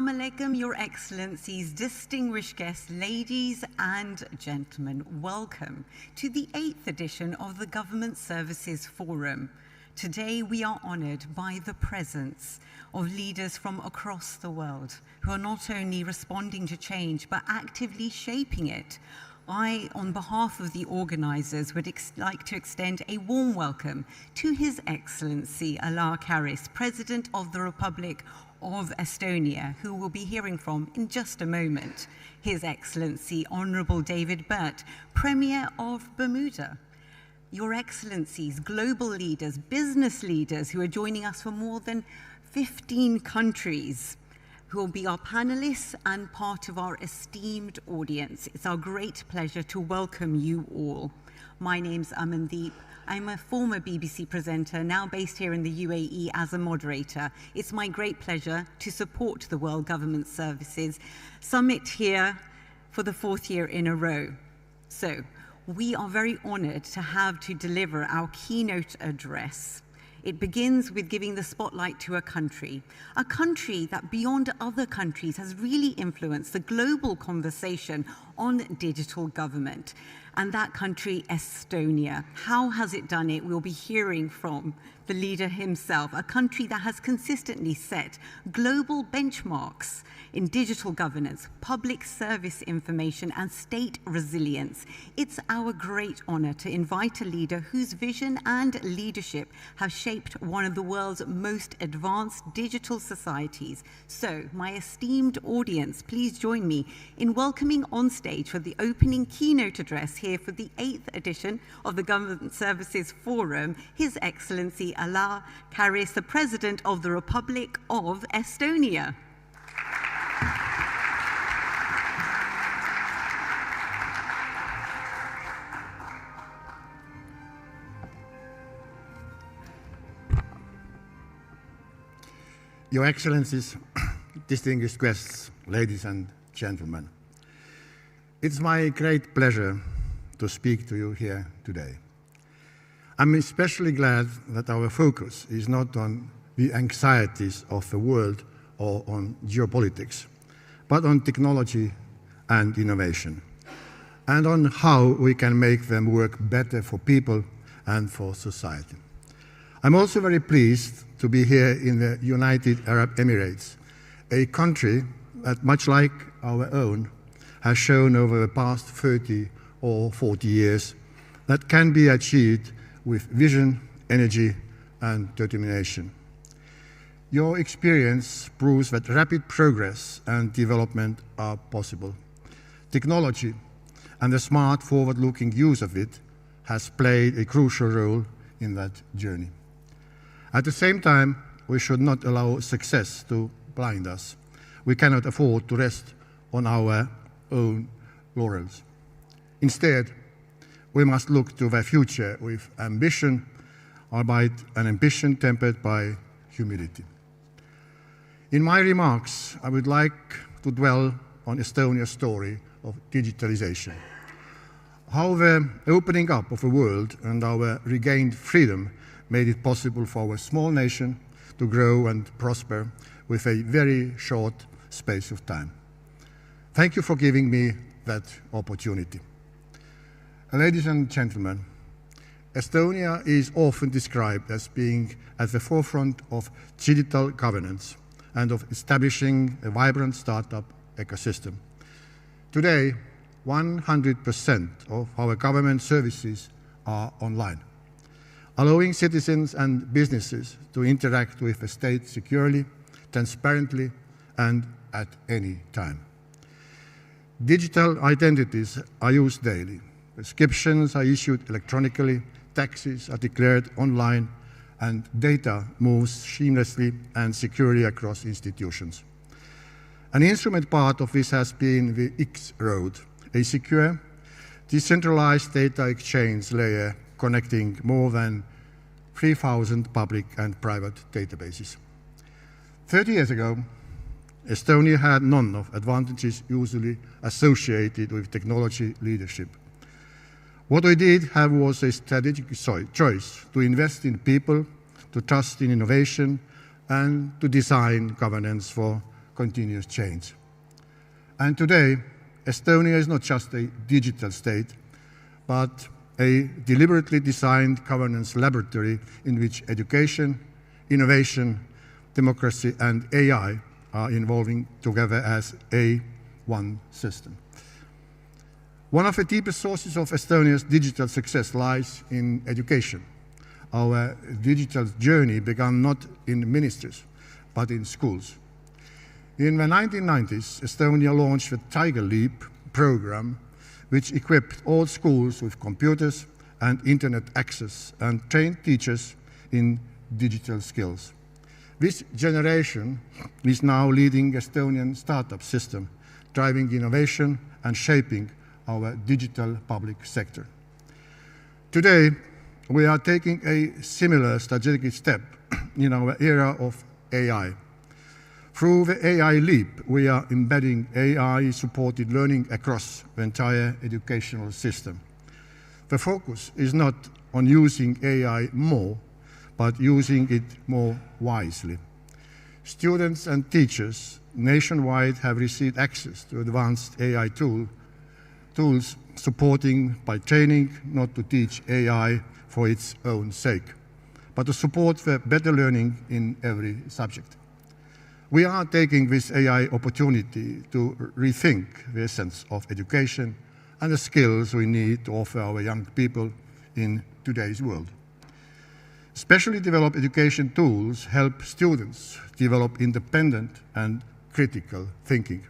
Assalamu alaikum, Your Excellencies, distinguished guests, ladies and gentlemen. Welcome to the 8th edition of the Government Services Forum. Today we are honored by the presence of leaders from across the world who are not only responding to change but actively shaping it. I, on behalf of the organizers, would like to extend a warm welcome to His Excellency Ala Karis, President of the Republic of Estonia, who we'll be hearing from in just a moment. His Excellency Honorable David Burt, Premier of Bermuda. Your Excellencies, global leaders, business leaders who are joining us from more than 15 countries, who will be our panelists and part of our esteemed audience. It's our great pleasure to welcome you all. My name's Amandeep. I'm a former BBC presenter, now based here in the UAE as a moderator. It's my great pleasure to support the World Government Services Summit here for the 4th year in a row. So, we are very honored to deliver our keynote address. It begins with giving the spotlight to a country that beyond other countries has really influenced the global conversation on digital government. And that country, Estonia. How has it done it? We'll be hearing from the leader himself, a country that has consistently set global benchmarks in digital governance, public service information, and state resilience. It's our great honor to invite a leader whose vision and leadership have shaped one of the world's most advanced digital societies. So, my esteemed audience, please join me in welcoming on stage for the opening keynote address here for the 8th edition of the Government Services Forum, His Excellency Ala Karis, the President of the Republic of Estonia. Your Excellencies, distinguished guests, ladies and gentlemen, it's my great pleasure to speak to you here today. I'm especially glad that our focus is not on the anxieties of the world or on geopolitics, but on technology and innovation, and on how we can make them work better for people and for society. I'm also very pleased to be here in the United Arab Emirates, a country that, much like our own, has shown over the past 30 or 40 years that can be achieved with vision, energy, and determination. Your experience proves that rapid progress and development are possible. Technology and the smart, forward-looking use of it has played a crucial role in that journey. At the same time, we should not allow success to blind us. We cannot afford to rest on our own laurels. Instead, we must look to the future with ambition, albeit an ambition tempered by humility. In my remarks, I would like to dwell on Estonia's story of digitalization, how the opening up of the world and our regained freedom made it possible for our small nation to grow and prosper with a very short space of time. Thank you for giving me that opportunity. Ladies and gentlemen, Estonia is often described as being at the forefront of digital governance and of establishing a vibrant startup ecosystem. Today, 100% of our government services are online, allowing citizens and businesses to interact with the state securely, transparently, and at any time. Digital identities are used daily. Prescriptions are issued electronically, taxes are declared online, and data moves seamlessly and securely across institutions. An instrument part of this has been the X-Road, a secure, decentralized data exchange layer connecting more than 3,000 public and private databases. 30 years ago, Estonia had none of advantages usually associated with technology leadership. What we did have was a strategic choice to invest in people, to trust in innovation, and to design governance for continuous change. And today, Estonia is not just a digital state, but a deliberately designed governance laboratory in which education, innovation, democracy, and AI are evolving together as one system. One of the deepest sources of Estonia's digital success lies in education. Our digital journey began not in ministries, but in schools. In the 1990s, Estonia launched the Tiger Leap program, which equipped all schools with computers and internet access and trained teachers in digital skills. This generation is now leading Estonian startup system, driving innovation and shaping our digital public sector. Today, we are taking a similar strategic step in our era of AI. Through the AI Leap, we are embedding AI-supported learning across the entire educational system. The focus is not on using AI more, but using it more wisely. Students and teachers nationwide have received access to advanced AI tools supporting by training not to teach AI for its own sake, but to support the better learning in every subject. We are taking this AI opportunity to rethink the essence of education and the skills we need to offer our young people in today's world. Specially developed education tools help students develop independent and critical thinking,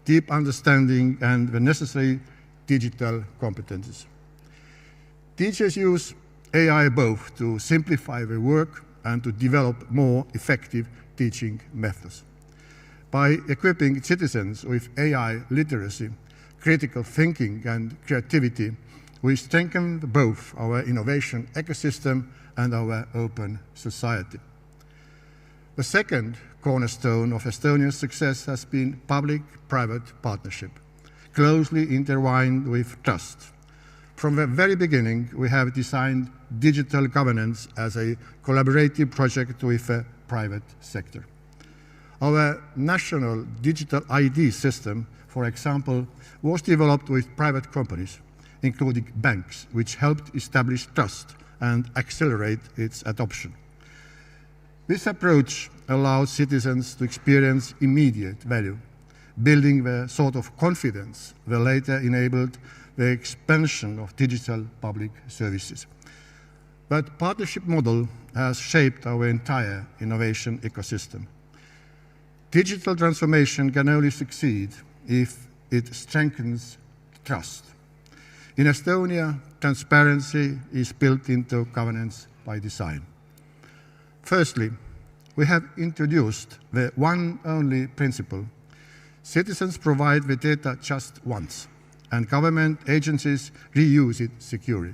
deep understanding, and the necessary digital competences. Teachers use AI both to simplify their work and to develop more effective teaching methods. By equipping citizens with AI literacy, critical thinking, and creativity, we strengthen both our innovation ecosystem and our open society. The second cornerstone of Estonia's success has been public-private partnership, closely intertwined with trust. From the very beginning, we have designed digital governance as a collaborative project with the private sector. Our national digital ID system, for example, was developed with private companies, including banks, which helped establish trust and accelerate its adoption. This approach allows citizens to experience immediate value, building the sort of confidence that later enabled the expansion of digital public services. That partnership model has shaped our entire innovation ecosystem. Digital transformation can only succeed if it strengthens trust. In Estonia, transparency is built into governance by design. Firstly, we have introduced the one only principle. Citizens provide the data just once, and government agencies reuse it securely.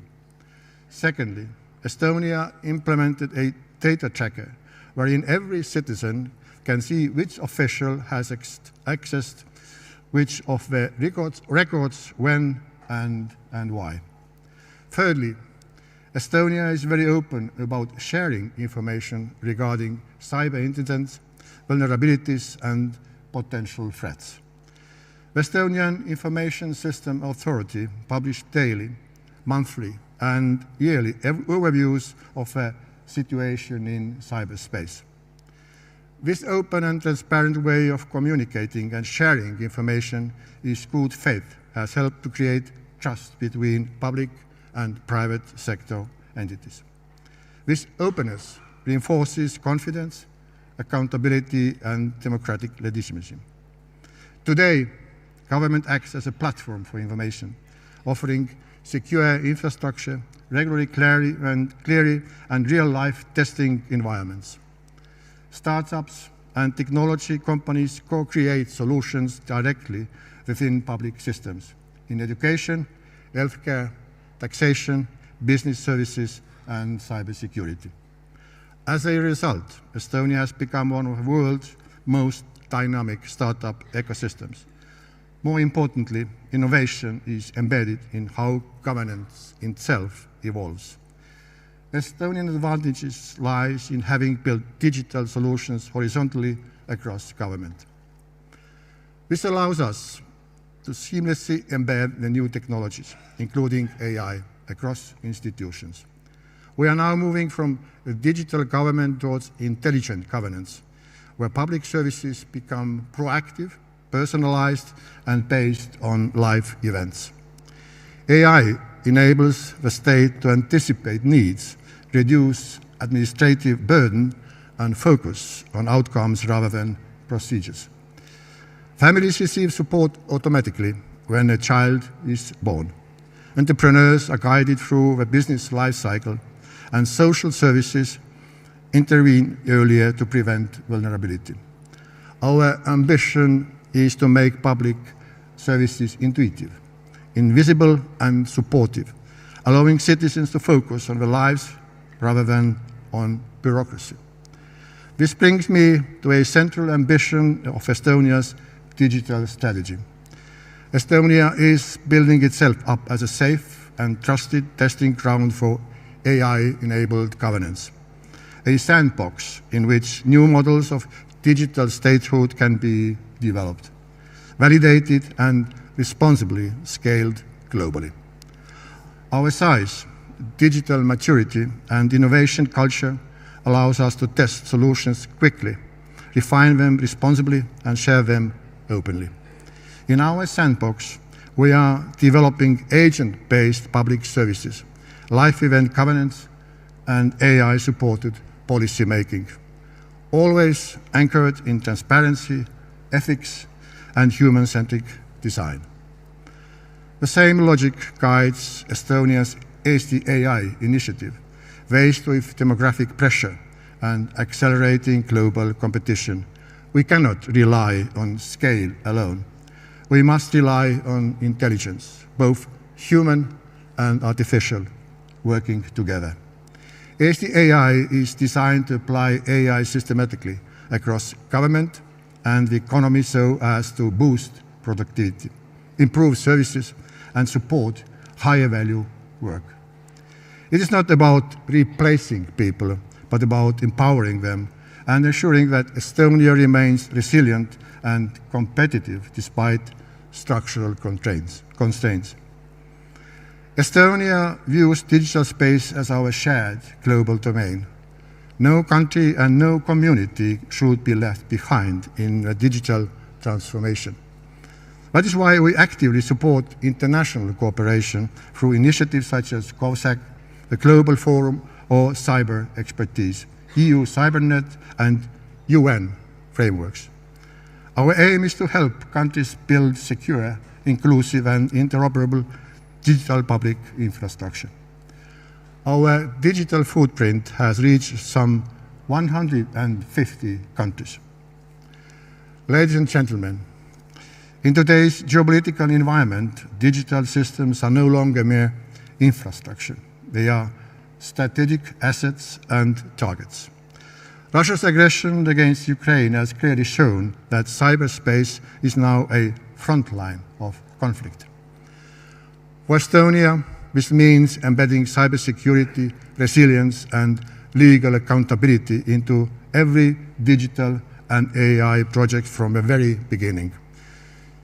Secondly, Estonia implemented a data tracker wherein every citizen can see which official has accessed which of the records when and why. Thirdly, Estonia is very open about sharing information regarding cyber incidents, vulnerabilities, and potential threats. The Estonian Information System Authority published daily, monthly, and yearly overviews of the situation in cyberspace. This open and transparent way of communicating and sharing information is good faith, has helped to create trust between public and private sector entities. This openness reinforces confidence, accountability, and democratic legitimacy. Today, government acts as a platform for information, offering secure infrastructure, regularly clear and real-life testing environments. Startups and technology companies co-create solutions directly within public systems in education, healthcare, taxation, business services, and cybersecurity. As a result, Estonia has become one of the world's most dynamic startup ecosystems. More importantly, innovation is embedded in how governance itself evolves. Estonian advantages lies in having built digital solutions horizontally across government. This allows us to seamlessly embed the new technologies, including AI, across institutions. We are now moving from a digital government towards intelligent governance, where public services become proactive, personalized, and based on live events. AI enables the state to anticipate needs, reduce administrative burden, and focus on outcomes rather than procedures. Families receive support automatically when a child is born. Entrepreneurs are guided through the business life cycle, and social services intervene earlier to prevent vulnerability. Our ambition is to make public services intuitive, invisible, and supportive, allowing citizens to focus on their lives rather than on bureaucracy. This brings me to a central ambition of Estonia's digital strategy. Estonia is building itself up as a safe and trusted testing ground for AI-enabled governance, a sandbox in which new models of digital statehood can be developed, validated, and responsibly scaled globally. Our size, digital maturity, and innovation culture allows us to test solutions quickly, refine them responsibly, and share them openly. In our sandbox, we are developing agent-based public services, live event governance, and AI-supported policy making, always anchored in transparency, ethics, and human-centric design. The same logic guides Estonia's AI initiative, faced with demographic pressure and accelerating global competition. We cannot rely on scale alone. We must rely on intelligence, both human and artificial, working together. AI is designed to apply AI systematically across government and the economy so as to boost productivity, improve services, and support higher value work. It is not about replacing people, but about empowering them and ensuring that Estonia remains resilient and competitive despite structural constraints. Estonia views digital space as our shared global domain. No country and no community should be left behind in a digital transformation. That is why we actively support international cooperation through initiatives such as COSAC, the Global Forum, or Cyber Expertise, EU CyberNet, and UN frameworks. Our aim is to help countries build secure, inclusive, and interoperable digital public infrastructure. Our digital footprint has reached some 150 countries. Ladies and gentlemen, in today's geopolitical environment, digital systems are no longer mere infrastructure. They are strategic assets and targets. Russia's aggression against Ukraine has clearly shown that cyberspace is now a front line of conflict. For Estonia, this means embedding cybersecurity, resilience, and legal accountability into every digital and AI project from the very beginning.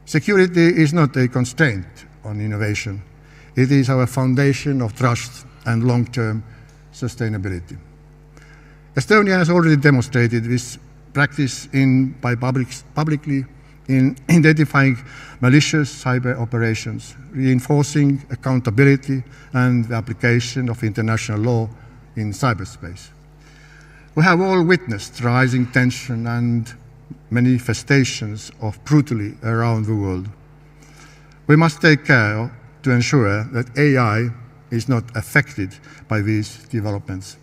Security is not a constraint on innovation. It is our foundation of trust and long-term sustainability. Estonia has already demonstrated this practice by publicly in identifying malicious cyber operations, reinforcing accountability and the application of international law in cyberspace. We have all witnessed rising tension and manifestations of brutality around the world. We must take care to ensure that AI is not affected by these developments,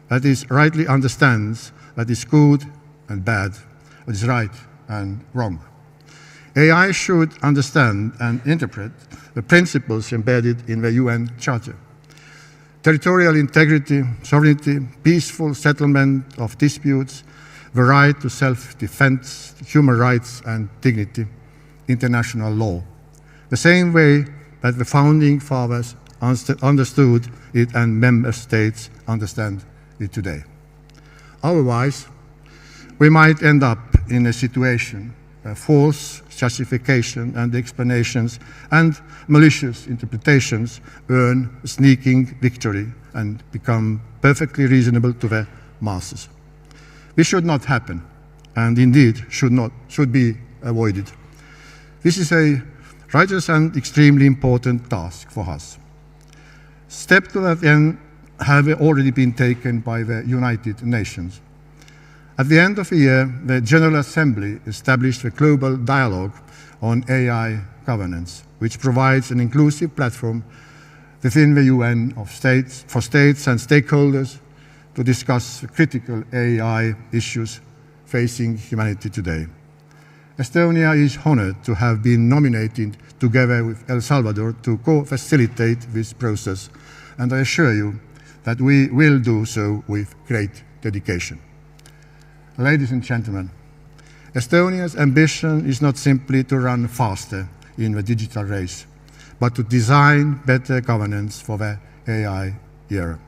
that it rightly understands that is good and bad, what is right and wrong. AI should understand and interpret the principles embedded in the UN Charter: territorial integrity, sovereignty, peaceful settlement of disputes, the right to self-defense, human rights and dignity, international law, the same way that the founding fathers understood it and member states understand it today. Otherwise, we might end up in a situation where false justification and explanations and malicious interpretations earn a sneaking victory and become perfectly reasonable to the masses. This should not happen, and indeed should be avoided. This is a righteous and extremely important task for us. Steps to that end have already been taken by the United Nations. At the end of the year, the General Assembly established a global dialogue on AI governance, which provides an inclusive platform within the UN for states and stakeholders to discuss critical AI issues facing humanity today. Estonia is honored to have been nominated together with El Salvador to co-facilitate this process, and I assure you that we will do so with great dedication. Ladies and gentlemen, Estonia's ambition is not simply to run faster in the digital race, but to design better governance for the AI era.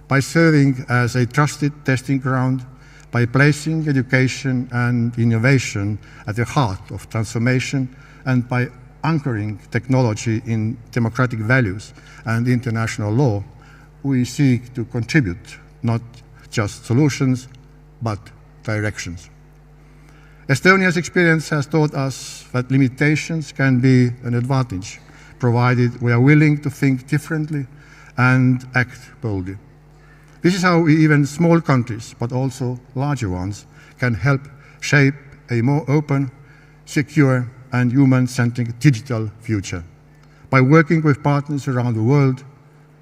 By serving as a trusted testing ground, by placing education and innovation at the heart of transformation, and by anchoring technology in democratic values and international law, we seek to contribute not just solutions, but directions. Estonia's experience has taught us that limitations can be an advantage, provided we are willing to think differently and act boldly. This is how even small countries, but also larger ones, can help shape a more open, secure, and human-centric digital future by working with partners around the world,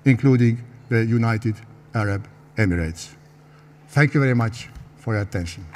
including the United Arab Emirates. Thank you very much for your attention.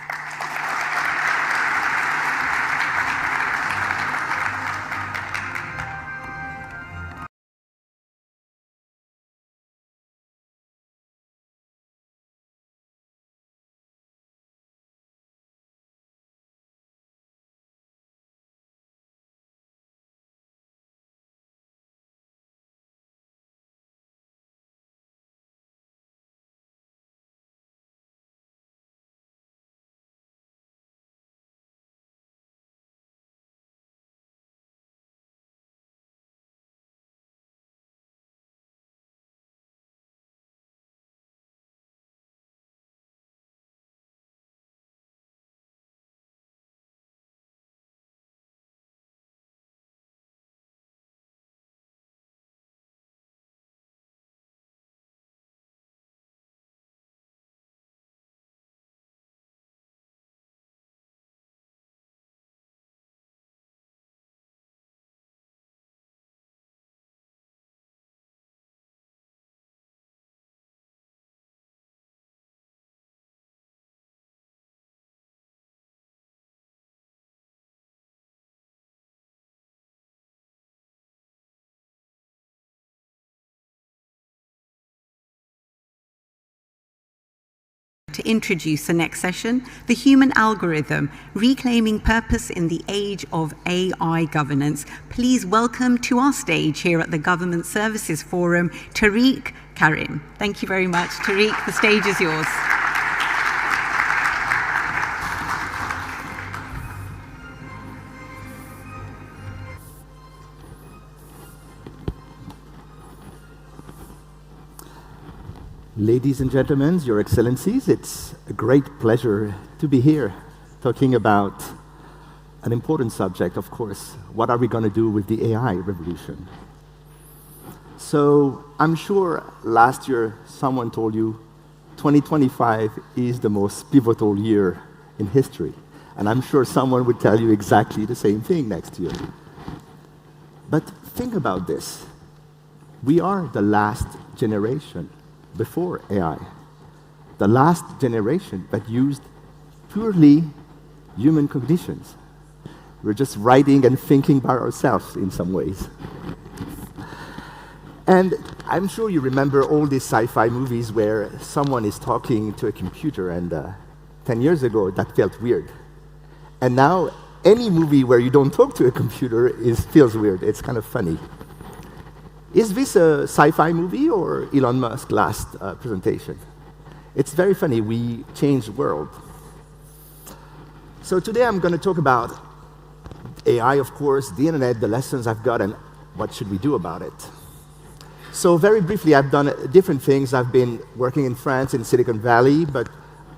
To introduce the next session, the human algorithm, reclaiming purpose in the age of AI governance. Please welcome to our stage here at the Government Services Forum, Tariq Karim. Thank you very much, Tariq. The stage is yours. Ladies and gentlemen, Your Excellencies, it's a great pleasure to be here talking about an important subject, of course. What are we going to do with the AI revolution? So I'm sure last year someone told you 2025 is the most pivotal year in history. And I'm sure someone would tell you exactly the same thing next year. But think about this. We are the last generation before AI, the last generation that used purely human cognitions. We're just writing and thinking by ourselves in some ways. And I'm sure you remember all these sci-fi movies where someone is talking to a computer, and 10 years ago that felt weird. And now any movie where you don't talk to a computer feels weird. It's kind of funny. Is this a sci-fi movie or Elon Musk's last presentation? It's very funny. We change the world. So today I'm going to talk about AI, of course, the internet, the lessons I've got, and what should we do about it? So very briefly, I've done different things. I've been working in France, in Silicon Valley, but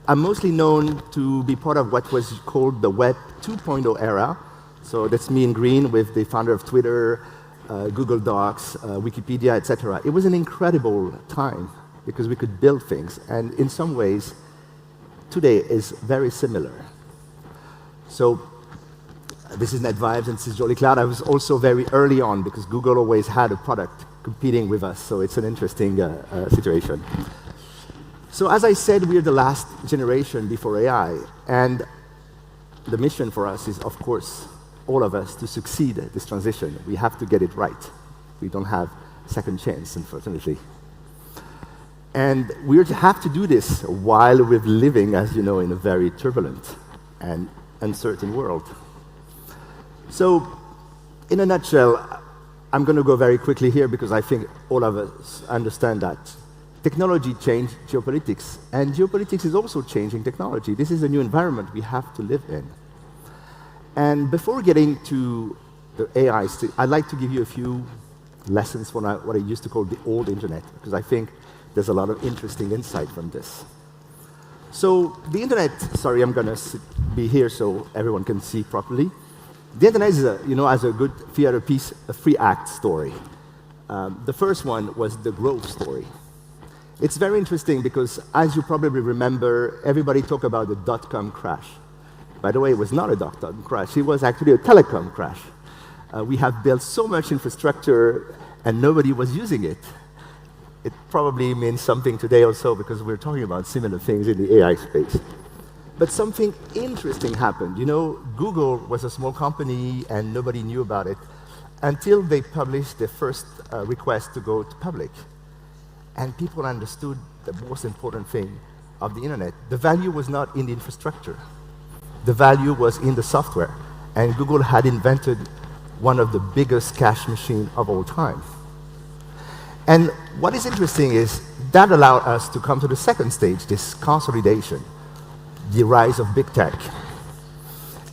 I'm mostly known to be part of what was called the Web 2.0 era. So that's me in green with the founder of Twitter, Google Docs, Wikipedia, etc. It was an incredible time because we could build things, and in some ways, today is very similar. So this is NetVibes and this is Jolly Cloud. I was also very early on because Google always had a product competing with us, so it's an interesting situation. So as I said, we're the last generation before AI, and the mission for us is, of course, all of us to succeed at this transition. We have to get it right. We don't have second chance, unfortunately. And we have to do this while we're living, as you know, in a very turbulent and uncertain world. So, in a nutshell, I'm going to go very quickly here because I think all of us understand that technology changed geopolitics, and geopolitics is also changing technology. This is a new environment we have to live in. And before getting to the AI, I'd like to give you a few lessons from what I used to call the old internet, because I think there's a lot of interesting insight from this. So the internet, sorry, I'm going to be here so everyone can see properly. The internet is, as a good theater piece, a three-act story. The first one was the growth story. It's very interesting because, as you probably remember, everybody talked about the dot-com crash. By the way, it was not a dot-com crash. It was actually a telecom crash. We have built so much infrastructure, and nobody was using it. It probably means something today also because we're talking about similar things in the AI space. But something interesting happened. Google was a small company, and nobody knew about it until they published their first request to go to public. And people understood the most important thing of the internet. The value was not in the infrastructure. The value was in the software. And Google had invented one of the biggest cache machines of all time. And what is interesting is that allowed us to come to the second stage, this consolidation, the rise of big tech.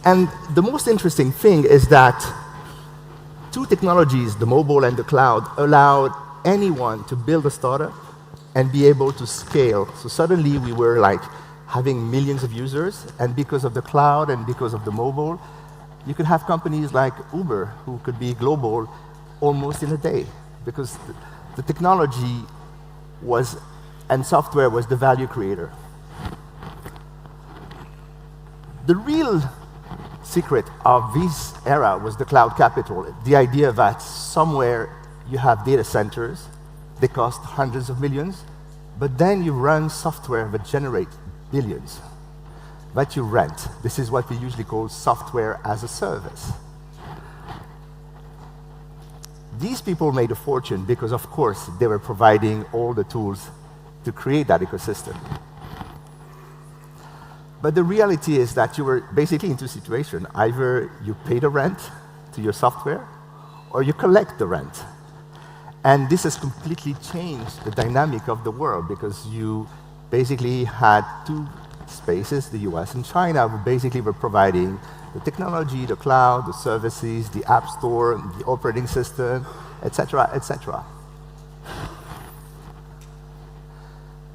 And the most interesting thing is that two technologies, the mobile and the cloud, allowed anyone to build a startup and be able to scale. So suddenly we were like having millions of users, and because of the cloud and because of the mobile, you could have companies like Uber who could be global almost in a day because the technology was, and software was the value creator. The real secret of this era was the cloud capital, the idea that somewhere you have data centers, they cost hundreds of millions, but then you run software that generates billions, that you rent. This is what we usually call software as a service. These people made a fortune because, of course, they were providing all the tools to create that ecosystem. But the reality is that you were basically in two situations. Either you pay the rent to your software, or you collect the rent. And this has completely changed the dynamic of the world because you basically had two spaces, the US and China, who basically were providing the technology, the cloud, the services, the app store, the operating system, etc., etc.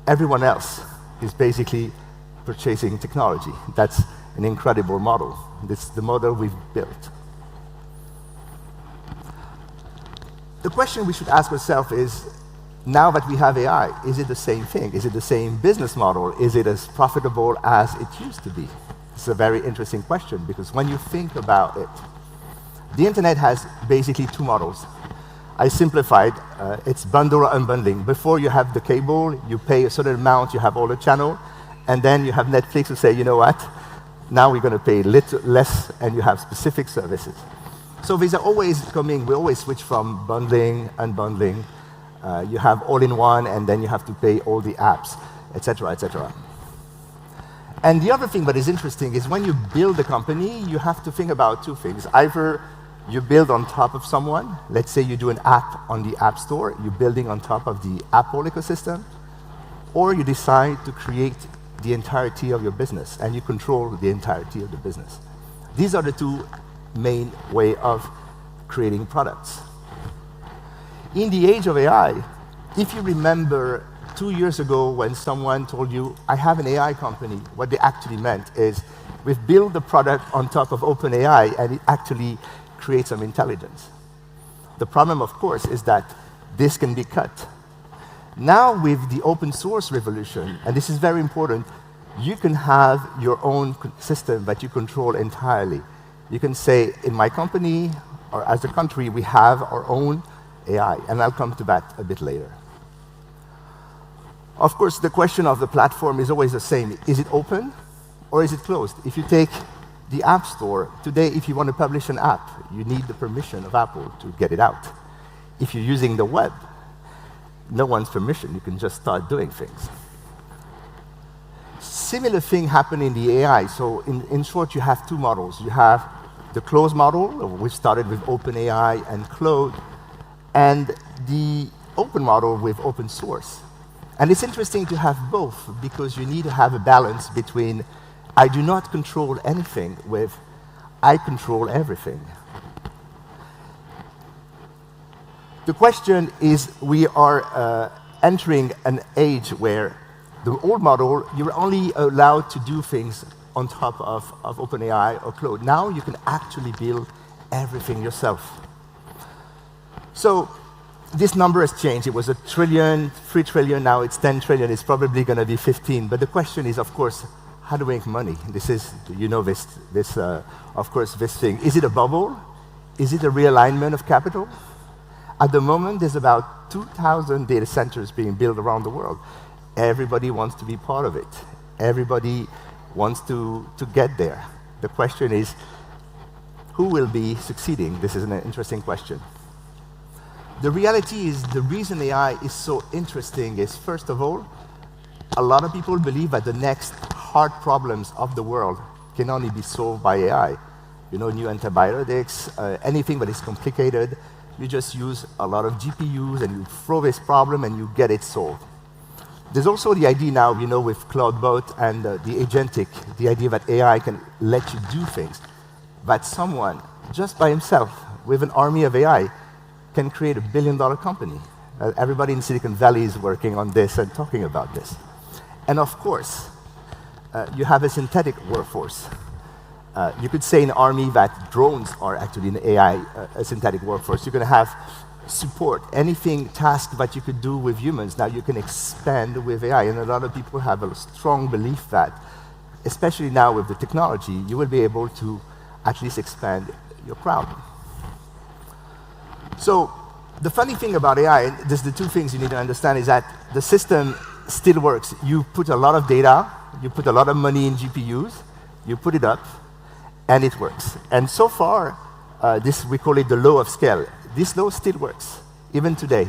Everyone else is basically purchasing technology. That's an incredible model. This is the model we've built. The question we should ask ourselves is, now that we have AI, is it the same thing? Is it the same business model? Is it as profitable as it used to be? It's a very interesting question because when you think about it, the internet has basically two models. I simplified, it's bundle or unbundling. Before you have the cable, you pay a certain amount, you have all the channel, and then you have Netflix who say, you know what, now we're going to pay less and you have specific services. So these are always coming, we always switch from bundling, unbundling. You have all-in-one, and then you have to pay all the apps, etc., etc. And the other thing that is interesting is when you build a company, you have to think about two things. Either you build on top of someone. Let's say you do an app on the App Store. You're building on top of the Apple ecosystem. Or you decide to create the entirety of your business, and you control the entirety of the business. These are the two main way of creating products. In the age of AI, if you remember 2 years ago when someone told you, I have an AI company, what they actually meant is, we've built the product on top of OpenAI and it actually creates some intelligence. The problem, of course, is that this can be cut. Now with the open source revolution, and this is very important, you can have your own system that you control entirely. You can say, in my company, or as a country, we have our own AI, and I'll come to that a bit later. Of course, the question of the platform is always the same. Is it open or is it closed? If you take the App Store, today, if you want to publish an app, you need the permission of Apple to get it out. If you're using the web, no one's permission. You can just start doing things. Similar thing happened in the AI. So in short, you have two models. You have the closed model, which started with OpenAI and Claude, and the open model with open source. And it's interesting to have both, because you need to have a balance between I do not control anything with I control everything. The question is, we are entering an age where the old model, you're only allowed to do things on top of OpenAI or Claude. Now you can actually build everything yourself. So this number has changed. It was $1 trillion, 3 trillion, now it's 10 trillion. It's probably going to be 15. But the question is, of course, how do we make money? This is, you know, of course, this thing. Is it a bubble? Is it a realignment of capital? At the moment, there's about 2,000 data centers being built around the world. Everybody wants to be part of it. Everybody wants to get there. The question is, who will be succeeding? This is an interesting question. The reality is, the reason AI is so interesting is, first of all, a lot of people believe that the next hard problems of the world can only be solved by AI. You know, new antibiotics, anything that is complicated, you just use a lot of GPUs and you throw this problem and you get it solved. There's also the idea now, you know, with CloudBot and the agentic, the idea that AI can let you do things, that someone, just by himself, with an army of AI, can create $1 billion company. Everybody in Silicon Valley is working on this and talking about this. And of course, you have a synthetic workforce. You could say in an army that drones are actually an AI, a synthetic workforce. You're going to have support, anything, task that you could do with humans, now you can expand with AI. And a lot of people have a strong belief that, especially now with the technology, you will be able to at least expand your crowd. So the funny thing about AI, there's the two things you need to understand, is that the system still works. You put a lot of data, you put a lot of money in GPUs, you put it up, and it works. And so far, we call it the law of scale. This law still works, even today.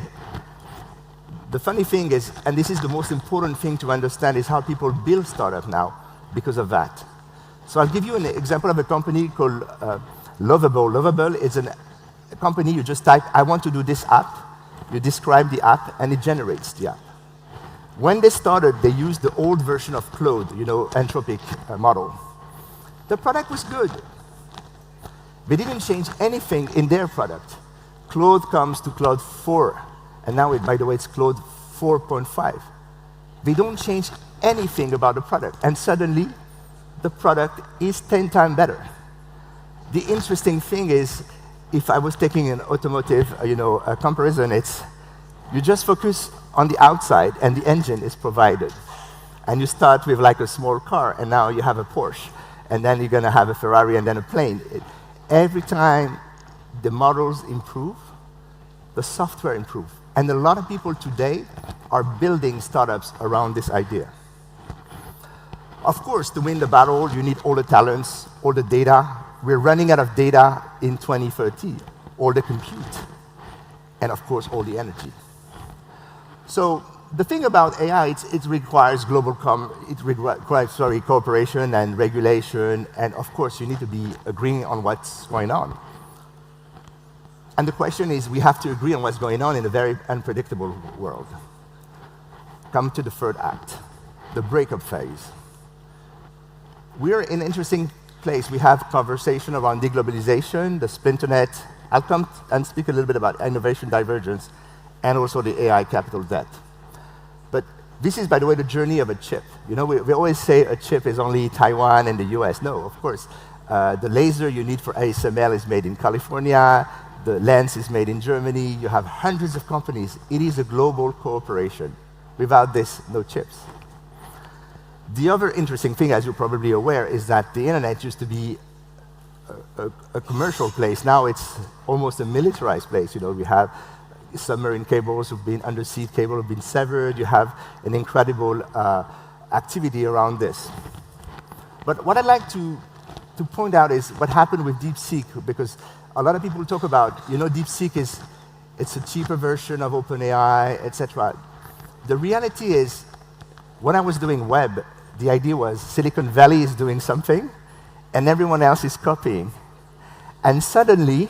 The funny thing is, and this is the most important thing to understand, is how people build startups now because of that. So I'll give you an example of a company called Lovable. Lovable is a company, you just type, I want to do this app, you describe the app, and it generates the app. When they started, they used the old version of Claude, you know, anthropic model. The product was good. They didn't change anything in their product. Claude comes to Claude 4, and now, by the way, it's Claude 4.5. They don't change anything about the product, and suddenly, the product is 10 times better. The interesting thing is, if I was taking an automotive, comparison, it's you just focus on the outside, and the engine is provided. And you start with like a small car, and now you have a Porsche, and then you're going to have a Ferrari, and then a plane. Every time the models improve, the software improves. And a lot of people today are building startups around this idea. Of course, to win the battle, you need all the talents, all the data. We're running out of data in 2030, all the compute, and of course, all the energy. So the thing about AI, it requires cooperation and regulation, and of course, you need to be agreeing on what's going on. And the question is, we have to agree on what's going on in a very unpredictable world. Come to the third act, the breakup phase. We're in an interesting place. We have conversation around deglobalization, the splinternet. I'll come and speak a little bit about innovation divergence and also the AI capital debt. But this is, by the way, the journey of a chip. You know, we always say a chip is only Taiwan and the US. No, of course. The laser you need for ASML is made in California. The lens is made in Germany. You have hundreds of companies. It is a global cooperation. Without this, no chips. The other interesting thing, as you're probably aware, is that the internet used to be a commercial place. Now it's almost a militarized place. You know, we have submarine cables who've been, undersea cable have been severed. You have an incredible activity around this. But what I'd like to point out is what happened with DeepSeek, because a lot of people talk about, you know, DeepSeek it's a cheaper version of OpenAI, etc. The reality is, when I was doing web, the idea was Silicon Valley is doing something, and everyone else is copying. And suddenly,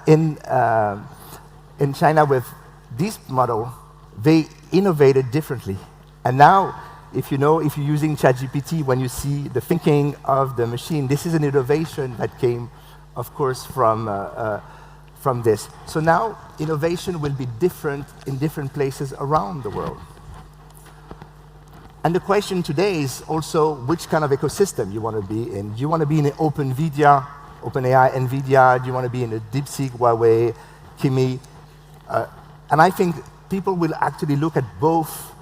in China with this model, they innovated differently. And now, if you're using ChatGPT, when you see the thinking of the machine, this is an innovation that came, of course, from this. So now, innovation will be different in different places around the world. And the question today is also which kind of ecosystem you want to be in. Do you want to be in an OpenAI, NVIDIA? Do you want to be in a DeepSeek, Huawei, Kimi? And I think people will actually look at both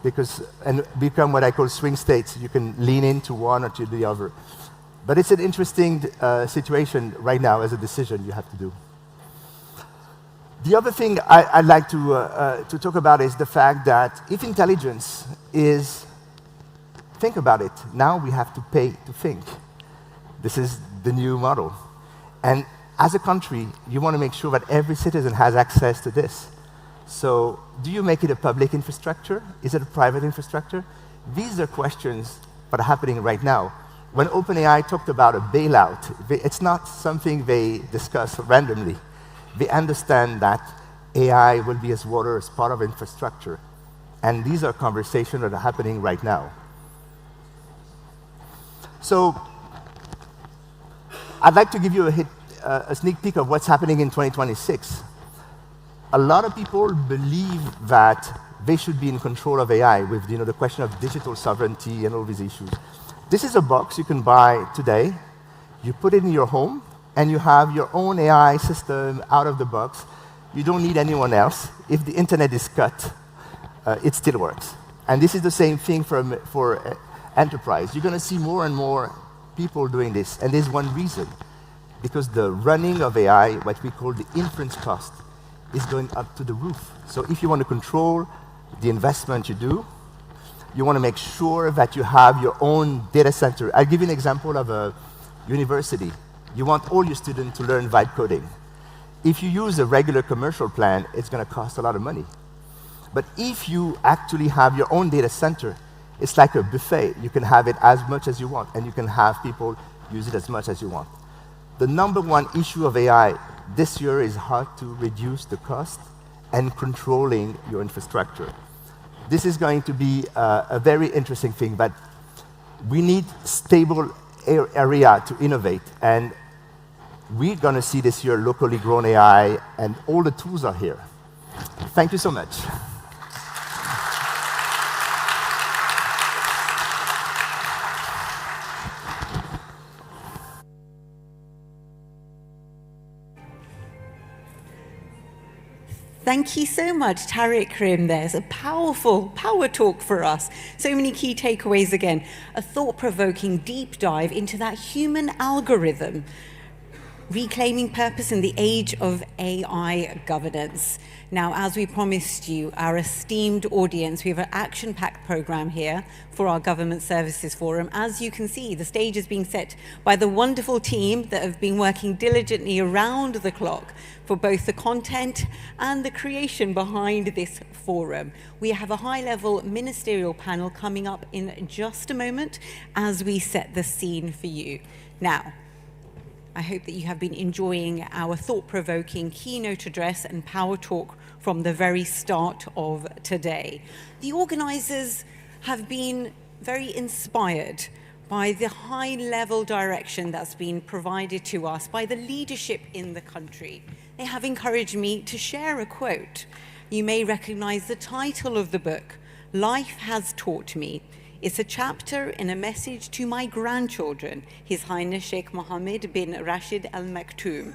and become what I call swing states. You can lean into one or to the other. But it's an interesting situation right now as a decision you have to do. The other thing I'd like to talk about is the fact that if intelligence is, think about it, now we have to pay to think. This is the new model. And as a country, you want to make sure that every citizen has access to this. So do you make it a public infrastructure? Is it a private infrastructure? These are questions that are happening right now. When OpenAI talked about a bailout, it's not something they discuss randomly. They understand that AI will be as water as part of infrastructure. And these are conversations that are happening right now. So I'd like to give you a sneak peek of what's happening in 2026. A lot of people believe that they should be in control of AI with the question of digital sovereignty and all these issues. This is a box you can buy today. You put it in your home, and you have your own AI system out of the box. You don't need anyone else. If the internet is cut, it still works. And this is the same thing for enterprise. You're going to see more and more people doing this. And there's one reason. Because the running of AI, what we call the inference cost, is going up to the roof. So if you want to control the investment you do, you want to make sure that you have your own data center. I'll give you an example of a university. You want all your students to learn vibe coding. If you use a regular commercial plan, it's going to cost a lot of money. But if you actually have your own data center, it's like a buffet. You can have it as much as you want, and you can have people use it as much as you want. The number one issue of AI this year is how to reduce the cost and controlling your infrastructure. This is going to be a very interesting thing, but we need stable area to innovate. And we're going to see this year locally grown AI, and all the tools are here. Thank you so much. Thank you so much, Tariq Rim. There's a powerful power talk for us. So many key takeaways again. A thought-provoking deep dive into that human algorithm, reclaiming purpose in the age of AI governance. Now, as we promised you, our esteemed audience, we have an action-packed program here for our Government Services Forum. As you can see, the stage is being set by the wonderful team that have been working diligently around the clock for both the content and the creation behind this forum. We have a high-level ministerial panel coming up in just a moment as we set the scene for you. Now, I hope that you have been enjoying our thought-provoking keynote address and power talk from the very start of today. The organizers have been very inspired by the high-level direction that's been provided to us by the leadership in the country. They have encouraged me to share a quote. You may recognize the title of the book, Life Has Taught Me. It's a chapter in a message to my grandchildren, His Highness Sheikh Mohammed bin Rashid Al Maktoum,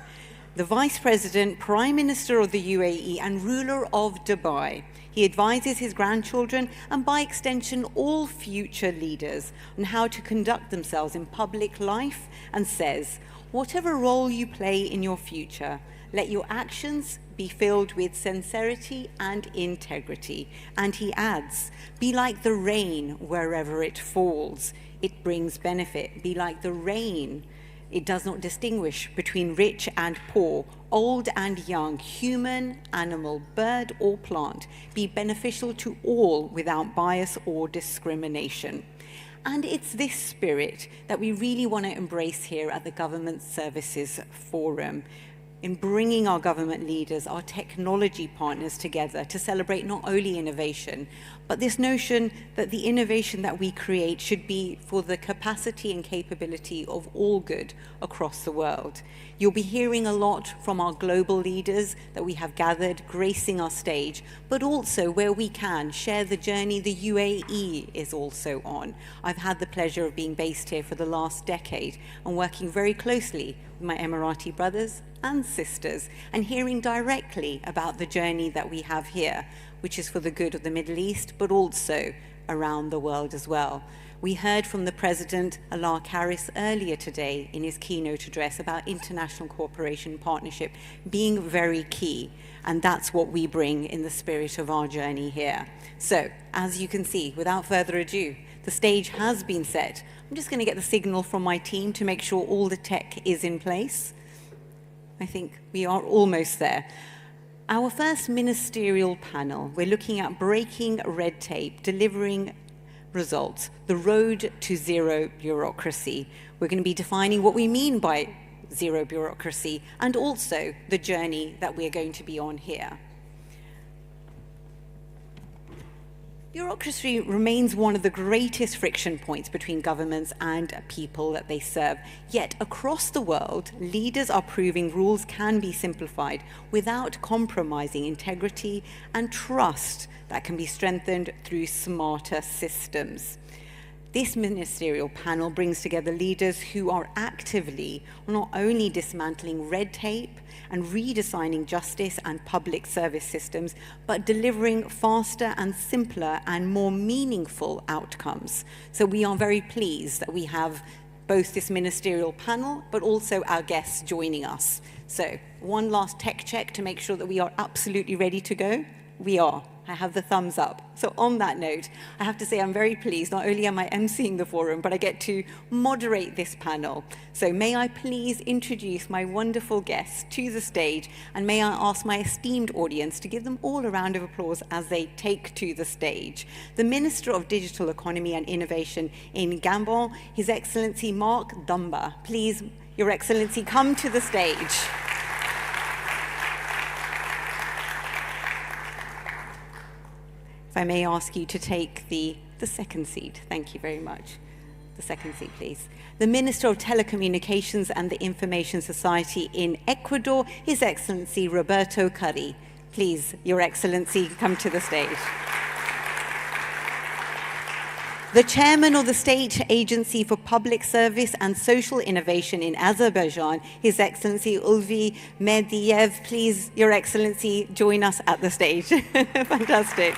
the Vice President, Prime Minister of the UAE and ruler of Dubai. He advises his grandchildren and by extension all future leaders on how to conduct themselves in public life and says, whatever role you play in your future, let your actions be filled with sincerity and integrity. And he adds, be like the rain wherever it falls. It brings benefit. Be like the rain. It does not distinguish between rich and poor, old and young, human, animal, bird or plant. Be beneficial to all without bias or discrimination. And it's this spirit that we really want to embrace here at the Government Services Forum, in bringing our government leaders, our technology partners together to celebrate not only innovation, but this notion that the innovation that we create should be for the capacity and capability of all good across the world. You'll be hearing a lot from our global leaders that we have gathered, gracing our stage, but also where we can share the journey the UAE is also on. I've had the pleasure of being based here for the last decade and working very closely with my Emirati brothers and sisters and hearing directly about the journey that we have here, which is for the good of the Middle East, but also around the world as well. We heard from the President, Allah Harris, earlier today in his keynote address about international cooperation and partnership being very key, and that's what we bring in the spirit of our journey here. So, as you can see, without further ado, the stage has been set. I'm just going to get the signal from my team to make sure all the tech is in place. I think we are almost there. Our first ministerial panel, we're looking at breaking red tape, delivering results, the road to zero bureaucracy. We're going to be defining what we mean by zero bureaucracy and also the journey that we're going to be on here. Bureaucracy remains one of the greatest friction points between governments and people that they serve. Yet across the world, leaders are proving rules can be simplified without compromising integrity and trust that can be strengthened through smarter systems. This ministerial panel brings together leaders who are actively not only dismantling red tape and redesigning justice and public service systems, but delivering faster and simpler and more meaningful outcomes. So we are very pleased that we have both this ministerial panel, but also our guests joining us. So one last tech check to make sure that we are absolutely ready to go. We are. I have the thumbs up. So on that note, I have to say I'm very pleased. Not only am I emceeing the forum, but I get to moderate this panel. So may I please introduce my wonderful guests to the stage, and may I ask my esteemed audience to give them all a round of applause as they take to the stage. The Minister of Digital Economy and Innovation in Gabon, His Excellency Mark Dumba. Please, Your Excellency, come to the stage. I may ask you to take the second seat. Thank you very much. The second seat, please. The Minister of Telecommunications and the Information Society in Ecuador, His Excellency Roberto Curry. Please, Your Excellency, come to the stage. The Chairman of the State Agency for Public Service and Social Innovation in Azerbaijan, His Excellency Ulvi Mediev. Please, Your Excellency, join us at the stage. Fantastic.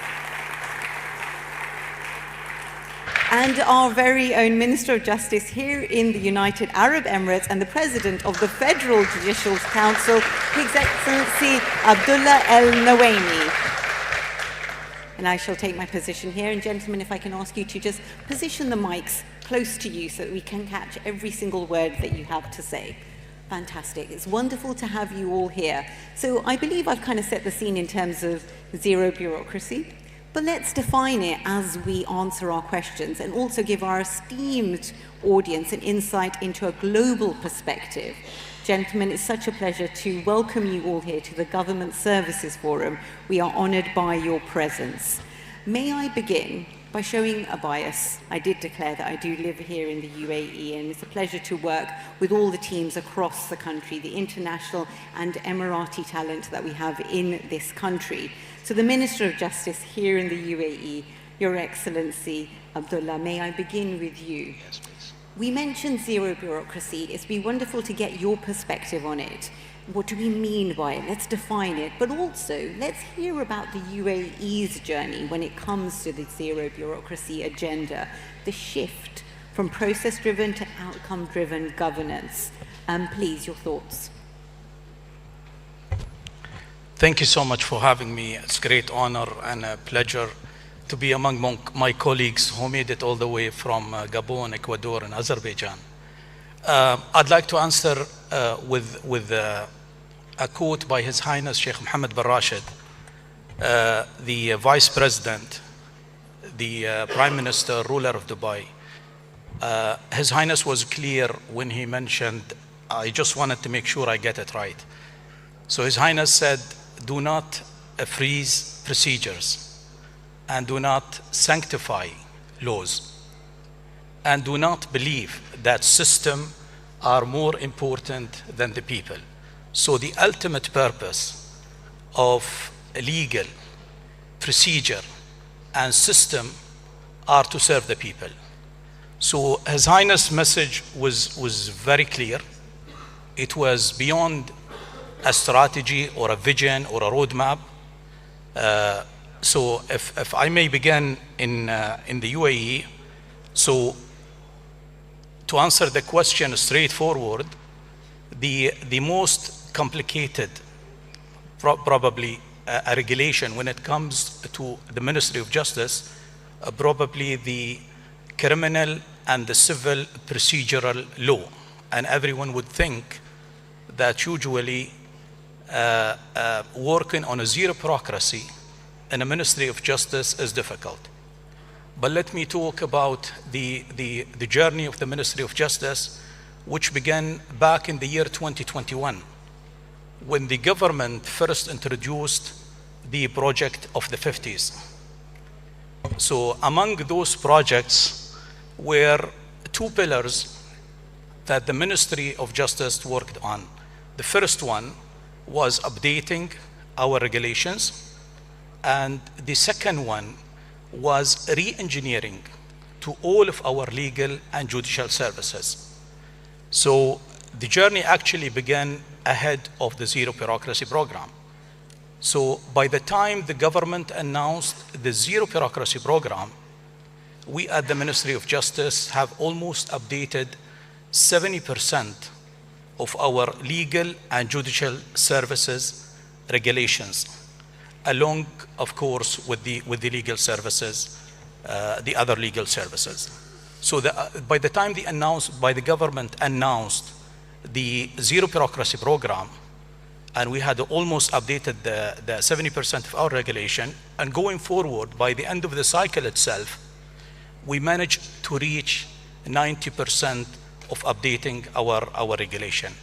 And our very own Minister of Justice here in the United Arab Emirates and the President of the Federal Judicial Council, His Excellency Abdullah El Nawaimi. And I shall take my position here. And gentlemen, if I can ask you to just position the mics close to you so that we can catch every single word that you have to say. Fantastic. It's wonderful to have you all here. So I believe I've kind of set the scene in terms of zero bureaucracy. But let's define it as we answer our questions and also give our esteemed audience an insight into a global perspective. Gentlemen, it's such a pleasure to welcome you all here to the Government Services Forum. We are honoured by your presence. May I begin By showing a bias, I did declare that I do live here in the UAE, and it's a pleasure to work with all the teams across the country, the international and Emirati talent that we have in this country. So the Minister of Justice here in the UAE, Your Excellency Abdullah, may I begin with you? Yes, please. We mentioned zero bureaucracy. It's been wonderful to get your perspective on it. What do we mean by it? Let's define it. But also, let's hear about the UAE's journey when it comes to the zero bureaucracy agenda, the shift from process-driven to outcome-driven governance. Please, your thoughts. Thank you so much for having me. It's a great honor and a pleasure to be among my colleagues who made it all the way from Gabon, Ecuador, and Azerbaijan. I'd like to answer with a quote by His Highness Sheikh Mohammed bin Rashid, the Vice President, the Prime Minister, ruler of Dubai. His Highness was clear when he mentioned, I just wanted to make sure I get it right. So His Highness said, do not freeze procedures, and do not sanctify laws, and do not believe that systems are more important than the people. So the ultimate purpose of legal procedure and system are to serve the people. So His Highness' message was very clear. It was beyond a strategy or a vision or a roadmap. So if I may begin in the UAE, so to answer the question straightforward, the most complicated, probably a regulation when it comes to the Ministry of Justice, probably the criminal and the civil procedural law. And everyone would think that usually working on a zero bureaucracy in a Ministry of Justice is difficult. But let me talk about the journey of the Ministry of Justice, which began back in the year 2021, when the government first introduced the project of the 50s. So among those projects were two pillars that the Ministry of Justice worked on. The first one was updating our regulations, and the second one was re-engineering to all of our legal and judicial services. So the journey actually began ahead of the zero bureaucracy program. So by the time the government announced the zero bureaucracy program, we at the Ministry of Justice have almost updated 70% of our legal and judicial services regulations, along, of course, with the legal services, the other legal services. So by the time the government announced the zero bureaucracy program, and we had almost updated the 70% of our regulation, and going forward, by the end of the cycle itself, we managed to reach 90% of updating our regulation.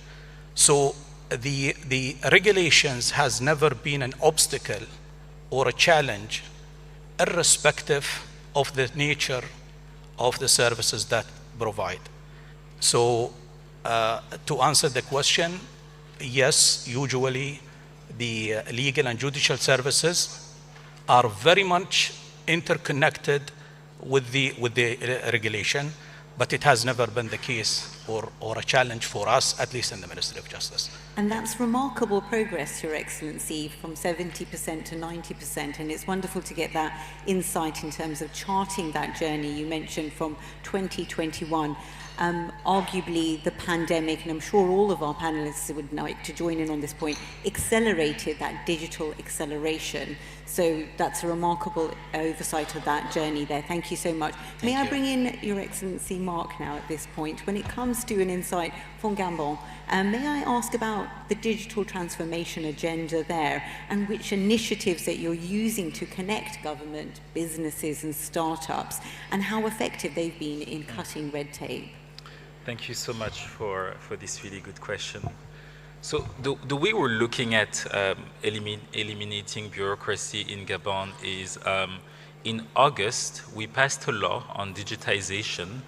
So the regulations has never been an obstacle or a challenge, irrespective of the nature of the services that provide. So to answer the question, yes, usually the legal and judicial services are very much interconnected with the regulation, but it has never been the case or a challenge for us, at least in the Ministry of Justice. And that's remarkable progress, Your Excellency, from 70% to 90%, and it's wonderful to get that insight in terms of charting that journey you mentioned from 2021. Arguably, the pandemic, and I'm sure all of our panelists would like to join in on this point, accelerated that digital acceleration. So that's a remarkable oversight of that journey there. Thank you so much. May I bring in Your Excellency Mark now at this point? When it comes to an insight from Gabon, may I ask about the digital transformation agenda there and which initiatives that you're using to connect government, businesses and startups, and how effective they've been in cutting red tape? Thank you so much for this really good question. So the way we're looking at eliminating bureaucracy in Gabon is in August, we passed a law on digitization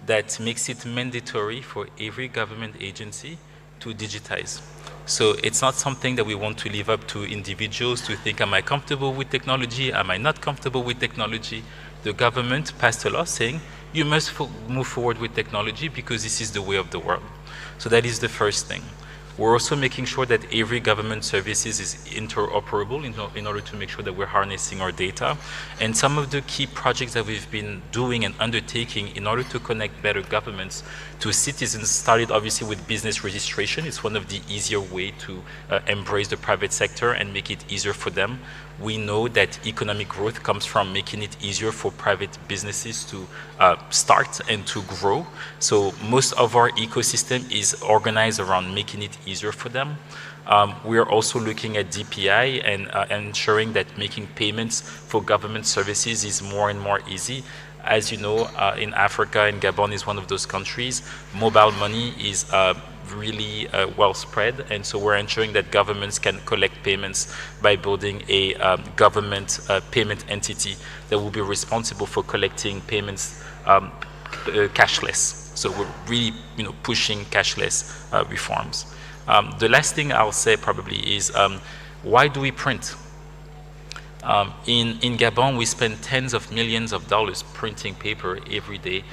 that makes it mandatory for every government agency to digitize. So it's not something that we want to leave up to individuals to think, am I comfortable with technology? Am I not comfortable with technology? The government passed a law saying, you must move forward with technology because this is the way of the world. So that is the first thing. We're also making sure that every government services is interoperable in order to make sure that we're harnessing our data. And some of the key projects that we've been doing and undertaking in order to connect better governments to citizens started obviously with business registration. It's one of the easier way to embrace the private sector and make it easier for them. We know that economic growth comes from making it easier for private businesses to start and to grow. So most of our ecosystem is organized around making it easier for them. We are also looking at DPI and ensuring that making payments for government services is more and more easy. As you know, in Africa, and Gabon is one of those countries, mobile money is really well spread, and so we're ensuring that governments can collect payments by building a government payment entity that will be responsible for collecting payments cashless. So we're really, pushing cashless reforms. The last thing I'll say probably is, why do we print? In Gabon, we spend tens of millions of dollars printing paper every day.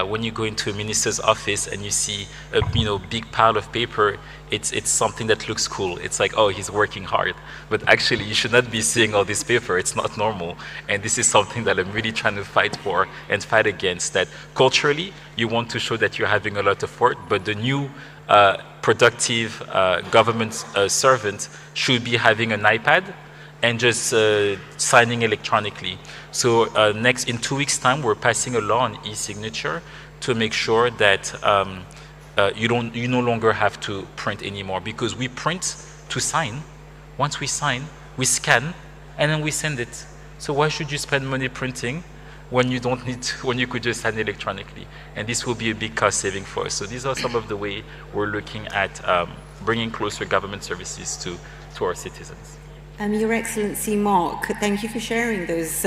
When you go into a minister's office and you see a big pile of paper, it's something that looks cool. It's like, oh, he's working hard. But actually, you should not be seeing all this paper. It's not normal. And this is something that I'm really trying to fight for and fight against. That culturally, you want to show that you're having a lot of work, but the new productive government servant should be having an iPad and just signing electronically. So in 2 weeks' time, we're passing a law on e-signature to make sure that you no longer have to print anymore, because we print to sign. Once we sign, we scan, and then we send it. So why should you spend money printing when you don't need to, when you could just sign electronically? And this will be a big cost saving for us. So these are some of the ways we're looking at bringing closer government services to our citizens. Your Excellency Mark, thank you for sharing those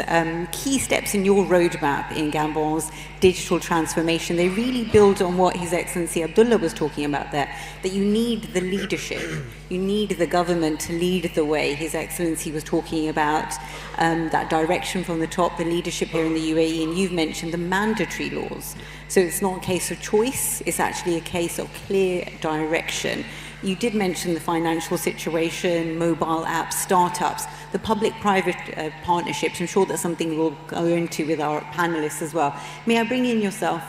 key steps in your roadmap in Gabon's digital transformation. They really build on what His Excellency Abdullah was talking about there, that you need the leadership, you need the government to lead the way. His Excellency was talking about that direction from the top, the leadership here in the UAE, and you've mentioned the mandatory laws. So it's not a case of choice, it's actually a case of clear direction. You did mention the financial situation, mobile apps, startups, the public-private partnerships. I'm sure that's something we'll go into with our panelists as well. May I bring in yourself,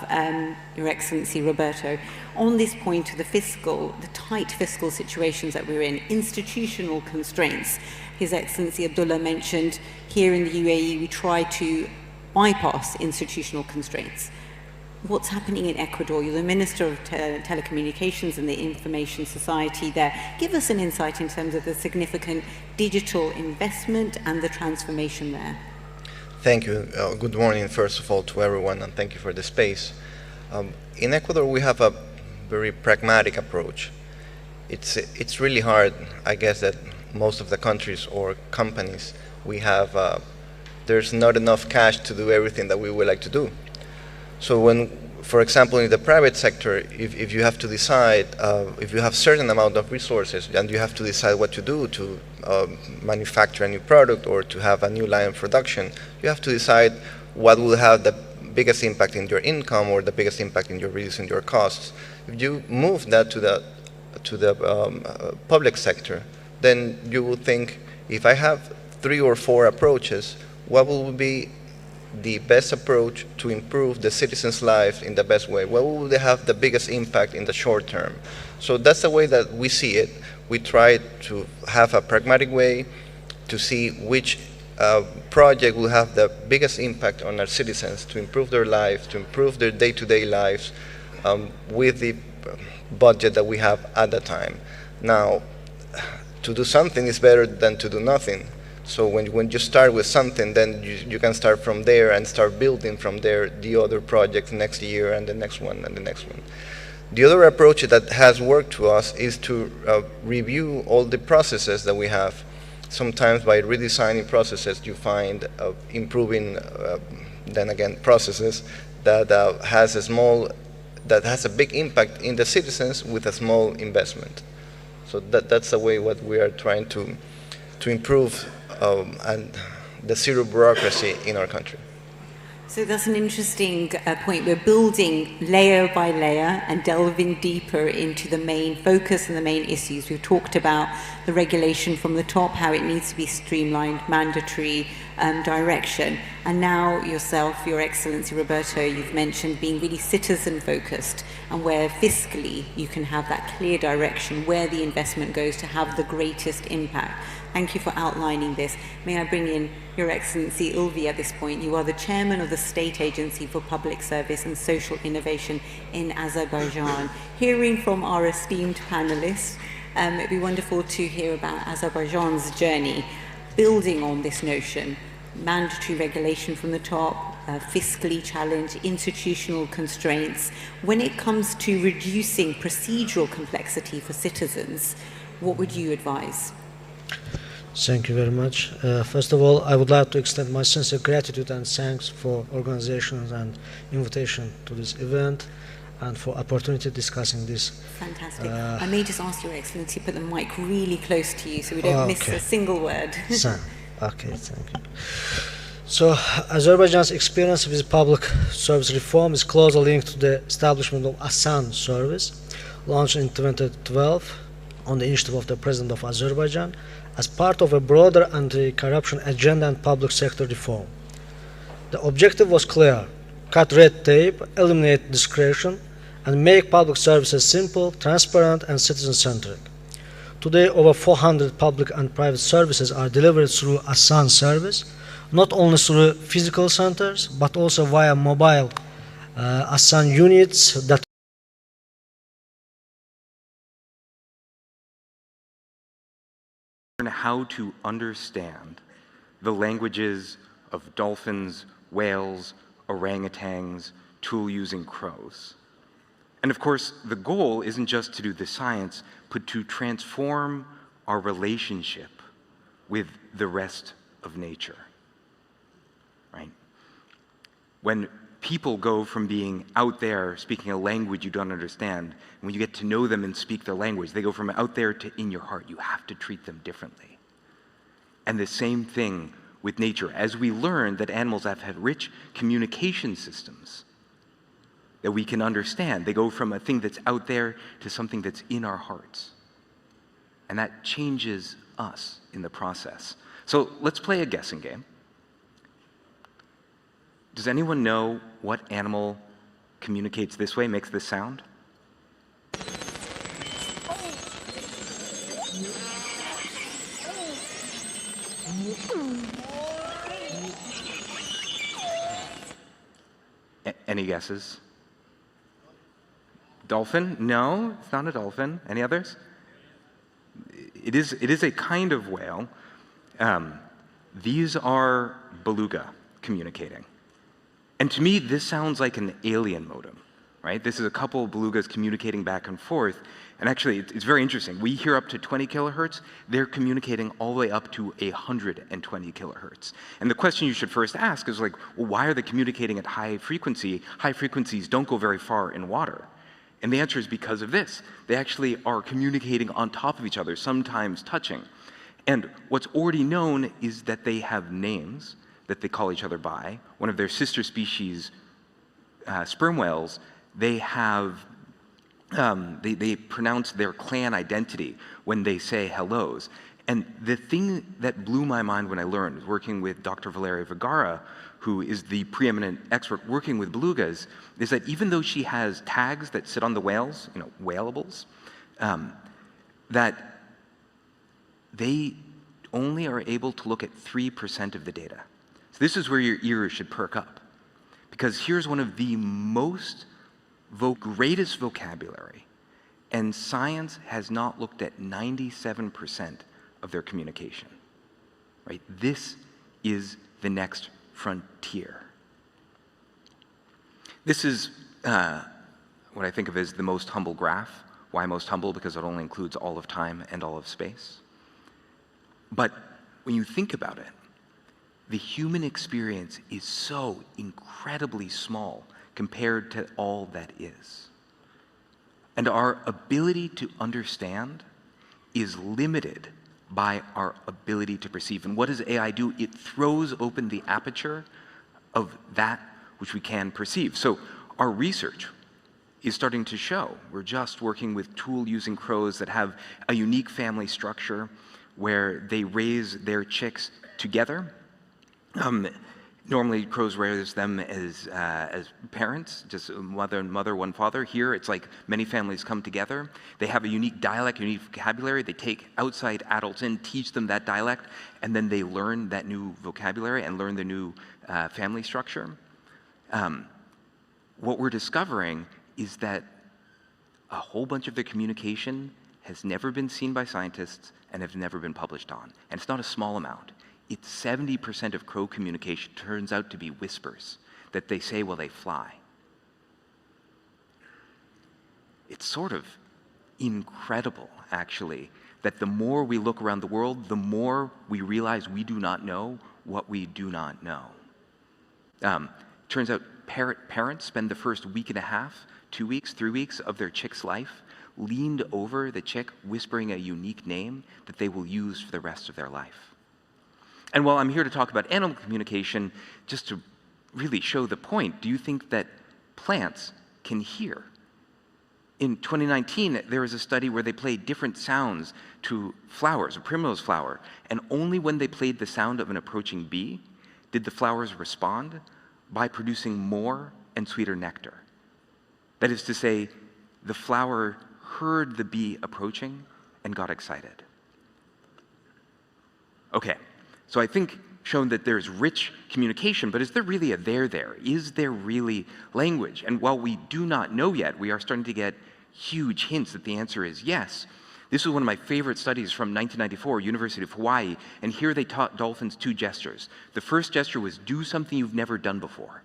Your Excellency Roberto, on this point of the tight fiscal situations that we're in, institutional constraints. His Excellency Abdullah mentioned here in the UAE, we try to bypass institutional constraints. What's happening in Ecuador? You're the Minister of Telecommunications and the Information Society there. Give us an insight in terms of the significant digital investment and the transformation there. Thank you. Good morning, first of all, to everyone, and thank you for the space. In Ecuador, we have a very pragmatic approach. It's really hard, I guess, that most of the countries or companies we have, there's not enough cash to do everything that we would like to do. So when, for example, in the private sector, if you have to decide, if you have certain amount of resources and you have to decide what to do to manufacture a new product or to have a new line of production, you have to decide what will have the biggest impact in your income or the biggest impact in your reducing your costs. If you move that to the public sector, then you will think, if I have 3 or 4 approaches, what will be the best approach to improve the citizens' life in the best way? What will they have the biggest impact in the short term? So that's the way that we see it. We try to have a pragmatic way to see which project will have the biggest impact on our citizens to improve their lives, to improve their day-to-day lives with the budget that we have at the time. Now, to do something is better than to do nothing. So when you start with something, then you can start from there and start building from there the other project next year and the next one and the next one. The other approach that has worked to us is to review all the processes that we have. sometimes by redesigning processes, you find improving, then again, processes that has a big impact in the citizens with a small investment. So that's the way what we are trying to improve and the zero bureaucracy in our country. So that's an interesting point. We're building layer by layer and delving deeper into the main focus and the main issues. We've talked about the regulation from the top, how it needs to be streamlined, mandatory direction. And now yourself, Your Excellency Roberto, you've mentioned being really citizen-focused and where fiscally you can have that clear direction where the investment goes to have the greatest impact. Thank you for outlining this. May I bring in Your Excellency Ulvi at this point. You are the chairman of the State Agency for Public Service and Social Innovation in Azerbaijan. Hearing from our esteemed panelists, it'd be wonderful to hear about Azerbaijan's journey, building on this notion, mandatory regulation from the top, fiscally challenged, institutional constraints. When it comes to reducing procedural complexity for citizens, what would you advise? Thank you very much. First of all, I would like to extend my sincere gratitude and thanks for organization and invitation to this event and for opportunity discussing this. Fantastic. I may just ask Your Excellency to put the mic really close to you so we don't miss a single word. Okay, thank you. So, Azerbaijan's experience with public service reform is closely linked to the establishment of ASAN service, launched in 2012 on the initiative of the President of Azerbaijan, as part of a broader anti-corruption agenda and public sector reform. The objective was clear: cut red tape, eliminate discretion, and make public services simple, transparent, and citizen-centric. Today, over 400 public and private services are delivered through ASAN service, not only through physical centers, but also via mobile ASAN units that how to understand the languages of dolphins, whales, orangutans, tool-using crows. And of course, the goal isn't just to do the science, but to transform our relationship with the rest of nature, right? When people go from being out there speaking a language you don't understand, and when you get to know them and speak their language, they go from out there to in your heart. You have to treat them differently. And the same thing with nature. As we learn that animals have had rich communication systems that we can understand, they go from a thing that's out there to something that's in our hearts. And that changes us in the process. So let's play a guessing game. Does anyone know what animal communicates this way, makes this sound? Any guesses? Dolphin? No, it's not a dolphin. Any others? It is a kind of whale. These are beluga communicating. And to me, this sounds like an alien modem, right? This is a couple of belugas communicating back and forth. And actually, it's very interesting. We hear up to 20 kilohertz. They're communicating all the way up to 120 kilohertz. And the question you should first ask is like, well, why are they communicating at high frequency? High frequencies don't go very far in water. And the answer is because of this. They actually are communicating on top of each other, sometimes touching. And what's already known is that they have names that they call each other by. One of their sister species, sperm whales, they have, they pronounce their clan identity when they say hellos. And the thing that blew my mind when I learned, working with Dr. Valeria Vergara, who is the preeminent expert working with belugas, is that even though she has tags that sit on the whales, you know, whaleables, that they only are able to look at 3% of the data. So this is where your ears should perk up, because here's one of the greatest vocabulary, and science has not looked at 97% of their communication, right? This is the next frontier. This is what I think of as the most humble graph. Why most humble? Because it only includes all of time and all of space. But when you think about it, the human experience is so incredibly small compared to all that is. And our ability to understand is limited by our ability to perceive. And what does AI do? It throws open the aperture of that which we can perceive. So our research is starting to show. We're just working with tool-using crows that have a unique family structure where they raise their chicks together. Normally, crows raise them as parents, just mother and mother, one father. Here, it's like many families come together. They have a unique dialect, unique vocabulary. They take outside adults in, teach them that dialect, and then they learn that new vocabulary and learn the new family structure. What we're discovering is that a whole bunch of their communication has never been seen by scientists and have never been published on. And it's not a small amount. It's 70% of crow communication turns out to be whispers that they say while they fly. It's sort of incredible, actually, that the more we look around the world, the more we realize we do not know what we do not know. Turns out parents spend the first week and a half, 2 weeks, 3 weeks of their chick's life leaned over the chick, whispering a unique name that they will use for the rest of their life. And while I'm here to talk about animal communication, just to really show the point, do you think that plants can hear? In 2019, there was a study where they played different sounds to flowers, a primrose flower, and only when they played the sound of an approaching bee did the flowers respond by producing more and sweeter nectar. That is to say, the flower heard the bee approaching and got excited. Okay. So I think shown that there's rich communication, but is there really a there? Is there really language? And while we do not know yet, we are starting to get huge hints that the answer is yes. This was one of my favorite studies from 1994, University of Hawaii, and here they taught dolphins 2 gestures. The first gesture was do something you've never done before.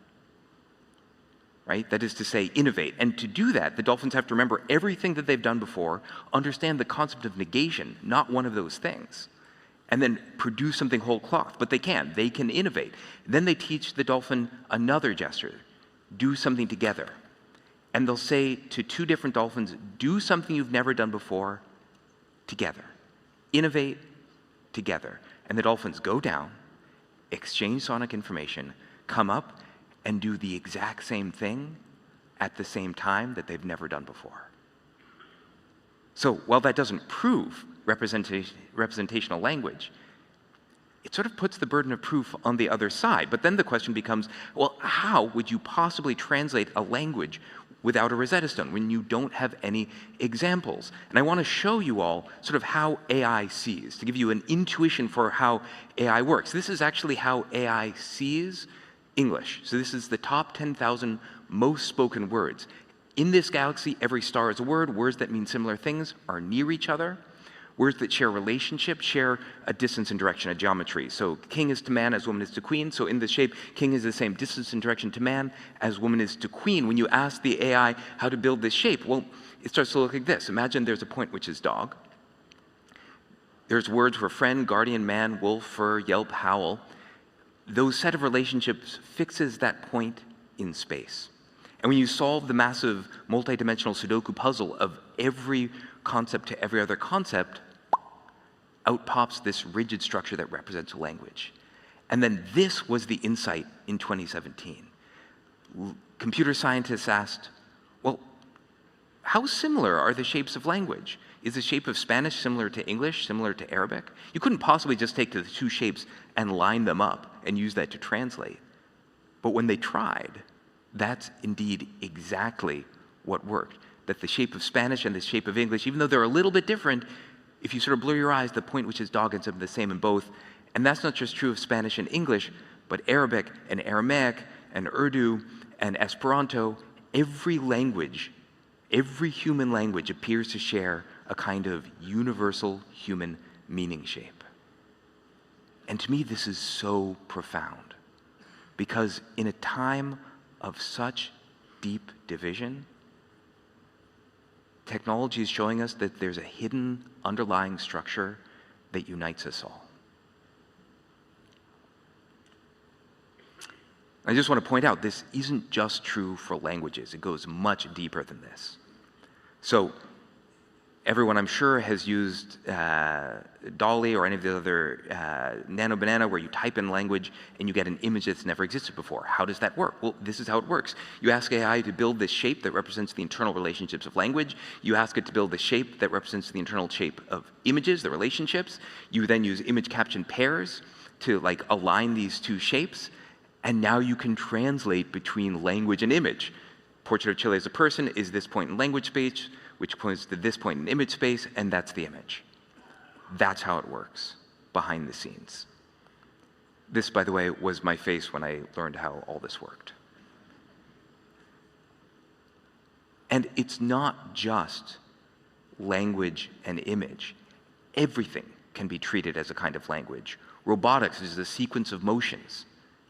Right? That is to say, innovate. And to do that, the dolphins have to remember everything that they've done before, understand the concept of negation, not one of those things, and then produce something whole cloth. But they can innovate. Then they teach the dolphin another gesture, do something together. And they'll say to 2 different dolphins, do something you've never done before together. Innovate together. And the dolphins go down, exchange sonic information, come up, and do the exact same thing at the same time that they've never done before. So while that doesn't prove representational language, it sort of puts the burden of proof on the other side. But then the question becomes, well, how would you possibly translate a language without a Rosetta Stone when you don't have any examples? And I want to show you all sort of how AI sees, to give you an intuition for how AI works. This is actually how AI sees English. So this is the top 10,000 most spoken words. In this galaxy, every star is a word. Words that mean similar things are near each other. Words that share relationship share a distance and direction, a geometry. So king is to man as woman is to queen. So in this shape, king is the same distance and direction to man as woman is to queen. When you ask the AI how to build this shape, well, it starts to look like this. Imagine there's a point which is dog. There's words for friend, guardian, man, wolf, fur, yelp, howl. Those set of relationships fixes that point in space. And when you solve the massive multidimensional Sudoku puzzle of every concept to every other concept, out pops this rigid structure that represents a language. And then this was the insight in 2017. Computer scientists asked, well, how similar are the shapes of language? Is the shape of Spanish similar to English, similar to Arabic? You couldn't possibly just take the 2 shapes and line them up and use that to translate. But when they tried, that's indeed exactly what worked. That the shape of Spanish and the shape of English, even though they're a little bit different, if you sort of blur your eyes, the point which is dog ends up the same in both. And that's not just true of Spanish and English, but Arabic and Aramaic and Urdu and Esperanto. Every language, every human language appears to share a kind of universal human meaning shape. And to me, this is so profound, because in a time of such deep division, technology is showing us that there's a hidden underlying structure that unites us all. I just want to point out, this isn't just true for languages. It goes much deeper than this. So everyone, I'm sure, has used Dolly or any of the other Nano Banana, where you type in language and you get an image that's never existed before. How does that work? Well, this is how it works. You ask AI to build this shape that represents the internal relationships of language. You ask it to build the shape that represents the internal shape of images, the relationships. You then use image caption pairs to align these two shapes. And now you can translate between language and image. Portrait of Chile as a person is this point in language space, which points to this point in image space, and that's the image. That's how it works behind the scenes. This, by the way, was my face when I learned how all this worked. And it's not just language and image. Everything can be treated as a kind of language. Robotics is a sequence of motions.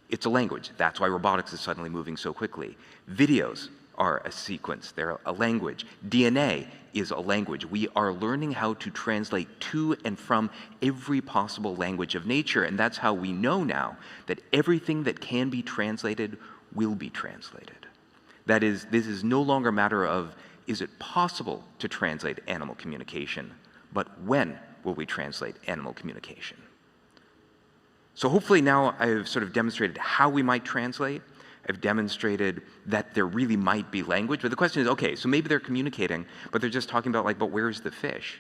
It's a language. That's why robotics is suddenly moving so quickly. Videos are a sequence. They're a language. DNA is a language. We are learning how to translate to and from every possible language of nature, and that's how we know now that everything that can be translated will be translated. That is, this is no longer a matter of, is it possible to translate animal communication, but when will we translate animal communication? So hopefully now I've sort of demonstrated how we might translate. I've demonstrated that there really might be language. But the question is, okay, so maybe they're communicating, but they're just talking about but where's the fish?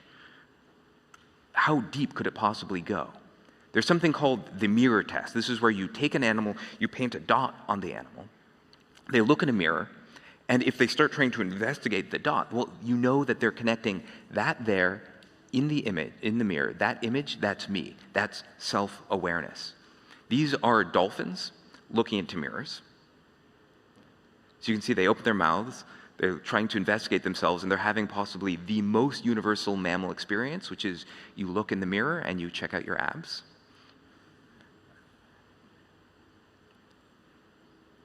How deep could it possibly go? There's something called the mirror test. This is where you take an animal, you paint a dot on the animal, they look in a mirror, and if they start trying to investigate the dot, well, you know that they're connecting that there in the image, in the mirror, that image, that's me. That's self-awareness. These are dolphins looking into mirrors. So you can see they open their mouths, they're trying to investigate themselves, and they're having possibly the most universal mammal experience, which is you look in the mirror and you check out your abs.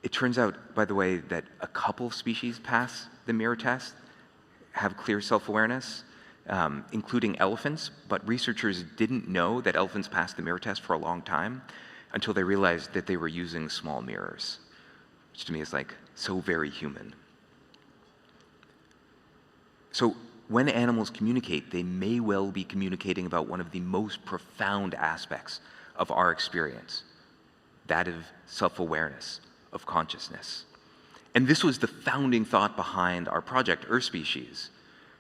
It turns out, by the way, that a couple species pass the mirror test, have clear self-awareness, including elephants, but researchers didn't know that elephants passed the mirror test for a long time until they realized that they were using small mirrors, which to me is so very human. So when animals communicate, they may well be communicating about one of the most profound aspects of our experience, that of self-awareness, of consciousness. And this was the founding thought behind our project, Earth Species,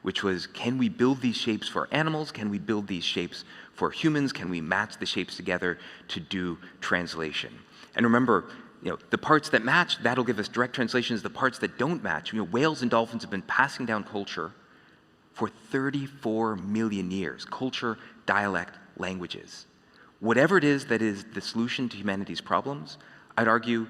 which was, can we build these shapes for animals? Can we build these shapes for humans? Can we match the shapes together to do translation? And remember, the parts that match, that'll give us direct translations. The parts that don't match, whales and dolphins have been passing down culture for 34 million years. Culture, dialect, languages. Whatever it is that is the solution to humanity's problems, I'd argue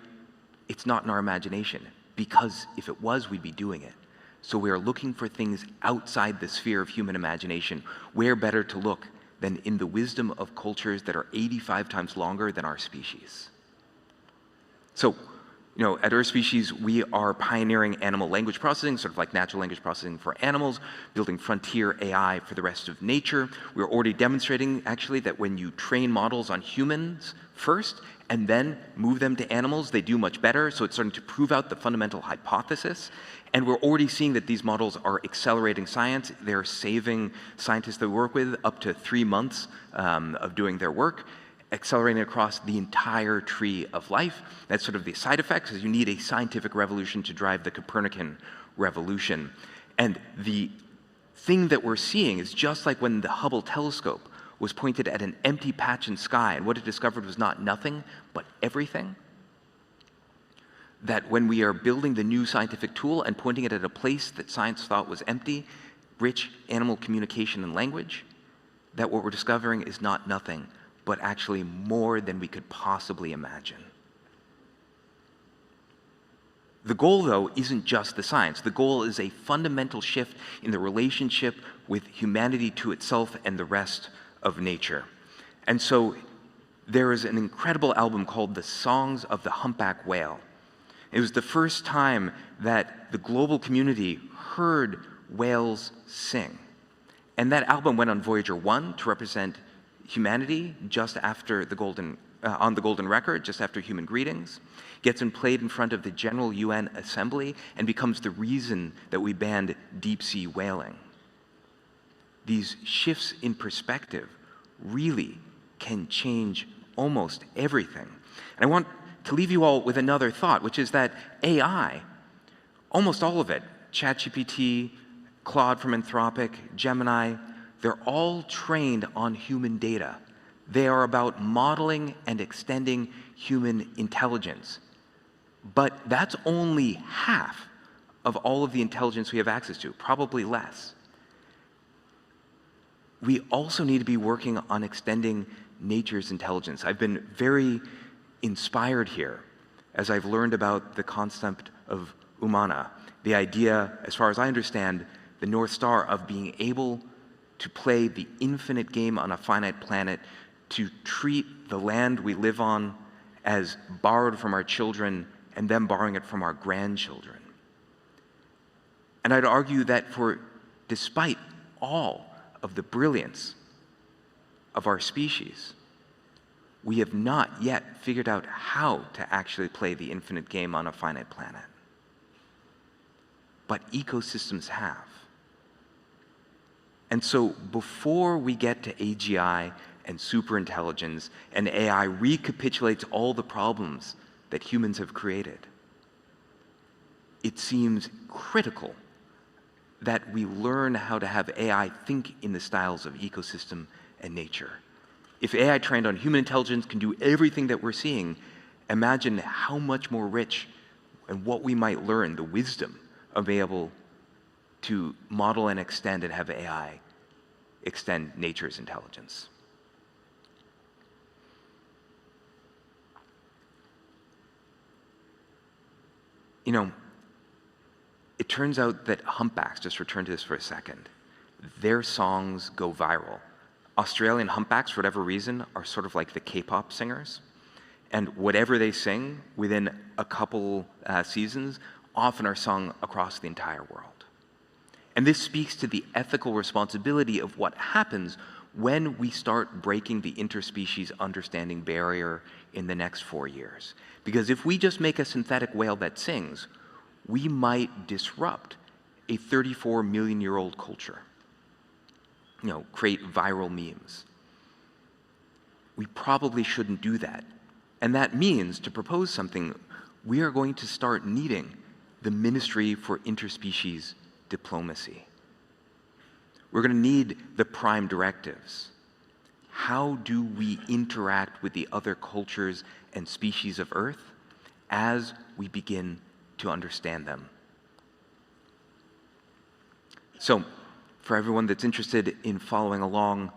it's not in our imagination, because if it was, we'd be doing it. So we are looking for things outside the sphere of human imagination. Where better to look than in the wisdom of cultures that are 85 times longer than our species? So, at Earth Species, we are pioneering animal language processing, sort of like natural language processing for animals, building frontier AI for the rest of nature. We're already demonstrating, actually, that when you train models on humans first and then move them to animals, they do much better. So it's starting to prove out the fundamental hypothesis. And we're already seeing that these models are accelerating science. They're saving scientists that we work with up to 3 months of doing their work, accelerating across the entire tree of life. That's sort of the side effects, is you need a scientific revolution to drive the Copernican revolution. And the thing that we're seeing is just like when the Hubble telescope was pointed at an empty patch in sky, and what it discovered was not nothing, but everything. That when we are building the new scientific tool and pointing it at a place that science thought was empty, rich animal communication and language, that what we're discovering is not nothing, but actually more than we could possibly imagine. The goal, though, isn't just the science. The goal is a fundamental shift in the relationship with humanity to itself and the rest of nature. And so there is an incredible album called The Songs of the Humpback Whale. It was the first time that the global community heard whales sing. And that album went on Voyager 1 to represent humanity just after the golden on the golden record just after human greetings, gets played in front of the General UN Assembly, and becomes the reason that we banned deep-sea whaling. These shifts in perspective really can change almost everything. And I want to leave you all with another thought, which is that AI, almost all of it, ChatGPT, Claude from Anthropic, Gemini, they're all trained on human data. They are about modeling and extending human intelligence. But that's only half of all of the intelligence we have access to, probably less. We also need to be working on extending nature's intelligence. I've been very inspired here as I've learned about the concept of umana, the idea, as far as I understand, the North Star of being able to play the infinite game on a finite planet, to treat the land we live on as borrowed from our children and then borrowing it from our grandchildren. And I'd argue that despite all of the brilliance of our species, we have not yet figured out how to actually play the infinite game on a finite planet. But ecosystems have. And so before we get to AGI and superintelligence and AI recapitulates all the problems that humans have created, it seems critical that we learn how to have AI think in the styles of ecosystem and nature. If AI trained on human intelligence can do everything that we're seeing, imagine how much more rich and what we might learn, the wisdom of being able to model and extend and have AI extend nature's intelligence. You know, it turns out that humpbacks, just return to this for a second, their songs go viral. Australian humpbacks, for whatever reason, are sort of like the K-pop singers. And whatever they sing within a couple seasons often are sung across the entire world. And this speaks to the ethical responsibility of what happens when we start breaking the interspecies understanding barrier in the next 4 years. Because if we just make a synthetic whale that sings, we might disrupt a 34-million-year-old culture. You know, create viral memes. We probably shouldn't do that. And that means, to propose something, we are going to start needing the Ministry for Interspecies Diplomacy. We're going to need the prime directives. How do we interact with the other cultures and species of Earth as we begin to understand them? So, for everyone that's interested in following along,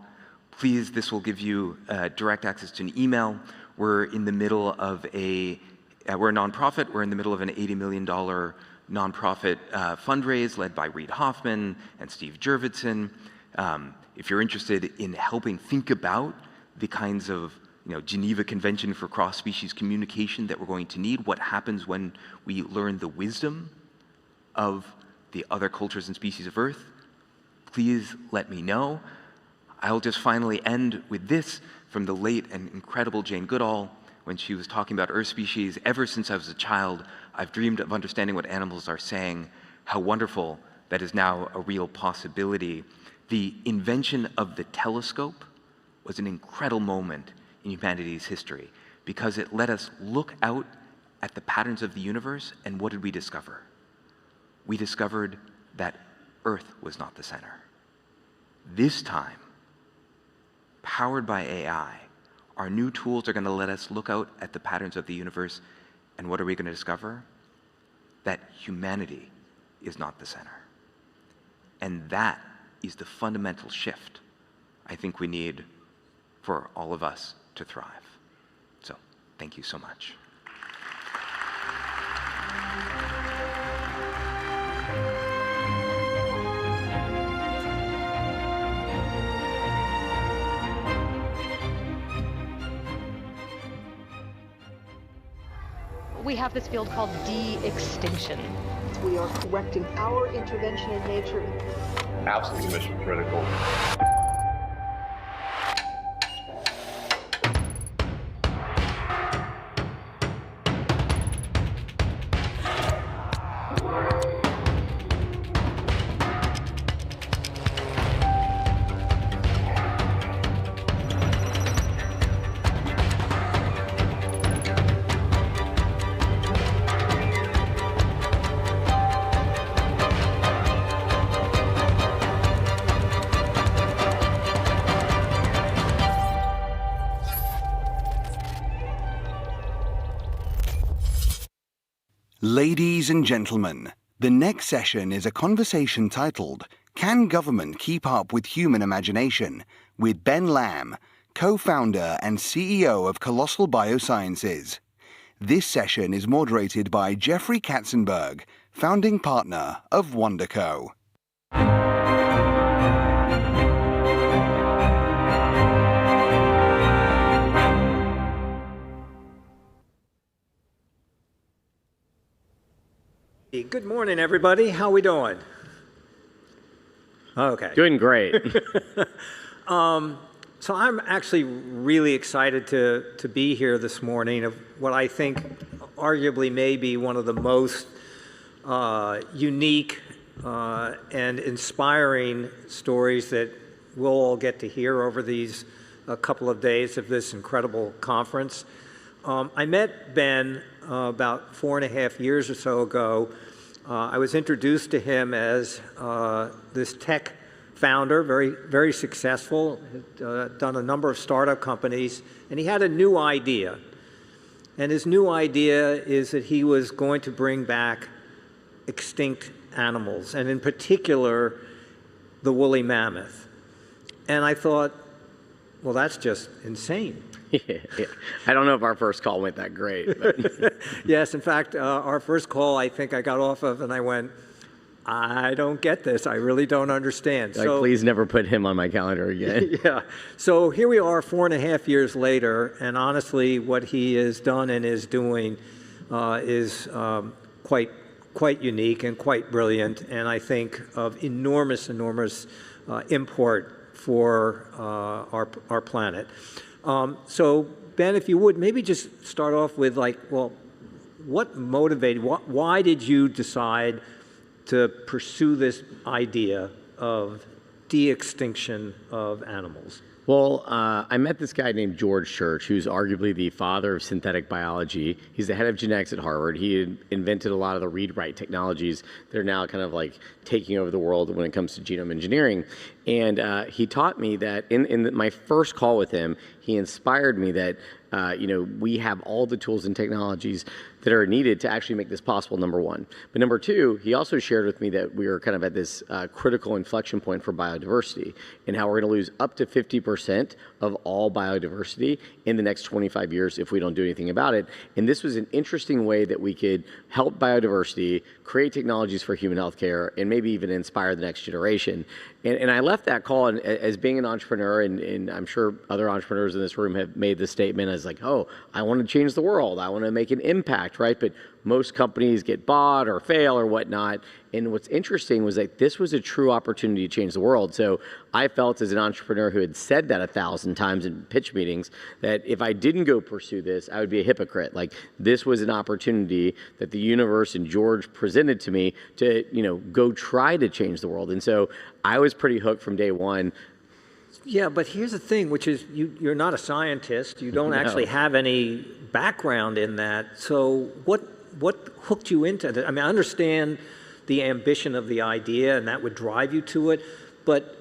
please, this will give you direct access to an email. We're in the middle of we're a nonprofit. We're in the middle of an $80 million nonprofit fundraise led by Reid Hoffman and Steve Jurvetson. If you're interested in helping think about the kinds of Geneva Convention for cross-species communication that we're going to need, what happens when we learn the wisdom of the other cultures and species of Earth, please let me know. I'll just finally end with this from the late and incredible Jane Goodall when she was talking about Earth species. Ever since I was a child, I've dreamed of understanding what animals are saying. How wonderful that is now a real possibility. The invention of the telescope was an incredible moment in humanity's history because it let us look out at the patterns of the universe, and what did we discover? We discovered that Earth was not the center. This time, powered by AI, our new tools are going to let us look out at the patterns of the universe, and what are we going to discover? That humanity is not the center. And that is the fundamental shift I think we need for all of us to thrive. So, thank you so much. We have this field called de-extinction. We are correcting our intervention in nature. Absolutely mission critical. Ladies and gentlemen, the next session is a conversation titled, Can Government Keep Up with Human Imagination? With Ben Lamb, co-founder and CEO of Colossal Biosciences. This session is moderated by Jeffrey Katzenberg, founding partner of WonderCo. Good morning, everybody. How we doing? Okay. Doing great. So I'm actually really excited to be here this morning of what I think arguably may be one of the most unique and inspiring stories that we'll all get to hear over these couple of days of this incredible conference. I met Ben about 4.5 years or so ago. I was introduced to him as this tech founder, very successful, done a number of startup companies, and he had a new idea. And his new idea is that he was going to bring back extinct animals, and in particular, the woolly mammoth. And I thought, well, that's just insane. Yeah. I don't know if our first call went that great. But. Yes, in fact, our first call I think I got off of and I went, I don't get this. I really don't understand. Like, please never put him on my calendar again. Yeah. So here we are 4.5 years later, and honestly, what he has done and is doing is quite unique and quite brilliant, and I think of enormous import for our planet. So Ben, if you would, maybe just start off with like, well, what motivated, why did you decide to pursue this idea of de-extinction of animals? Well, I met this guy named George Church, who's arguably the father of synthetic biology. He's the head of genetics at Harvard. He had invented a lot of the read-write technologies that are now kind of like taking over the world when it comes to genome engineering. And he taught me that in my first call with him, he inspired me that we have all the tools and technologies that are needed to actually make this possible, number one. But number two, he also shared with me that we are kind of at this critical inflection point for biodiversity and how we're going to lose up to 50% of all biodiversity in the next 25 years if we don't do anything about it. And this was an interesting way that we could help biodiversity, create technologies for human healthcare, and maybe even inspire the next generation. And I left that call, and as being an entrepreneur, and I'm sure other entrepreneurs in this room have made this statement as like, oh, I want to change the world. I want to make an impact, right? But most companies get bought or fail or whatnot. And what's interesting was that this was a true opportunity to change the world. So I felt as an entrepreneur who had said that 1,000 times in pitch meetings, that if I didn't go pursue this, I would be a hypocrite. Like, this was an opportunity that the universe and George presented to me to, go try to change the world. And so I was pretty hooked from day one. Yeah, but here's the thing, which is you're not a scientist. You don't actually have any background in that. So what hooked you into that? I mean, I understand the ambition of the idea, and that would drive you to it. But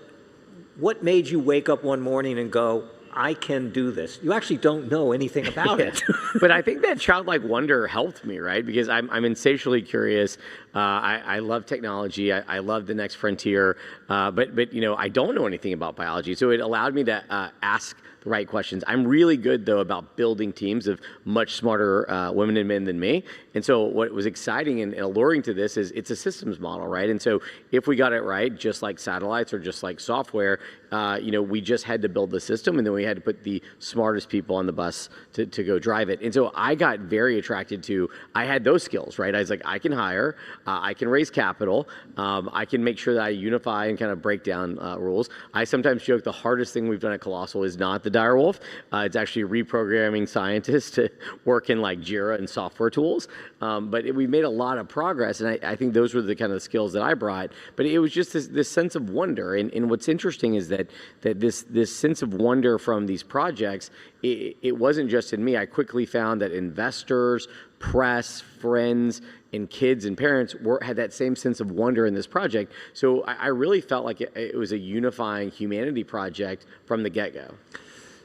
what made you wake up one morning and go, I can do this? You actually don't know anything about it. But I think that childlike wonder helped me, right? Because I'm insatiably curious. I love technology. I love the next frontier. But I don't know anything about biology. So it allowed me to ask the right questions. I'm really good, though, about building teams of much smarter women and men than me. And so what was exciting and alluring to this is it's a systems model, right? And so if we got it right, just like satellites or just like software, we just had to build the system, and then we had to put the smartest people on the bus to go drive it. And so I got very attracted to, I had those skills, right? I was like, I can hire, I can raise capital, I can make sure that I unify and kind of break down rules. I sometimes joke the hardest thing we've done at Colossal is not the direwolf. It's actually reprogramming scientists to work in like Jira and software tools. But we made a lot of progress, and I think those were the kind of skills that I brought. But it was just this sense of wonder. And what's interesting is that this sense of wonder from these projects, it wasn't just in me. I quickly found that investors, press, friends, and kids and parents had that same sense of wonder in this project. So I really felt like it was a unifying humanity project from the get-go.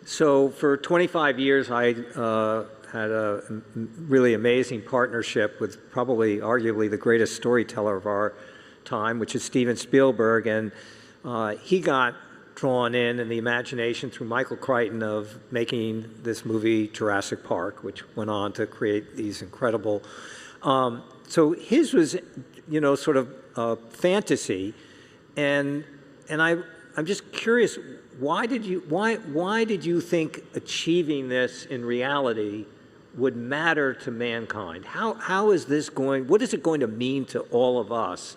So for 25 years, I had a really amazing partnership with probably, arguably, the greatest storyteller of our time, which is Steven Spielberg. And he got drawn in the imagination through Michael Crichton of making this movie Jurassic Park, which went on to create these incredible. So his was, you know, sort of fantasy, and I'm just curious, why did you think achieving this in reality would matter to mankind? How is this going? What is it going to mean to all of us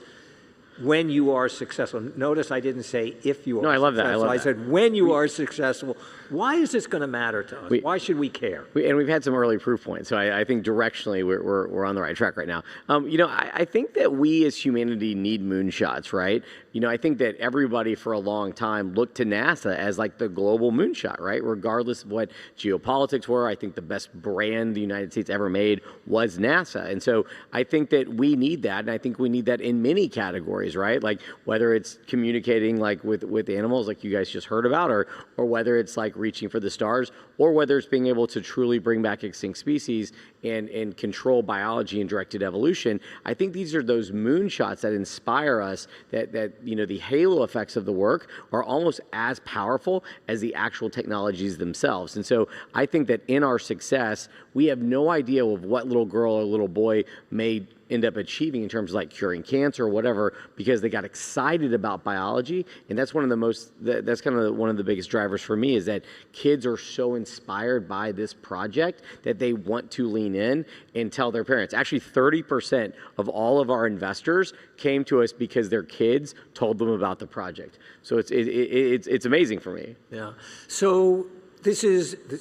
when you are successful? Notice I didn't say if you are successful. I love that. I said when you are successful. Why is this going to matter to us? Why should we care? And we've had some early proof points, so I think directionally we're on the right track right now. You know, I think that we as humanity need moonshots, right? You know, I think that everybody for a long time looked to NASA as like the global moonshot, right? Regardless of what geopolitics were, I think the best brand the United States ever made was NASA. And so I think that we need that, and I think we need that in many categories, right? Like whether it's communicating like with animals like you guys just heard about, or whether it's like reaching for the stars, or whether it's being able to truly bring back extinct species and control biology and directed evolution. I think these are those moonshots that inspire us, that you know, the halo effects of the work are almost as powerful as the actual technologies themselves. And so I think that in our success, we have no idea of what little girl or little boy may end up achieving in terms of like curing cancer or whatever, because they got excited about biology. And that's one of the most, that's kind of one of the biggest drivers for me, is that kids are so inspired by this project that they want to lean in and tell their parents. Actually, 30% of all of our investors came to us because their kids told them about the project. So it's amazing for me. Yeah. So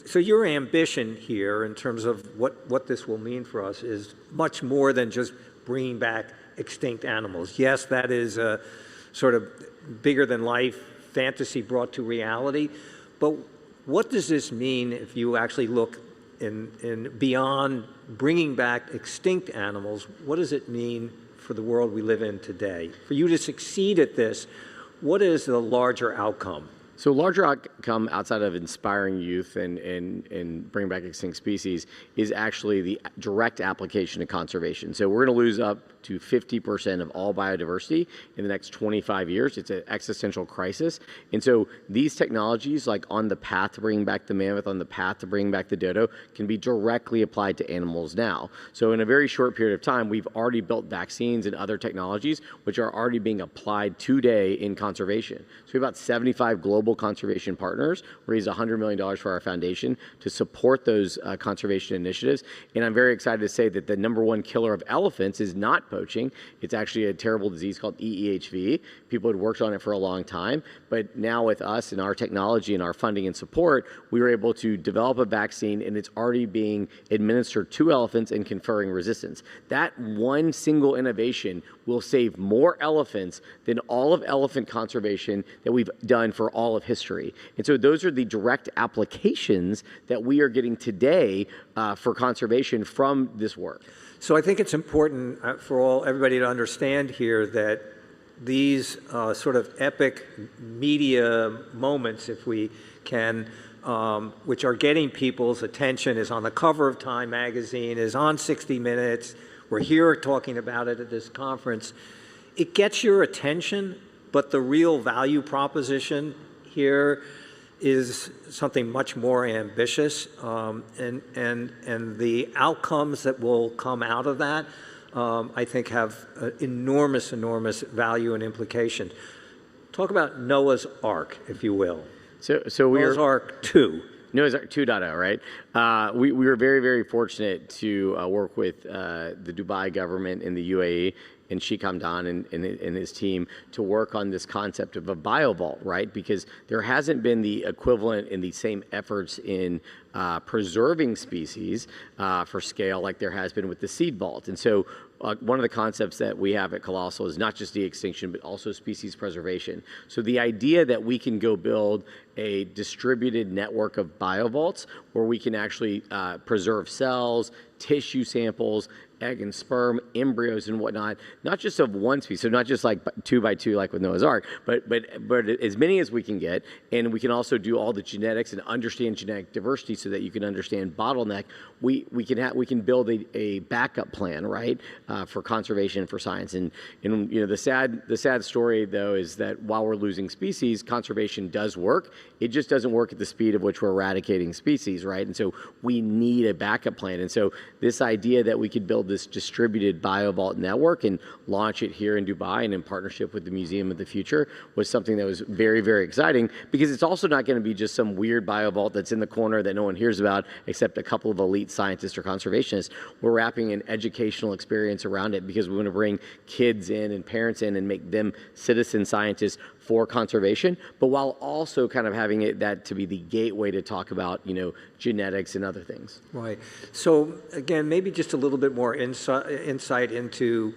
so your ambition here in terms of what this will mean for us is much more than just bringing back extinct animals. Yes, that is a sort of bigger than life fantasy brought to reality, but what does this mean if you actually look in beyond bringing back extinct animals? What does it mean for the world we live in today? For you to succeed at this, what is the larger outcome? So larger outcome outside of inspiring youth and bringing back extinct species is actually the direct application of conservation. So we're going to lose up to 50% of all biodiversity in the next 25 years. It's an existential crisis. And so these technologies, like on the path to bringing back the mammoth, on the path to bringing back the dodo, can be directly applied to animals now. So in a very short period of time, we've already built vaccines and other technologies which are already being applied today in conservation. So we have about 75 global conservation partners. We raised $100 million for our foundation to support those conservation initiatives. And I'm very excited to say that the #1 killer of elephants is not poaching. It's actually a terrible disease called EEHV. People had worked on it for a long time, but now with us and our technology and our funding and support, we were able to develop a vaccine, and it's already being administered to elephants and conferring resistance. That one single innovation will save more elephants than all of elephant conservation that we've done for all of history. And so those are the direct applications that we are getting today for conservation from this work. So I think it's important for everybody to understand here that these sort of epic media moments, if we can, which are getting people's attention, is on the cover of Time magazine, is on 60 Minutes. We're here talking about it at this conference. It gets your attention, but the real value proposition here is something much more ambitious, and the outcomes that will come out of that, I think, have enormous value and implication. Talk about Noah's Ark, if you will. So Noah's Ark 2. Noah's Ark 2.0, right? We were very, very fortunate to work with the Dubai government in the UAE and Sheikh Hamdan and his team to work on this concept of a biovault, right? Because there hasn't been the equivalent in the same efforts in preserving species for scale like there has been with the seed vault. And so one of the concepts that we have at Colossal is not just de-extinction, but also species preservation. So the idea that we can go build a distributed network of biovaults where we can actually preserve cells, tissue samples, egg and sperm, embryos and whatnot, not just of one species, so not just like 2 by 2 like with Noah's Ark, but as many as we can get, and we can also do all the genetics and understand genetic diversity so that you can understand bottleneck. We can build a backup plan, right, for conservation, for science, and you know the sad story though is that while we're losing species, conservation does work. It just doesn't work at the speed of which we're eradicating species, right? And so we need a backup plan. And so this idea that we could build this distributed biovault network and launch it here in Dubai and in partnership with the Museum of the Future was something that was very, very exciting, because it's also not going to be just some weird biovault that's in the corner that no one hears about except a couple of elite scientists or conservationists. We're wrapping an educational experience around it because we want to bring kids in and parents in and make them citizen scientists for conservation, but while also kind of having that to be the gateway to talk about, you know, genetics and other things. Right. So again, maybe just a little bit more insight into,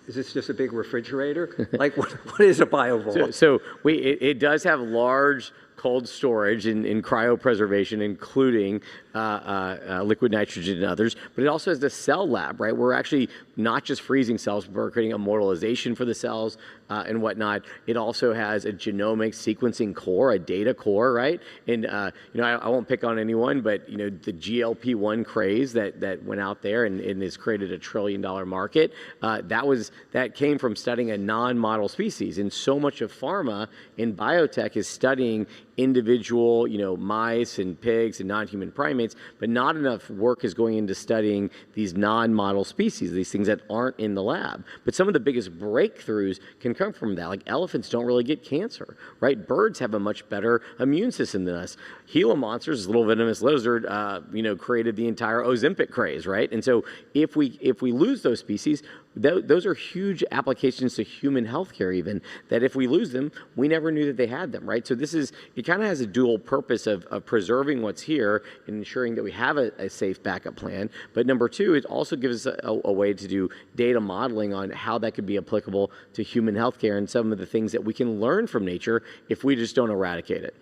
is this just a big refrigerator? Like what is a biovault? So it does have large cold storage and cryopreservation, including liquid nitrogen and others, but it also has the cell lab, right? We're actually not just freezing cells, but we're creating immortalization for the cells and whatnot. It also has a genomic sequencing core, a data core, right? And you know, I won't pick on anyone, but you know, the GLP-1 craze that went out there and has created $1 trillion market, that came from studying a non-model species. And so much of pharma and biotech is studying individual, you know, mice and pigs and non-human primates, but not enough work is going into studying these non-model species, these things that aren't in the lab. But some of the biggest breakthroughs can come from that. Like elephants don't really get cancer, right? Birds have a much better immune system than us. Gila monsters, this little venomous lizard, you know, created the entire Ozempic craze, right? And so if we lose those species, those are huge applications to human healthcare even, that if we lose them, we never knew that they had them, right? So it kind of has a dual purpose of preserving what's here and ensuring that we have a safe backup plan. But number two, it also gives us a way to do data modeling on how that could be applicable to human healthcare and some of the things that we can learn from nature if we just don't eradicate it.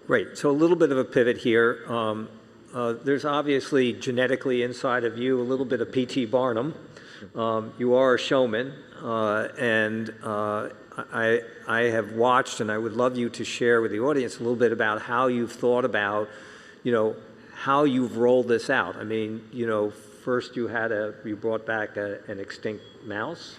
Great. So a little bit of a pivot here. There's obviously genetically inside of you a little bit of P.T. Barnum. You are a showman, and I have watched, and I would love you to share with the audience a little bit about how you've thought about, you know, how you've rolled this out. I mean, you know, first you brought back an extinct mouse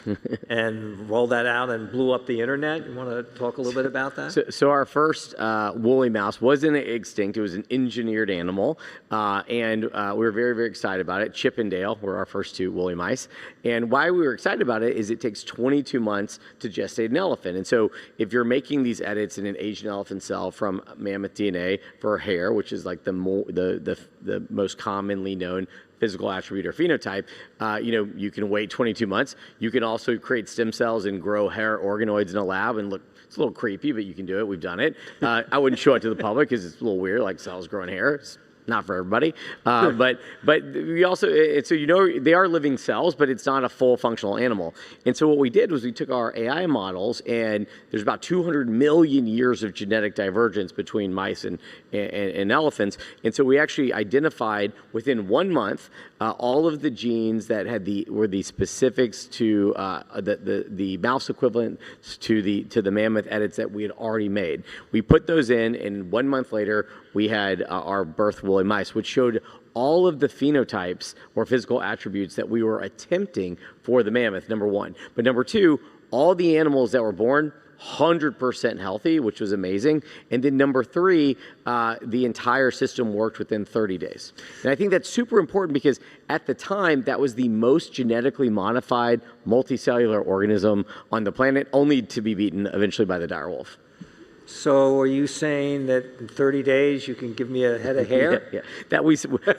and rolled that out and blew up the internet. You want to talk a little bit about that? So our first woolly mouse wasn't extinct. It was an engineered animal, and we were very, very excited about it. Chip and Dale were our first two woolly mice. And why we were excited about it is it takes 22 months to gestate an elephant. And so if you're making these edits in an Asian elephant cell from mammoth DNA for hair, which is like the most commonly known physical attribute or phenotype, you know, you can wait 22 months. You can also create stem cells and grow hair organoids in a lab and look, it's a little creepy, but you can do it. We've done it. I wouldn't show it to the public because it's a little weird, like cells growing hair. It's not for everybody. But we also, so you know, they are living cells, but it's not a full functional animal. And so what we did was we took our AI models, and there's about 200 million years of genetic divergence between mice and elephants. And so we actually identified within 1 month all of the genes that were the specifics to the mouse equivalent to the mammoth edits that we had already made. We put those in, and 1 month later we had our birth woolly mice, which showed all of the phenotypes or physical attributes that we were attempting for the mammoth, number one. But number two, all the animals that were born 100% healthy, which was amazing. And then number three, the entire system worked within 30 days. And I think that's super important because at the time, that was the most genetically modified multicellular organism on the planet, only to be beaten eventually by the dire wolf. So are you saying that in 30 days you can give me a head of hair? Yeah.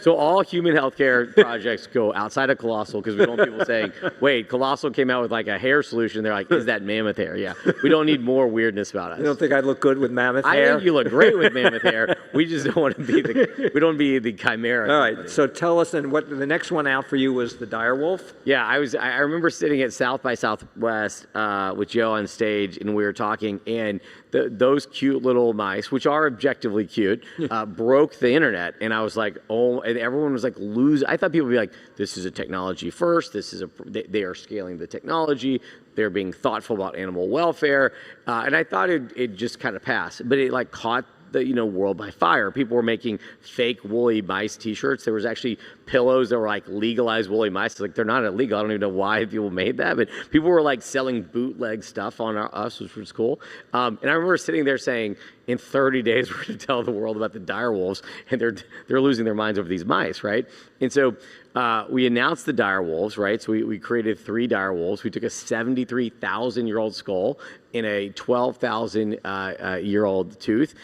So all human healthcare projects go outside of Colossal because we don't want people saying, wait, Colossal came out with like a hair solution. They're like, is that mammoth hair? Yeah. We don't need more weirdness about us. You don't think I'd look good with mammoth hair? I think you look great with mammoth hair. We just don't want to be the chimera. All right. So tell us then, what the next one out for you was the dire wolf? Yeah. I remember sitting at South by Southwest with Joe on stage, and we were talking, and those those cute little mice, which are objectively cute, broke the internet. And I was like, oh, and everyone was like, I thought people would be like, this is a technology first. They are scaling the technology. They're being thoughtful about animal welfare. And I thought it just kind of passed. But it like caught the world by fire. People were making fake woolly mice t-shirts. There was actually pillows that were like legalized woolly mice. Like, they're not illegal. I don't even know why people made that, but people were like selling bootleg stuff on us, which was cool. And I remember sitting there saying, in 30 days, we're going to tell the world about the dire wolves, and they're losing their minds over these mice, right? And so we announced the dire wolves, right? So we created 3 dire wolves. We took a 73,000-year-old skull in a 12,000-year-old tooth,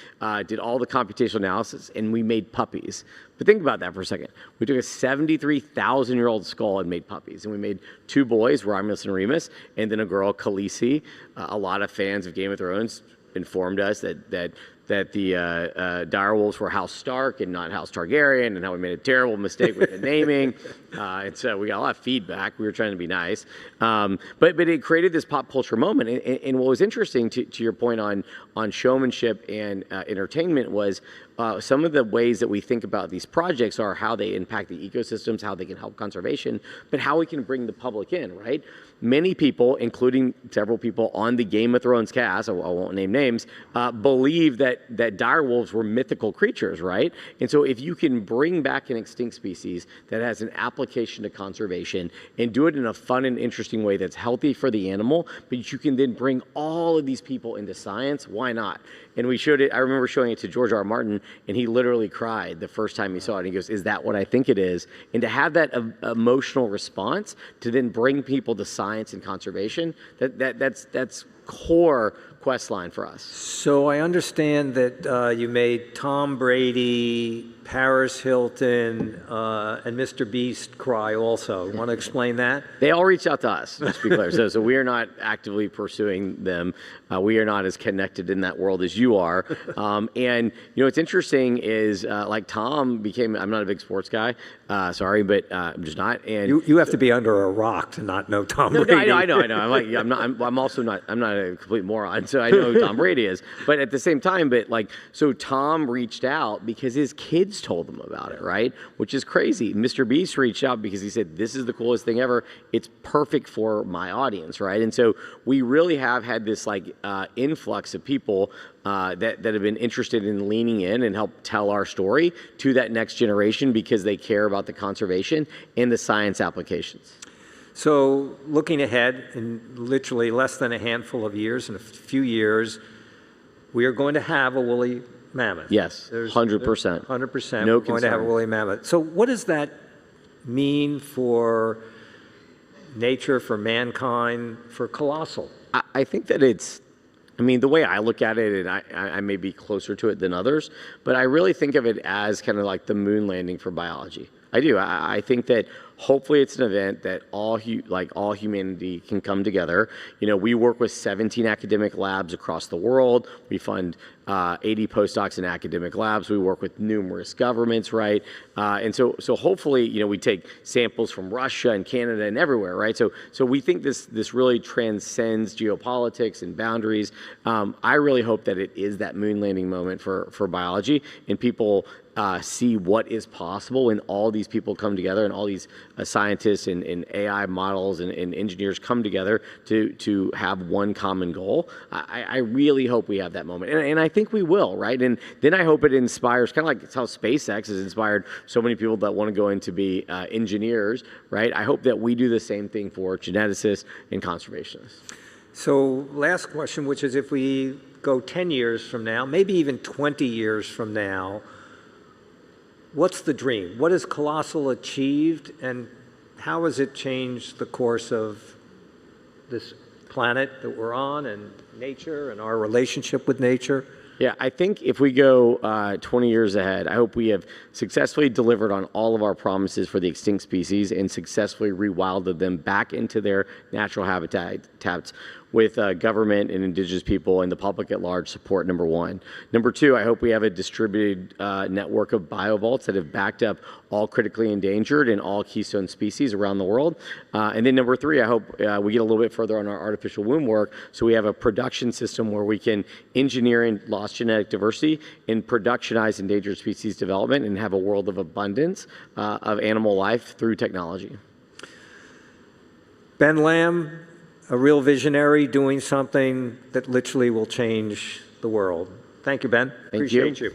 did all the computational analysis, and we made puppies. But think about that for a second. We took a 73,000-year-old skull and made puppies. And we made 2 boys, Romulus and Remus, and then a girl, Khaleesi. A lot of fans of Game of Thrones informed us that the dire wolves were House Stark and not House Targaryen, and how we made a terrible mistake with the naming. And so we got a lot of feedback. We were trying to be nice. But it created this pop culture moment. And what was interesting, to your point on showmanship and entertainment, was some of the ways that we think about these projects are how they impact the ecosystems, how they can help conservation, but how we can bring the public in, right? Many people, including several people on the Game of Thrones cast, I won't name names, believe that dire wolves were mythical creatures, right? And so if you can bring back an extinct species that has an application to conservation and do it in a fun and interesting way that's healthy for the animal, but you can then bring all of these people into science, why not? And we showed it, I remember showing it to George R. R. Martin, and he literally cried the first time he saw it. He goes, is that what I think it is? And to have that emotional response to then bring people to science and conservation, that's core quest line for us. So I understand that you made Tom Brady, Paris Hilton, and Mr. Beast cry also. Want to explain that? They all reached out to us, let's be clear. So we are not actively pursuing them. We are not as connected in that world as you are. And what's interesting is like Tom became, I'm not a big sports guy, sorry, but I'm just not. And you have to be under a rock to not know Tom Brady. I know. I'm not a complete moron, so I know who Tom Brady is. But at the same time, so Tom reached out because his kids told them about it, right? Which is crazy. Mr. Beast reached out because he said, this is the coolest thing ever. It's perfect for my audience, right? And so we really have had this influx of people that have been interested in leaning in and help tell our story to that next generation because they care about the conservation and the science applications. So looking ahead, in literally less than a handful of years, in a few years, we are going to have a woolly mammoth. Yes, 100%. 100%. No we're going to have a woolly mammoth. So what does that mean for nature, for mankind, for colossal? I think that the way I look at it, and I may be closer to it than others, but I really think of it as kind of like the moon landing for biology. I do. I think that hopefully it's an event that all humanity can come together. We work with 17 academic labs across the world. We fund 80 postdocs in academic labs. We work with numerous governments, right? And so hopefully, we take samples from Russia and Canada and everywhere, right? So we think this really transcends geopolitics and boundaries. I really hope that it is that moon landing moment for biology, and people see what is possible when all these people come together, and all these scientists and AI models and engineers come together to have one common goal. I really hope we have that moment, and I think we will, right? And then I hope it inspires, kind of like how SpaceX has inspired so many people that want to go in to be engineers, right? I hope that we do the same thing for geneticists and conservationists. So last question, which is, if we go 10 years from now, maybe even 20 years from now, what's the dream? What has Colossal achieved, and how has it changed the course of this planet that we're on, and nature, and our relationship with nature? Yeah, I think if we go 20 years ahead, I hope we have successfully delivered on all of our promises for the extinct species and successfully rewilded them back into their natural habitats. with government and indigenous people and the public at large support, number one. Number two, I hope we have a distributed network of biovaults that have backed up all critically endangered and all keystone species around the world. And then number three, I hope we get a little bit further on our artificial womb work, so we have a production system where we can engineer in lost genetic diversity and productionize endangered species development and have a world of abundance of animal life through technology. Ben Lamb, a real visionary doing something that literally will change the world. Thank you, Ben. Appreciate you.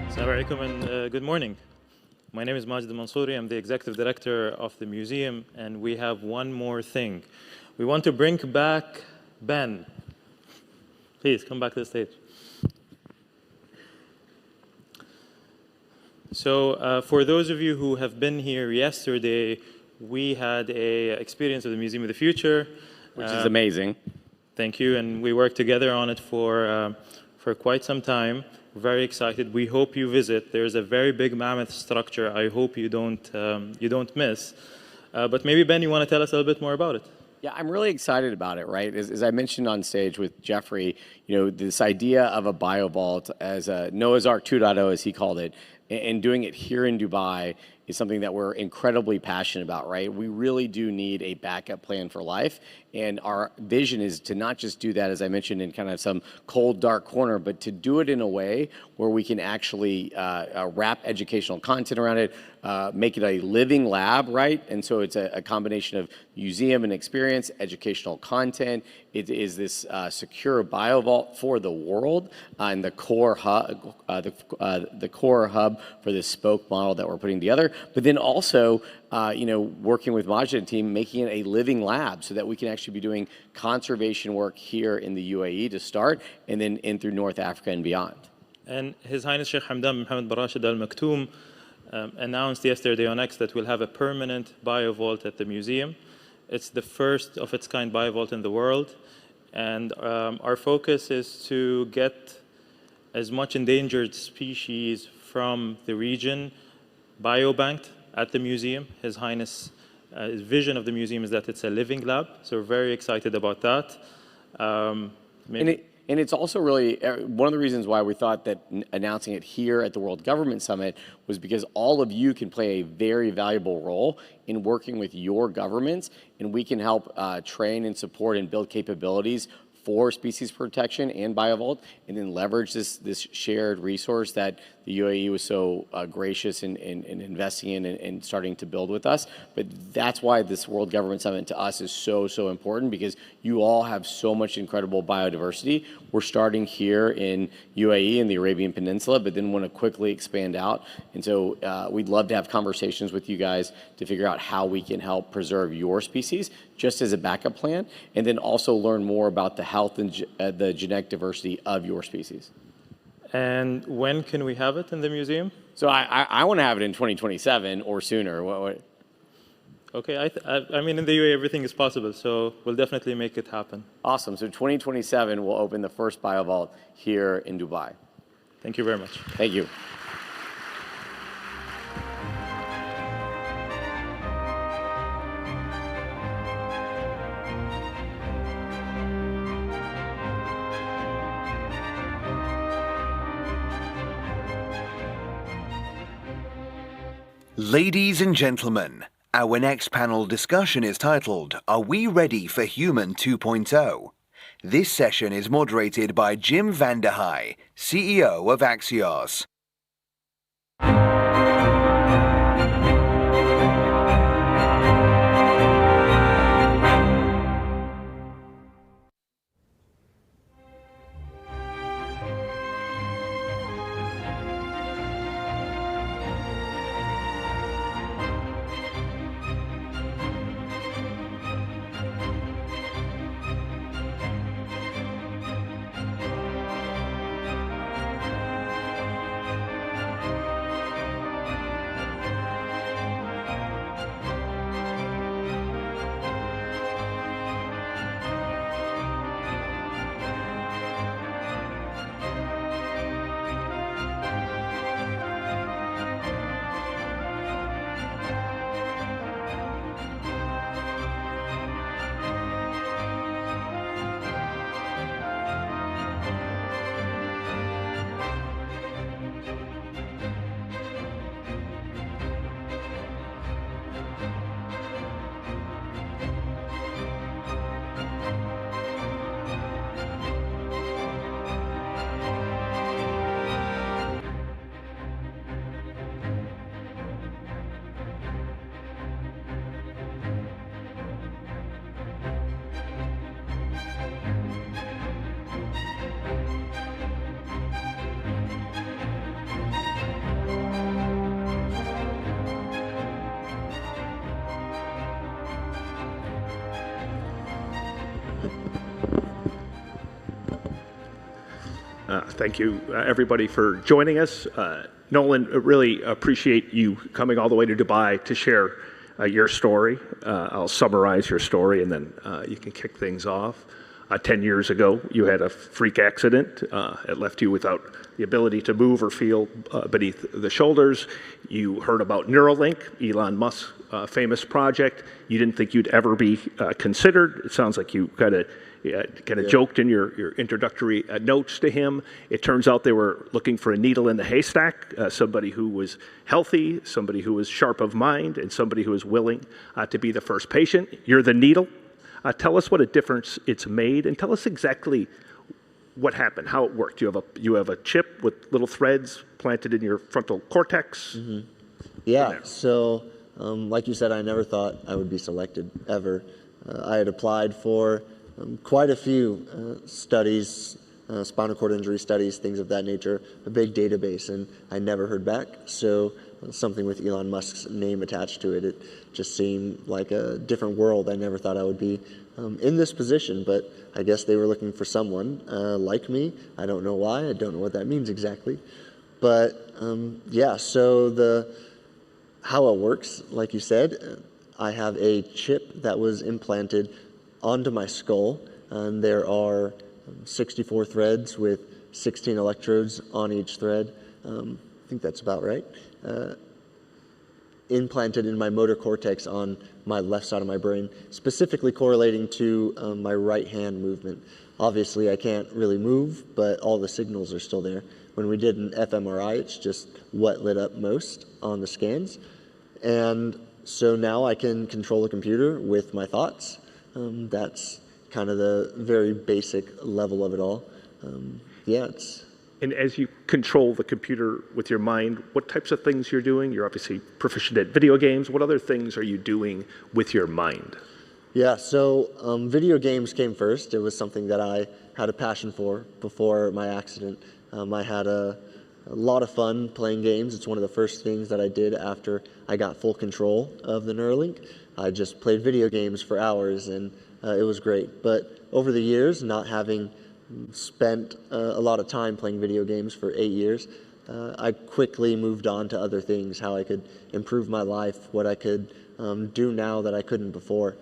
Assalamu alaikum and good morning. My name is Majid Mansouri. I'm the executive director of the museum, and we have one more thing. We want to bring back Ben. Please come back to the stage. So for those of you who have been here yesterday, we had a experience of the Museum of the Future. Which is amazing. Thank you, and we worked together on it for quite some time. Very excited. We hope you visit. There's a very big mammoth structure. I hope you don't miss. But maybe Ben, you want to tell us a little bit more about it? Yeah, I'm really excited about it, right? As I mentioned on stage with Jeffrey, this idea of a biovault as a Noah's Ark 2.0, as he called it, and doing it here in Dubai is something that we're incredibly passionate about, right? We really do need a backup plan for life. And our vision is to not just do that, as I mentioned, in kind of some cold, dark corner, but to do it in a way where we can actually wrap educational content around it, make it a living lab, right? And so it's a combination of museum and experience, educational content. It is this secure biovault for the world and the core hub, the core hub for this spoke model that we're putting together. But then also, working with Majid and team, making it a living lab so that we can actually be doing conservation work here in the UAE to start, and then in through North Africa and beyond. And His Highness Sheikh Hamdan bin Mohammed bin Rashid Al Maktoum announced yesterday on X that we'll have a permanent biovault at the museum. It's the first of its kind biovault in the world, and our focus is to get as much endangered species from the region biobanked at the museum. His Highness' vision of the museum is that it's a living lab, so we're very excited about that. And it's also really one of the reasons why we thought that announcing it here at the World Government Summit was because all of you can play a very valuable role in working with your governments, and we can help train and support and build capabilities for species protection and biovault, and then leverage this shared resource that the UAE was so gracious in investing in and starting to build with us. But that's why this World Government Summit to us is so important, because you all have so much incredible biodiversity. We're starting here in UAE in the Arabian Peninsula, but then want to quickly expand out. And so we'd love to have conversations with you guys to figure out how we can help preserve your species just as a backup plan, and then also learn more about the health and the genetic diversity of your species. And when can we have it in the museum? So I want to have it in 2027 or sooner. Okay, I mean, in the UAE, everything is possible, so we'll definitely make it happen. Awesome. So 2027, we'll open the first biovault here in Dubai. Thank you very much. Thank you. Ladies and gentlemen, our next panel discussion is titled, Are We Ready for Human 2.0? This session is moderated by Jim van der Heij, CEO of Axios. Thank you, everybody, for joining us. Nolan, really appreciate you coming all the way to Dubai to share your story. I'll summarize your story, and then you can kick things off. 10 years ago, you had a freak accident. It left you without the ability to move or feel beneath the shoulders. You heard about Neuralink, Elon Musk's famous project. You didn't think you'd ever be considered. It sounds like you kind of joked in your introductory notes to him. It turns out they were looking for a needle in the haystack, somebody who was healthy, somebody who was sharp of mind, and somebody who was willing to be the first patient. You're the needle. Tell us what a difference it's made, and tell us exactly what happened, how it worked. You have a chip with little threads planted in your frontal cortex. Mm-hmm. Yeah, so like you said, I never thought I would be selected, ever. I had applied for quite a few studies, spinal cord injury studies, things of that nature, a big database, and I never heard back. So something with Elon Musk's name attached to it, it just seemed like a different world. I never thought I would be in this position, but I guess they were looking for someone like me. I don't know why. I don't know what that means exactly. But yeah, so how it works, like you said, I have a chip that was implanted onto my skull, and there are 64 threads with 16 electrodes on each thread. I think that's about right. Implanted in my motor cortex on my left side of my brain, specifically correlating to my right hand movement. Obviously, I can't really move, but all the signals are still there. When we did an fMRI, it's just what lit up most on the scans. And so now I can control the computer with my thoughts. That's kind of the very basic level of it all. Yeah, And as you control the computer with your mind, what types of things you're doing? You're obviously proficient at video games. What other things are you doing with your mind? Yeah, so video games came first. It was something that I had a passion for before my accident. I had a lot of fun playing games. It's one of the first things that I did after I got full control of the Neuralink. I just played video games for hours, and it was great. But over the years, not having spent a lot of time playing video games for 8 years, I quickly moved on to other things, how I could improve my life, what I could do now that I couldn't before.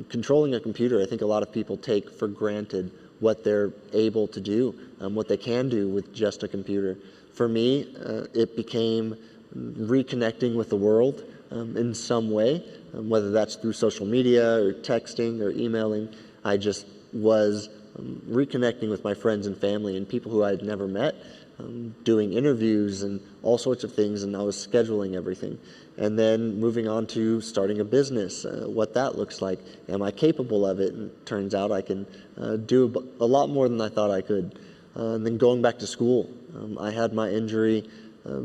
Controlling a computer, I think a lot of people take for granted what they're able to do, what they can do with just a computer. For me, it became reconnecting with the world in some way, whether that's through social media or texting or emailing. I just was reconnecting with my friends and family and people who I had never met, doing interviews and all sorts of things, and I was scheduling everything. And then moving on to starting a business, what that looks like. Am I capable of it? And it turns out I can do a lot more than I thought I could. And then going back to school, I had my injury a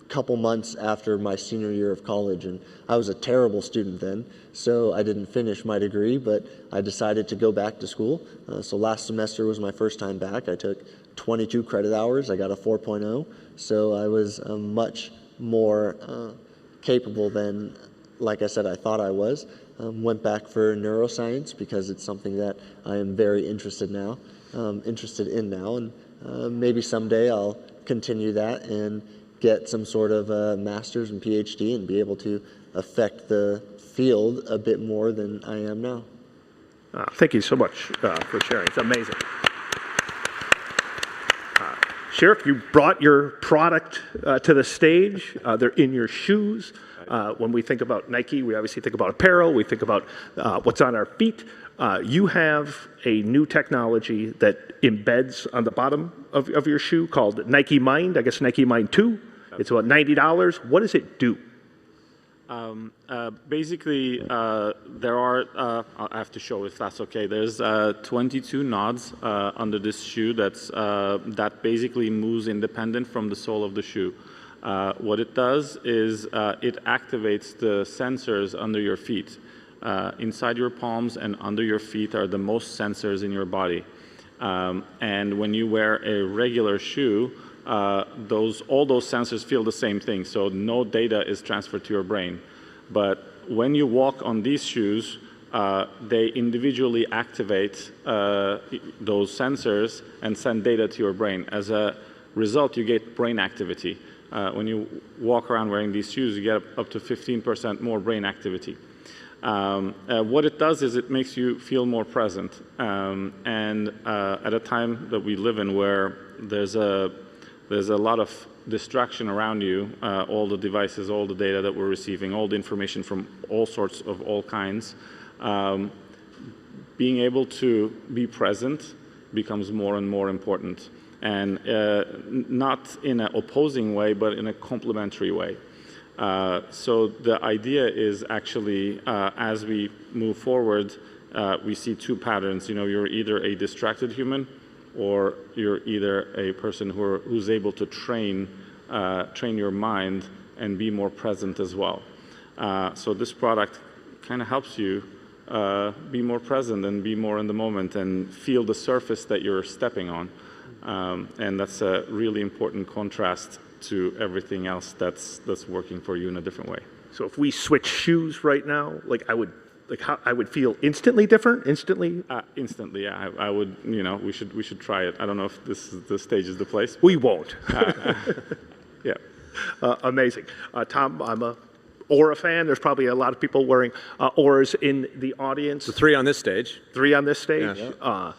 couple months after my senior year of college, and I was a terrible student then, so I didn't finish my degree, but I decided to go back to school. So last semester was my first time back. I took 22 credit hours. I got a 4.0, so I was much more capable than, like I said, I thought I was. Went back for neuroscience because it's something that I am very interested in now, and maybe someday I'll continue that and get some sort of a master's and PhD and be able to affect the field a bit more than I am now. Thank you so much for sharing. It's amazing. Sheriff, you brought your product to the stage. They're in your shoes. When we think about Nike, we obviously think about apparel. We think about what's on our feet. You have a new technology that embeds on the bottom of your shoe called Nike Mind. I guess Nike Mind 2. It's about $90. What does it do? Basically, there are, I have to show if that's okay, there's 22 nodes under this shoe that basically moves independent from the sole of the shoe. What it does is it activates the sensors under your feet. Inside your palms and under your feet are the most sensors in your body. And when you wear a regular shoe, all those sensors feel the same thing, so no data is transferred to your brain. But when you walk on these shoes, they individually activate those sensors and send data to your brain. As a result, you get brain activity. When you walk around wearing these shoes, you get up to 15% more brain activity. What it does is it makes you feel more present. And at a time that we live in where there's a lot of distraction around you, all the devices, all the data that we're receiving, all the information from all sorts of all kinds, being able to be present becomes more and more important. And not in an opposing way, but in a complementary way. So the idea is actually, as we move forward, we see two patterns. You know, you're either a distracted human, or you're either a person who's able to train your mind and be more present as well. So this product kind of helps you be more present and be more in the moment and feel the surface that you're stepping on. And that's a really important contrast to everything else that's working for you in a different way. So if we switch shoes right now, I would feel instantly different. Instantly, yeah. I would. You know, we should try it. I don't know if the stage is the place. We won't. Yeah. Amazing, Tom. I'm a Aura fan. There's probably a lot of people wearing Auras in the audience. The three on this stage. Three on this stage. Yeah.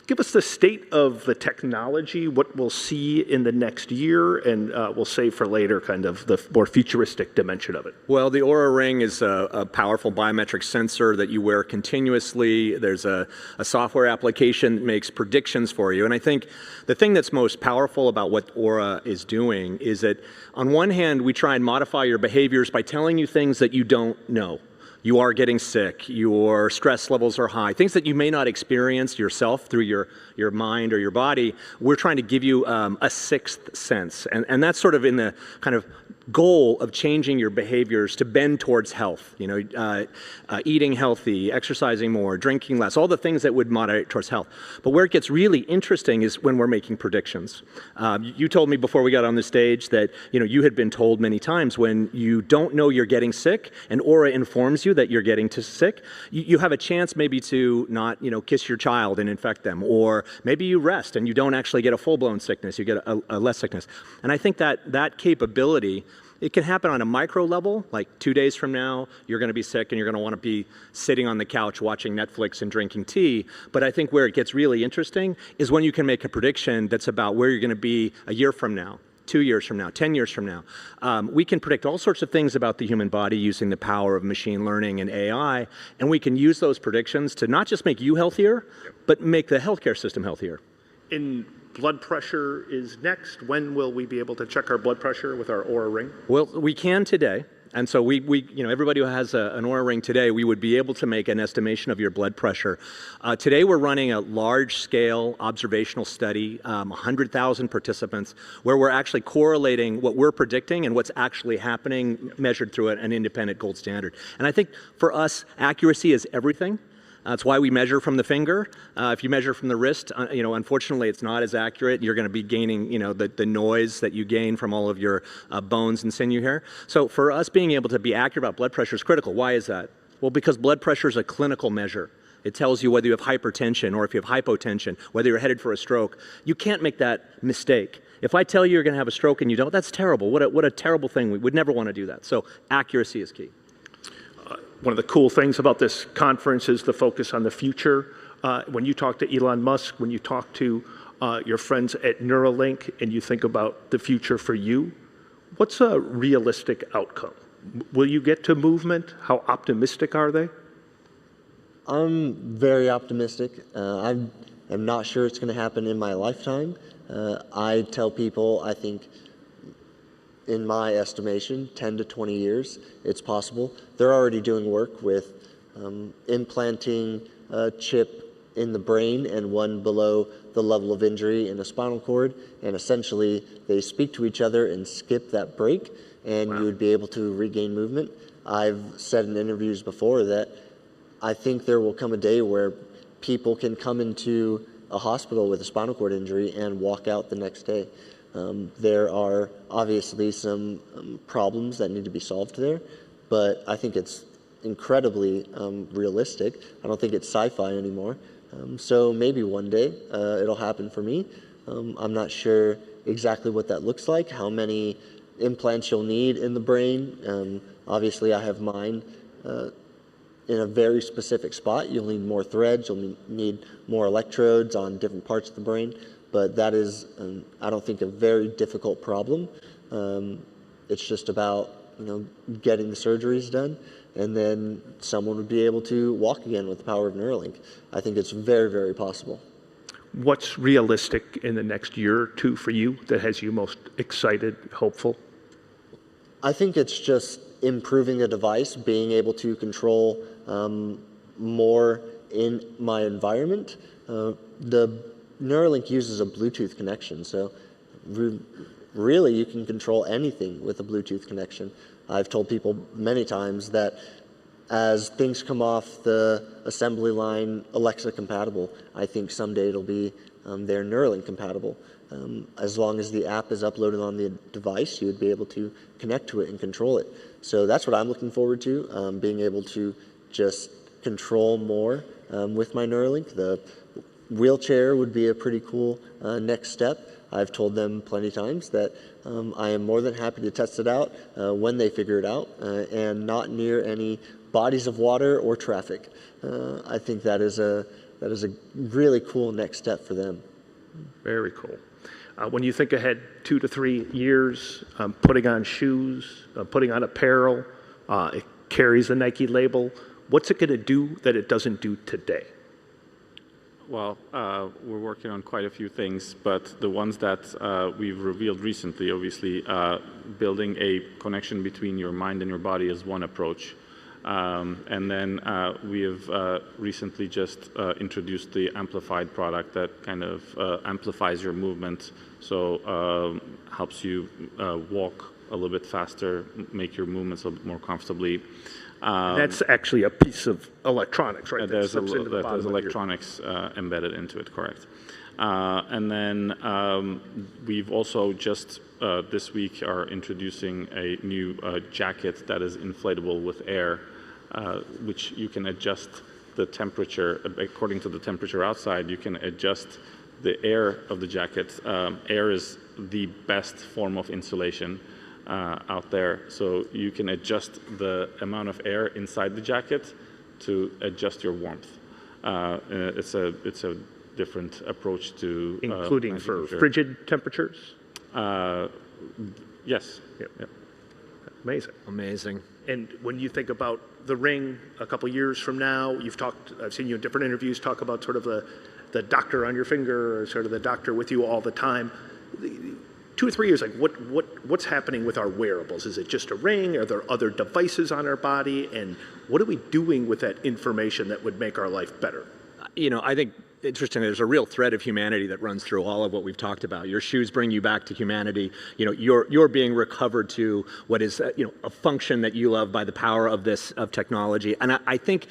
Give us the state of the technology, what we'll see in the next year, and we'll save for later kind of the more futuristic dimension of it. Well, the Aura Ring is a powerful biometric sensor that you wear continuously. There's a software application that makes predictions for you. And I think the thing that's most powerful about what Aura is doing is that on one hand, we try and modify your behaviors by telling you things that you don't know. You are getting sick, your stress levels are high, things that you may not experience yourself through your mind or your body. We're trying to give you a sixth sense. And that's sort of in the kind of goal of changing your behaviors to bend towards health. You know, eating healthy, exercising more, drinking less, all the things that would moderate towards health. But where it gets really interesting is when we're making predictions. You told me before we got on the stage that you had been told many times when you don't know you're getting sick and Aura informs you that you're getting sick, you have a chance maybe to not kiss your child and infect them, or maybe you rest and you don't actually get a full-blown sickness, you get a less sickness. And I think that capability, it can happen on a micro level, like 2 days from now, you're going to be sick and you're going to want to be sitting on the couch watching Netflix and drinking tea. But I think where it gets really interesting is when you can make a prediction that's about where you're going to be a year from now, 2 years from now, 10 years from now. We can predict all sorts of things about the human body using the power of machine learning and AI, and we can use those predictions to not just make you healthier, but make the healthcare system healthier. Blood pressure is next. When will we be able to check our blood pressure with our Aura Ring? Well, we can today. And so we everybody who has an Aura Ring today, we would be able to make an estimation of your blood pressure. Today we're running a large-scale observational study, 100,000 participants, where we're actually correlating what we're predicting and what's actually happening, measured through an independent gold standard. And I think for us, accuracy is everything. That's why we measure from the finger. If you measure from the wrist, unfortunately, it's not as accurate. You're going to be gaining, the noise that you gain from all of your bones and sinew here. So for us, being able to be accurate about blood pressure is critical. Why is that? Well, because blood pressure is a clinical measure. It tells you whether you have hypertension or if you have hypotension, whether you're headed for a stroke. You can't make that mistake. If I tell you you're going to have a stroke and you don't, that's terrible. What a terrible thing. We would never want to do that. So accuracy is key. One of the cool things about this conference is the focus on the future. When you talk to Elon Musk, when you talk to your friends at Neuralink, and you think about the future for you, what's a realistic outcome? Will you get to movement? How optimistic are they? I'm very optimistic. I'm not sure it's going to happen in my lifetime. I tell people, I think, in my estimation, 10 to 20 years, it's possible. They're already doing work with implanting a chip in the brain and one below the level of injury in a spinal cord, and essentially they speak to each other and skip that break, and you would be able to regain movement. I've said in interviews before that I think there will come a day where people can come into a hospital with a spinal cord injury and walk out the next day. There are obviously some problems that need to be solved there, but I think it's incredibly realistic. I don't think it's sci-fi anymore. So maybe one day it'll happen for me. I'm not sure exactly what that looks like, how many implants you'll need in the brain. Obviously, I have mine in a very specific spot. You'll need more threads, you'll need more electrodes on different parts of the brain, but that is, I don't think, a very difficult problem. It's just about, getting the surgeries done, and then someone would be able to walk again with the power of Neuralink. I think it's very, very possible. What's realistic in the next year or two for you that has you most excited, hopeful? I think it's just improving the device, being able to control more in my environment. The Neuralink uses a Bluetooth connection, so really you can control anything with a Bluetooth connection. I've told people many times that as things come off the assembly line Alexa compatible, I think someday it'll be they're Neuralink compatible. As long as the app is uploaded on the device, you would be able to connect to it and control it. So that's what I'm looking forward to, being able to just control more with my Neuralink. The wheelchair would be a pretty cool next step. I've told them plenty of times that I am more than happy to test it out when they figure it out and not near any bodies of water or traffic. I think that is a really cool next step for them. Very cool. When you think ahead 2 to 3 years, putting on shoes, putting on apparel, it carries a Nike label. What's it going to do that it doesn't do today? Well, we're working on quite a few things, but the ones that we've revealed recently, obviously, building a connection between your mind and your body is one approach. And then we have recently just introduced the amplified product that kind of amplifies your movement, so helps you walk a little bit faster, make your movements a little bit more comfortably. That's actually a piece of electronics, right? There's electronics embedded into it, correct. And then we've also just this week are introducing a new jacket that is inflatable with air, which you can adjust the temperature. According to the temperature outside, you can adjust the air of the jacket. Air is the best form of insulation out there, so you can adjust the amount of air inside the jacket to adjust your warmth. It's a different approach to including for frigid temperatures. Yes. Yep. Amazing. Amazing. And when you think about the ring a couple years from now, I've seen you in different interviews talk about sort of the doctor on your finger, or sort of the doctor with you all the time. 2 or 3 years, like what's happening with our wearables? Is it just a ring? Are there other devices on our body? And what are we doing with that information that would make our life better? I think interesting, there's a real thread of humanity that runs through all of what we've talked about. Your shoes bring you back to humanity. You're being recovered to what is a function that you love by the power of technology. And I think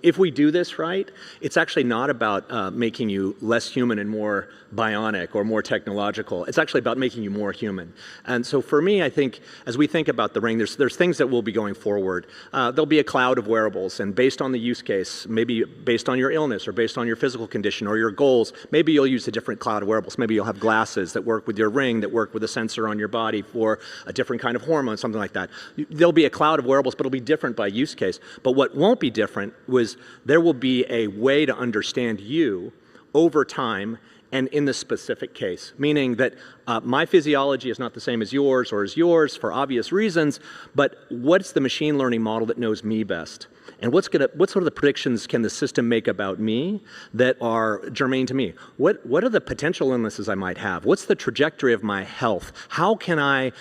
if we do this right, it's actually not about making you less human and more bionic or more technological. It's actually about making you more human. And so for me, I think as we think about the ring, there's things that will be going forward. There'll be a cloud of wearables, and based on the use case, maybe based on your illness or based on your physical condition or your goals, maybe you'll use a different cloud of wearables. Maybe you'll have glasses that work with your ring, that work with a sensor on your body for a different kind of hormone, something like that. There'll be a cloud of wearables, but it'll be different by use case. But what won't be different was there will be a way to understand you over time and in the specific case, meaning that my physiology is not the same as yours or as yours for obvious reasons, but what's the machine learning model that knows me best? And what sort of the predictions can the system make about me that are germane to me? What are the potential illnesses I might have? What's the trajectory of my health? How can I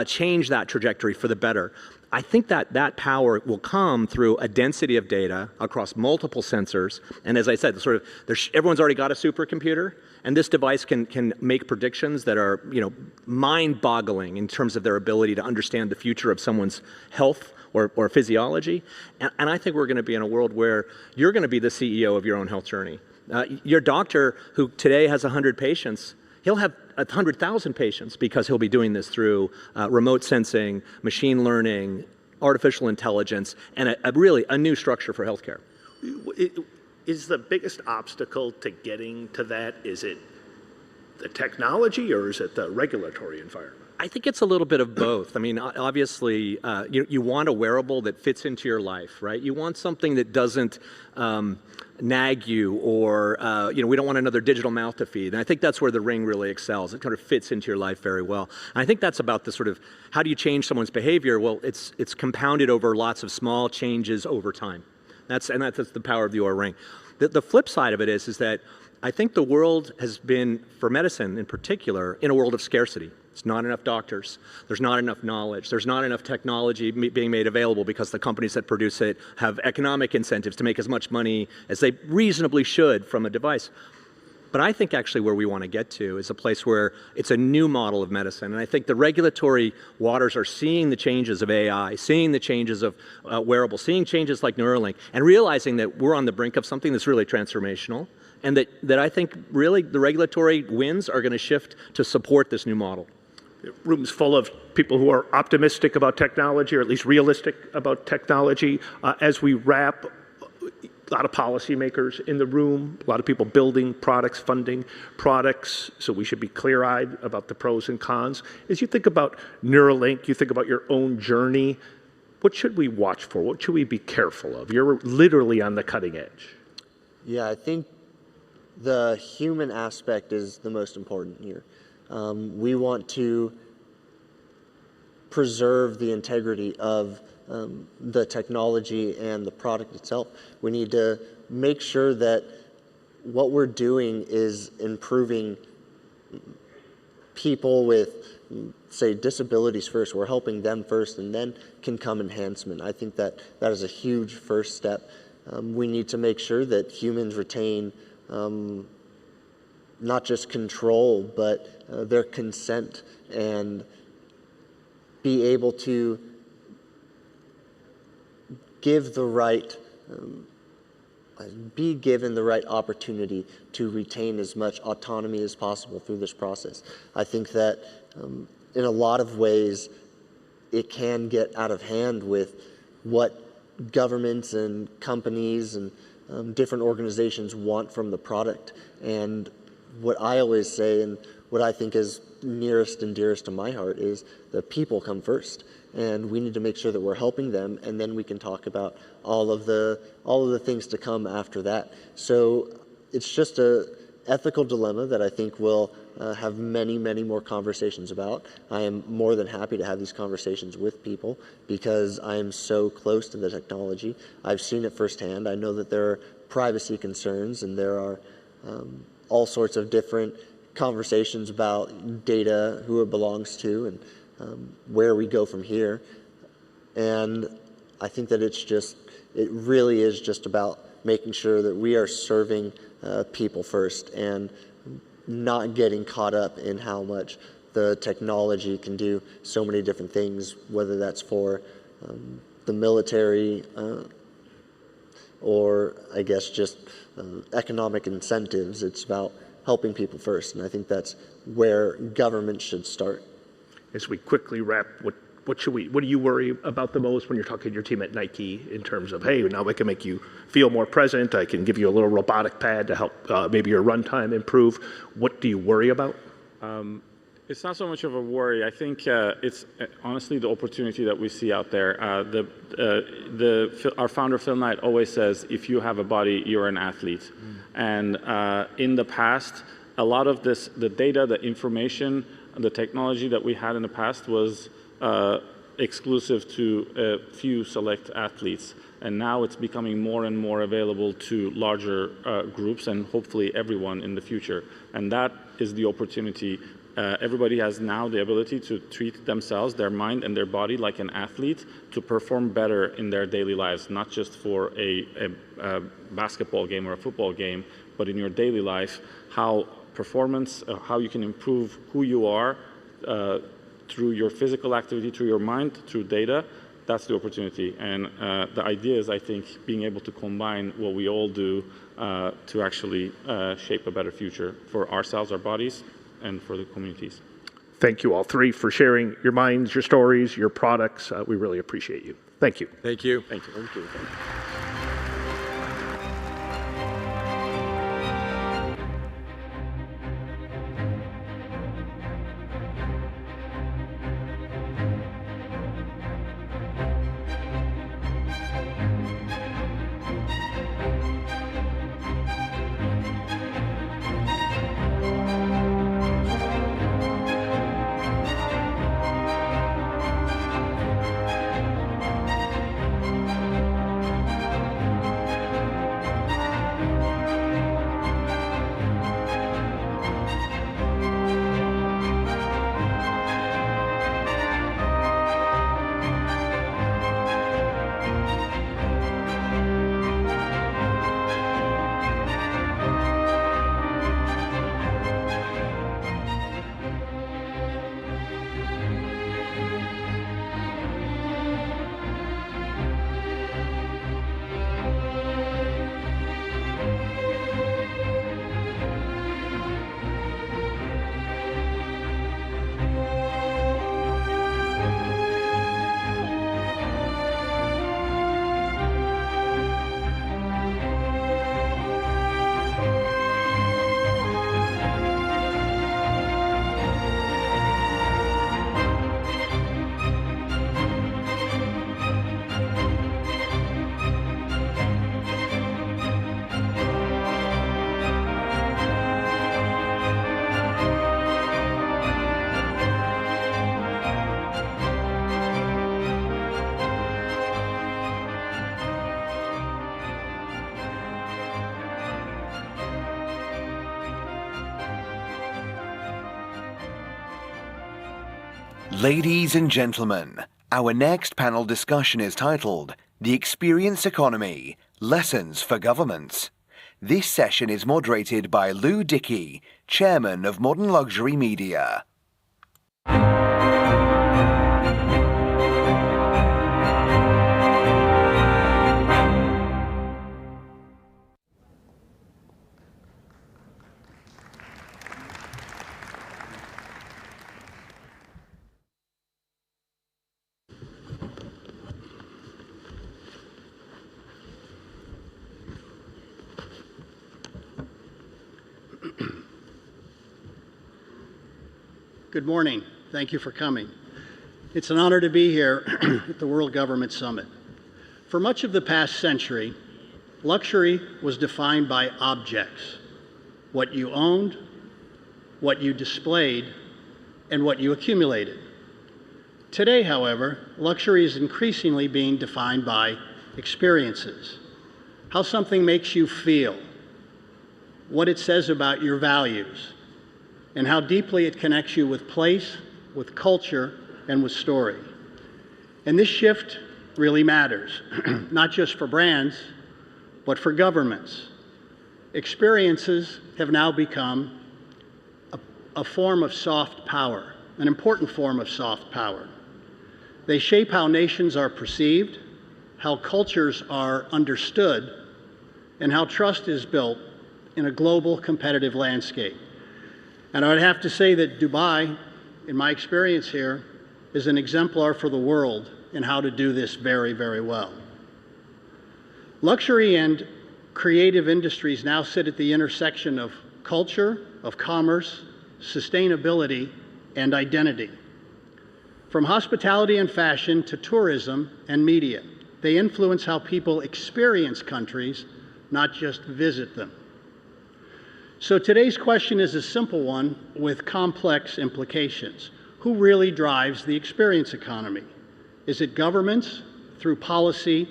change that trajectory for the better? I think that power will come through a density of data across multiple sensors. And as I said, everyone's already got a supercomputer, and this device can make predictions that are mind-boggling in terms of their ability to understand the future of someone's health or physiology. And I think we're going to be in a world where you're going to be the CEO of your own health journey. Your doctor, who today has 100 patients, he'll have 100,000 patients because he'll be doing this through remote sensing, machine learning, artificial intelligence, and really a new structure for healthcare. Is the biggest obstacle to getting to that, is it the technology or is it the regulatory environment? I think it's a little bit of both. I mean, obviously, you want a wearable that fits into your life, right? You want something that doesn't nag you, or we don't want another digital mouth to feed. And I think that's where the Ring really excels. It kind of fits into your life very well. And I think that's about the sort of, how do you change someone's behavior? Well, it's compounded over lots of small changes over time. That's the power of the Oura Ring. The flip side of it is that I think the world has been, for medicine in particular, in a world of scarcity. There's not enough doctors. There's not enough knowledge. There's not enough technology being made available because the companies that produce it have economic incentives to make as much money as they reasonably should from a device. But I think actually where we want to get to is a place where it's a new model of medicine. And I think the regulatory waters are seeing the changes of AI, seeing the changes of wearables, seeing changes like Neuralink, and realizing that we're on the brink of something that's really transformational. And that I think really the regulatory winds are going to shift to support this new model. Rooms full of people who are optimistic about technology, or at least realistic about technology. As we wrap, a lot of policymakers in the room, a lot of people building products, funding products, so we should be clear-eyed about the pros and cons. As you think about Neuralink, you think about your own journey, what should we watch for? What should we be careful of? You're literally on the cutting edge. Yeah, I think the human aspect is the most important here. We want to preserve the integrity of the technology and the product itself. We need to make sure that what we're doing is improving people with, say, disabilities first. We're helping them first, and then can come enhancement. I think that is a huge first step. We need to make sure that humans retain not just control, but their consent, and be able to give the right, be given the right opportunity to retain as much autonomy as possible through this process. I think that in a lot of ways, it can get out of hand with what governments and companies and different organizations want from the product. And what I always say, and what I think is nearest and dearest to my heart, is that people come first, and we need to make sure that we're helping them, and then we can talk about all of the things to come after that. So it's just a ethical dilemma that I think we'll have many, many more conversations about. I am more than happy to have these conversations with people because I am so close to the technology. I've seen it firsthand. I know that there are privacy concerns, and there are all sorts of different conversations about data, who it belongs to, and where we go from here. And I think that it really is just about making sure that we are serving people first, and not getting caught up in how much the technology can do so many different things, whether that's for the military or I guess just economic incentives. It's about helping people first, and I think that's where government should start. As we quickly wrap, what do you worry about the most when you're talking to your team at Nike in terms of, hey, now I can make you feel more present, I can give you a little robotic pad to help maybe your runtime improve. What do you worry about? It's not so much of a worry. I think it's honestly the opportunity that we see out there. Our founder, Phil Knight, always says, if you have a body, you're an athlete. And in the past, a lot of the data, the information, the technology that we had in the past was exclusive to a few select athletes. And now it's becoming more and more available to larger groups, and hopefully everyone in the future. And that is the opportunity. Everybody has now the ability to treat themselves, their mind and their body like an athlete, to perform better in their daily lives, not just for a basketball game or a football game, but in your daily life, how you can improve who you are through your physical activity, through your mind, through data. That's the opportunity. And the idea is, I think, being able to combine what we all do to actually shape a better future for ourselves, our bodies, and for the communities. Thank you all three for sharing your minds, your stories, your products. We really appreciate you. Thank you. Thank you. Thank you. Thank you. Ladies and gentlemen, our next panel discussion is titled The Experience Economy, Lessons for Governments. This session is moderated by Lou Dickey, Chairman of Modern Luxury Media. Good morning. Thank you for coming. It's an honor to be here at the World Government Summit. For much of the past century, luxury was defined by objects, what you owned, what you displayed, and what you accumulated. Today, however, luxury is increasingly being defined by experiences, how something makes you feel, what it says about your values, and how deeply it connects you with place, with culture, and with story. And this shift really matters, not just for brands, but for governments. Experiences have now become a form of soft power, an important form of soft power. They shape how nations are perceived, how cultures are understood, and how trust is built in a global competitive landscape. And I would have to say that Dubai, in my experience here, is an exemplar for the world in how to do this very, very well. Luxury and creative industries now sit at the intersection of culture, of commerce, sustainability, and identity. From hospitality and fashion to tourism and media, they influence how people experience countries, not just visit them. So today's question is a simple one with complex implications. Who really drives the experience economy? Is it governments through policy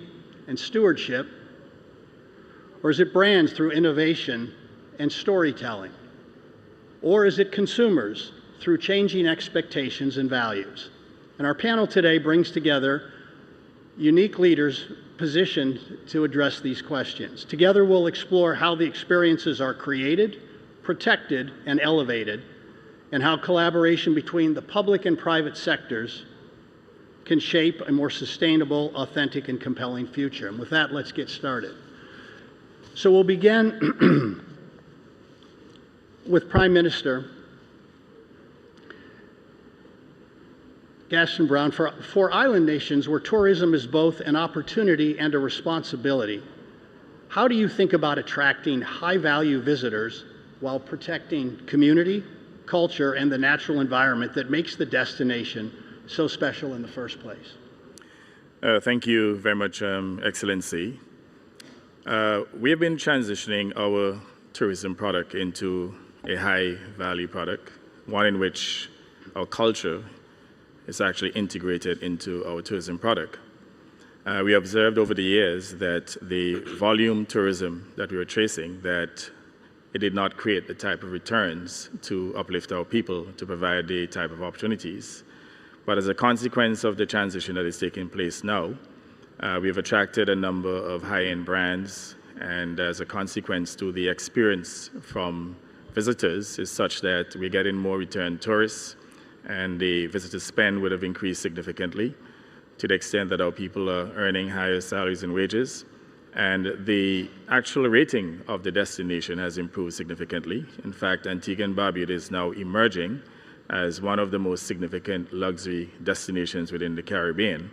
and stewardship? Or is it brands through innovation and storytelling? Or is it consumers through changing expectations and values? And our panel today brings together unique leaders positioned to address these questions. Together we'll explore how the experiences are created, protected, and elevated, and how collaboration between the public and private sectors can shape a more sustainable, authentic, and compelling future. And with that, let's get started. So we'll begin Gaston Brown, for island nations where tourism is both an opportunity and a responsibility, how do you think about attracting high-value visitors while protecting community, culture, and the natural environment that makes the destination so special in the first place? Thank you very much, Excellency. We have been transitioning our tourism product into a high-value product, one in which our culture is actually integrated into our tourism product. We observed over the years that the volume tourism that we were chasing, that it did not create the type of returns to uplift our people, to provide the type of opportunities. But as a consequence of the transition that is taking place now, we have attracted a number of high-end brands, and as a consequence to the experience from visitors is such that we're getting more return tourists, and the visitor spend would have increased significantly to the extent that our people are earning higher salaries and wages. And the actual rating of the destination has improved significantly. In fact, Antigua and Barbuda is now emerging as one of the most significant luxury destinations within the Caribbean,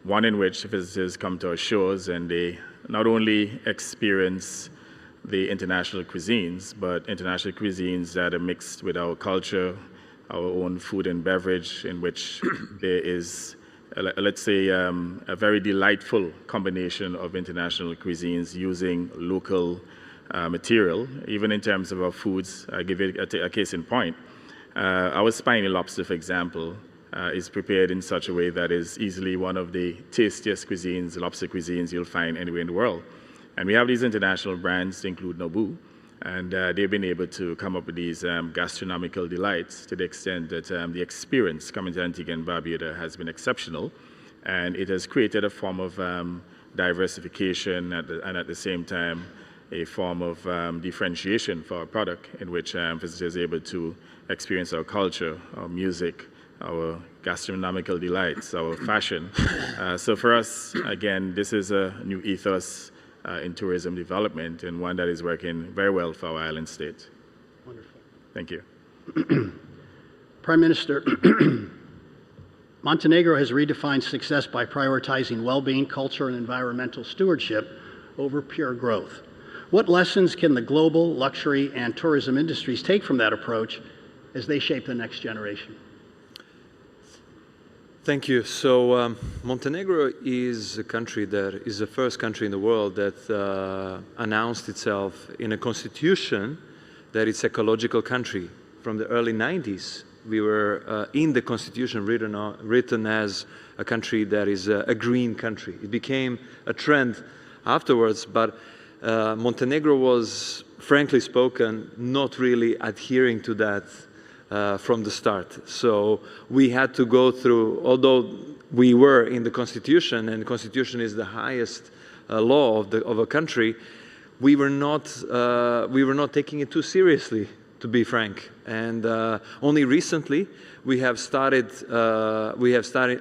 one in which visitors come to our shores and they not only experience the international cuisines, but international cuisines that are mixed with our culture, our own food and beverage, in which there is, let's say, a very delightful combination of international cuisines using local material, even in terms of our foods. I'll give you a case in point. Our spiny lobster, for example, is prepared in such a way that is easily one of the tastiest cuisines, lobster cuisines you'll find anywhere in the world. And we have these international brands to include Nobu, and they've been able to come up with these gastronomical delights to the extent that the experience coming to Antigua and Barbuda has been exceptional, and it has created a form of diversification and at the same time a form of differentiation for our product in which visitors are able to experience our culture, our music, our gastronomical delights, our fashion. So for us, again, this is a new ethos in tourism development and one that is working very well for our island state. Wonderful. Thank you. Prime Minister, Montenegro has redefined success by prioritizing well-being, culture, and environmental stewardship over pure growth. What lessons can the global luxury and tourism industries take from that approach as they shape the next generation? Thank you. So Montenegro is a country that is the first country in the world that announced itself in a constitution that it's an ecological country. From the early 90s, we were in the constitution written as a country that is a green country. It became a trend afterwards, but Montenegro was, frankly spoken, not really adhering to that from the start. So we had to go through, although we were in the constitution, and the constitution is the highest law of a country, we were not taking it too seriously, to be frank. And only recently we have started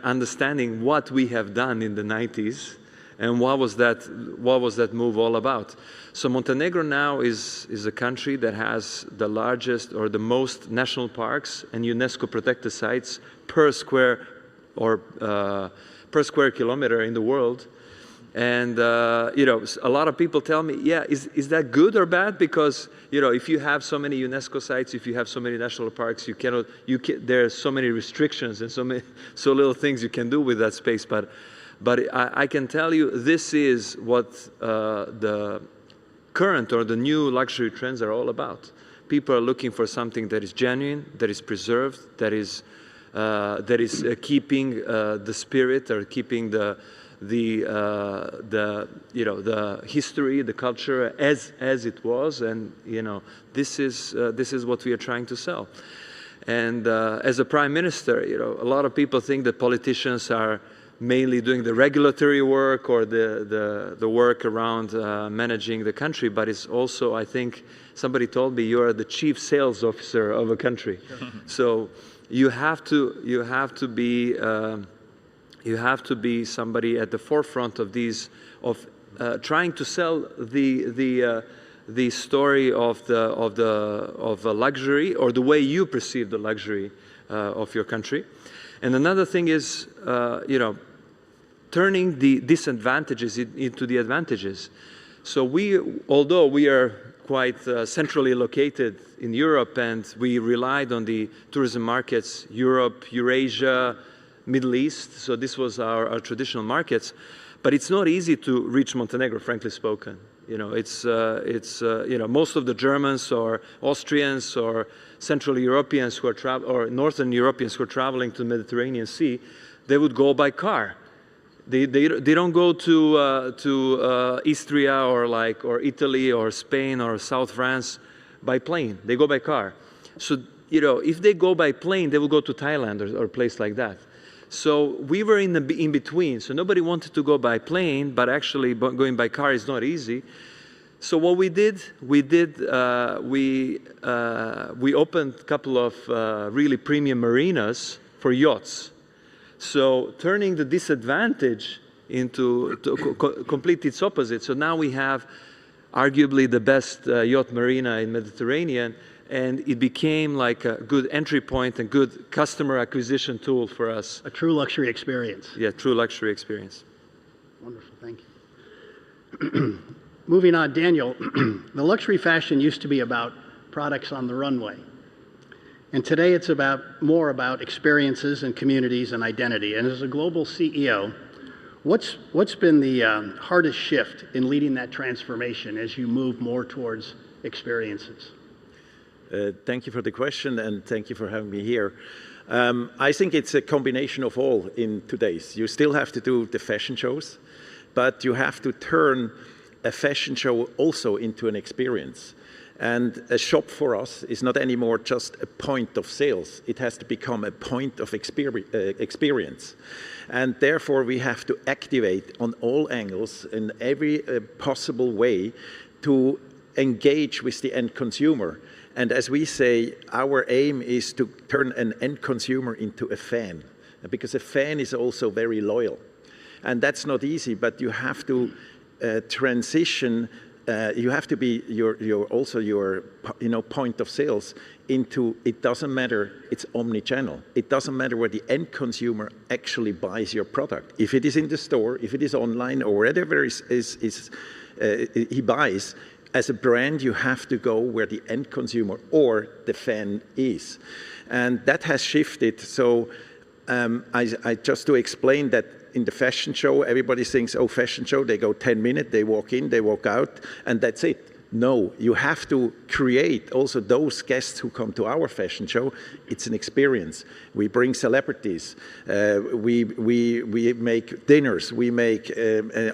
understanding what we have done in the 90s and what was that move all about. So Montenegro now is a country that has the largest or the most national parks and UNESCO protected sites per square kilometer in the world. And you know, a lot of people tell me, yeah, is that good or bad? Because you know, if you have so many UNESCO sites, if you have so many national parks, there are so many restrictions and so little things you can do with that space. But I can tell you, this is what the current or the new luxury trends are all about. People are looking for something that is genuine, that is preserved, that is keeping the spirit or keeping the history, the culture as it was, and you know, this is what we are trying to sell. And as a prime minister, you know, a lot of people think that politicians are mainly doing the regulatory work or the work around managing the country, but it's also, I think, somebody told me, you are the chief sales officer of a country. So you have to be somebody at the forefront of these, trying to sell the story of a luxury or the way you perceive the luxury of your country. And another thing is, turning the disadvantages into the advantages. So although we are quite centrally located in Europe and we relied on the tourism markets, Europe, Eurasia, Middle East, so this was our traditional markets, but it's not easy to reach Montenegro, frankly spoken. Most of the Germans or Austrians or Central Europeans who are or Northern Europeans who are traveling to the Mediterranean Sea, they would go by car. They don't go to Istria or Italy or Spain or South France by plane. They go by car. So if they go by plane, they will go to Thailand or a place like that. So we were in between. So nobody wanted to go by plane, but actually going by car is not easy. So what we opened a couple of really premium marinas for yachts. So turning the disadvantage into complete its opposite. So now we have arguably the best yacht marina in Mediterranean, and it became like a good entry point and good customer acquisition tool for us. A true luxury experience. Yeah, true luxury experience. Wonderful, thank you. Moving on, Daniel, the luxury fashion used to be about products on the runway. And today it's more about experiences and communities and identity. And as a global CEO, what's been the hardest shift in leading that transformation as you move more towards experiences? Thank you for the question, and thank you for having me here. I think it's a combination of all in today's. You still have to do the fashion shows, but you have to turn a fashion show also into an experience. And a shop for us is not anymore just a point of sales. It has to become a point of experience. And therefore, we have to activate on all angles in every possible way to engage with the end consumer. And as we say, our aim is to turn an end consumer into a fan, because a fan is also very loyal. And that's not easy, but you have to transition. You have to be your point of sales into, it doesn't matter, it's omni-channel. It doesn't matter where the end consumer actually buys your product. If it is in the store, if it is online, or wherever he buys, as a brand, you have to go where the end consumer or the fan is. And that has shifted. So I just to explain that in the fashion show, everybody thinks, oh, fashion show, they go 10 minutes, they walk in, they walk out, and that's it. No, you have to create also those guests who come to our fashion show. It's an experience. We bring celebrities. We make dinners. We make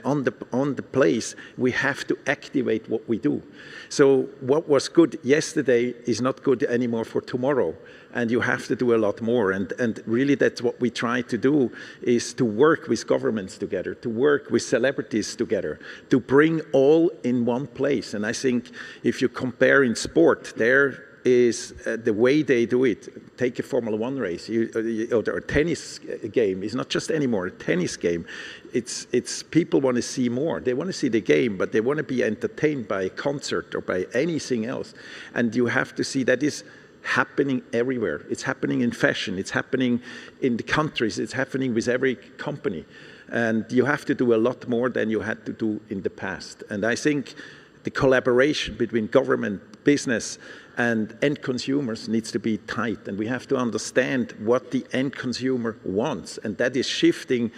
on the place. We have to activate what we do. So what was good yesterday is not good anymore for tomorrow. And you have to do a lot more. And really that's what we try to do, is to work with governments together, to work with celebrities together, to bring all in one place. And I think if you compare in sport, there is the way they do it. Take a Formula 1 race or a tennis game. It's not just anymore a tennis game. It's people want to see more. They want to see the game, but they want to be entertained by a concert or by anything else. And you have to see that is happening everywhere. It's happening in fashion. It's happening in the countries. It's happening with every company. And you have to do a lot more than you had to do in the past. And I think the collaboration between government, business, and end consumers needs to be tight. And we have to understand what the end consumer wants. And that is shifting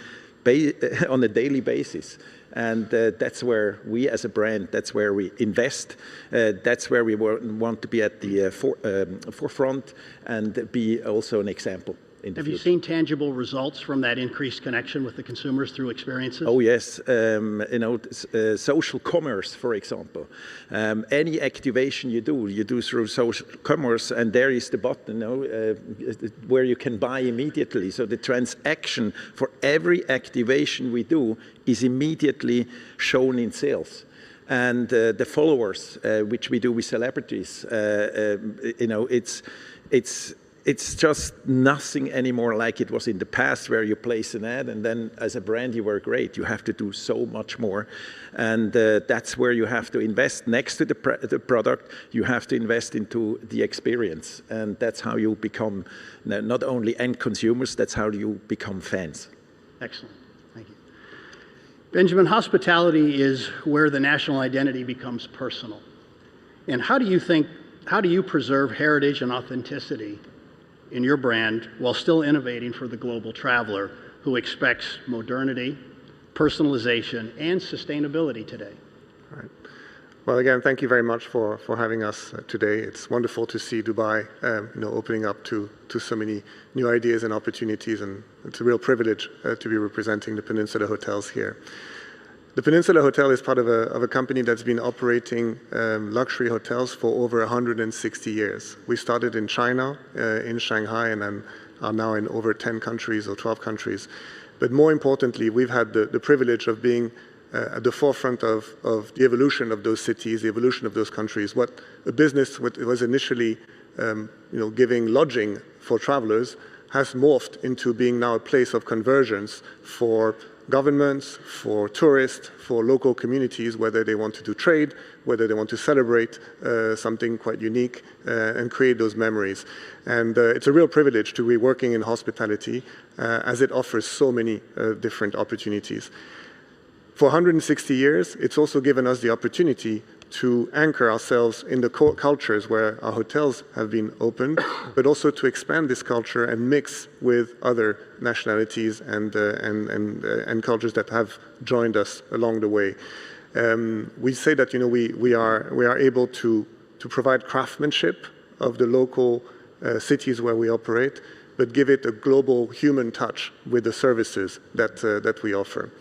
on a daily basis. And that's where we as a brand, that's where we invest. That's where we want to be at the forefront and be also an example. Have you seen tangible results from that increased connection with the consumers through experiences? Oh yes, social commerce, for example. Any activation you do through social commerce, and there is the button, where you can buy immediately. So the transaction for every activation we do is immediately shown in sales. And the followers, which we do with celebrities, it's just nothing anymore like it was in the past, where you place an ad and then as a brand you were great. You have to do so much more, and that's where you have to invest. Next to the product, you have to invest into the experience, and that's how you become not only end consumers, that's how you become fans. Excellent. Thank you. Benjamin, hospitality is where the national identity becomes personal. And how do you preserve heritage and authenticity in your brand while still innovating for the global traveler who expects modernity, personalization, and sustainability today? All right. Well, again, thank you very much for having us today. It's wonderful to see Dubai opening up to so many new ideas and opportunities, and it's a real privilege to be representing the Peninsula Hotels here. The Peninsula Hotel is part of a company that's been operating luxury hotels for over 160 years. We started in China, in Shanghai, and then are now in over 10 countries or 12 countries. But more importantly, we've had the privilege of being at the forefront of the evolution of those cities, the evolution of those countries. What a business was initially giving lodging for travelers has morphed into being now a place of convergence for governments, for tourists, for local communities, whether they want to do trade, whether they want to celebrate something quite unique and create those memories. And it's a real privilege to be working in hospitality as it offers so many different opportunities. For 160 years, it's also given us the opportunity to anchor ourselves in the cultures where our hotels have been opened, but also to expand this culture and mix with other nationalities and cultures that have joined us along the way. We say that we are able to provide craftsmanship of the local cities where we operate, but give it a global human touch with the services that we offer.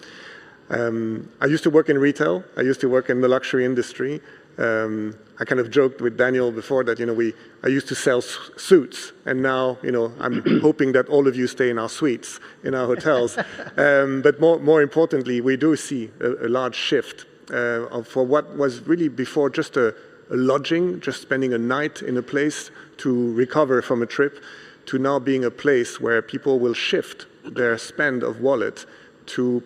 I used to work in retail. I used to work in the luxury industry. I kind of joked with Daniel before that I used to sell suits, and now I'm hoping that all of you stay in our suites, in our hotels. But more importantly, we do see a large shift for what was really before just a lodging, just spending a night in a place to recover from a trip, to now being a place where people will shift their spend of wallet to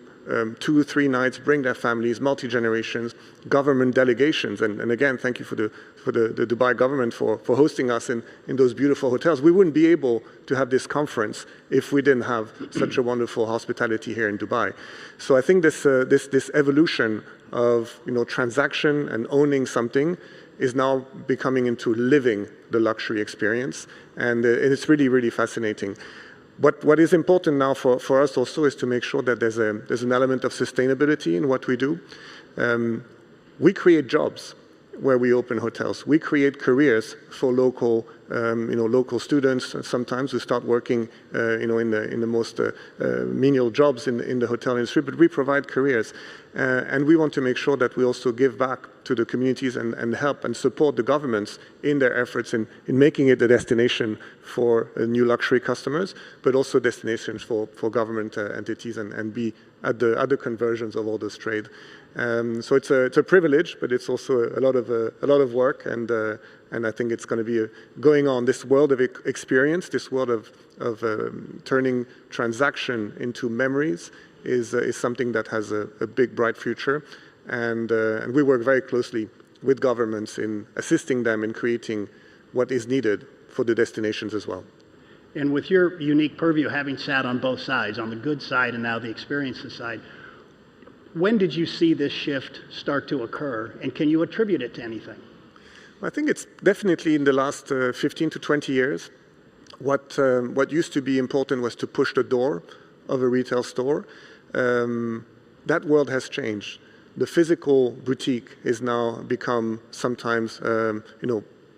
2 or 3 nights, bring their families, multi-generations, government delegations. And again, thank you for the Dubai government for hosting us in those beautiful hotels. We wouldn't be able to have this conference if we didn't have such a wonderful hospitality here in Dubai. So I think this evolution of transaction and owning something is now becoming into living the luxury experience. And it's really, really fascinating. What is important now for us also is to make sure that there's an element of sustainability in what we do. We create jobs where we open hotels. We create careers for local students sometimes who start working in the most menial jobs in the hotel industry, but we provide careers. And we want to make sure that we also give back to the communities and help and support the governments in their efforts in making it a destination for new luxury customers, but also destinations for government entities and be at the conversions of all this trade. So it's a privilege, but it's also a lot of work, and I think it's going to be going on. This world of experience, this world of turning transaction into memories is something that has a big, bright future, and we work very closely with governments in assisting them in creating what is needed for the destinations as well. And with your unique purview, having sat on both sides, on the good side and now the experiences side, when did you see this shift start to occur, and can you attribute it to anything? I think it's definitely in the last 15 to 20 years. What used to be important was to push the door of a retail store. That world has changed. The physical boutique is now become sometimes,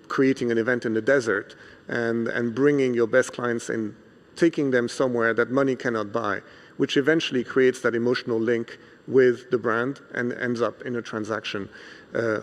creating an event in the desert and bringing your best clients in, taking them somewhere that money cannot buy, which eventually creates that emotional link with the brand and ends up in a transaction.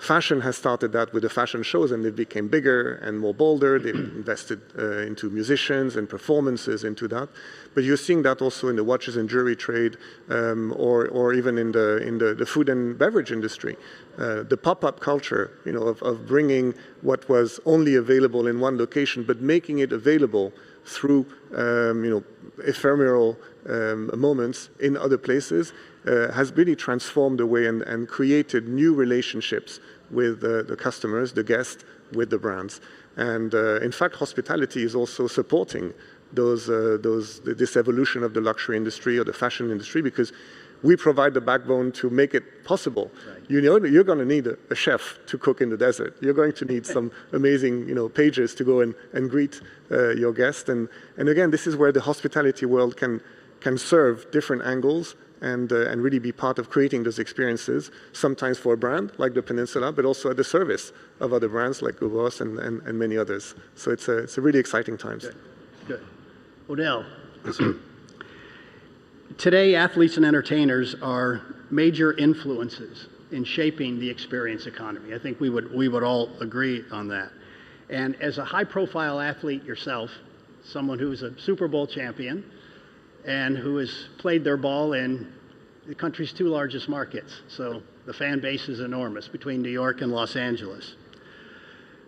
Fashion has started that with the fashion shows, and they became bigger and more bolder. They've invested into musicians and performances into that. But you're seeing that also in the watches and jewelry trade, or even in the food and beverage industry. The pop-up culture, of bringing what was only available in one location, but making it available through, ephemeral moments in other places, has really transformed the way and created new relationships with the customers, the guests, with the brands. And in fact, hospitality is also supporting this evolution of the luxury industry or the fashion industry, because we provide the backbone to make it possible. Right. You're going to need a chef to cook in the desert. You're going to need some amazing, pages to go and greet your guests. And again, this is where the hospitality world can serve different angles and really be part of creating those experiences, sometimes for a brand like the Peninsula, but also at the service of other brands like Ubos and many others. So it's a really exciting times. Good. Odell. Today, athletes and entertainers are major influences in shaping the experience economy. I think we would all agree on that. And as a high-profile athlete yourself, someone who's a Super Bowl champion and who has played their ball in the country's two largest markets, so the fan base is enormous between New York and Los Angeles.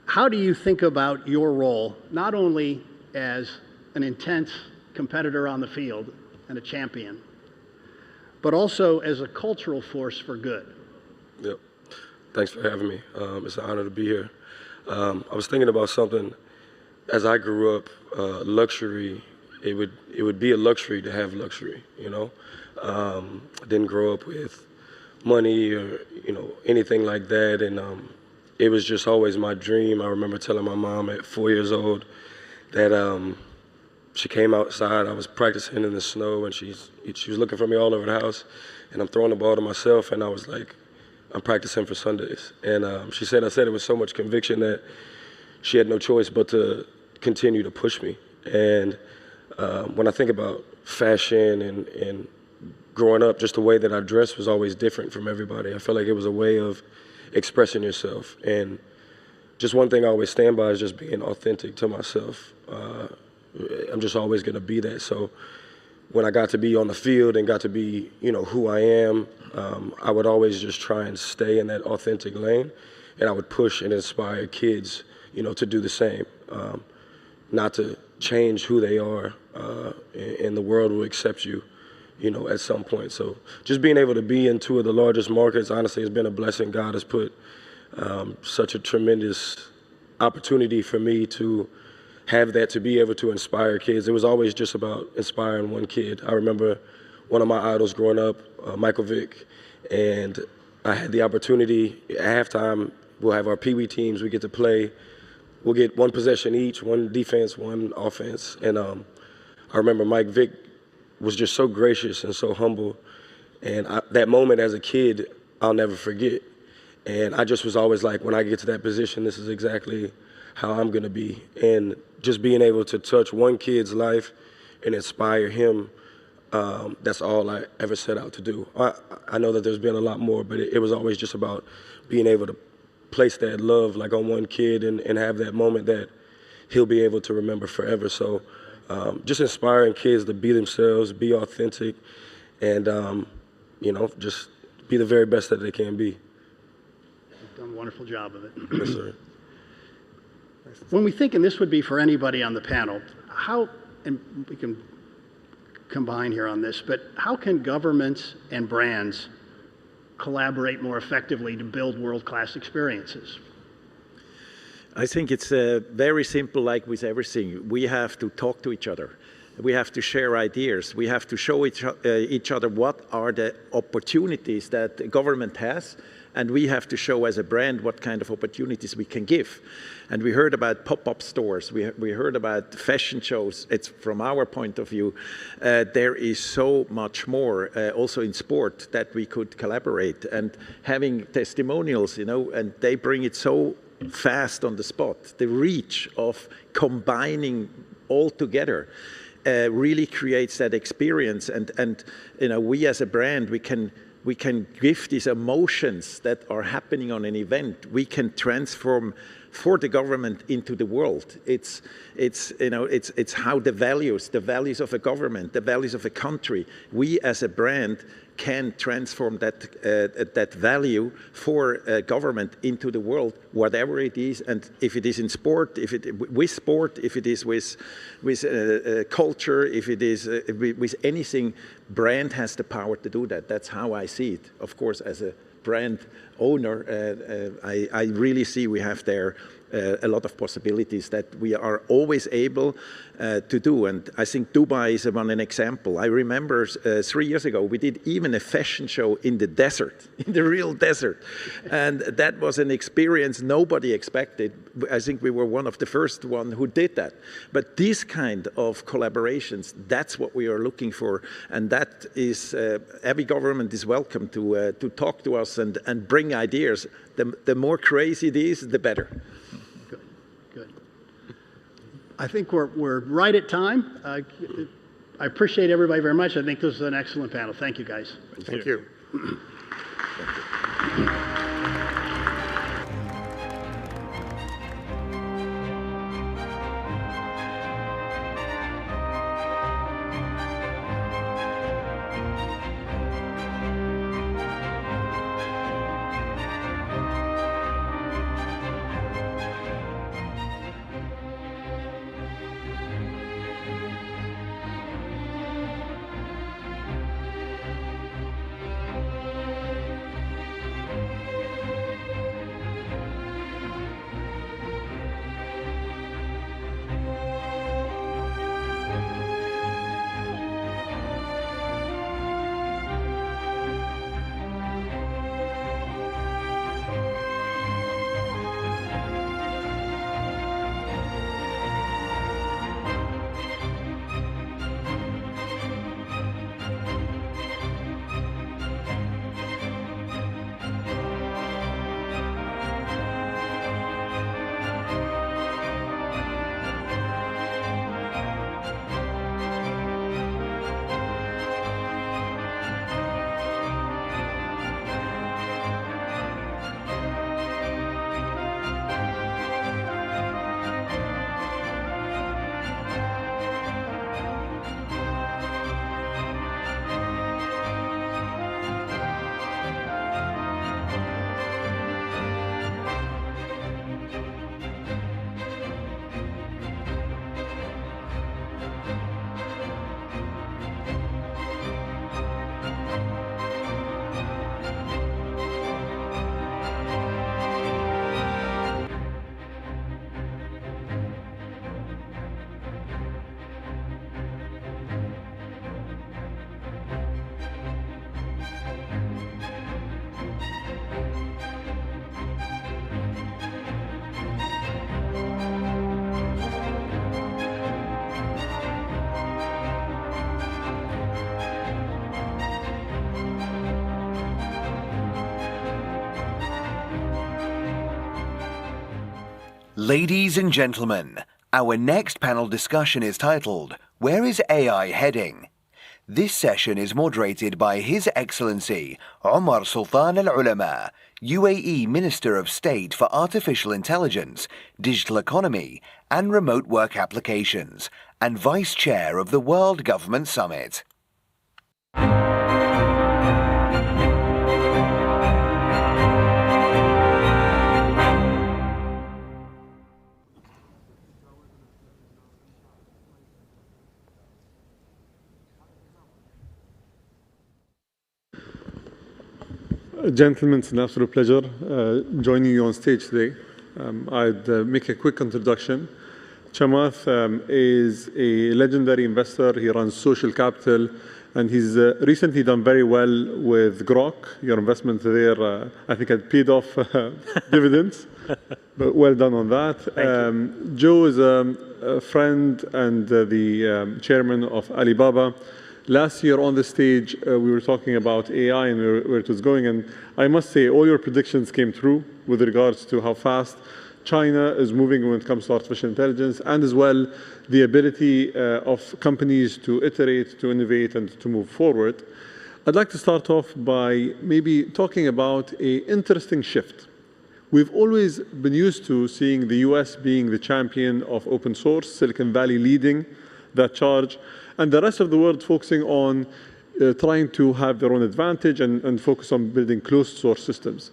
How do you think about your role, not only as an intense competitor on the field and a champion, but also as a cultural force for good? Yep. Thanks for having me. It's an honor to be here. I was thinking about something. As I grew up, luxury, it would be a luxury to have luxury, I didn't grow up with money or, anything like that. And it was just always my dream. I remember telling my mom at 4 years old that she came outside. I was practicing in the snow, and she was looking for me all over the house, and I'm throwing the ball to myself, and I was like, I'm practicing for Sundays. And she said, I said it with so much conviction that she had no choice but to continue to push me. And when I think about fashion and growing up, just the way that I dressed was always different from everybody. I felt like it was a way of expressing yourself. And just one thing I always stand by is just being authentic to myself. I'm just always going to be that. So when I got to be on the field and got to be, who I am, I would always just try and stay in that authentic lane, and I would push and inspire kids, to do the same, not to change who they are, and the world will accept you, at some point. So just being able to be in two of the largest markets, honestly, has been a blessing. God has put such a tremendous opportunity for me to have that, to be able to inspire kids. It was always just about inspiring one kid. I remember one of my idols growing up, Michael Vick, and I had the opportunity at halftime. We'll have our Pee Wee teams. We get to play. We'll get one possession each, one defense, one offense. And I remember Mike Vick was just so gracious and so humble. And that moment as a kid, I'll never forget. And I just was always like, when I get to that position, this is exactly how I'm going to be. And just being able to touch one kid's life and inspire him, that's all I ever set out to do. I know that there's been a lot more, but it was always just about being able to place that love like on one kid and have that moment that he'll be able to remember forever. So just inspiring kids to be themselves, be authentic, and just be the very best that they can be. You've done a wonderful job of it. Yes, sir. When we think, and this would be for anybody on the panel, how, and we can combine here on this, but how can governments and brands collaborate more effectively to build world-class experiences? I think it's very simple, like with everything. We have to talk to each other. We have to share ideas. We have to show each other what are the opportunities that the government has, and we have to show as a brand what kind of opportunities we can give. And we heard about pop-up stores. We heard about fashion shows. It's from our point of view, there is so much more, also in sport, that we could collaborate. And having testimonials, and they bring it so fast on the spot. The reach of combining all together really creates that experience. And we as a brand, we can give these emotions that are happening on an event. We can transform for the government into the world. It's how the values of a government, the values of a country, we as a brand can transform that value for government into the world, whatever it is, and if it is in sport, if it is with culture, if it is with anything, brand has the power to do that. That's how I see it. Of course, as a brand owner, I really see we have there a lot of possibilities that we are always able to do. And I think Dubai is an example. I remember 3 years ago, we did even a fashion show in the desert, in the real desert. And that was an experience nobody expected. I think we were one of the first one who did that. But these kind of collaborations, that's what we are looking for. And that is, every government is welcome to talk to us and bring ideas. The more crazy it is, the better. I think we're right at time. I appreciate everybody very much. I think this is an excellent panel. Thank you, guys. Thank you. Ladies and gentlemen, our next panel discussion is titled, Where is AI Heading? This session is moderated by His Excellency Omar Sultan Al Ulama, UAE Minister of State for Artificial Intelligence, Digital Economy and Remote Work Applications, and Vice Chair of the World Government Summit. Gentlemen, it's an absolute pleasure joining you on stage today. I'd make a quick introduction. Chamath is a legendary investor. He runs Social Capital, and he's recently done very well with Grok. Your investment there, I think, had paid off dividends, but well done on that. Joe is a friend and the chairman of Alibaba. Last year on the stage, we were talking about AI and where it was going, and I must say all your predictions came true with regards to how fast China is moving when it comes to artificial intelligence, and as well the ability of companies to iterate, to innovate, and to move forward. I'd like to start off by maybe talking about an interesting shift We've always been used to seeing the US being the champion of open source, Silicon Valley leading that charge, and the rest of the world focusing on trying to have their own advantage and focus on building closed source systems.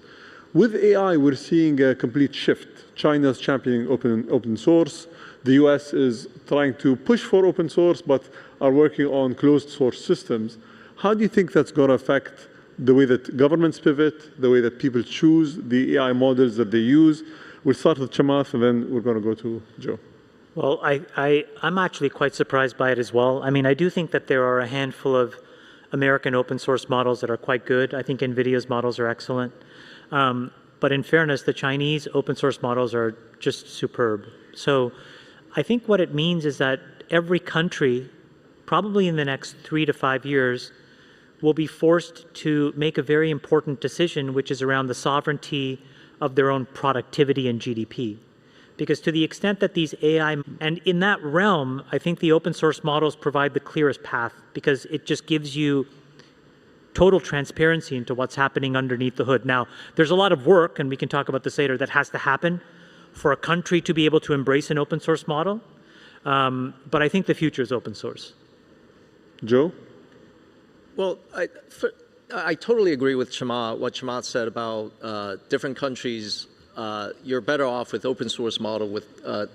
With AI, we're seeing a complete shift. China's championing open source. The US is trying to push for open source, but are working on closed source systems. How do you think that's going to affect the way that governments pivot, the way that people choose the AI models that they use? We'll start with Chamath, and then we're going to go to Joe. Well, I'm actually quite surprised by it as well. I mean, I do think that there are a handful of American open source models that are quite good. I think NVIDIA's models are excellent. But in fairness, the Chinese open source models are just superb. So I think what it means is that every country, probably in the next 3 to 5 years, will be forced to make a very important decision, which is around the sovereignty of their own productivity and GDP. Because to the extent that these AI, and in that realm, I think the open source models provide the clearest path, because it just gives you total transparency into what's happening underneath the hood. Now, there's a lot of work, and we can talk about this later, that has to happen for a country to be able to embrace an open source model. But I think the future is open source. Joe? Well, I totally agree with what Chamath said about different countries. You're better off with open source model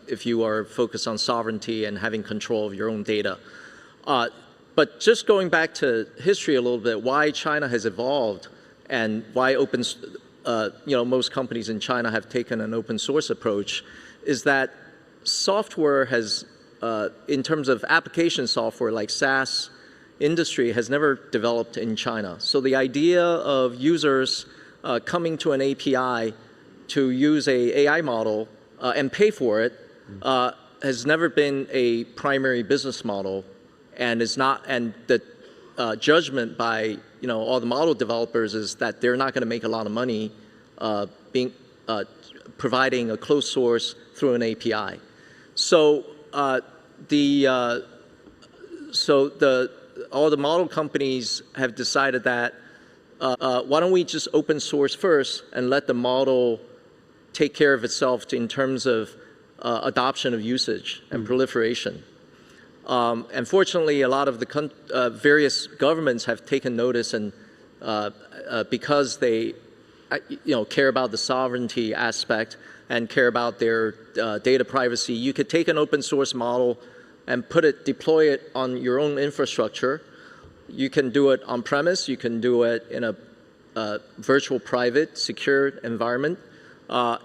if you are focused on sovereignty and having control of your own data. But just going back to history a little bit, why China has evolved and why most companies in China have taken an open source approach is that software has, in terms of application software like SaaS industry, has never developed in China. So the idea of users coming to an API to use an AI model and pay for it has never been a primary business model, and is not. And the judgment by all the model developers is that they're not going to make a lot of money providing a closed source through an API. So all the model companies have decided that why don't we just open source first and let the model take care of itself in terms of adoption of usage and proliferation. Unfortunately, a lot of the various governments have taken notice, and because they care about the sovereignty aspect and care about their data privacy, you could take an open source model and deploy it on your own infrastructure. You can do it on premise. You can do it in a virtual private secure environment.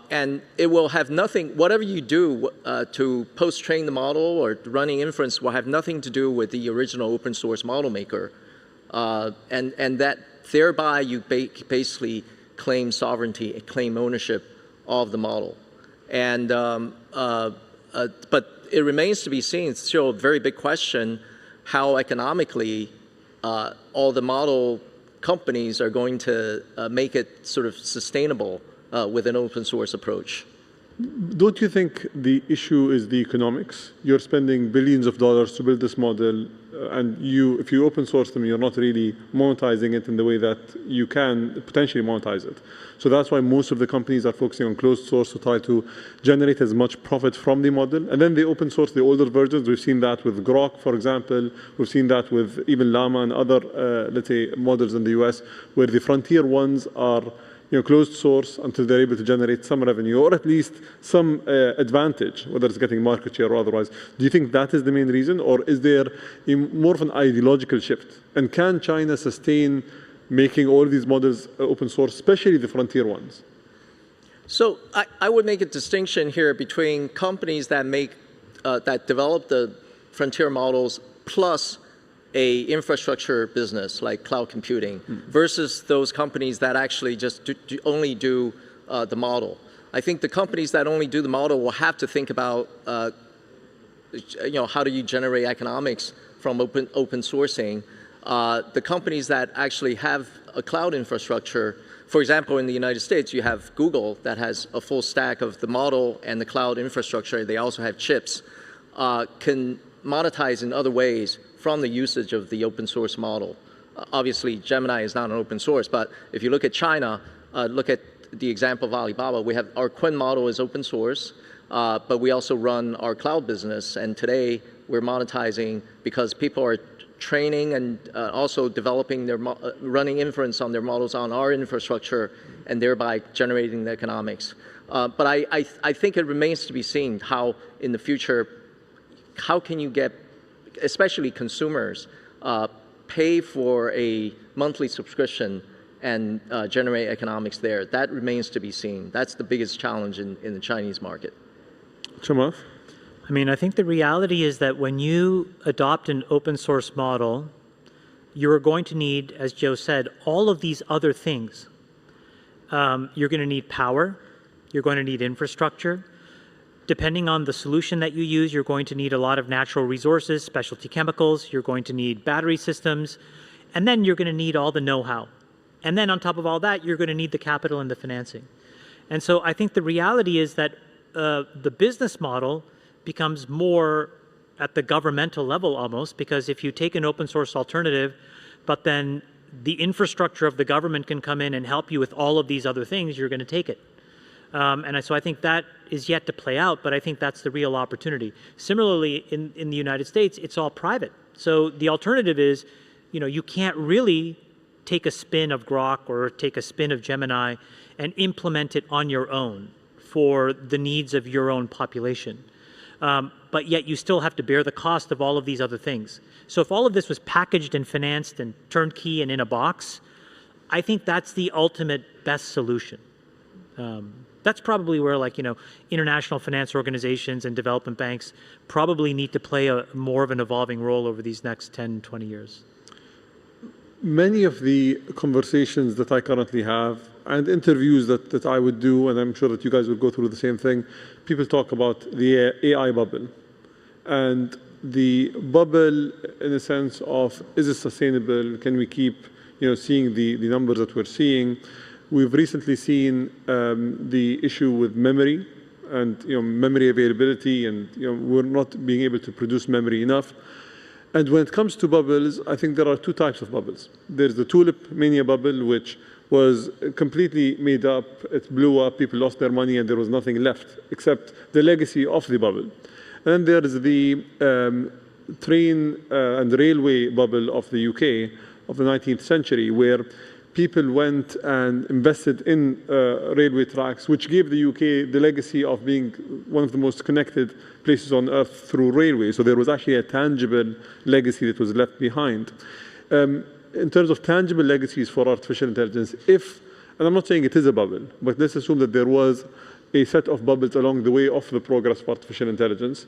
And it will have nothing, whatever you do to post-train the model or running inference will have nothing to do with the original open source model maker. And that thereby you basically claim sovereignty, claim ownership of the model. And, but it remains to be seen, it's still a very big question, how economically all the model companies are going to make it sort of sustainable with an open source approach. Don't you think the issue is the economics? You're spending billions of dollars to build this model, and if you open source them, you're not really monetizing it in the way that you can potentially monetize it. So that's why most of the companies are focusing on closed source to try to generate as much profit from the model. And then they open source the older versions. We've seen that with Grok, for example. We've seen that with even Llama and other, let's say, models in the US, where the frontier ones are closed source until they're able to generate some revenue or at least some advantage, whether it's getting market share or otherwise. Do you think that is the main reason, or is there more of an ideological shift? And can China sustain making all these models open source, especially the frontier ones? So I would make a distinction here between companies that develop the frontier models plus a infrastructure business like cloud computing versus those companies that actually just only do the model. I think the companies that only do the model will have to think about how do you generate economics from open sourcing. The companies that actually have a cloud infrastructure, for example, in the United States, you have Google that has a full stack of the model and the cloud infrastructure. They also have chips, can monetize in other ways from the usage of the open source model. Obviously, Gemini is not an open source, but if you look at China, look at the example of Alibaba, we have our Quinn model is open source, but we also run our cloud business. And today we're monetizing because people are training and also developing their, running inference on their models on our infrastructure and thereby generating the economics. But I think it remains to be seen how in the future, how can you get, especially consumers, pay for a monthly subscription and generate economics there. That remains to be seen. That's the biggest challenge in the Chinese market. Chamath? I mean, I think the reality is that when you adopt an open source model, you're going to need, as Joe said, all of these other things. You're going to need power. You're going to need infrastructure. Depending on the solution that you use, you're going to need a lot of natural resources, specialty chemicals. You're going to need battery systems. And then you're going to need all the know-how. And then on top of all that, you're going to need the capital and the financing. And so I think the reality is that the business model becomes more at the governmental level almost, because if you take an open source alternative, but then the infrastructure of the government can come in and help you with all of these other things, you're going to take it. And so I think that is yet to play out, but I think that's the real opportunity. Similarly, in the United States, it's all private. So the alternative is, you know, you can't really take a spin of Grok or take a spin of Gemini and implement it on your own for the needs of your own population. But yet you still have to bear the cost of all of these other things. So if all of this was packaged and financed and turnkey and in a box, I think that's the ultimate best solution. That's probably where, like, you know, international finance organizations and development banks probably need to play more of an evolving role over these next 10, 20 years. Many of the conversations that I currently have and interviews that I would do, and I'm sure that you guys will go through the same thing, people talk about the AI bubble. And the bubble in the sense of, is it sustainable? Can we keep, you know, seeing the numbers that we're seeing? We've recently seen the issue with memory and, you know, memory availability, and, you know, we're not being able to produce memory enough. And when it comes to bubbles, I think there are two types of bubbles. There's the tulip mania bubble, which was completely made up. It blew up, people lost their money, and there was nothing left except the legacy of the bubble. And then there's the train and railway bubble of the UK of the 19th century, where people went and invested in railway tracks, which gave the UK the legacy of being one of the most connected places on earth through railway. So there was actually a tangible legacy that was left behind. In terms of tangible legacies for artificial intelligence, and I'm not saying it is a bubble, but let's assume that there was a set of bubbles along the way of the progress of artificial intelligence.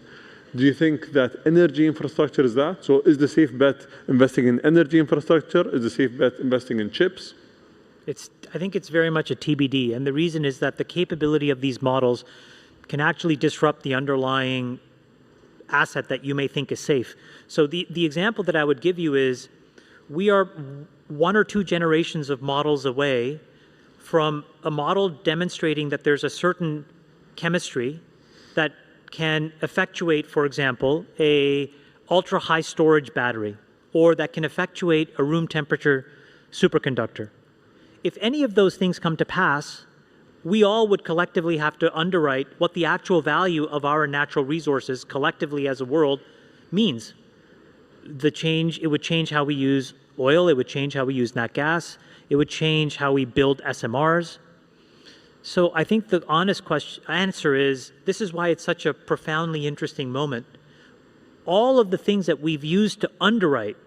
Do you think that energy infrastructure is that? So is the safe bet investing in energy infrastructure? Is the safe bet investing in chips? I think it's very much a TBD, and the reason is that the capability of these models can actually disrupt the underlying asset that you may think is safe. So the example that I would give you is, we are 1 or 2 generations of models away from a model demonstrating that there's a certain chemistry that can effectuate, for example, a ultra-high storage battery, or that can effectuate a room temperature superconductor. If any of those things come to pass, we all would collectively have to underwrite what the actual value of our natural resources collectively as a world means. It would change how we use oil, it would change how we use nat gas, it would change how we build SMRs. So I think the honest answer is, this is why it's such a profoundly interesting moment. All of the things that we've used to underwrite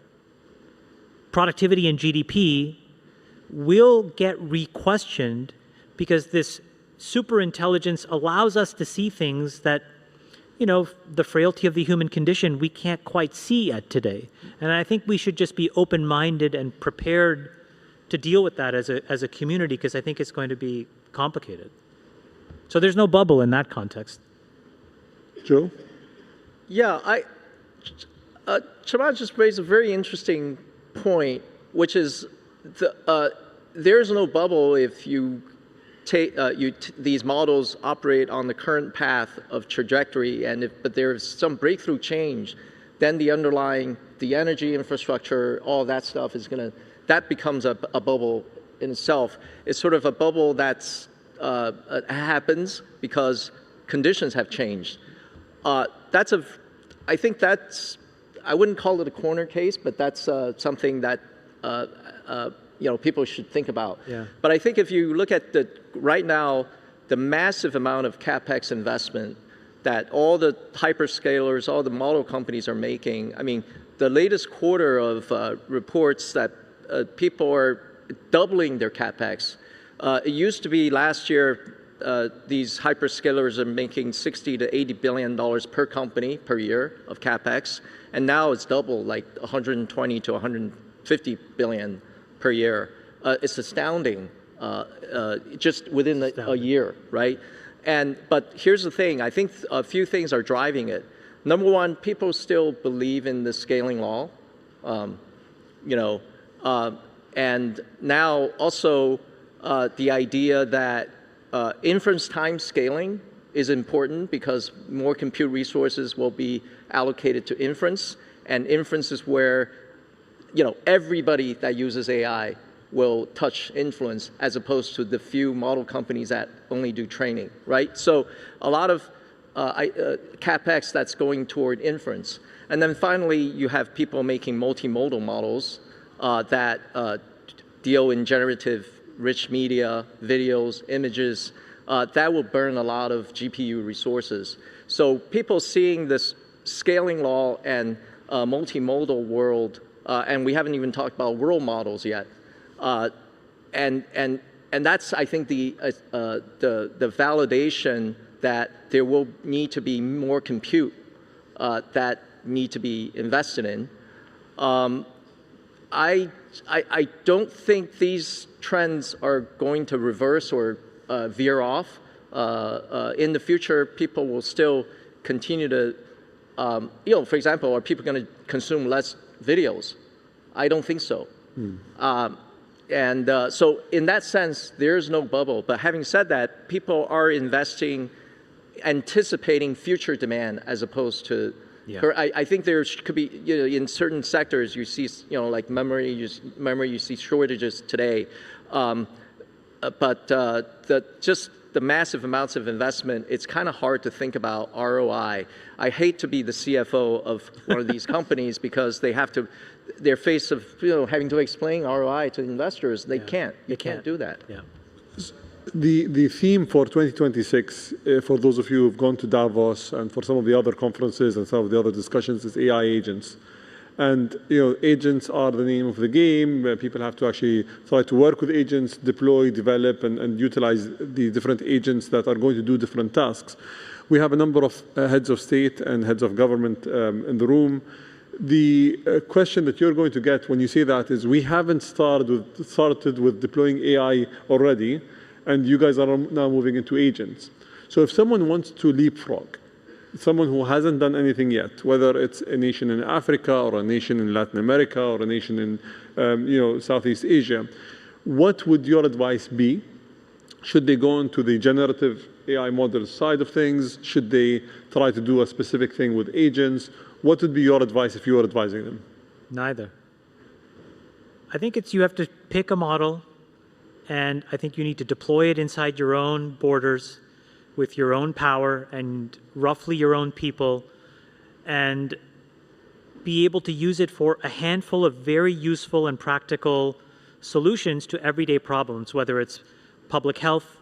productivity and GDP will get re-questioned, because this superintelligence allows us to see things that, you know, the frailty of the human condition we can't quite see at today. And I think we should just be open-minded and prepared to deal with that as a community, because I think it's going to be complicated. So there's no bubble in that context. Joe? Yeah, Chamath just raised a very interesting point, which is there's no bubble if you take these models operate on the current path of trajectory, but there's some breakthrough change, then the energy infrastructure, all that stuff that becomes a bubble in itself. It's sort of a bubble that's happens because conditions have changed. I think that's, I wouldn't call it a corner case, but that's something that people should think about. Yeah. But I think if you look at right now, the massive amount of CapEx investment that all the hyperscalers, all the model companies are making, I mean, the latest quarter of reports that people are doubling their CapEx. It used to be last year, these hyperscalers are making $60 to $80 billion per company per year of CapEx, and now it's double, like 120 to 150 billion per year. It's astounding, just within a year, right? But here's the thing, I think a few things are driving it. Number one, people still believe in the scaling law, and now also the idea that inference time scaling is important because more compute resources will be allocated to inference, and inference is where everybody that uses AI will touch influence as opposed to the few model companies that only do training, right? So a lot of CapEx that's going toward inference. And then finally, you have people making multimodal models that deal in generative rich media, videos, images, that will burn a lot of GPU resources. So people seeing this scaling law and multimodal world, and we haven't even talked about world models yet, and that's, I think, the validation that there will need to be more compute that need to be invested in. I don't think these trends are going to reverse or veer off. In the future, people will still continue to, for example, are people going to consume less videos? I don't think so. So in that sense, there's no bubble. But having said that, people are investing, anticipating future demand as opposed to, I think there could be, in certain sectors, you see, like memory, you see shortages today. But just the massive amounts of investment, it's kind of hard to think about ROI. I hate to be the CFO of one of these companies because they have to, they're faced of having to explain ROI to investors. They can't. You can't do that. Yeah. The theme for 2026, for those of you who've gone to Davos and for some of the other conferences and some of the other discussions, is AI agents. And agents are the name of the game. People have to actually try to work with agents, deploy, develop, and utilize the different agents that are going to do different tasks. We have a number of heads of state and heads of government in the room. The question that you're going to get when you say that is, we haven't started with deploying AI already, and you guys are now moving into agents. So if someone wants to leapfrog, someone who hasn't done anything yet, whether it's a nation in Africa or a nation in Latin America or a nation in Southeast Asia, what would your advice be? Should they go into the generative AI model side of things? Should they try to do a specific thing with agents? What would be your advice if you were advising them? Neither. I think you have to pick a model, and I think you need to deploy it inside your own borders with your own power and roughly your own people, and be able to use it for a handful of very useful and practical solutions to everyday problems, whether it's public health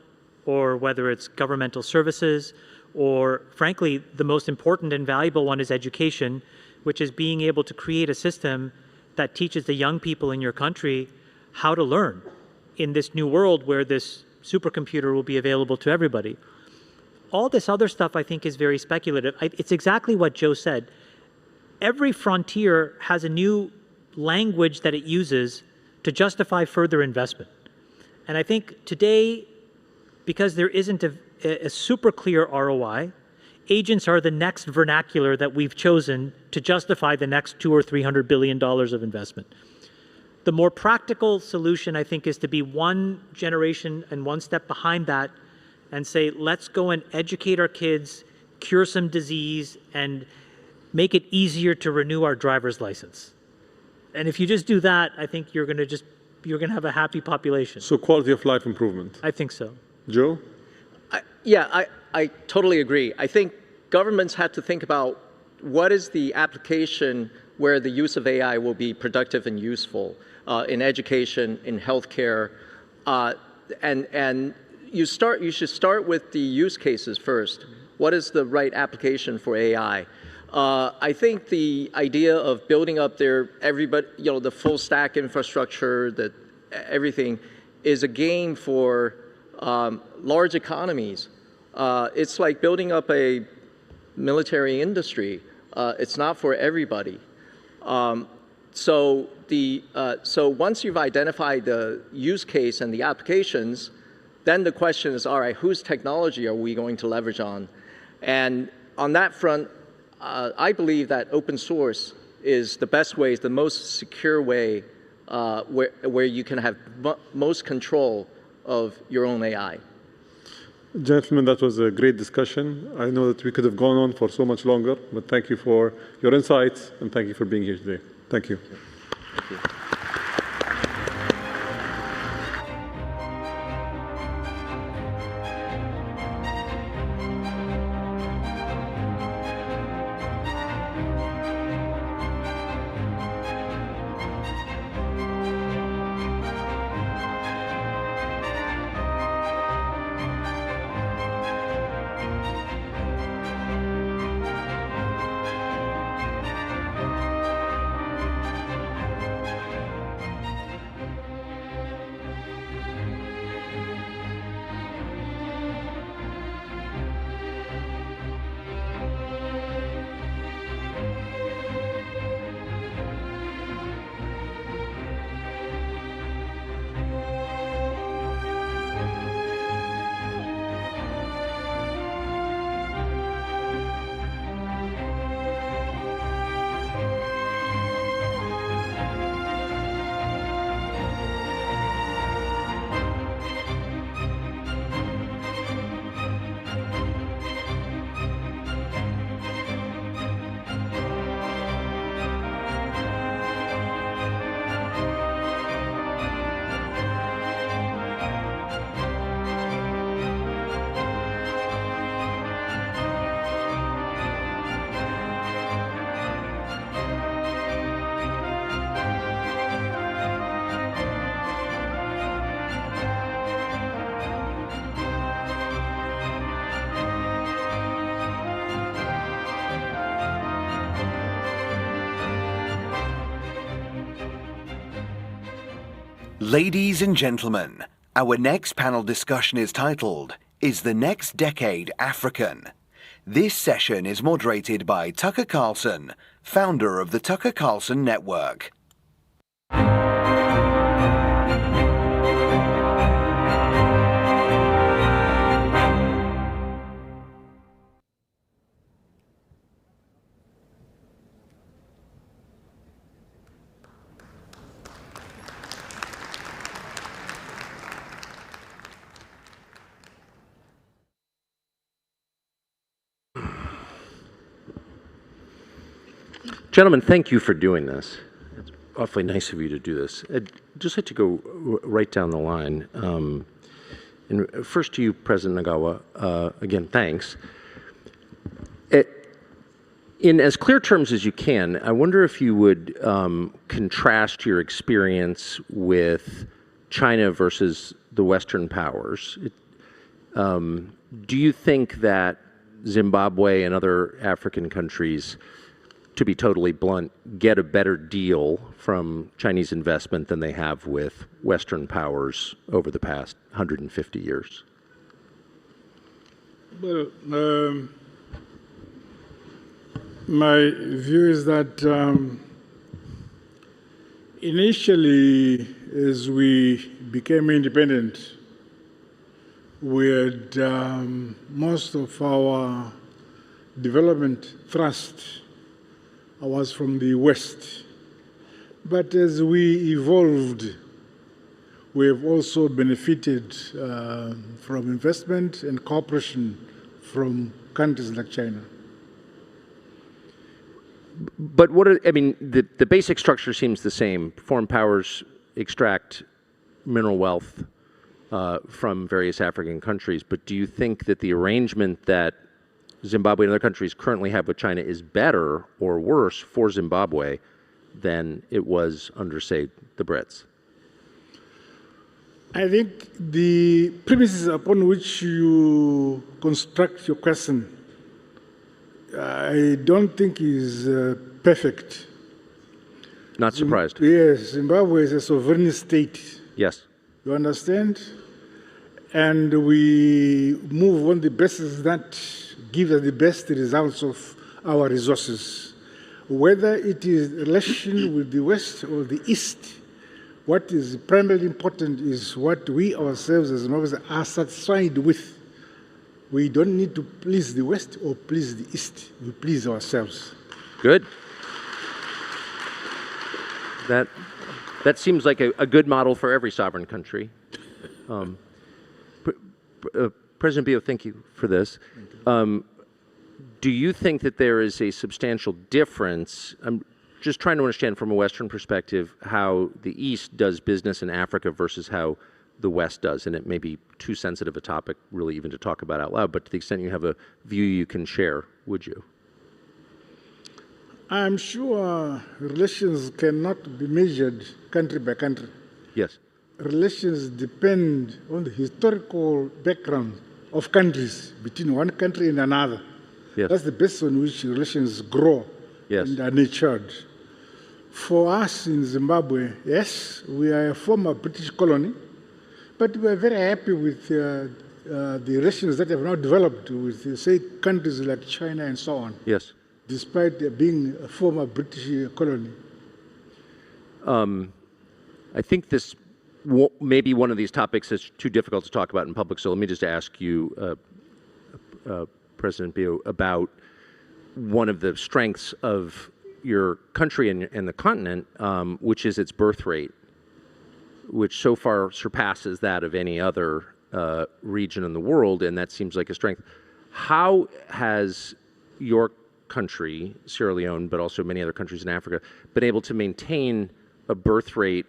or whether it's governmental services, or frankly, the most important and valuable one is education, which is being able to create a system that teaches the young people in your country how to learn in this new world where this supercomputer will be available to everybody. All this other stuff, I think, is very speculative. It's exactly what Joe said. Every frontier has a new language that it uses to justify further investment. And I think today, because there isn't a super clear ROI, agents are the next vernacular that we've chosen to justify the next $200 or $300 billion of investment. The more practical solution, I think, is to be one generation and one step behind that and say, let's go and educate our kids, cure some disease, and make it easier to renew our driver's license. And if you just do that, I think you're going to have a happy population. So quality of life improvement. I think so. Joe? I totally agree. I think governments have to think about what is the application where the use of AI will be productive and useful in education, in healthcare, and you should start with the use cases first. What is the right application for AI? I think the idea of building up the full stack infrastructure, that everything, is a game for large economies. It's like building up a military industry. It's not for everybody. So once you've identified the use case and the applications, then the question is, all right, whose technology are we going to leverage on? And on that front, I believe that open source is the best way, is the most secure way where you can have most control of your own AI. Gentlemen, that was a great discussion. I know that we could have gone on for so much longer, but thank you for your insights and thank you for being here today. Thank you. Thank you. Ladies and gentlemen, our next panel discussion is titled, Is the Next Decade African? This session is moderated by Tucker Carlson, founder of the Tucker Carlson Network. Gentlemen, thank you for doing this. It's awfully nice of you to do this. I'd just like to go right down the line. And first to you, President Nagawa, again, thanks. In as clear terms as you can, I wonder if you would contrast your experience with China versus the Western powers. Do you think that Zimbabwe and other African countries, to be totally blunt, get a better deal from Chinese investment than they have with Western powers over the past 150 years? Well, my view is that initially, as we became independent, we had most of our development thrust was from the West. But as we evolved, we have also benefited from investment and cooperation from countries like China. But the basic structure seems the same. Foreign powers extract mineral wealth from various African countries. But do you think that the arrangement that Zimbabwe and other countries currently have with China is better or worse for Zimbabwe than it was under, say, the Brits? I think the premises upon which you construct your question, I don't think is perfect. Not surprised. Yes, Zimbabwe is a sovereign state. Yes. You understand? And we move on the basis that gives us the best results of our resources. Whether it is relation with the West or the East, what is primarily important is what we ourselves as Zimbabweans are satisfied with. We don't need to please the West or please the East. We please ourselves. Good. That seems like a good model for every sovereign country. President Bio, thank you for this. Do you think that there is a substantial difference? I'm just trying to understand from a Western perspective how the East does business in Africa versus how the West does, and it may be too sensitive a topic really even to talk about out loud, but to the extent you have a view you can share, would you? I'm sure relations cannot be measured country by country. Yes. Relations depend on the historical background of countries between one country and another. Yes. That's the basis on which relations grow and are nurtured. For us in Zimbabwe, yes, we are a former British colony, but we are very happy with the relations that have now developed with, say, countries like China and so on. Yes. Despite being a former British colony. I think this maybe one of these topics is too difficult to talk about in public, so let me just ask you, President Bio, about one of the strengths of your country and the continent, which is its birth rate, which so far surpasses that of any other region in the world, and that seems like a strength. How has your country, Sierra Leone, but also many other countries in Africa, been able to maintain a birth rate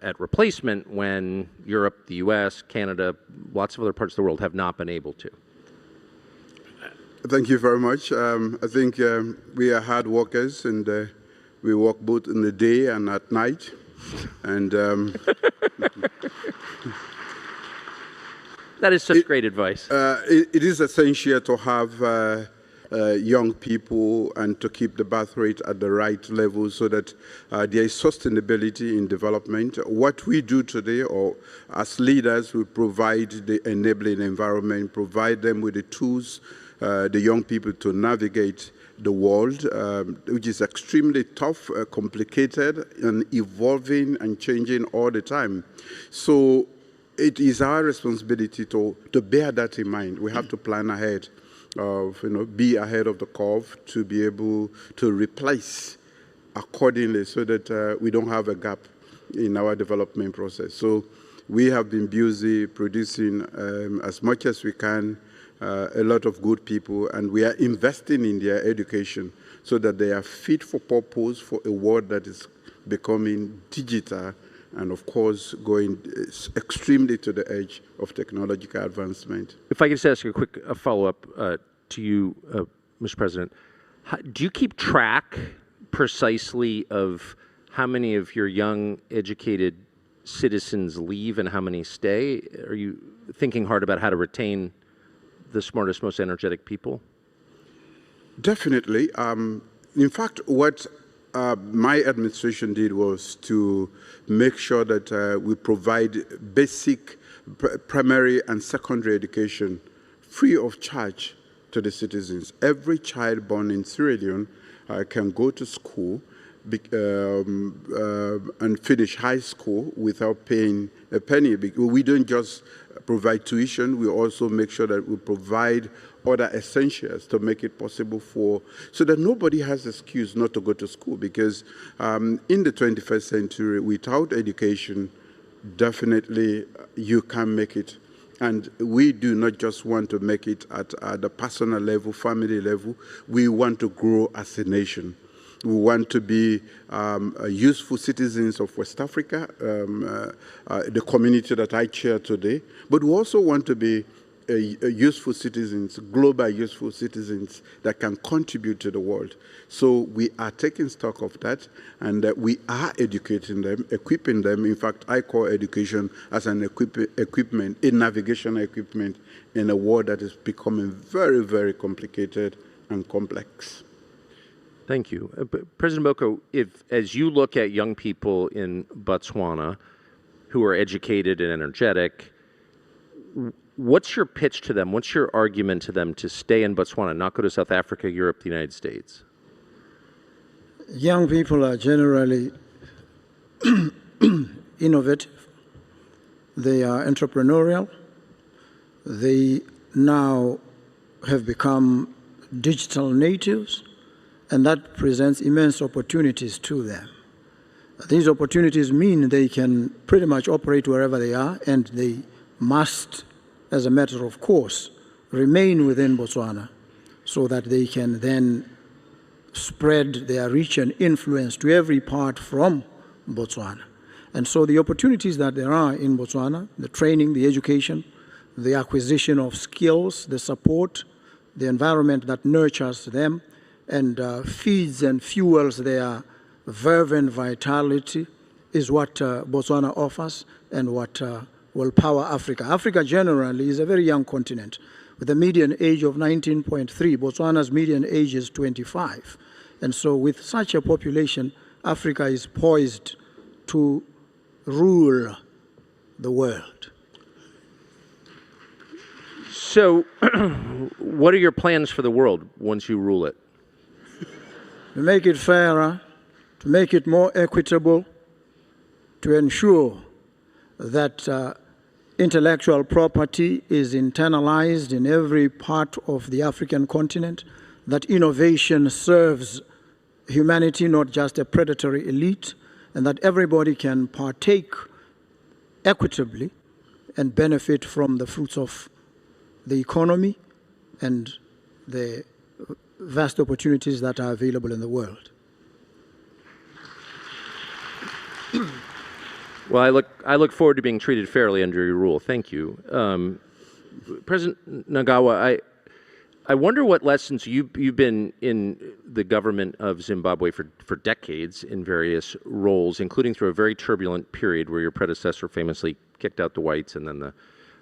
at replacement when Europe, the US, Canada, lots of other parts of the world have not been able to? Thank you very much. I think we are hard workers, and we work both in the day and at night. And that is such great advice. It is essential to have young people and to keep the birth rate at the right level so that there is sustainability in development. What we do today, or as leaders, we provide the enabling environment, provide them with the tools, the young people to navigate the world, which is extremely tough, complicated, and evolving and changing all the time. So it is our responsibility to bear that in mind. We have to plan ahead. Be ahead of the curve to be able to replace accordingly so that we don't have a gap in our development process. So we have been busy producing as much as we can a lot of good people, and we are investing in their education so that they are fit for purpose for a world that is becoming digital and, of course, going extremely to the edge of technological advancement. If I could just ask you a quick follow-up to you, Mr. President. Do you keep track precisely of how many of your young, educated citizens leave and how many stay? Are you thinking hard about how to retain the smartest, most energetic people? Definitely. In fact, what my administration did was to make sure that we provide basic primary and secondary education free of charge to the citizens. Every child born in Sierra Leone can go to school and finish high school without paying a penny. We don't just provide tuition, we also make sure that we provide other essentials to make it possible so that nobody has excuse not to go to school, because in the 21st century, without education, definitely you can't make it. And we do not just want to make it at the personal level, family level. We want to grow as a nation. We want to be useful citizens of West Africa, the community that I chair today. But we also want to be useful citizens, global useful citizens that can contribute to the world. So we are taking stock of that, and we are educating them, equipping them. In fact, I call education as an equipment, a navigational equipment in a world that is becoming very, very complicated and complex. Thank you. President Boko, as you look at young people in Botswana who are educated and energetic, what's your pitch to them? What's your argument to them to stay in Botswana, not go to South Africa, Europe, the United States? Young people are generally innovative. They are entrepreneurial. They now have become digital natives, and that presents immense opportunities to them. These opportunities mean they can pretty much operate wherever they are, and they must, as a matter of course, remain within Botswana so that they can then spread their reach and influence to every part from Botswana. And so the opportunities that there are in Botswana, the training, the education, the acquisition of skills, the support, the environment that nurtures them and feeds and fuels their verve and vitality is what Botswana offers and what will power Africa. Africa generally is a very young continent with a median age of 19.3. Botswana's median age is 25. And so with such a population, Africa is poised to rule the world. So what are your plans for the world once you rule it? To make it fairer, to make it more equitable, to ensure that intellectual property is internalized in every part of the African continent, that innovation serves humanity, not just a predatory elite, and that everybody can partake equitably and benefit from the fruits of the economy and the vast opportunities that are available in the world. Well, I look forward to being treated fairly under your rule. Thank you. President Nagawa, I wonder what lessons you've been in the government of Zimbabwe for decades in various roles, including through a very turbulent period where your predecessor famously kicked out the whites and then the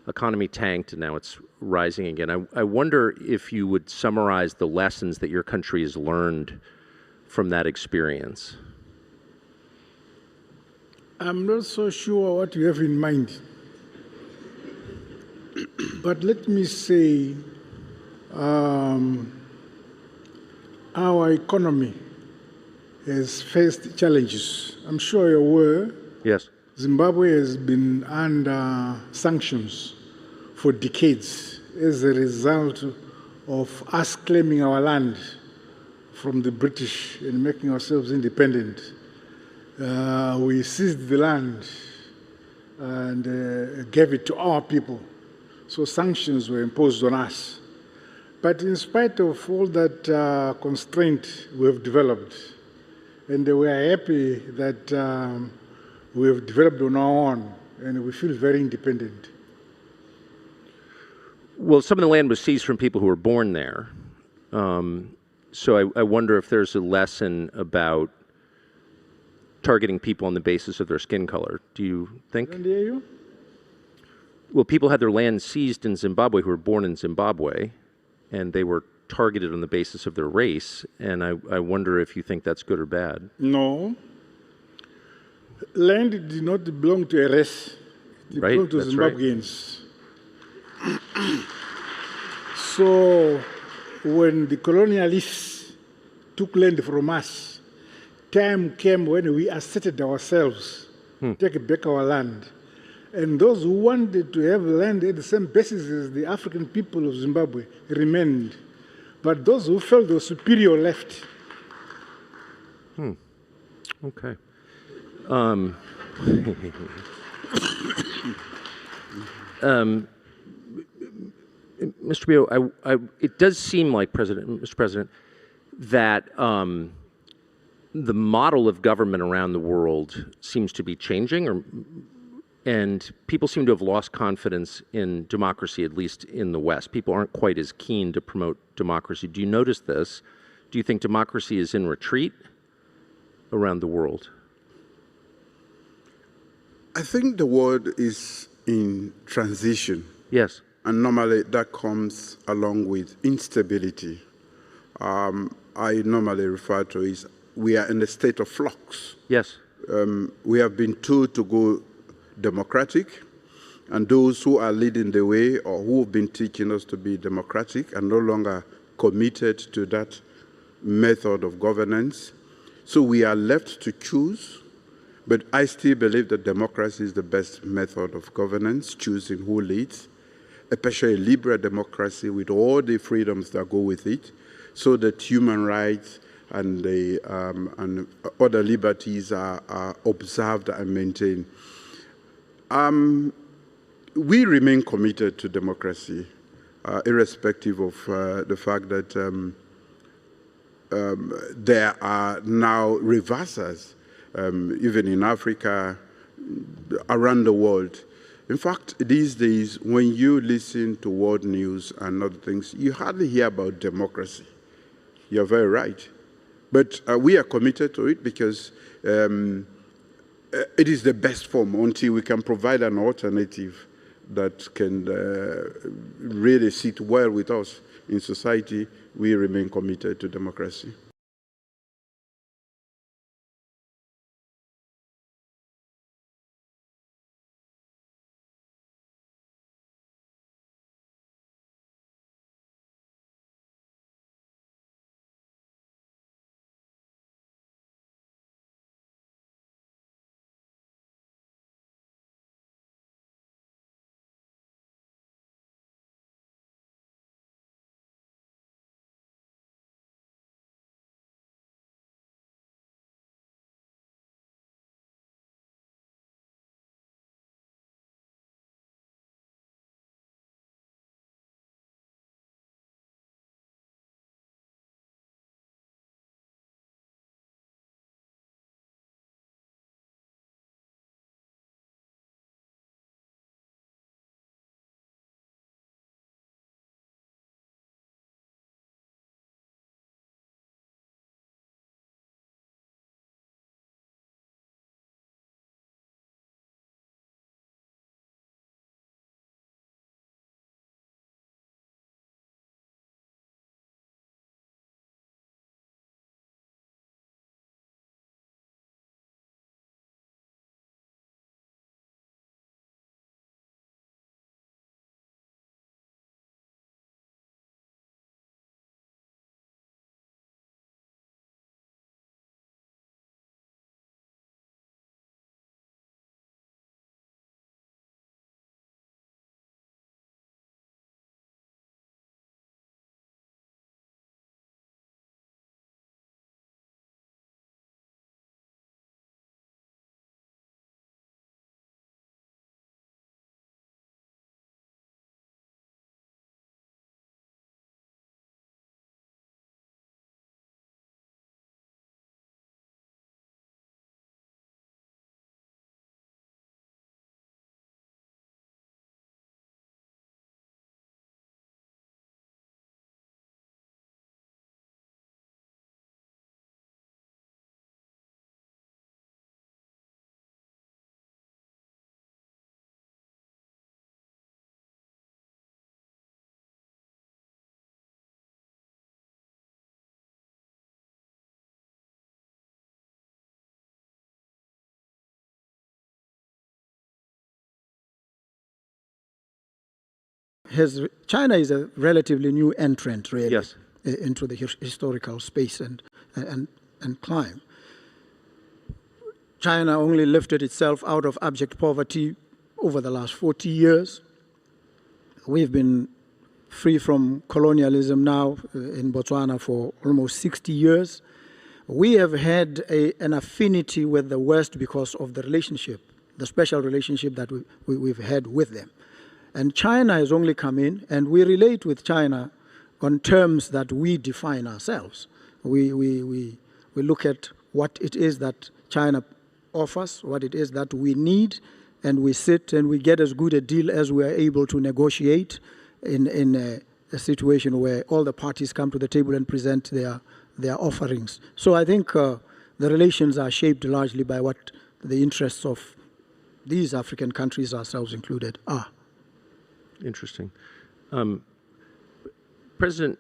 economy tanked and now it's rising again. I wonder if you would summarize the lessons that your country has learned from that experience. I'm not so sure what you have in mind. But let me say, our economy has faced challenges. I'm sure you're aware. Yes. Zimbabwe has been under sanctions for decades as a result of us claiming our land from the British and making ourselves independent. We seized the land and gave it to our people. So sanctions were imposed on us. But in spite of all that constraint we have developed, and we are happy that we have developed on our own, and we feel very independent. Well, some of the land was seized from people who were born there. So I wonder if there's a lesson about targeting people on the basis of their skin color. Do you think? I hear you. Well, people had their land seized in Zimbabwe who were born in Zimbabwe, and they were targeted on the basis of their race, and I wonder if you think that's good or bad. No. Land did not belong to a race. It belonged to Zimbabweans. Right. So when the colonialists took land from us, time came when we asserted ourselves, take back our land. And those who wanted to have land at the same basis as the African people of Zimbabwe remained. But those who felt they were superior left. Okay. Mr. Bio, it does seem like, Mr. President, that the model of government around the world seems to be changing, and people seem to have lost confidence in democracy, at least in the West. People aren't quite as keen to promote democracy. Do you notice this? Do you think democracy is in retreat around the world? I think the world is in transition. Yes. And normally that comes along with instability. I normally refer to it as we are in a state of flux. Yes. We have been told to go democratic, and those who are leading the way or who have been teaching us to be democratic are no longer committed to that method of governance. So we are left to choose, but I still believe that democracy is the best method of governance, choosing who leads, especially liberal democracy with all the freedoms that go with it, so that human rights and other liberties are observed and maintained. We remain committed to democracy, irrespective of the fact that there are now reversers, even in Africa, around the world. In fact, these days, when you listen to world news and other things, you hardly hear about democracy. You're very right. But we are committed to it because it is the best form until we can provide an alternative that can really sit well with us in society. We remain committed to democracy. China is a relatively new entrant, really, yes, into the historical space and climb. China only lifted itself out of abject poverty over the last 40 years. We've been free from colonialism now in Botswana for almost 60 years. We have had an affinity with the West because of the relationship, the special relationship that we've had with them. And China has only come in, and we relate with China on terms that we define ourselves. We look at what it is that China offers, what it is that we need, and we sit and we get as good a deal as we are able to negotiate in a situation where all the parties come to the table and present their offerings. So I think the relations are shaped largely by what the interests of these African countries, ourselves included, are. Interesting. President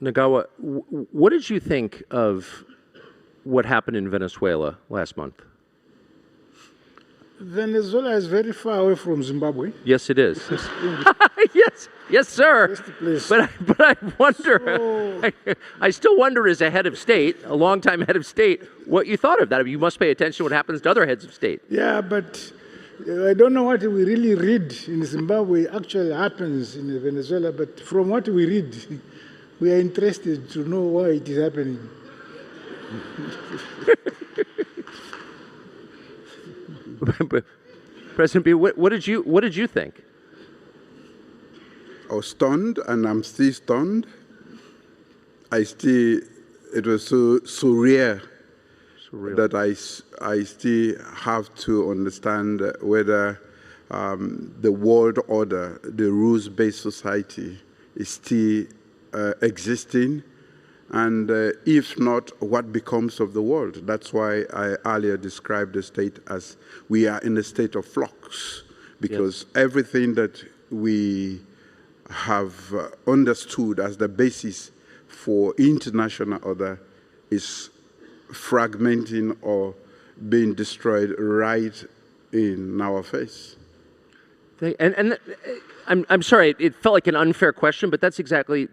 Nagawa, what did you think of what happened in Venezuela last month? Venezuela is very far away from Zimbabwe. Yes, it is. yes, sir. But I wonder, I still wonder as a head of state, a longtime head of state, what you thought of that. I mean, you must pay attention to what happens to other heads of state. Yeah, but I don't know what we really read in Zimbabwe actually happens in Venezuela, but from what we read, we are interested to know why it is happening. President B, what did you think? I was stunned, and I'm still stunned. It was so surreal that I still have to understand whether the world order, the rules-based society, is still existing, and if not, what becomes of the world? That's why I earlier described the state as we are in a state of flux, because everything that we have understood as the basis for international order is fragmenting or being destroyed right in our face. I'm sorry, it felt like an unfair question, but that's exactly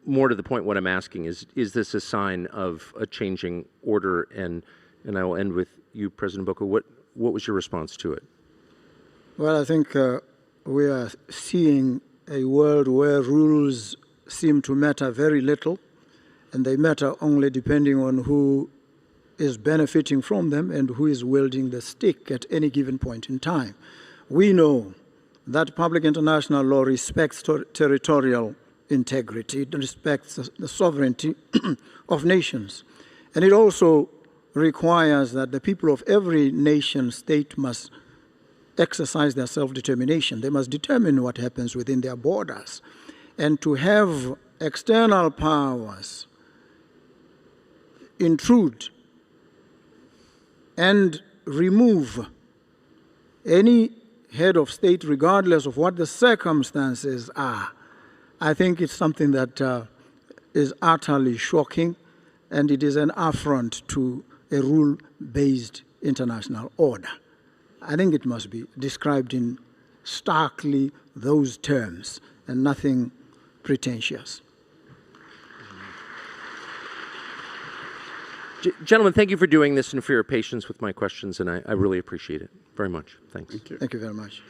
more to the point what I'm asking is this a sign of a changing order? And I will end with you, President Boko. What was your response to it? Well, I think we are seeing a world where rules seem to matter very little, and they matter only depending on who is benefiting from them and who is wielding the stick at any given point in time. We know that public international law respects territorial integrity, it respects the sovereignty of nations. And it also requires that the people of every nation state must exercise their self-determination. They must determine what happens within their borders. And to have external powers intrude and remove any head of state, regardless of what the circumstances are, I think it's something that is utterly shocking, and it is an affront to a rule-based international order. I think it must be described in starkly those terms and nothing pretentious. Gentlemen, thank you for doing this and for your patience with my questions, and I really appreciate it very much. Thanks. Thank you. Thank you very much.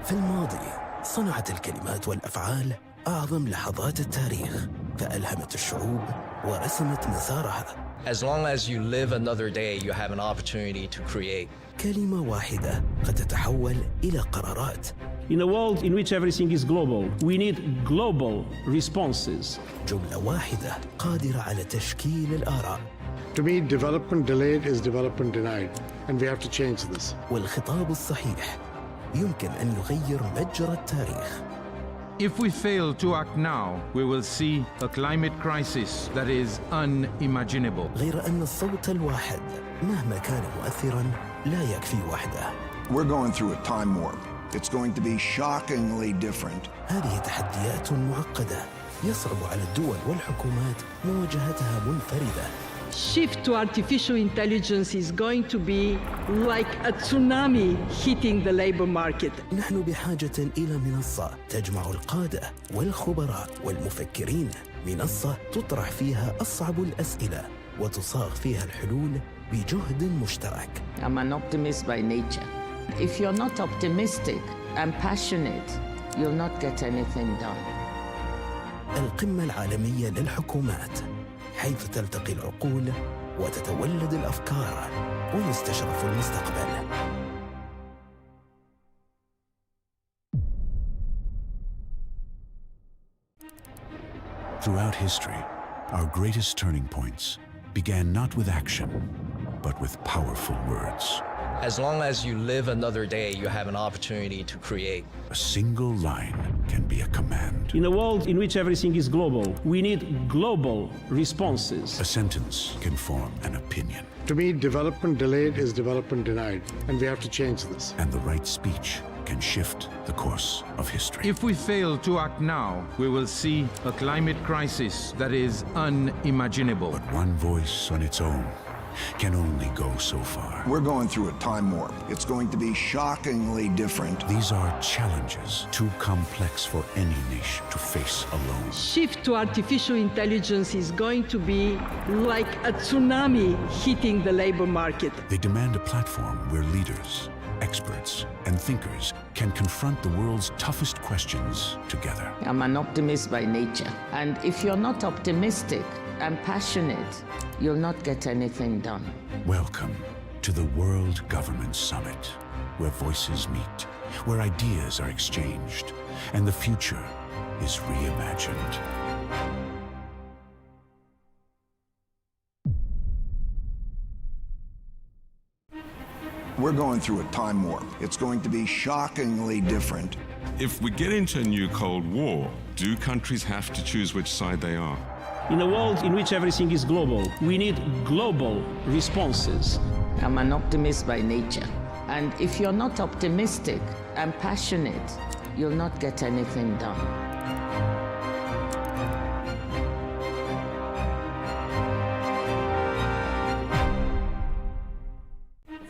في الماضي صنعت الكلمات والأفعال أعظم لحظات التاريخ، فألهمت الشعوب ورسمت مسارها. As long as you live another day, you have an opportunity to create. كلمة واحدة قد تتحول إلى قرارات. In a world in which everything is global, we need global responses. جملة واحدة قادرة على تشكيل الآراء. To me, development delayed is development denied, and we have to change this. والخطاب الصحيح يمكن أن يغير مجرى التاريخ. If we fail to act now, we will see a climate crisis that is unimaginable. غير أن الصوت الواحد مهما كان مؤثراً لا يكفي وحده. We're going through a time warp. It's going to be shockingly different. هذه تحديات معقدة يصعب على الدول والحكومات مواجهتها منفردة. Shift to artificial intelligence is going to be like a tsunami hitting the labor market. نحن بحاجة إلى منصة تجمع القادة والخبراء والمفكرين، منصة تطرح فيها أصعب الأسئلة وتصاغ فيها الحلول بجهد مشترك. I'm an optimist by nature. If you're not optimistic and passionate, you'll not get anything done. القمة العالمية للحكومات، حيث تلتقي العقول وتتولد الأفكار ويستشرف المستقبل. Throughout history, our greatest turning points began not with action, but with powerful words. As long as you live another day, you have an opportunity to create. A single line can be a command. In a world in which everything is global, we need global responses. A sentence can form an opinion. To me, development delayed is development denied, and we have to change this. And the right speech can shift the course of history. If we fail to act now, we will see a climate crisis that is unimaginable. But one voice on its own can only go so far. We're going through a time warp. It's going to be shockingly different. These are challenges too complex for any nation to face alone. Shift to artificial intelligence is going to be like a tsunami hitting the labor market. They demand a platform where leaders, experts, and thinkers can confront the world's toughest questions together. I'm an optimist by nature. And if you're not optimistic and passionate, you'll not get anything done. Welcome to the World Government Summit, where voices meet, where ideas are exchanged, and the future is reimagined. We're going through a time warp. It's going to be shockingly different. If we get into a new Cold War, do countries have to choose which side they are? In a world in which everything is global, we need global responses. I'm an optimist by nature. And if you're not optimistic and passionate, you'll not get anything done.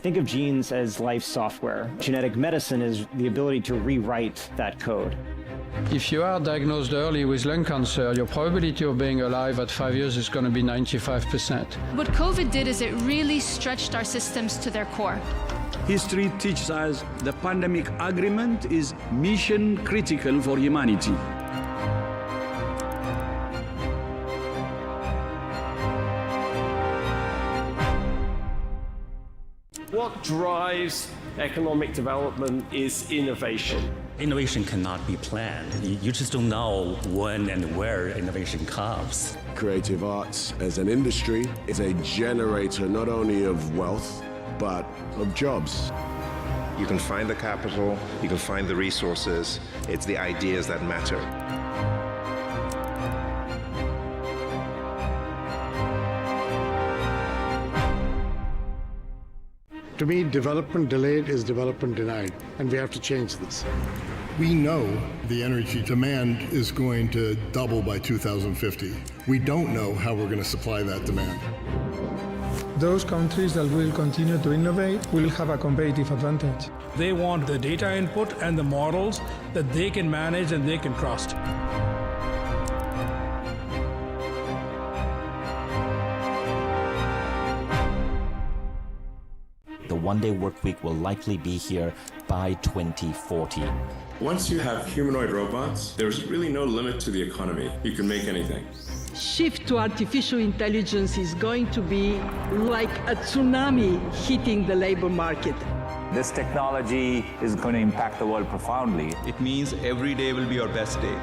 Think of genes as life software. Genetic medicine is the ability to rewrite that code. If you are diagnosed early with lung cancer, your probability of being alive at 5 years is going to be 95%. What COVID did is it really stretched our systems to their core. History teaches us the pandemic agreement is mission critical for humanity. What drives economic development is innovation. Innovation cannot be planned. You just don't know when and where innovation comes. Creative arts as an industry is a generator not only of wealth, but of jobs. You can find the capital, you can find the resources. It's the ideas that matter. To me, development delayed is development denied, and we have to change this. We know the energy demand is going to double by 2050. We don't know how we're going to supply that demand. Those countries that will continue to innovate will have a competitive advantage. They want the data input and the models that they can manage and they can trust. The one-day work week will likely be here by 2040. Once you have humanoid robots, there's really no limit to the economy. You can make anything. Shift to artificial intelligence is going to be like a tsunami hitting the labor market. This technology is going to impact the world profoundly. It means every day will be your best day.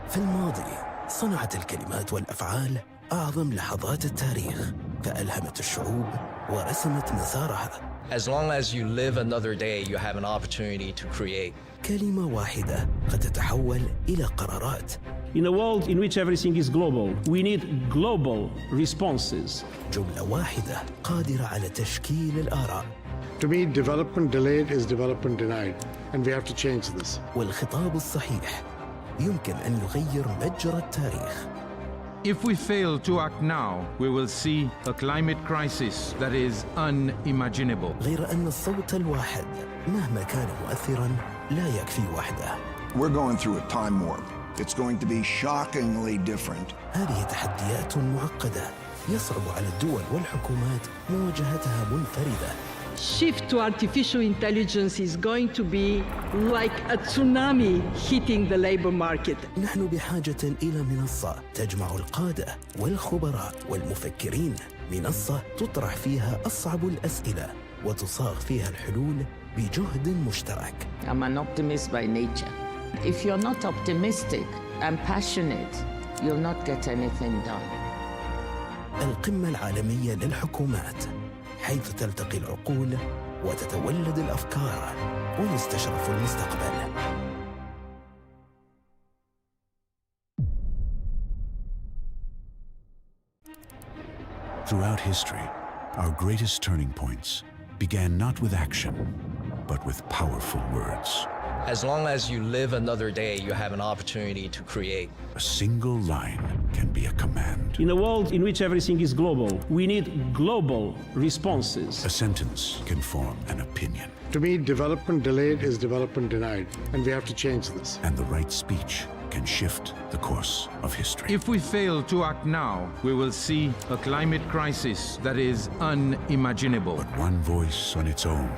في الماضي صنعت الكلمات والأفعال أعظم لحظات التاريخ، فألهمت الشعوب ورسمت مسارها. As long as you live another day, you have an opportunity to create. كلمة واحدة قد تتحول إلى قرارات. In a world in which everything is global, we need global responses. جملة واحدة قادرة على تشكيل الآراء. To me, development delayed is development denied, and we have to change this. والخطاب الصحيح يمكن أن يغير مجرى التاريخ. If we fail to act now, we will see a climate crisis that is unimaginable. غير أن الصوت الواحد مهما كان مؤثراً لا يكفي وحده. We're going through a time warp. It's going to be shockingly different. هذه تحديات معقدة يصعب على الدول والحكومات مواجهتها منفردة. Shift to artificial intelligence is going to be like a tsunami hitting the labor market. نحن بحاجة إلى منصة تجمع القادة والخبراء والمفكرين، منصة تطرح فيها أصعب الأسئلة وتصاغ فيها الحلول بجهد مشترك. I'm an optimist by nature. If you're not optimistic and passionate, you'll not get anything done. القمة العالمية للحكومات، حيث تلتقي العقول وتتولد الأفكار ويستشرف المستقبل. Throughout history, our greatest turning points began not with action, but with powerful words. As long as you live another day, you have an opportunity to create. A single line can be a command. In a world in which everything is global, we need global responses. A sentence can form an opinion. To me, development delayed is development denied, and we have to change this. And the right speech can shift the course of history. If we fail to act now, we will see a climate crisis that is unimaginable. But one voice on its own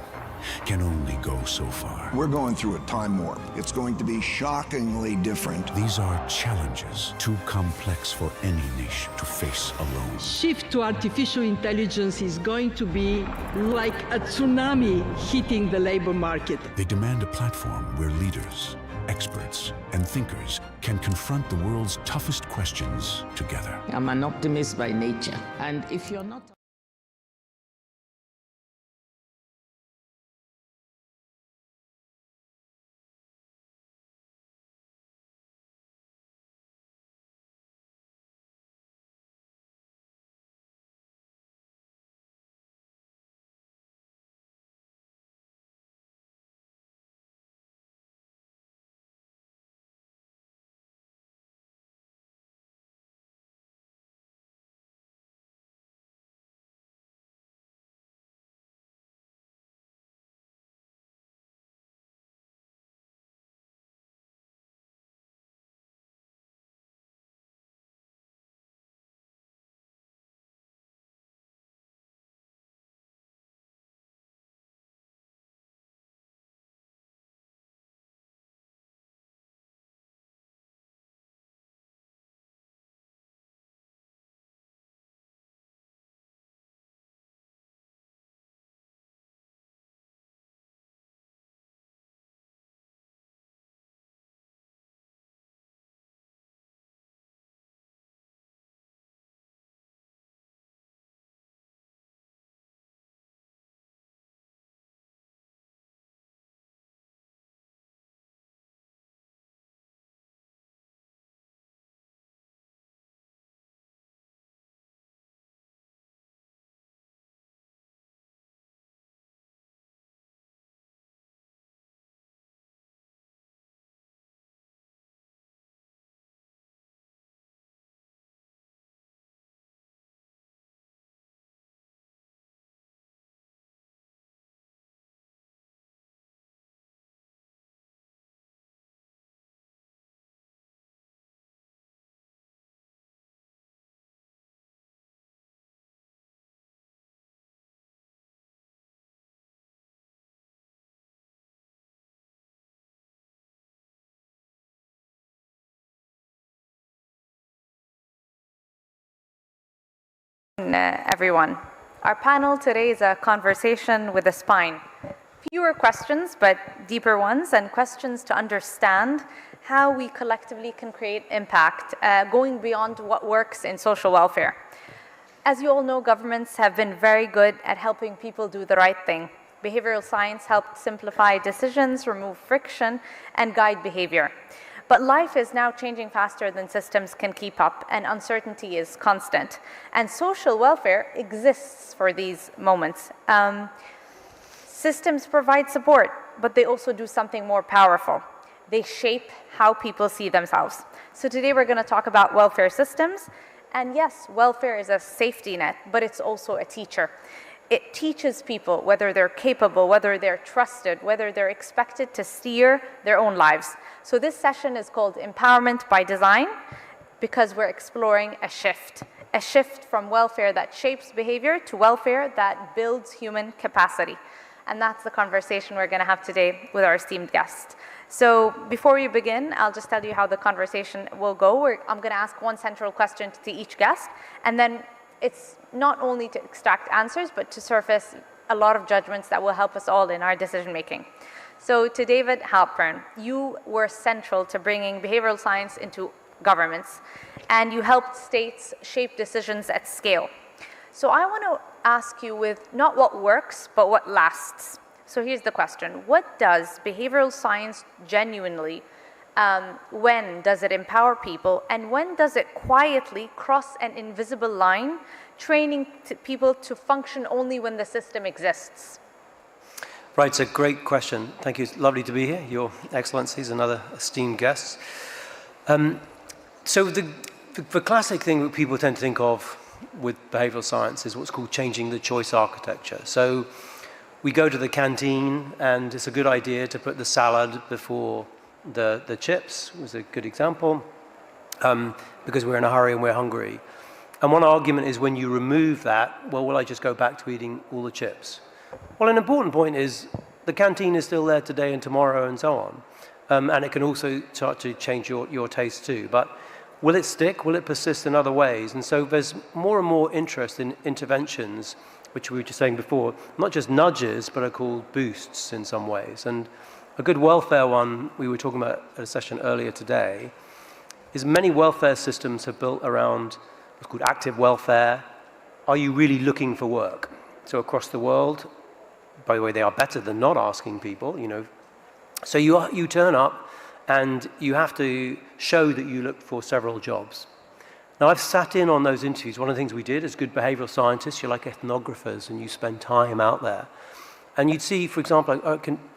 can only go so far. We're going through a time warp. It's going to be shockingly different. These are challenges too complex for any nation to face alone. Shift to artificial intelligence is going to be like a tsunami hitting the labor market. They demand a platform where leaders, experts, and thinkers can confront the world's toughest questions together. I'm an optimist by nature, and if you're not everyone. Our panel today is a conversation with a spine. Fewer questions, but deeper ones, and questions to understand how we collectively can create impact, going beyond what works in social welfare. As you all know, governments have been very good at helping people do the right thing. Behavioral science helped simplify decisions, remove friction, and guide behavior. But life is now changing faster than systems can keep up, and uncertainty is constant. And social welfare exists for these moments. Systems provide support, but they also do something more powerful. They shape how people see themselves. So today we're going to talk about welfare systems. And yes, welfare is a safety net, but it's also a teacher. It teaches people whether they're capable, whether they're trusted, whether they're expected to steer their own lives. So this session is called Empowerment by Design because we're exploring a shift from welfare that shapes behavior to welfare that builds human capacity. And that's the conversation we're going to have today with our esteemed guest. So before we begin, I'll just tell you how the conversation will go. I'm going to ask one central question to each guest, and then it's not only to extract answers, but to surface a lot of judgments that will help us all in our decision making. So to David Halpern, you were central to bringing behavioral science into governments, and you helped states shape decisions at scale. So I want to ask you with not what works, but what lasts. So here's the question. What does behavioral science genuinely, when does it empower people, and when does it quietly cross an invisible line, training people to function only when the system exists? Right, it's a great question. Thank you. It's lovely to be here. Your Excellencies and other esteemed guests. So the classic thing that people tend to think of with behavioral science is what's called changing the choice architecture. So we go to the canteen and it's a good idea to put the salad before the chips, was a good example, because we're in a hurry and we're hungry. And one argument is when you remove that, well, will I just go back to eating all the chips? Well, an important point is the canteen is still there today and tomorrow and so on. And it can also start to change your taste too. But will it stick? Will it persist in other ways? And so there's more and more interest in interventions, which we were just saying before, not just nudges, but are called boosts in some ways. And a good welfare one we were talking about at a session earlier today is many welfare systems have built around what's called active welfare. Are you really looking for work? So across the world, by the way, they are better than not asking people, you know. So you turn up and you have to show that you look for several jobs. Now, I've sat in on those interviews. One of the things we did as good behavioral scientists, you're like ethnographers and you spend time out there. And you'd see, for example,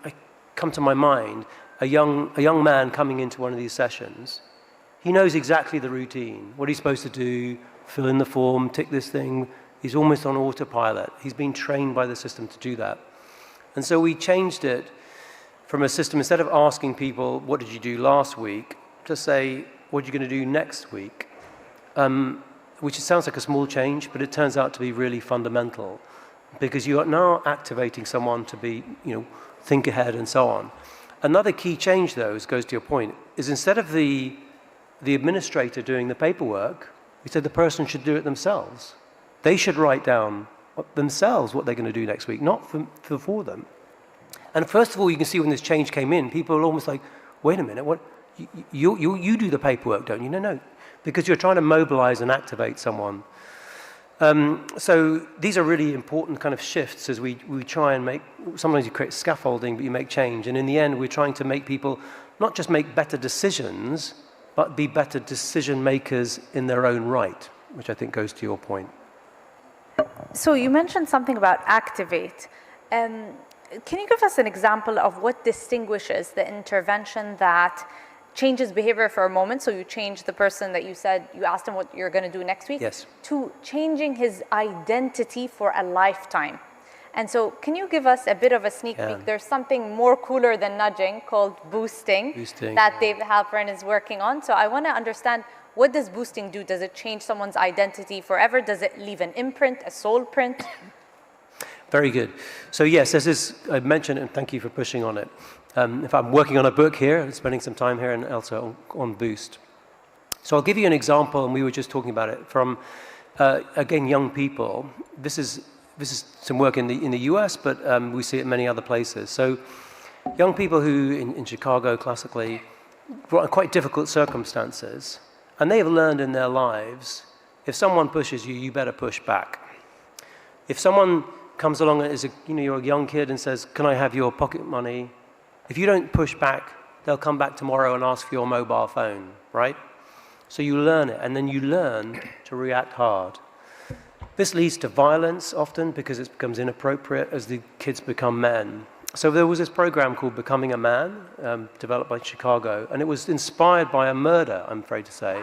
I come to my mind, a young man coming into one of these sessions. He knows exactly the routine, what he's supposed to do, fill in the form, tick this thing. He's almost on autopilot. He's been trained by the system to do that. And so we changed it from a system, instead of asking people, what did you do last week, to say, what are you going to do next week? Which sounds like a small change, but it turns out to be really fundamental, because you are now activating someone to be, think ahead and so on. Another key change, though, goes to your point, is instead of the administrator doing the paperwork, we said the person should do it themselves. They should write down themselves what they're going to do next week, not for them. And first of all, you can see when this change came in, people are almost like, wait a minute, what? You do the paperwork, don't you? No, because you're trying to mobilize and activate someone. So these are really important kind of shifts as we try and make, sometimes you create scaffolding, but you make change. And in the end, we're trying to make people not just make better decisions, but be better decision makers in their own right, which I think goes to your point. So you mentioned something about activate. Can you give us an example of what distinguishes the intervention that changes behavior for a moment? So you change the person that you said, you asked him what you're going to do next week, yes, to changing his identity for a lifetime. And so can you give us a bit of a sneak peek? There's something more cooler than nudging called boosting. That David Halpern is working on. So I want to understand, what does boosting do? Does it change someone's identity forever? Does it leave an imprint, a soul print? Very good. So yes, this is, I mentioned, and thank you for pushing on it. If I'm working on a book here, spending some time here and also on Boost. So I'll give you an example, and we were just talking about it, from, again, young people. This is some work in the US, but we see it in many other places. So young people who, in Chicago classically, brought in quite difficult circumstances, and they have learned in their lives, if someone pushes you, you better push back. If someone comes along as you're a young kid and says, can I have your pocket money? If you don't push back, they'll come back tomorrow and ask for your mobile phone, right? So you learn it, and then you learn to react hard. This leads to violence often because it becomes inappropriate as the kids become men. So there was this program called Becoming a Man, developed by Chicago, and it was inspired by a murder, I'm afraid to say,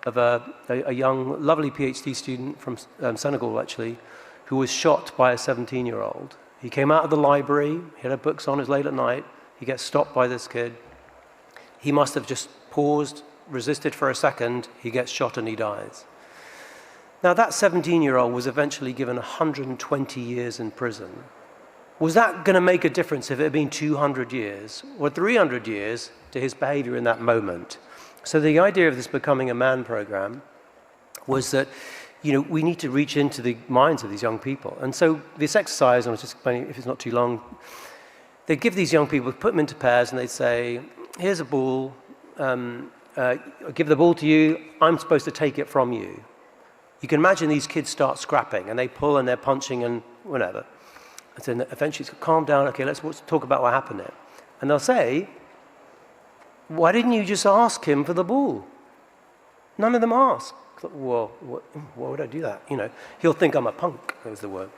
of a young, lovely PhD student from Senegal, actually, who was shot by a 17-year-old. He came out of the library, he had books on, it was late at night, he gets stopped by this kid. He must have just paused, resisted for a second, he gets shot and he dies. Now that 17-year-old was eventually given 120 years in prison. Was that going to make a difference if it had been 200 years or 300 years to his behavior in that moment? So the idea of this Becoming a Man program was that, you know, we need to reach into the minds of these young people. And so this exercise, and I was just explaining if it's not too long, they give these young people, put them into pairs, and they'd say, here's a ball, I'll give the ball to you, I'm supposed to take it from you. You can imagine these kids start scrapping, and they pull and they're punching and whatever. And then eventually it's calm down, okay, let's talk about what happened there. And they'll say, why didn't you just ask him for the ball? None of them ask. Well, why would I do that? You know, he'll think I'm a punk, that was the word.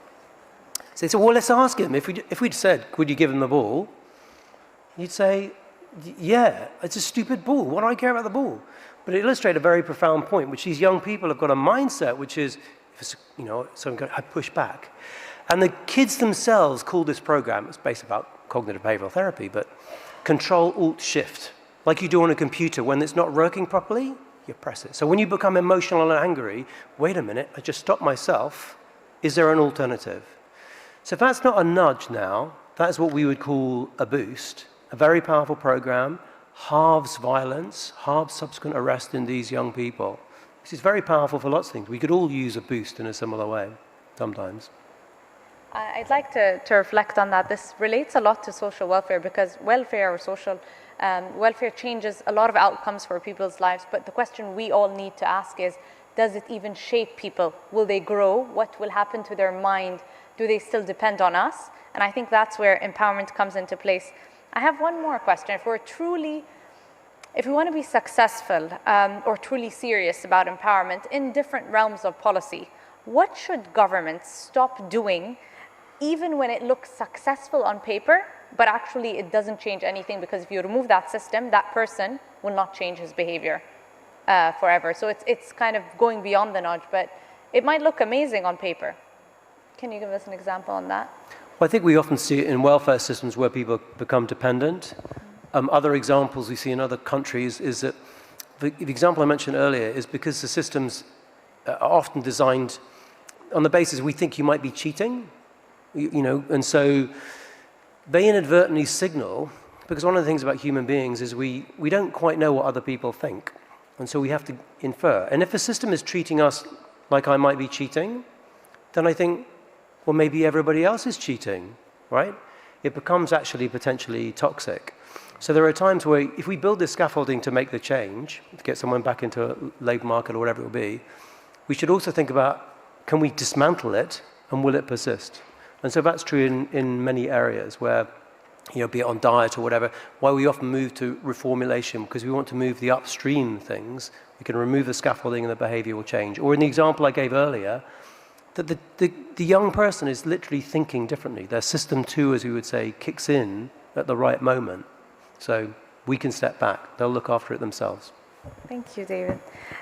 So they said, well, let's ask him. If we'd said, would you give him the ball? You'd say, yeah, it's a stupid ball. What do I care about the ball? But it illustrates a very profound point, which these young people have got a mindset, which is, if it's, you know, someone I push back. And the kids themselves call this program, it's based about cognitive behavioral therapy, but Control-Alt-Shift. Like you do on a computer, when it's not working properly, you press it. So when you become emotional and angry, wait a minute, I just stopped myself. Is there an alternative? So if that's not a nudge now, that's what we would call a boost, a very powerful program, halves violence, halves subsequent arrest in these young people. This is very powerful for lots of things. We could all use a boost in a similar way, sometimes. I'd like to reflect on that. This relates a lot to social welfare because welfare or social welfare changes a lot of outcomes for people's lives. But the question we all need to ask is, does it even shape people? Will they grow? What will happen to their mind? Do they still depend on us? And I think that's where empowerment comes into place. I have one more question. If we want to be successful or truly serious about empowerment in different realms of policy, what should governments stop doing even when it looks successful on paper, but actually it doesn't change anything, because if you remove that system, that person will not change his behavior forever. So it's kind of going beyond the nudge, but it might look amazing on paper. Can you give us an example on that? Well, I think we often see it in welfare systems where people become dependent. Other examples we see in other countries is that the example I mentioned earlier is because the systems are often designed on the basis we think you might be cheating, you know, and so they inadvertently signal, because one of the things about human beings is we don't quite know what other people think, and so we have to infer. And if a system is treating us like I might be cheating, then I think, well, maybe everybody else is cheating, right? It becomes actually potentially toxic. So there are times where if we build this scaffolding to make the change, to get someone back into a labor market or whatever it will be, we should also think about, can we dismantle it and will it persist? And so that's true in many areas where, you know, be it on diet or whatever, why we often move to reformulation, because we want to move the upstream things. We can remove the scaffolding and the behavior will change. Or in the example I gave earlier, that the young person is literally thinking differently. Their system 2, as we would say, kicks in at the right moment. So we can step back. They'll look after it themselves. Thank you, David.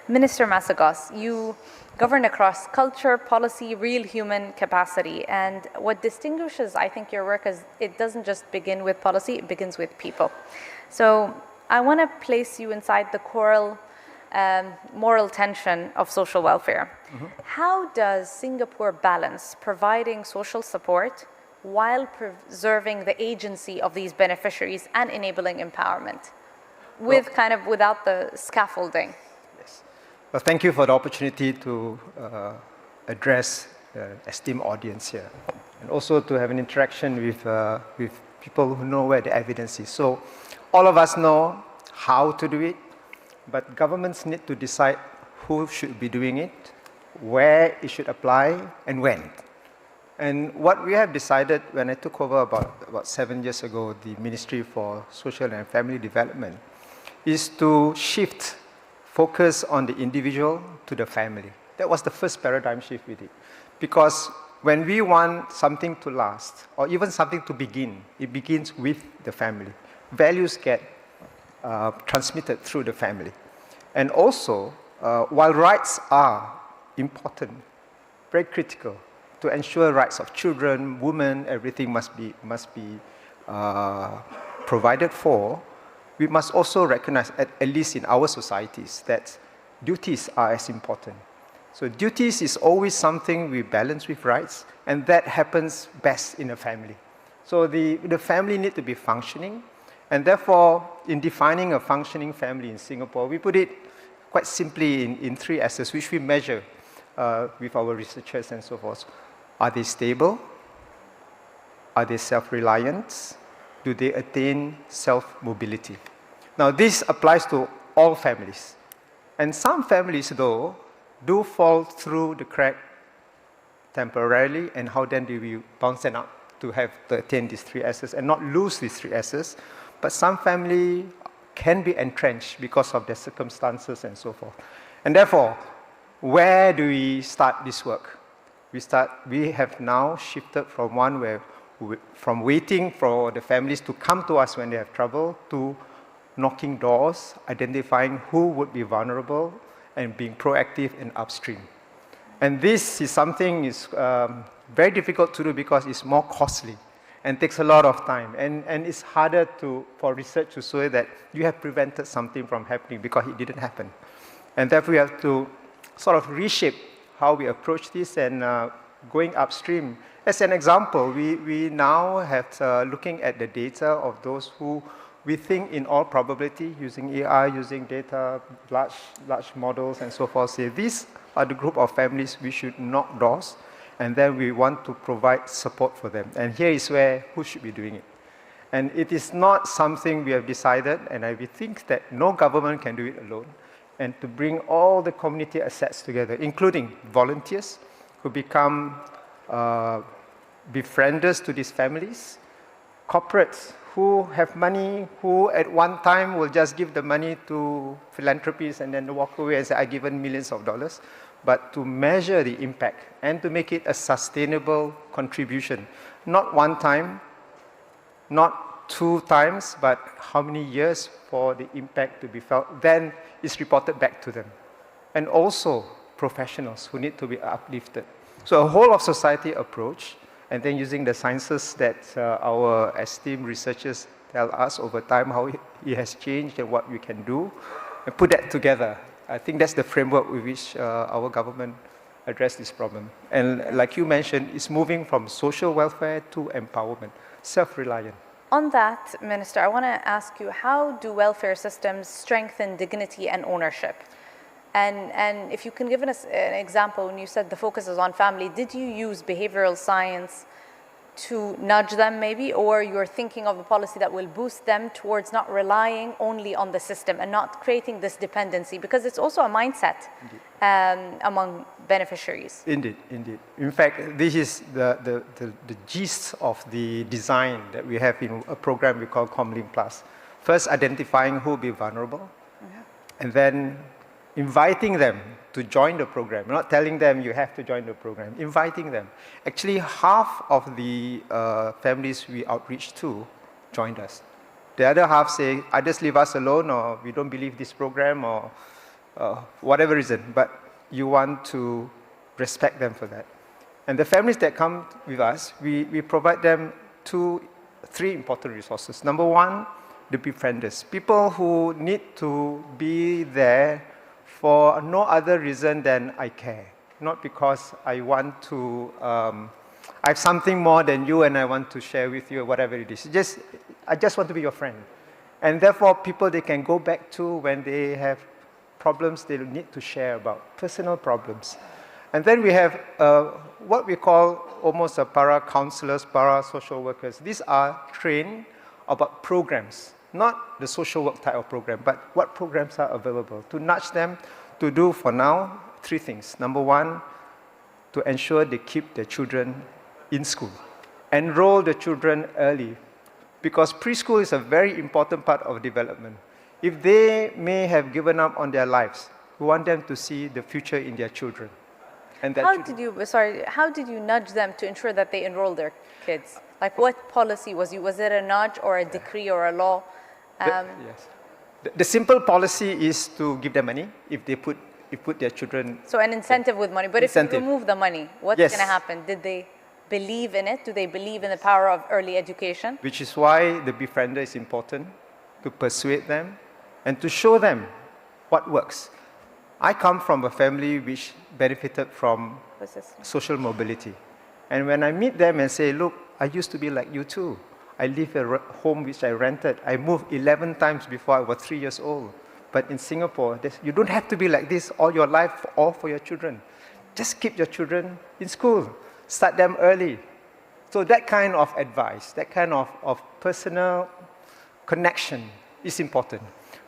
Minister Masagos, you govern across culture, policy, real human capacity. And what distinguishes, I think, your work is it doesn't just begin with policy, it begins with people. So I want to place you inside the choral moral tension of social welfare. Mm-hmm. How does Singapore balance providing social support while preserving the agency of these beneficiaries and enabling empowerment with without the scaffolding? Yes. Well, thank you for the opportunity to address the esteemed audience here, and also to have an interaction with people who know where the evidence is. So all of us know how to do it, but governments need to decide who should be doing it, where it should apply, and when. And what we have decided when I took over about 7 years ago, the Ministry for Social and Family Development, is to shift focus on the individual to the family. That was the first paradigm shift we did. Because when we want something to last, or even something to begin, it begins with the family. Values get transmitted through the family. And also, while rights are important, very critical, to ensure rights of children, women, everything must be provided for, we must also recognize, at least in our societies, that duties are as important. So duties is always something we balance with rights, and that happens best in a family. So the family need to be functioning, and therefore, in defining a functioning family in Singapore, we put it quite simply in 3 S's, which we measure with our researchers and so forth. Are they stable? Are they self-reliant? Do they attain self-mobility? Now, this applies to all families. And some families, though, do fall through the crack temporarily, and how then do we bounce them up to attain these 3 S's and not lose these 3 S's? But some family can be entrenched because of their circumstances and so forth. And therefore, where do we start this work? We have now shifted from from waiting for the families to come to us when they have trouble, to knocking doors, identifying who would be vulnerable, and being proactive and upstream. And this is something is very difficult to do because it's more costly and takes a lot of time. And it's harder for research to show that you have prevented something from happening because it didn't happen. And therefore, we have to sort of reshape how we approach this and going upstream. As an example, we now have looking at the data of those who we think in all probability, using AI, using data, large models and so forth, say these are the group of families we should knock doors, and then we want to provide support for them. And here is who should be doing it. And it is not something we have decided, and we think that no government can do it alone. And to bring all the community assets together, including volunteers who become befrienders to these families, corporates who have money, who at one time will just give the money to philanthropies and then walk away and say, I've given millions of dollars, but to measure the impact and to make it a sustainable contribution. Not one time, not 2 times, but how many years for the impact to be felt, then it's reported back to them. And also professionals who need to be uplifted. So a whole of society approach, and then using the sciences that our esteemed researchers tell us over time how it has changed and what we can do, and put that together. I think that's the framework with which our government addressed this problem. And like you mentioned, it's moving from social welfare to empowerment, self-reliant. On that, Minister, I want to ask you, how do welfare systems strengthen dignity and ownership? And if you can give us an example, when you said the focus is on family, did you use behavioral science to nudge them maybe, or you're thinking of a policy that will boost them towards not relying only on the system and not creating this dependency? Because it's also a mindset among beneficiaries. Indeed, indeed. In fact, this is the gist of the design that we have in a program we call Comlink Plus. First, identifying who will be vulnerable, and then inviting them to join the program, not telling them you have to join the program, inviting them. Actually, half of the families we outreach to joined us. The other half say, either leave us alone, or we don't believe this program, or whatever reason, but you want to respect them for that. And the families that come with us, we provide them 3 important resources. Number 1, the befrienders, people who need to be there for no other reason than I care, not because I want to, I have something more than you and I want to share with you, whatever it is. I just want to be your friend. And therefore, people they can go back to when they have problems they need to share about, personal problems. And then we have what we call almost a para-counselors, para-social workers. These are trained about programs. Not the social work type of program, but what programs are available to nudge them to do, for now, 3 things. Number 1, to ensure they keep their children in school. Enroll the children early, because preschool is a very important part of development. If they may have given up on their lives, we want them to see the future in their children. And that how did you nudge them to ensure that they enroll their kids? Like, what policy was it a nudge or a decree or a law? Yes. The simple policy is to give them money if they put their children. So an incentive with money. But if you remove the money, what's going to happen? Did they believe in it? Do they believe in the power of early education? Which is why the befriender is important, to persuade them and to show them what works. I come from a family which benefited from social mobility. And when I meet them and say, look, I used to be like you too. I live in a home which I rented. I moved 11 times before I was 3 years old. But in Singapore, you don't have to be like this all your life or for your children. Just keep your children in school. Start them early. So that kind of advice, that kind of personal connection is important.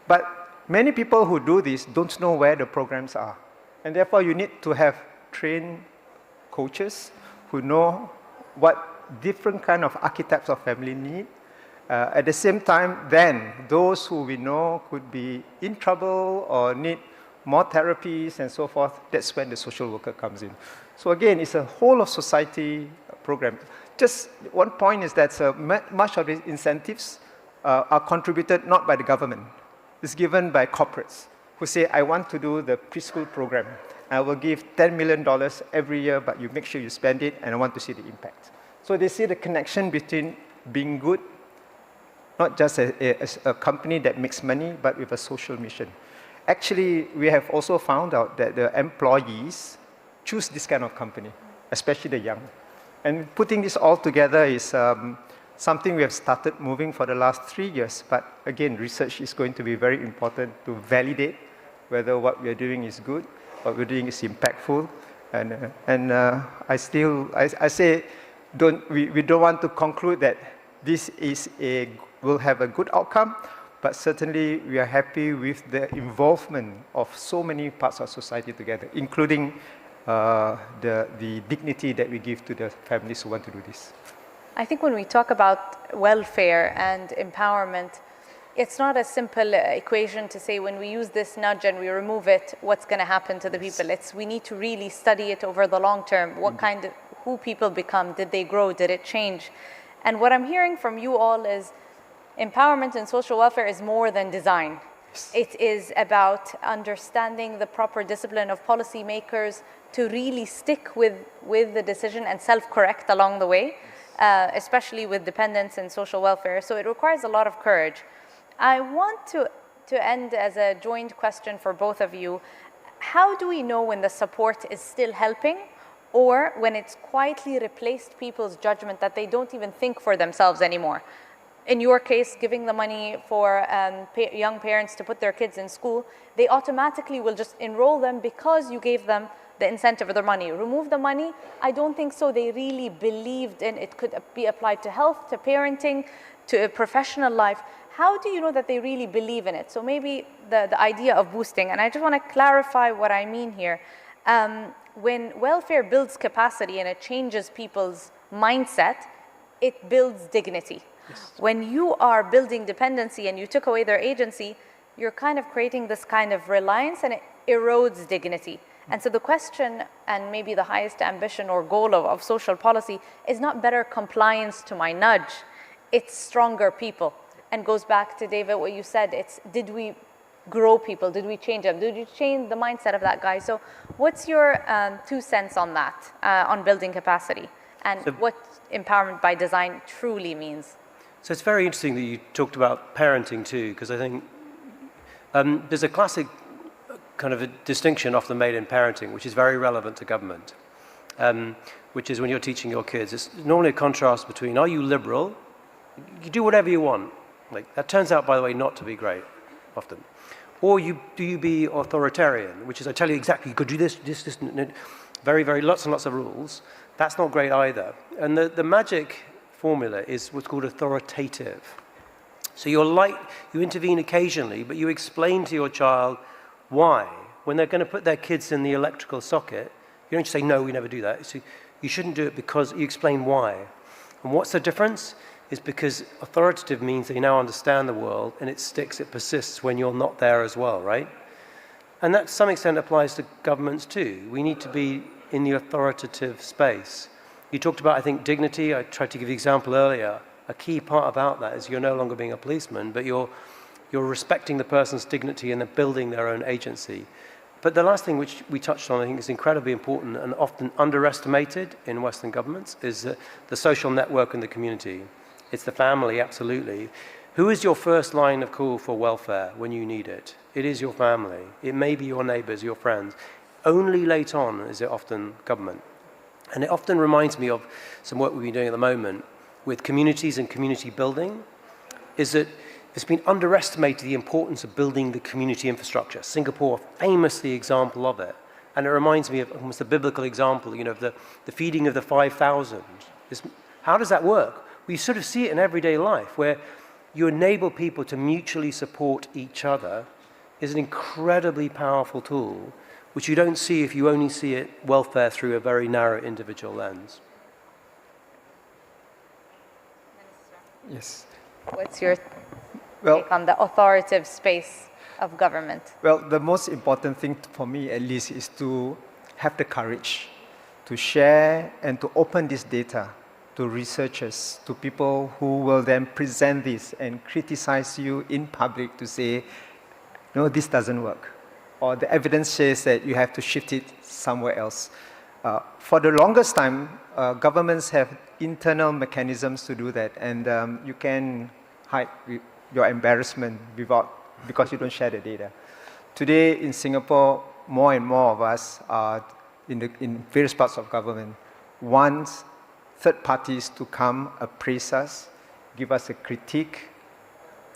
But many people who do this don't know where the programs are. And therefore, you need to have trained coaches who know what different kind of archetypes of family need. At the same time, then, those who we know could be in trouble or need more therapies and so forth, that's when the social worker comes in. So again, it's a whole of society program. Just one point is that much of the incentives are contributed not by the government. It's given by corporates who say, I want to do the preschool program. I will give $10 million every year, but you make sure you spend it, and I want to see the impact. So they see the connection between being good, not just a company that makes money, but with a social mission. Actually, we have also found out that the employees choose this kind of company, especially the young. And putting this all together is something we have started moving for the last 3 years. But again, research is going to be very important to validate whether what we are doing is good, what we're doing is impactful. And I say, we don't want to conclude that this will have a good outcome, but certainly we are happy with the involvement of so many parts of society together, including the dignity that we give to the families who want to do this. I think when we talk about welfare and empowerment, it's not a simple equation to say when we use this nudge and we remove it, what's going to happen to the people. We need to really study it over the long term. Who people become, did they grow, did it change? And what I'm hearing from you all is empowerment and social welfare is more than design. It is about understanding the proper discipline of policymakers to really stick with the decision and self-correct along the way, especially with dependence and social welfare. So it requires a lot of courage. I want to end as a joint question for both of you. How do we know when the support is still helping or when it's quietly replaced people's judgment that they don't even think for themselves anymore? In your case, giving the money for young parents to put their kids in school, they automatically will just enroll them because you gave them the incentive of their money. Remove the money? I don't think so. They really believed in it could be applied to health, to parenting, to a professional life. How do you know that they really believe in it? So maybe the idea of boosting, and I just want to clarify what I mean here. When welfare builds capacity and it changes people's mindset, it builds dignity. Yes. When you are building dependency and you took away their agency, you're kind of creating this kind of reliance and it erodes dignity. And so the question, and maybe the highest ambition or goal of social policy, is not better compliance to my nudge, it's stronger people. And goes back to, David, what you said, it's did we grow people, did we change them, did we change the mindset of that guy? So what's your 2 cents on that, on building capacity, and what empowerment by design truly means? So it's very interesting that you talked about parenting too, because I think there's a classic kind of a distinction often made in parenting, which is very relevant to government, which is when you're teaching your kids. It's normally a contrast between, are you liberal? You do whatever you want. Like, that turns out, by the way, not to be great, often. Or do you be authoritarian, which is, I tell you exactly, you could do this, very, lots and lots of rules. That's not great either. And the magic formula is what's called authoritative. So you intervene occasionally, but you explain to your child why. When they're going to put their kids in the electrical socket, you don't just say, no, we never do that. So you shouldn't do it because you explain why. And what's the difference? Is because authoritative means that you now understand the world and it sticks, it persists when you're not there as well, right? And that to some extent applies to governments too. We need to be in the authoritative space. You talked about, I think, dignity. I tried to give you an example earlier. A key part about that is you're no longer being a policeman, but you're respecting the person's dignity and they're building their own agency. But the last thing which we touched on, I think is incredibly important and often underestimated in Western governments, is the social network and the community. It's the family, absolutely. Who is your first line of call for welfare when you need it? It is your family. It may be your neighbors, your friends. Only late on is it often government. And it often reminds me of some work we've been doing at the moment with communities and community building, is that it's been underestimated the importance of building the community infrastructure. Singapore, famously example of it. And it reminds me of almost a biblical example, you know, of the feeding of the 5,000. How does that work? We sort of see it in everyday life, where you enable people to mutually support each other is an incredibly powerful tool, which you don't see if you only see it welfare through a very narrow individual lens. Yes. What's your take on the authoritative space of government? Well, the most important thing for me, at least, is to have the courage to share and to open this data to researchers, to people who will then present this and criticize you in public to say, no, this doesn't work. Or the evidence says that you have to shift it somewhere else. For the longest time, governments have internal mechanisms to do that, and you can hide your embarrassment because you don't share the data. Today in Singapore, more and more of us are in various parts of government want third parties to come appraise us, give us a critique,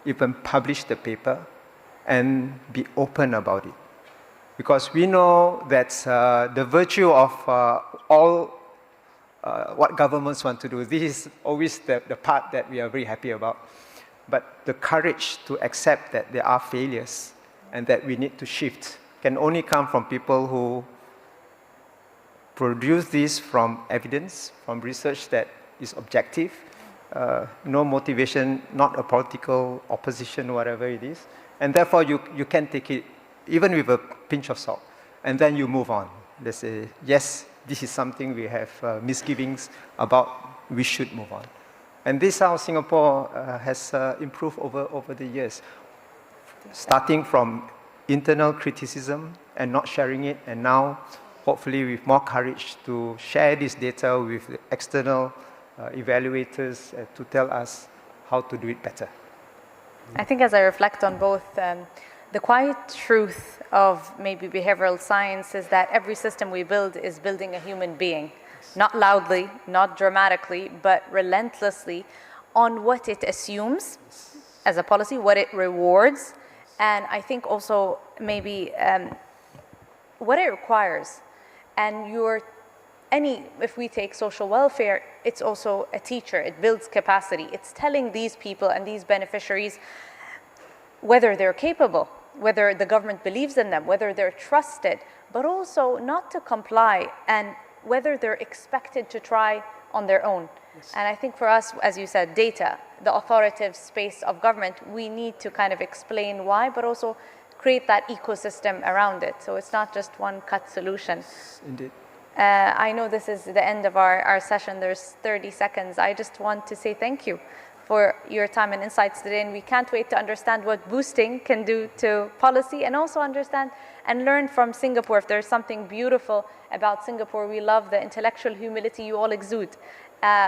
even publish the paper, and be open about it. Because we know that the virtue of all what governments want to do, this is always the part that we are very happy about. But the courage to accept that there are failures and that we need to shift can only come from people who produce this from evidence, from research that is objective, no motivation, not a political opposition, whatever it is. And therefore, you can take it even with a pinch of salt. And then you move on. They say, yes, this is something we have misgivings about, we should move on. And this is how Singapore has improved over the years, starting from internal criticism and not sharing it, and now, hopefully with more courage to share this data with the external evaluators to tell us how to do it better. I think as I reflect on both, the quiet truth of maybe behavioral science is that every system we build is building a human being. Not loudly, not dramatically, but relentlessly on what it assumes as a policy, what it rewards, and I think also maybe what it requires. And if we take social welfare, it's also a teacher, it builds capacity. It's telling these people and these beneficiaries whether they're capable, whether the government believes in them, whether they're trusted, but also not to comply, and whether they're expected to try on their own. Yes. And I think for us, as you said, data, the authoritative space of government, we need to kind of explain why, but also create that ecosystem around it. So it's not just one cut solution. Indeed. I know this is the end of our session. There's 30 seconds. I just want to say thank you for your time and insights today. And we can't wait to understand what boosting can do to policy, and also understand and learn from Singapore. If there's something beautiful about Singapore, we love the intellectual humility you all exude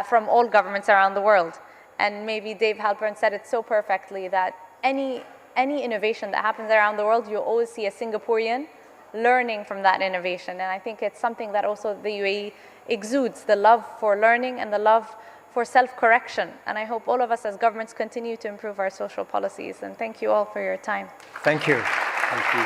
from all governments around the world. And maybe Dave Halpern said it so perfectly that any innovation that happens around the world, you always see a Singaporean learning from that innovation. And I think it's something that also the UAE exudes, the love for learning and the love for self-correction. And I hope all of us as governments continue to improve our social policies. And thank you all for your time. Thank you. Thank you.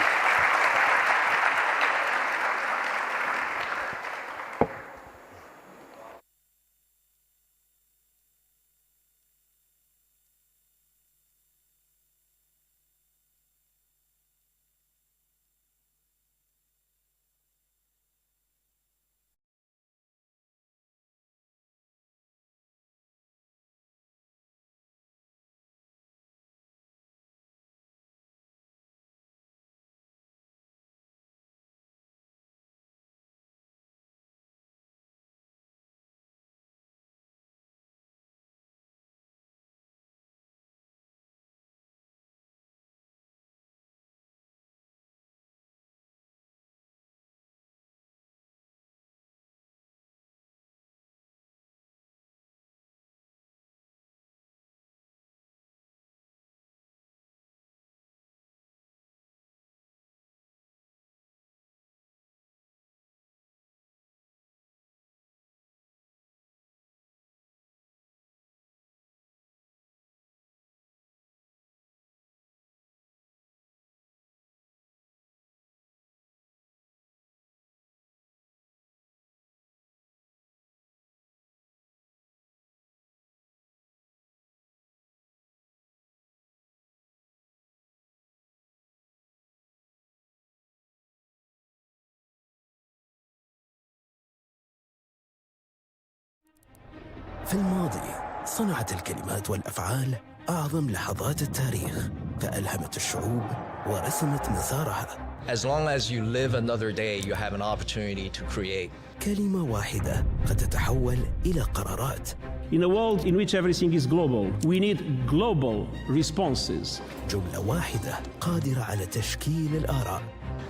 في الماضي صنعت الكلمات والأفعال أعظم لحظات التاريخ، فألهمت الشعوب ورسمت مسارها. As long as you live another day, you have an opportunity to create. كلمة واحدة قد تتحول إلى قرارات. In a world in which everything is global, we need global responses. جملة واحدة قادرة على تشكيل الآراء.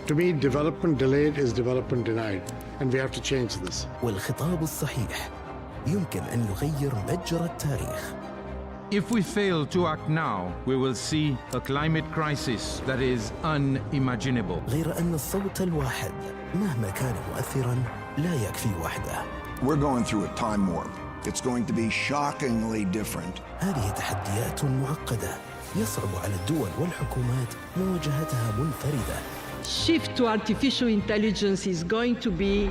To me, development delayed is development denied, and we have to change this. والخطاب الصحيح يمكن أن يغير مجرى التاريخ. If we fail to act now, we will see a climate crisis that is unimaginable. غير أن الصوت الواحد مهما كان مؤثراً لا يكفي وحده. We're going through a time warp. It's going to be shockingly different. هذه تحديات معقدة يصعب على الدول والحكومات مواجهتها منفردة. Shift to artificial intelligence is going to be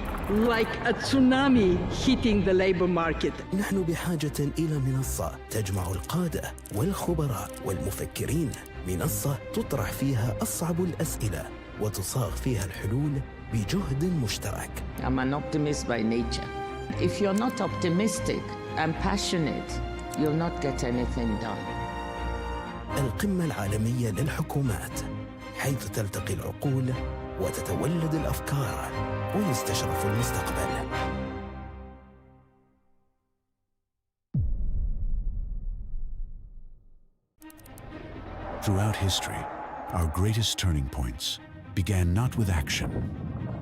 like a tsunami hitting the labor market. نحن بحاجة إلى منصة تجمع القادة والخبراء والمفكرين، منصة تطرح فيها أصعب الأسئلة وتصاغ فيها الحلول بجهد مشترك. I'm an optimist by nature. If you're not optimistic and passionate, you'll not get anything done. القمة العالمية للحكومات، حيث تلتقي العقول وتتولد الأفكار ويستشرف المستقبل. Throughout history, our greatest turning points began not with action,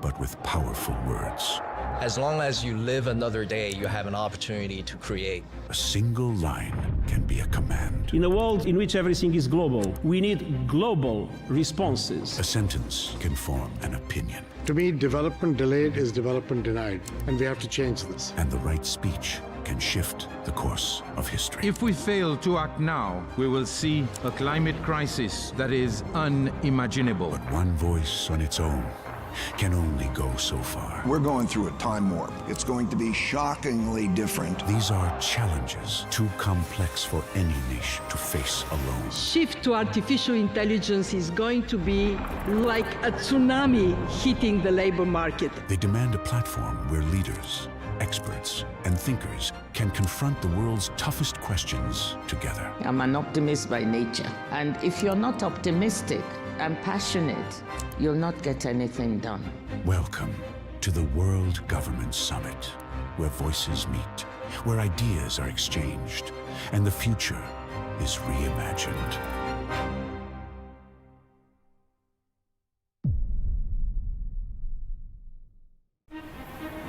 but with powerful words. As long as you live another day, you have an opportunity to create. A single line can be a command. In a world in which everything is global, we need global responses. A sentence can form an opinion. To me, development delayed is development denied, and we have to change this. And the right speech can shift the course of history. If we fail to act now, we will see a climate crisis that is unimaginable. But one voice on its own can only go so far. We're going through a time warp. It's going to be shockingly different. These are challenges too complex for any nation to face alone. Shift to artificial intelligence is going to be like a tsunami hitting the labor market. They demand a platform where leaders, experts, and thinkers can confront the world's toughest questions together. I'm an optimist by nature. And if you're not optimistic and passionate, you'll not get anything done. Welcome to the World Government Summit, where voices meet, where ideas are exchanged, and the future is reimagined.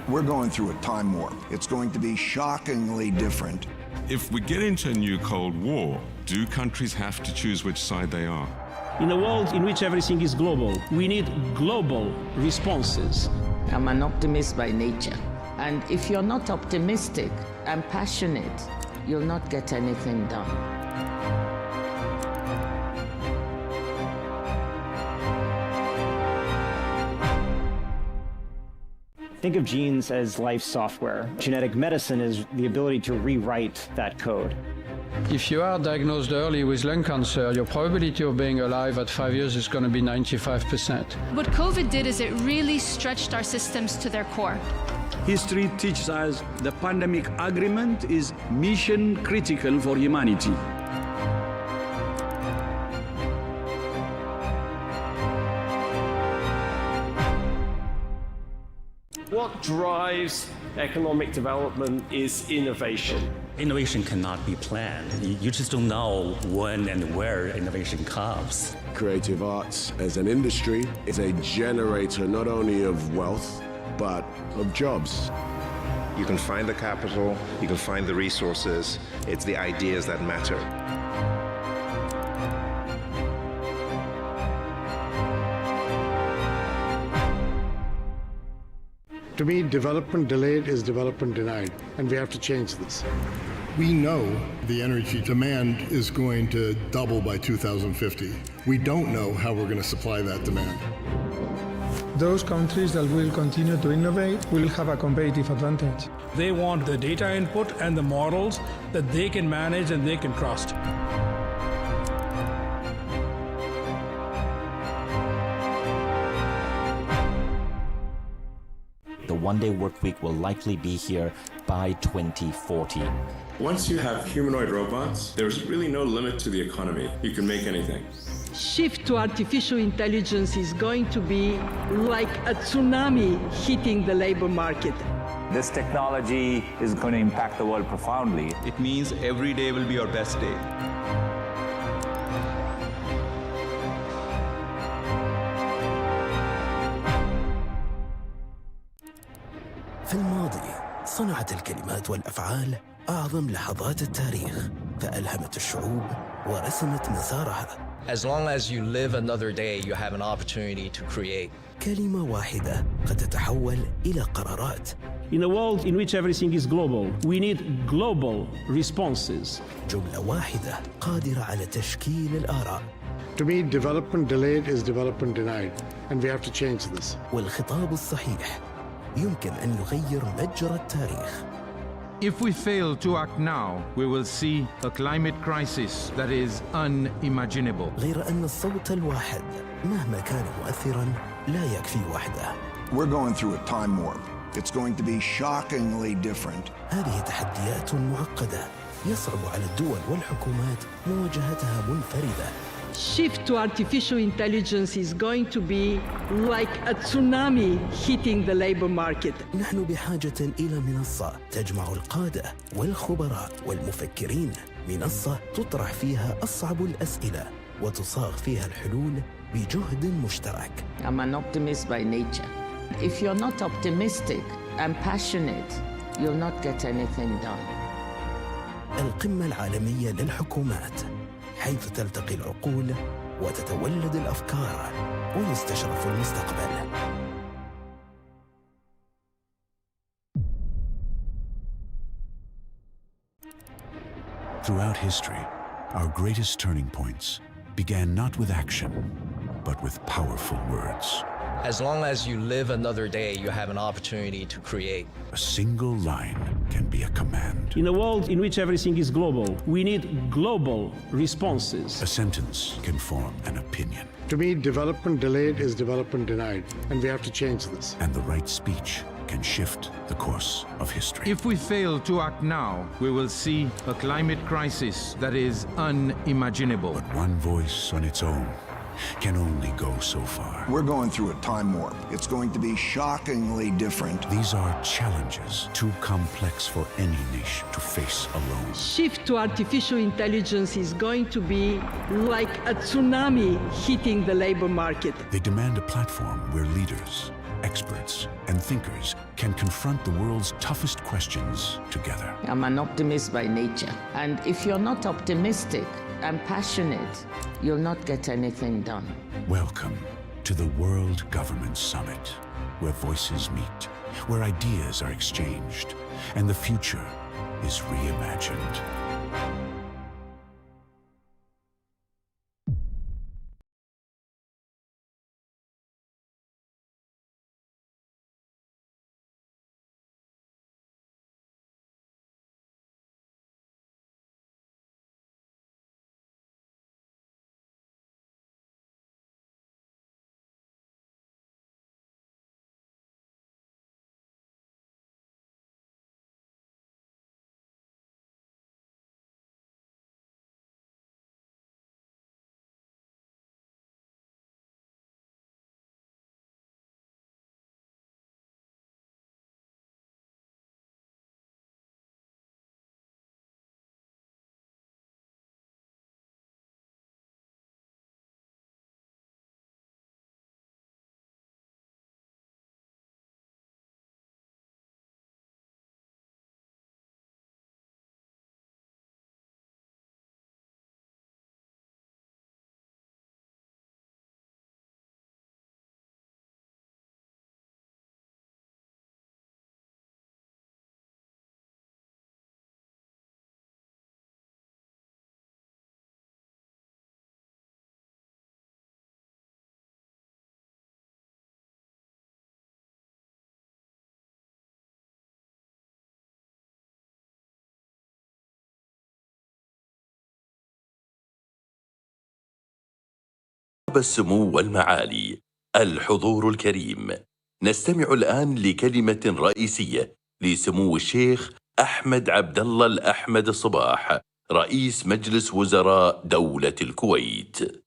We're going through a time warp. It's going to be shockingly different. If we get into a new Cold War, do countries have to choose which side they are? In a world in which everything is global, we need global responses. I'm an optimist by nature. And if you're not optimistic and passionate, you'll not get anything done. Think of genes as life software. Genetic medicine is the ability to rewrite that code. If you are diagnosed early with lung cancer, your probability of being alive at 5 years is going to be 95%. What COVID did is it really stretched our systems to their core. History teaches us the pandemic agreement is mission critical for humanity. What drives economic development is innovation. Innovation cannot be planned. You just don't know when and where innovation comes. Creative arts as an industry is a generator not only of wealth, but of jobs. You can find the capital, you can find the resources. It's the ideas that matter. To me, development delayed is development denied, and we have to change this. We know the energy demand is going to double by 2050. We don't know how we're going to supply that demand. Those countries that will continue to innovate will have a competitive advantage. They want the data input and the models that they can manage and they can trust. The one-day work week will likely be here by 2040. Once you have humanoid robots, there's really no limit to the economy. You can make anything. Shift to artificial intelligence is going to be like a tsunami hitting the labor market. This technology is going to impact the world profoundly. It means every day will be your best day. في الماضي صنعت الكلمات والأفعال أعظم لحظات التاريخ، فألهمت الشعوب ورسمت مسارها. As long as you live another day, you have an opportunity to create. كلمة واحدة قد تتحول إلى قرارات. In a world in which everything is global, we need global responses. جملة واحدة قادرة على تشكيل الآراء. To me, development delayed is development denied, and we have to change this. والخطاب الصحيح يمكن أن يغير مجرى التاريخ. If we fail to act now, we will see a climate crisis that is unimaginable. غير أن الصوت الواحد مهما كان مؤثراً لا يكفي وحده. We're going through a time warp. It's going to be shockingly different. هذه تحديات معقدة يصعب على الدول والحكومات مواجهتها منفردة. Shift to artificial intelligence is going to be like a tsunami hitting the labor market. نحن بحاجة إلى منصة تجمع القادة والخبراء والمفكرين، منصة تطرح فيها أصعب الأسئلة وتصاغ فيها الحلول بجهد مشترك. I'm an optimist by nature. If you're not optimistic and passionate, you'll not get anything done. القمة العالمية للحكومات، حيث تلتقي العقول وتتولد الأفكار ويستشرف المستقبل. Throughout history, our greatest turning points began not with action, but with powerful words. As long as you live another day, you have an opportunity to create. A single line can be a command. In a world in which everything is global, we need global responses. A sentence can form an opinion. To me, development delayed is development denied, and we have to change this. And the right speech can shift the course of history. If we fail to act now, we will see a climate crisis that is unimaginable. But one voice on its own can only go so far. We're going through a time warp. It's going to be shockingly different. These are challenges too complex for any nation to face alone. Shift to artificial intelligence is going to be like a tsunami hitting the labor market. They demand a platform where leaders, experts, and thinkers can confront the world's toughest questions together. I'm an optimist by nature. And if you're not optimistic and passionate, you'll not get anything done. Welcome to the World Government Summit, where voices meet, where ideas are exchanged, and the future is reimagined. السمو والمعالي، الحضور الكريم، نستمع الآن لكلمة رئيسية لسمو الشيخ أحمد عبد الله الأحمد الصباح رئيس مجلس وزراء دولة الكويت.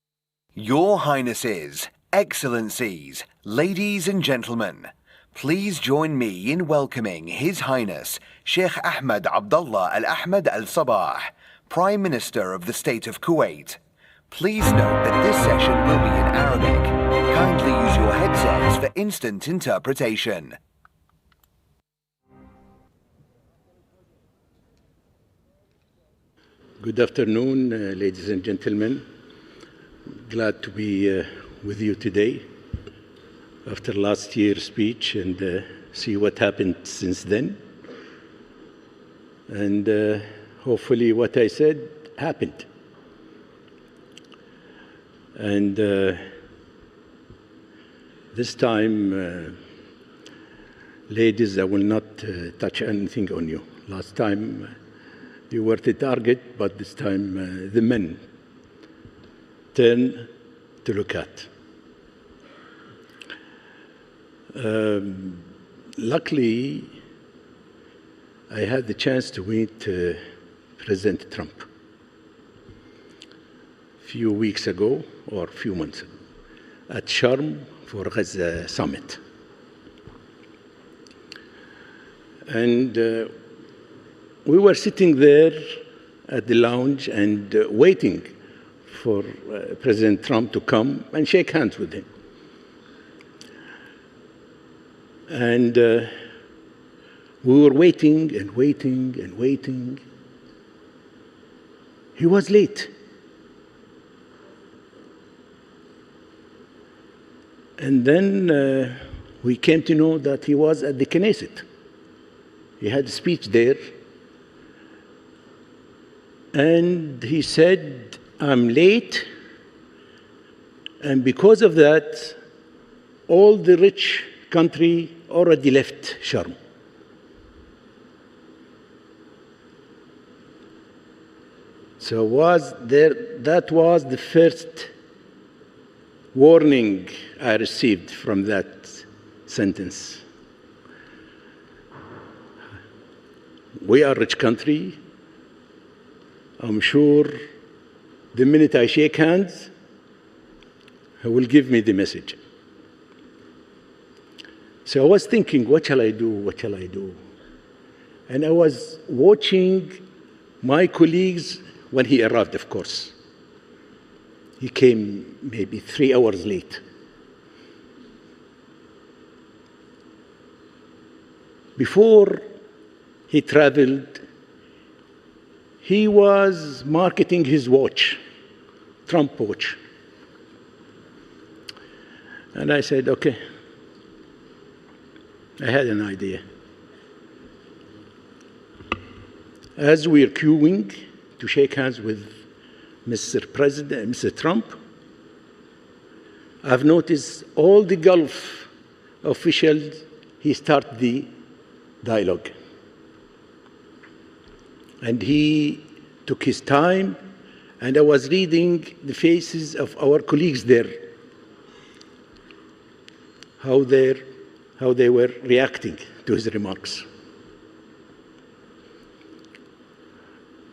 Your Highnesses, Excellencies, ladies and gentlemen, please join me in welcoming His Highness Sheikh Ahmed Abdullah Al Ahmed Al Sabah, Prime Minister of the State of Kuwait. Please note that this session will be in Arabic. Kindly use your headsets for instant interpretation. Good afternoon, ladies and gentlemen. Glad to be with you today after last year's speech and see what happened since then. And hopefully what I said happened. And this time, ladies, I will not touch anything on you. Last time you were the target, but this time the men turn to look at. Luckily, I had the chance to meet President Trump a few weeks ago, or a few months ago, at Sharm for Gaza Summit. And we were sitting there at the lounge and waiting for President Trump to come and shake hands with him. And we were waiting and waiting and waiting. He was late. And then we came to know that he was at the Knesset. He had a speech there. And he said, I'm late, and because of that, all the rich country already left Sharm. So that was the first warning I received from that sentence. We are a rich country. I'm sure the minute I shake hands, he will give me the message. So I was thinking, what shall I do? What shall I do? And I was watching my colleagues when he arrived, of course. He came maybe 3 hours late. Before he traveled, he was marketing his watch, Trump watch. And I said, okay, I had an idea. As we're queuing to shake hands with Mr. Trump, I've noticed all the Gulf officials, he started the dialogue. And he took his time, and I was reading the faces of our colleagues there, how they were reacting to his remarks.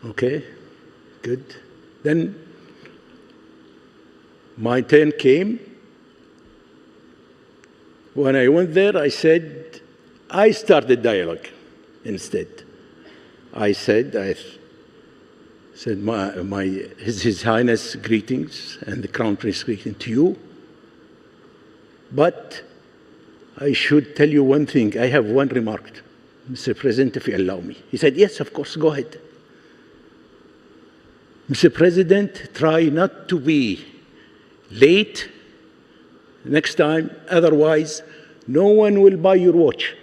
Okay, good. Then my turn came. When I went there, I said, I started dialogue instead. I said, His Highness greetings and the Crown Prince greeting to you. But I should tell you one thing. I have one remark, Mr. President, if you allow me. He said, yes, of course, go ahead. Mr. President, try not to be late next time. Otherwise, no one will buy your watch.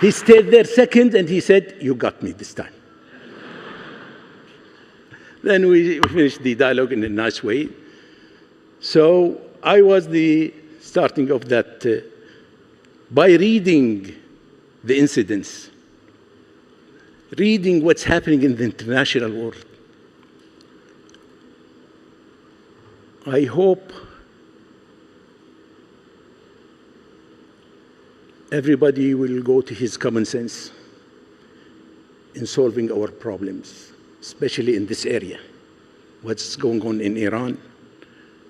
He stayed there second, and he said, you got me this time. Then we finished the dialogue in a nice way. So I was the starting of that by reading the incidents, reading what's happening in the international world. I hope everybody will go to his common sense in solving our problems, especially in this area. What's going on in Iran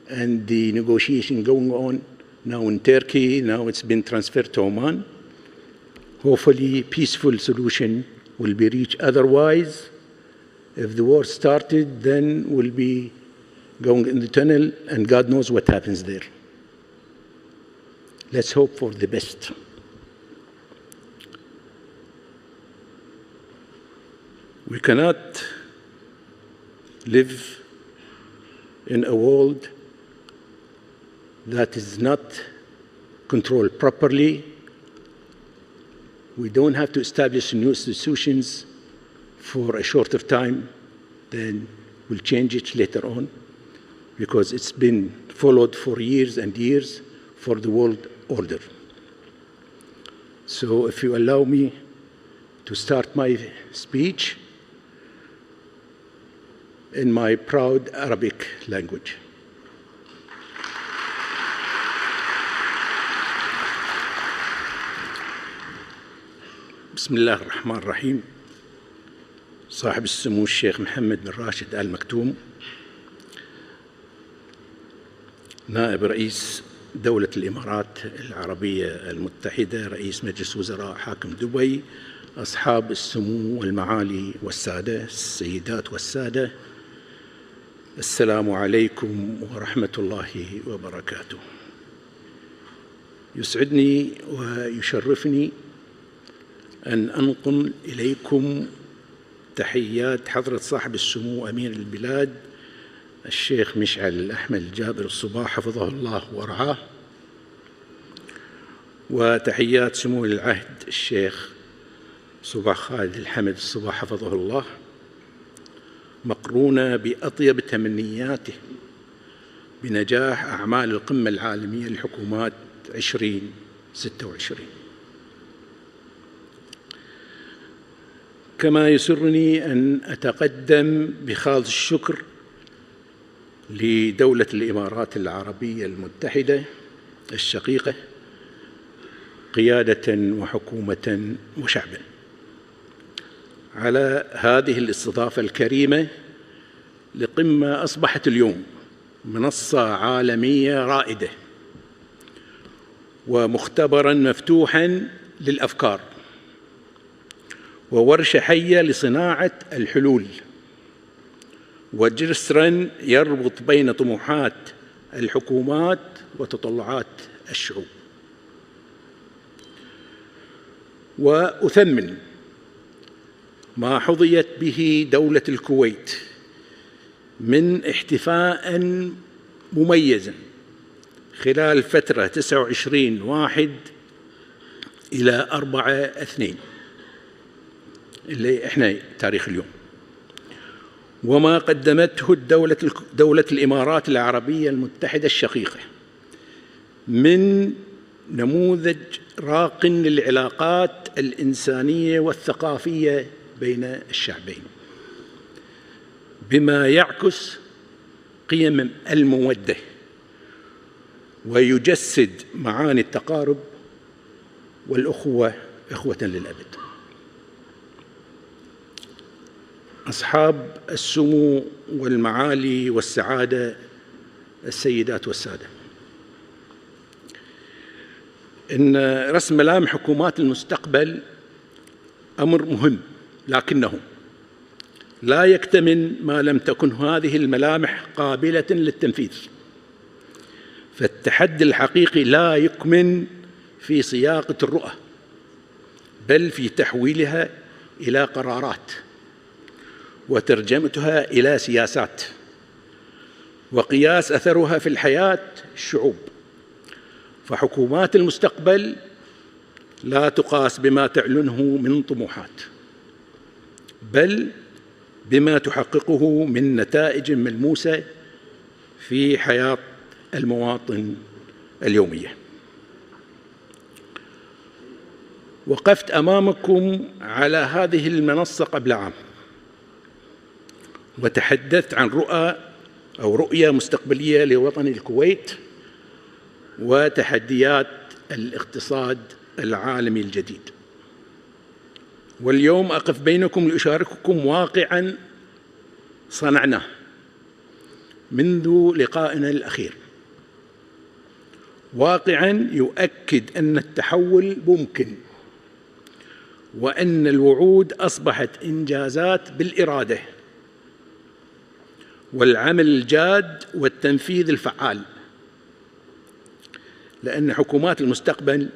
and the negotiation going on now in Turkey, now it's been transferred to Oman. Hopefully, peaceful solution will be reached. Otherwise, if the war started, then we'll be going in the tunnel, and God knows what happens there. Let's hope for the best. We cannot live in a world that is not controlled properly. We don't have to establish new institutions for a shorter time, then we'll change it later on, because it's been followed for years and years for the world order. So if you allow me to start my speech in my proud Arabic language. بسم الله الرحمن الرحيم. صاحب السمو الشيخ محمد بن راشد آل مكتوم، نائب رئيس دولة الإمارات العربية المتحدة، رئيس مجلس وزراء حاكم دبي، أصحاب السمو والمعالي والسادة، السيدات والسادة، السلام عليكم ورحمة الله وبركاته. يسعدني ويشرفني أن أنقل إليكم تحيات حضرة صاحب السمو أمير البلاد الشيخ مشعل الأحمد الجابر الصباح حفظه الله ورعاه، وتحيات سمو العهد الشيخ صباح خالد الحمد الصباح حفظه الله، مقرونة بأطيب تمنياته بنجاح أعمال القمة العالمية للحكومات 2026. كما يسرني أن أتقدم بخالص الشكر لدولة الإمارات العربية المتحدة الشقيقة قيادة وحكومة وشعبا على هذه الاستضافة الكريمة لقمة أصبحت اليوم منصة عالمية رائدة ومختبرا مفتوحا للأفكار وورشة حية لصناعة الحلول وجسرا يربط بين طموحات الحكومات وتطلعات الشعوب. وأثمن ما حظيت به دولة الكويت من احتفاء مميزا خلال فترة 29/1 إلى 4/2 اللي احنا تاريخ اليوم، وما قدمته دولة الإمارات العربية المتحدة الشقيقة من نموذج راق للعلاقات الإنسانية والثقافية بين الشعبين، بما يعكس قيم المودة ويجسد معاني التقارب والأخوة إخوة للأبد. أصحاب السمو والمعالي والسعادة، السيدات والسادة، إن رسم ملامح حكومات المستقبل أمر مهم، لكنه لا يكتمل ما لم تكن هذه الملامح قابلة للتنفيذ. فالتحدي الحقيقي لا يكمن في صياغة الرؤى، بل في تحويلها إلى قرارات وترجمتها إلى سياسات وقياس أثرها في الحياة الشعوب. فحكومات المستقبل لا تقاس بما تعلنه من طموحات، بل بما تحققه من نتائج ملموسة في حياة المواطن اليومية. وقفت أمامكم على هذه المنصة قبل عام وتحدثت عن رؤية مستقبلية لوطن الكويت وتحديات الاقتصاد العالمي الجديد. واليوم أقف بينكم لأشارككم واقعاً صنعناه منذ لقائنا الأخير، واقعاً يؤكد أن التحول ممكن، وأن الوعود أصبحت إنجازات بالإرادة والعمل الجاد والتنفيذ الفعال، لأن حكومات المستقبل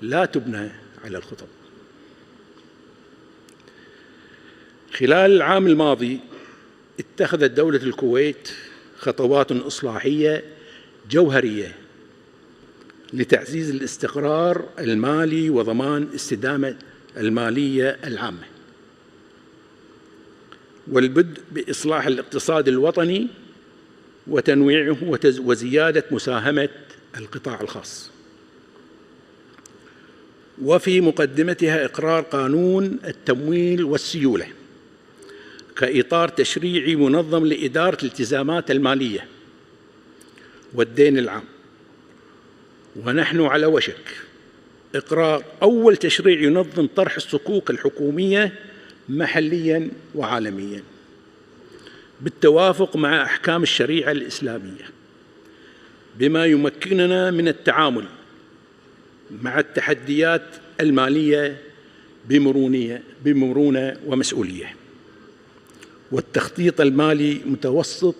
لا تبنى على الخطط. خلال العام الماضي اتخذت دولة الكويت خطوات إصلاحية جوهرية لتعزيز الاستقرار المالي وضمان الاستدامة المالية العامة، والبدء بإصلاح الاقتصاد الوطني وتنويعه وزيادة مساهمة القطاع الخاص، وفي مقدمتها إقرار قانون التمويل والسيولة كإطار تشريعي منظم لإدارة الالتزامات المالية والدين العام. ونحن على وشك إقرار أول تشريع ينظم طرح الصكوك الحكومية محلياً وعالمياً بالتوافق مع أحكام الشريعة الإسلامية، بما يمكننا من التعامل مع التحديات المالية بمرونة ومسؤولية، والتخطيط المالي متوسط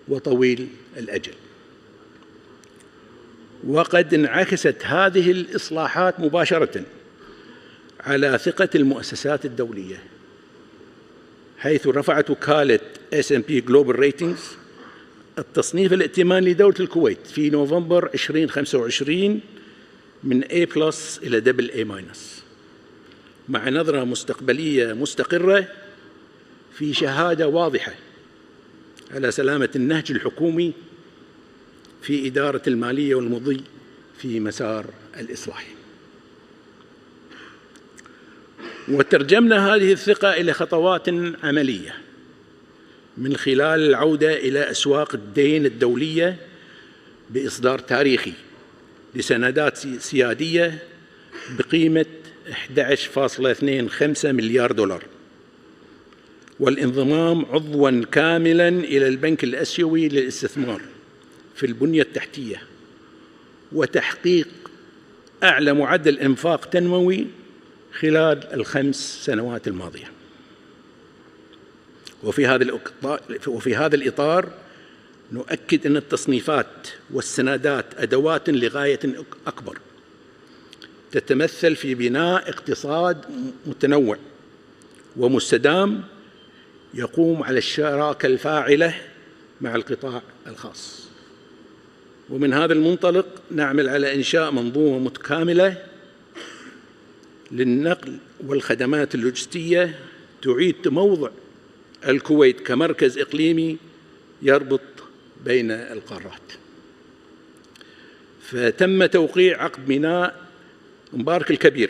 وطويل الأجل. وقد انعكست هذه الإصلاحات مباشرة على ثقة المؤسسات الدولية، حيث رفعت وكالة S&P Global Ratings التصنيف الائتماني لدولة الكويت في نوفمبر 2025 من A+ إلى AA- مع نظرة مستقبلية مستقرة في شهادة واضحة على سلامة النهج الحكومي في إدارة المالية والمضي في مسار الإصلاح. وترجمنا هذه الثقة إلى خطوات عملية من خلال العودة إلى أسواق الدين الدولية بإصدار تاريخي لسندات سيادية بقيمة 11.25 مليار دولار، والانضمام عضواً كاملاً إلى البنك الآسيوي للاستثمار في البنية التحتية، وتحقيق أعلى معدل إنفاق تنموي خلال ال5 سنوات الماضية. وفي هذا الإطار نؤكد أن التصنيفات والسندات أدوات لغاية أكبر تتمثل في بناء اقتصاد متنوع ومستدام يقوم على الشراكة الفاعلة مع القطاع الخاص. ومن هذا المنطلق نعمل على إنشاء منظومة متكاملة للنقل والخدمات اللوجستية تعيد موضع الكويت كمركز إقليمي يربط بين القارات. فتم توقيع عقد ميناء مبارك الكبير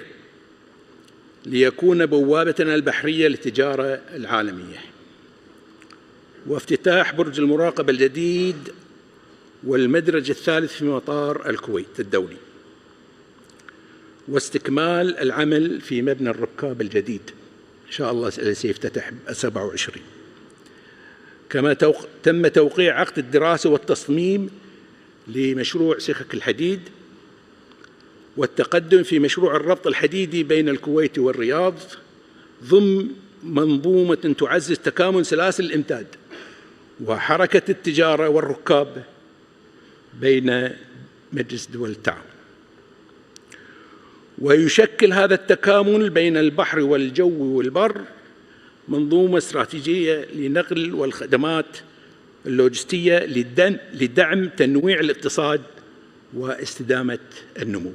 ليكون بوابتنا البحرية للتجارة العالمية، وافتتاح برج المراقبة الجديد والمدرج الثالث في مطار الكويت الدولي، واستكمال العمل في مبنى الركاب الجديد إن شاء الله سيفتتح 27. كما تم توقيع عقد الدراسة والتصميم لمشروع سكك الحديد، والتقدم في مشروع الربط الحديدي بين الكويت والرياض ضمن منظومة تعزز تكامل سلاسل الإمداد وحركة التجارة والركاب بين مجلس دول التعاون. ويشكل هذا التكامل بين البحر والجو والبر منظومة استراتيجية لنقل والخدمات اللوجستية لدعم تنويع الاقتصاد واستدامة النمو.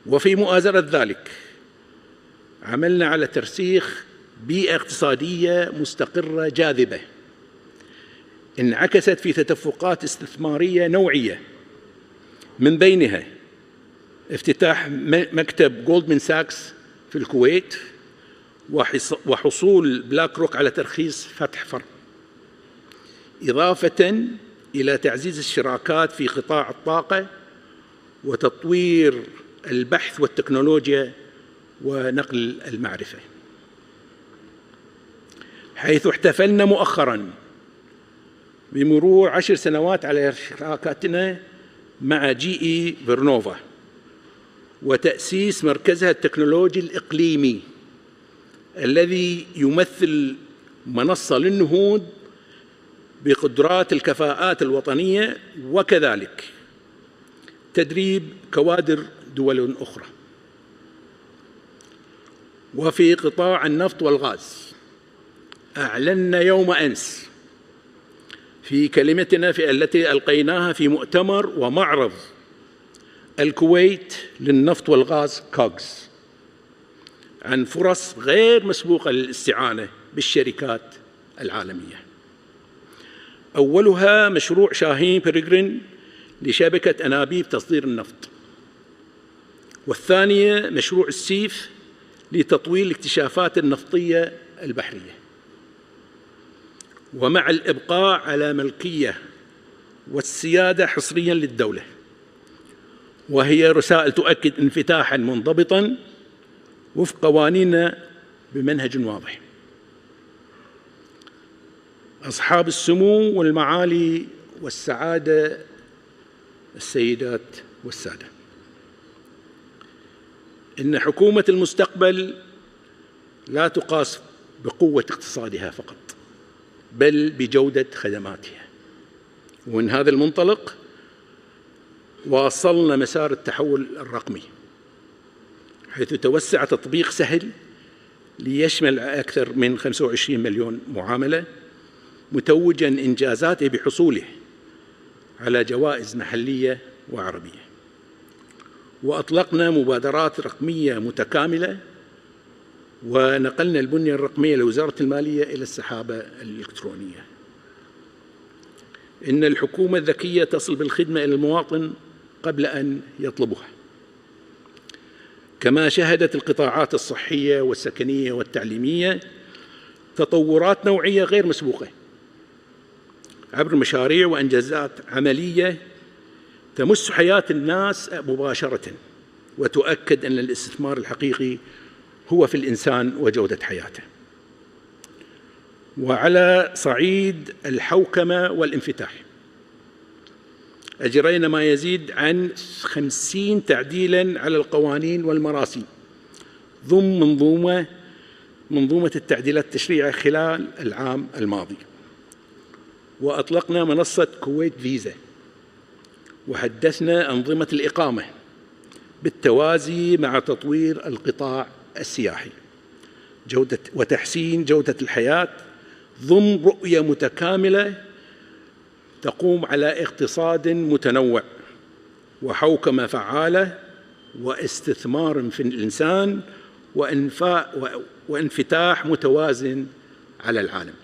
وفي مؤازرة ذلك عملنا على ترسيخ بيئة اقتصادية مستقرة جاذبة انعكست في تدفقات استثمارية نوعية، من بينها افتتاح مكتب جولدمان ساكس في الكويت وحصول بلاك روك على ترخيص فتح فرع، إضافة إلى تعزيز الشراكات في قطاع الطاقة وتطوير البحث والتكنولوجيا ونقل المعرفة، حيث احتفلنا مؤخراً بمرور 10 سنوات على شراكتنا مع GE فيرنوفا وتأسيس مركزها التكنولوجي الإقليمي الذي يمثل منصة للنهوض بقدرات الكفاءات الوطنية وكذلك تدريب كوادر دول أخرى. وفي قطاع النفط والغاز أعلنا يوم أمس في كلمتنا التي ألقيناها في مؤتمر ومعرض الكويت للنفط والغاز كوغز عن فرص غير مسبوقة للاستعانة بالشركات العالمية، أولها مشروع شاهين بيرغرين لشبكة أنابيب تصدير النفط، والثانية مشروع السيف لتطوير الاكتشافات النفطية البحرية، ومع الإبقاء على ملكية والسيادة حصرياً للدولة، وهي رسائل تؤكد انفتاحاً منضبطاً وفق قوانيننا بمنهج واضح. أصحاب السمو والمعالي والسعادة، السيدات والسادة، إن حكومة المستقبل لا تقاس بقوة اقتصادها فقط بل بجودة خدماتها، ومن هذا المنطلق واصلنا مسار التحول الرقمي، حيث توسع تطبيق سهل ليشمل أكثر من 25 مليون معاملة، متوجاً إنجازاته بحصوله على جوائز محلية وعربية. وأطلقنا مبادرات رقمية متكاملة، ونقلنا البنية الرقمية لوزارة المالية إلى السحابة الإلكترونية. إن الحكومة الذكية تصل بالخدمة إلى المواطن قبل أن يطلبها، كما شهدت القطاعات الصحية والسكنية والتعليمية تطورات نوعية غير مسبوقة عبر مشاريع وإنجازات عملية تمس حياة الناس مباشرة، وتؤكد أن الاستثمار الحقيقي هو في الإنسان وجودة حياته. وعلى صعيد الحوكمة والانفتاح أجرينا ما يزيد عن 50 تعديلاً على القوانين والمراسيم ضمن منظومة التعديلات التشريعية خلال العام الماضي. وأطلقنا منصة كويت فيزا، وحدثنا أنظمة الإقامة بالتوازي مع تطوير القطاع السياحي وتحسين جودة الحياة ضمن رؤية متكاملة تقوم على اقتصاد متنوع وحوكمة فعالة واستثمار في الإنسان وانفتاح متوازن على العالم.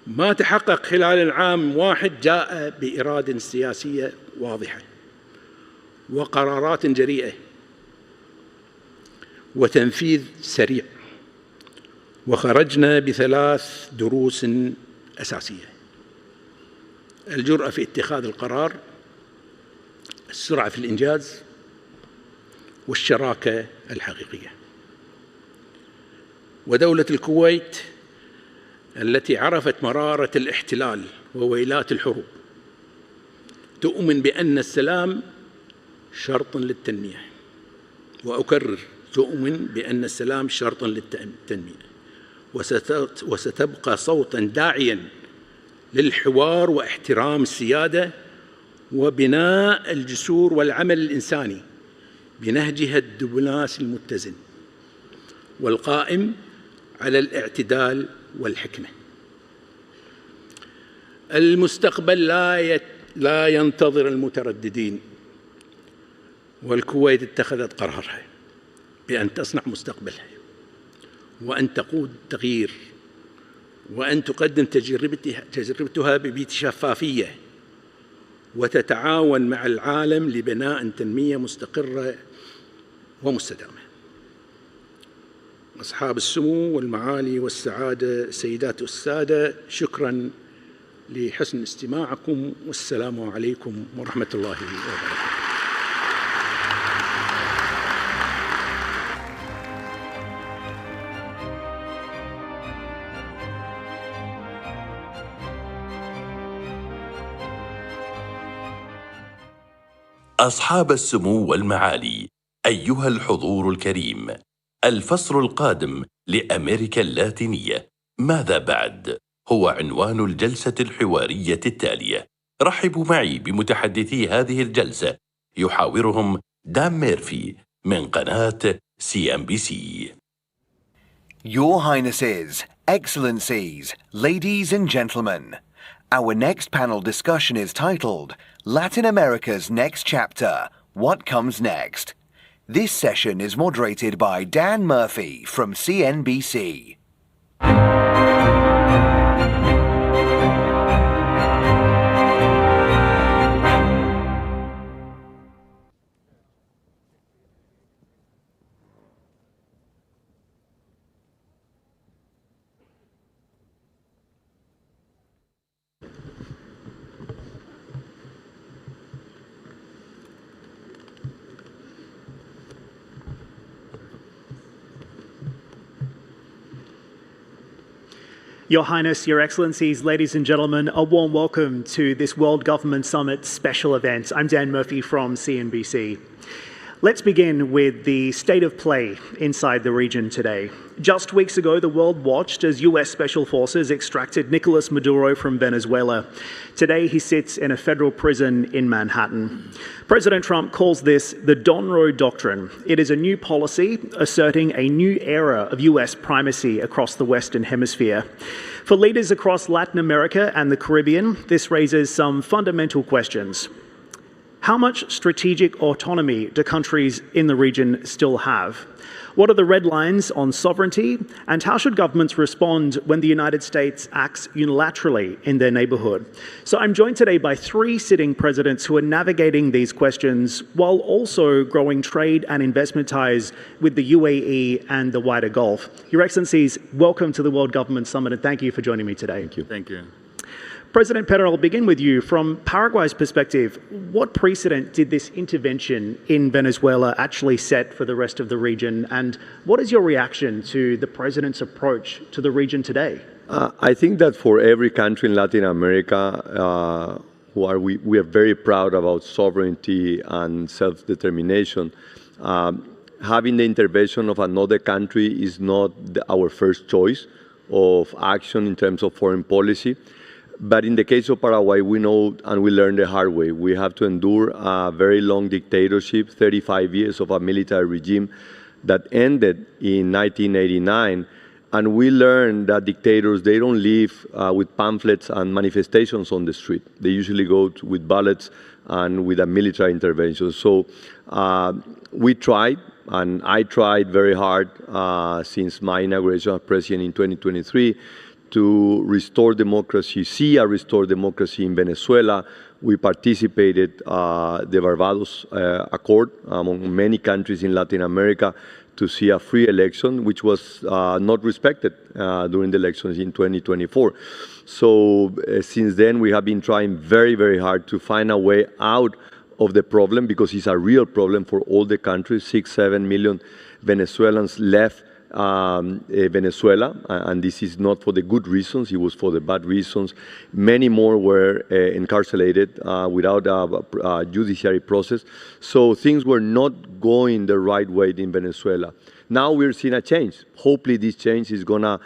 ما تحقق خلال العام واحد جاء بإرادة سياسية واضحة وقرارات جريئة وتنفيذ سريع، وخرجنا ب3 دروس أساسية: الجرأة في اتخاذ القرار، السرعة في الإنجاز، والشراكة الحقيقية. ودولة الكويت التي عرفت مرارة الاحتلال وويلات الحروب تؤمن بأن السلام شرط للتنمية، وأكرر تؤمن بأن السلام شرط للتنمية، وستبقى صوتاً داعياً للحوار واحترام السيادة وبناء الجسور والعمل الإنساني بنهجها الدبلوماسي المتزن والقائم على الاعتدال والحكمة. المستقبل لا ينتظر المترددين، والكويت اتخذت قرارها بأن تصنع مستقبلها، وأن تقود التغيير، وأن تقدم تجربتها بشفافية، وتتعاون مع العالم لبناء تنمية مستقرة ومستدامة. أصحاب السمو والمعالي والسعادة، السيدات والسادة، شكراً لحسن استماعكم، والسلام عليكم ورحمة الله وبركاته. أصحاب السمو والمعالي، أيها الحضور الكريم، الفصل القادم لأمريكا اللاتينية ماذا بعد؟ هو عنوان الجلسة الحوارية التالية. رحبوا معي بمتحدثي هذه الجلسة، يحاورهم دان ميرفي من قناة CNBC. Your Highnesses, Excellencies, Ladies and Gentlemen, our next panel discussion is titled Latin America's Next Chapter, What Comes Next? This session is moderated by Dan Murphy from CNBC. Your Highness, Your Excellencies, ladies and gentlemen, a warm welcome to this World Government Summit special event. I'm Dan Murphy from CNBC. Let's begin with the state of play inside the region today. Just weeks ago, the world watched as US Special Forces extracted Nicolas Maduro from Venezuela. Today, he sits in a federal prison in Manhattan. President Trump calls this the Donroe Doctrine. It is a new policy asserting a new era of US primacy across the Western Hemisphere. For leaders across Latin America and the Caribbean, this raises some fundamental questions. How much strategic autonomy do countries in the region still have? What are the red lines on sovereignty? And how should governments respond when the United States acts unilaterally in their neighborhood? So I'm joined today by three sitting presidents who are navigating these questions while also growing trade and investment ties with the UAE and the wider Gulf. Your Excellencies, welcome to the World Government Summit, and thank you for joining me today. Thank you. Thank you. President Pedro, I'll begin with you. From Paraguay's perspective, what precedent did this intervention in Venezuela actually set for the rest of the region? And what is your reaction to the President's approach to the region today? I think that for every country in Latin America, we are very proud about sovereignty and self-determination. Having the intervention of another country is not our first choice of action in terms of foreign policy. But in the case of Paraguay, we know and we learned the hard way. We have to endure a very long dictatorship, 35 years of a military regime that ended in 1989. And we learned that dictators, they don't live with pamphlets and manifestations on the street. They usually go with bullets and with a military intervention. So we tried, and I tried very hard since my inauguration as president in 2023, to restore democracy, see a restored democracy in Venezuela. We participated the Barbados Accord among many countries in Latin America to see a free election, which was not respected during the elections in 2024. So since then, we have been trying very, very hard to find a way out of the problem, because it's a real problem for all the countries. 6-7 million Venezuelans left Venezuela, and this is not for the good reasons, it was for the bad reasons. Many more were incarcerated without a judiciary process. So things were not going the right way in Venezuela. Now we're seeing a change. Hopefully this change is going to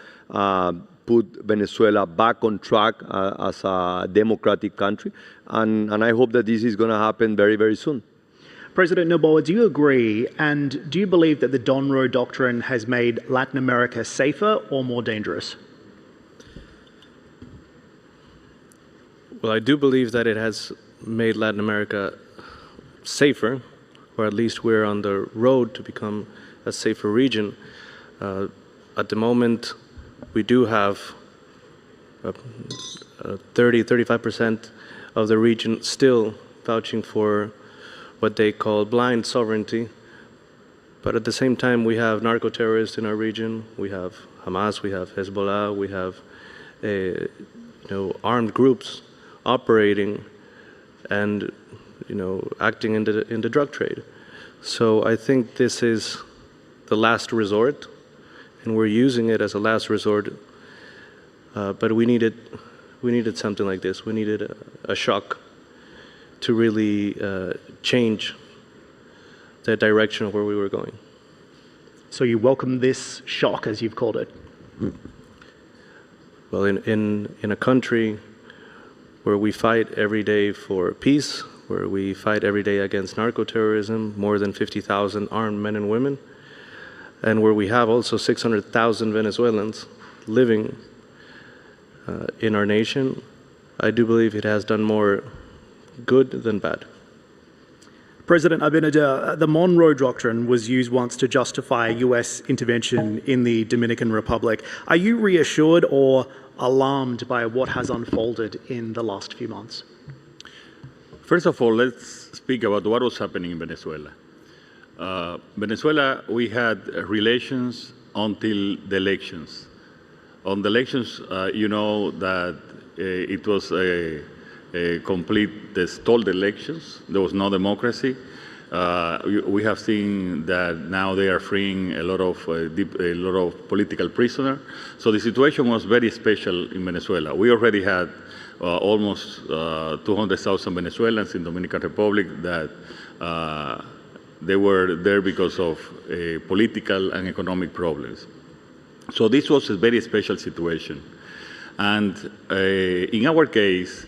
put Venezuela back on track as a democratic country, and I hope that this is going to happen very, very soon. President Noboa, do you agree, and do you believe that the Donroe Doctrine has made Latin America safer or more dangerous? Well, I do believe that it has made Latin America safer, or at least we're on the road to become a safer region. At the moment, we do have 30-35% of the region still vouching for what they call blind sovereignty. But at the same time, we have narco-terrorists in our region. We have Hamas, we have Hezbollah, we have armed groups operating and acting in the drug trade. So I think this is the last resort, and we're using it as a last resort. But we needed something like this. We needed a shock to really change the direction of where we were going. So you welcome this shock, as you've called it? Well, in a country where we fight every day for peace, where we fight every day against narco-terrorism, more than 50,000 armed men and women, and where we have also 600,000 Venezuelans living in our nation, I do believe it has done more good than bad. President Abinader, the Monroe Doctrine was used once to justify US intervention in the Dominican Republic. Are you reassured or alarmed by what has unfolded in the last few months? First of all, let's speak about what was happening in Venezuela. Venezuela, we had relations until the elections. On the elections, you know that it was a complete stalled elections. There was no democracy. We have seen that now they are freeing a lot of political prisoners. So the situation was very special in Venezuela. We already had almost 200,000 Venezuelans in Dominican Republic that they were there because of political and economic problems. So this was a very special situation. And in our case,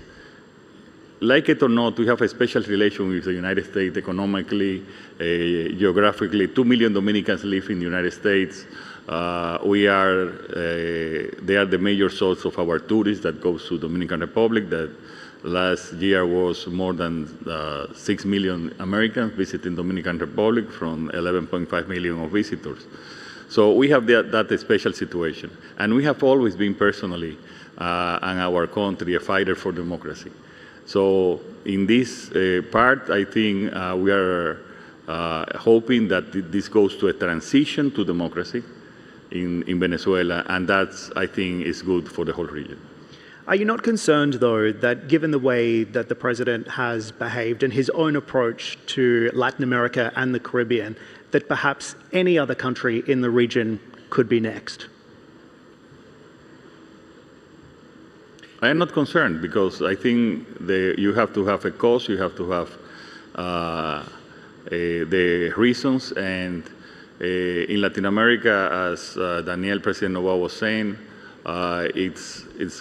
like it or not, we have a special relation with the United States economically, geographically. 2 million Dominicans live in the United States. They are the major source of our tourists that goes to Dominican Republic. That last year was more than 6 million Americans visiting Dominican Republic from 11.5 million of visitors. So we have that special situation. And we have always been personally, in our country, a fighter for democracy. So in this part, I think we are hoping that this goes to a transition to democracy in Venezuela, and that's, I think, is good for the whole region. Are you not concerned, though, that given the way that the president has behaved and his own approach to Latin America and the Caribbean, that perhaps any other country in the region could be next? I am not concerned because I think you have to have a cause, you have to have the reasons, and in Latin America, as Daniel, President Noboa was saying, it's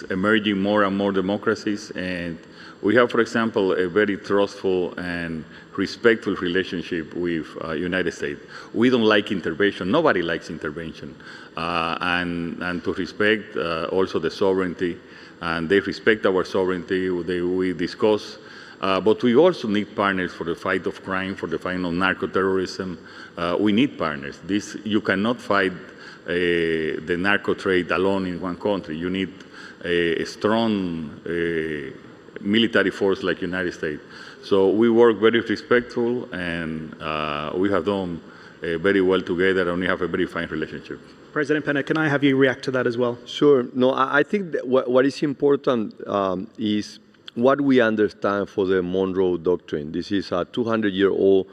emerging more and more democracies, and we have, for example, a very trustful and respectful relationship with United States. We don't like intervention. Nobody likes intervention. And to respect also the sovereignty, and they respect our sovereignty. We discuss, but we also need partners for the fight of crime, for the fight of narco-terrorism. We need partners. You cannot fight the narco trade alone in one country. You need a strong military force like United States. So we work very respectful, and we have done very well together, and we have a very fine relationship. President Pena, can I have you react to that as well? Sure. No, I think that what is important is what we understand for the Monroe Doctrine. This is a 200-year-old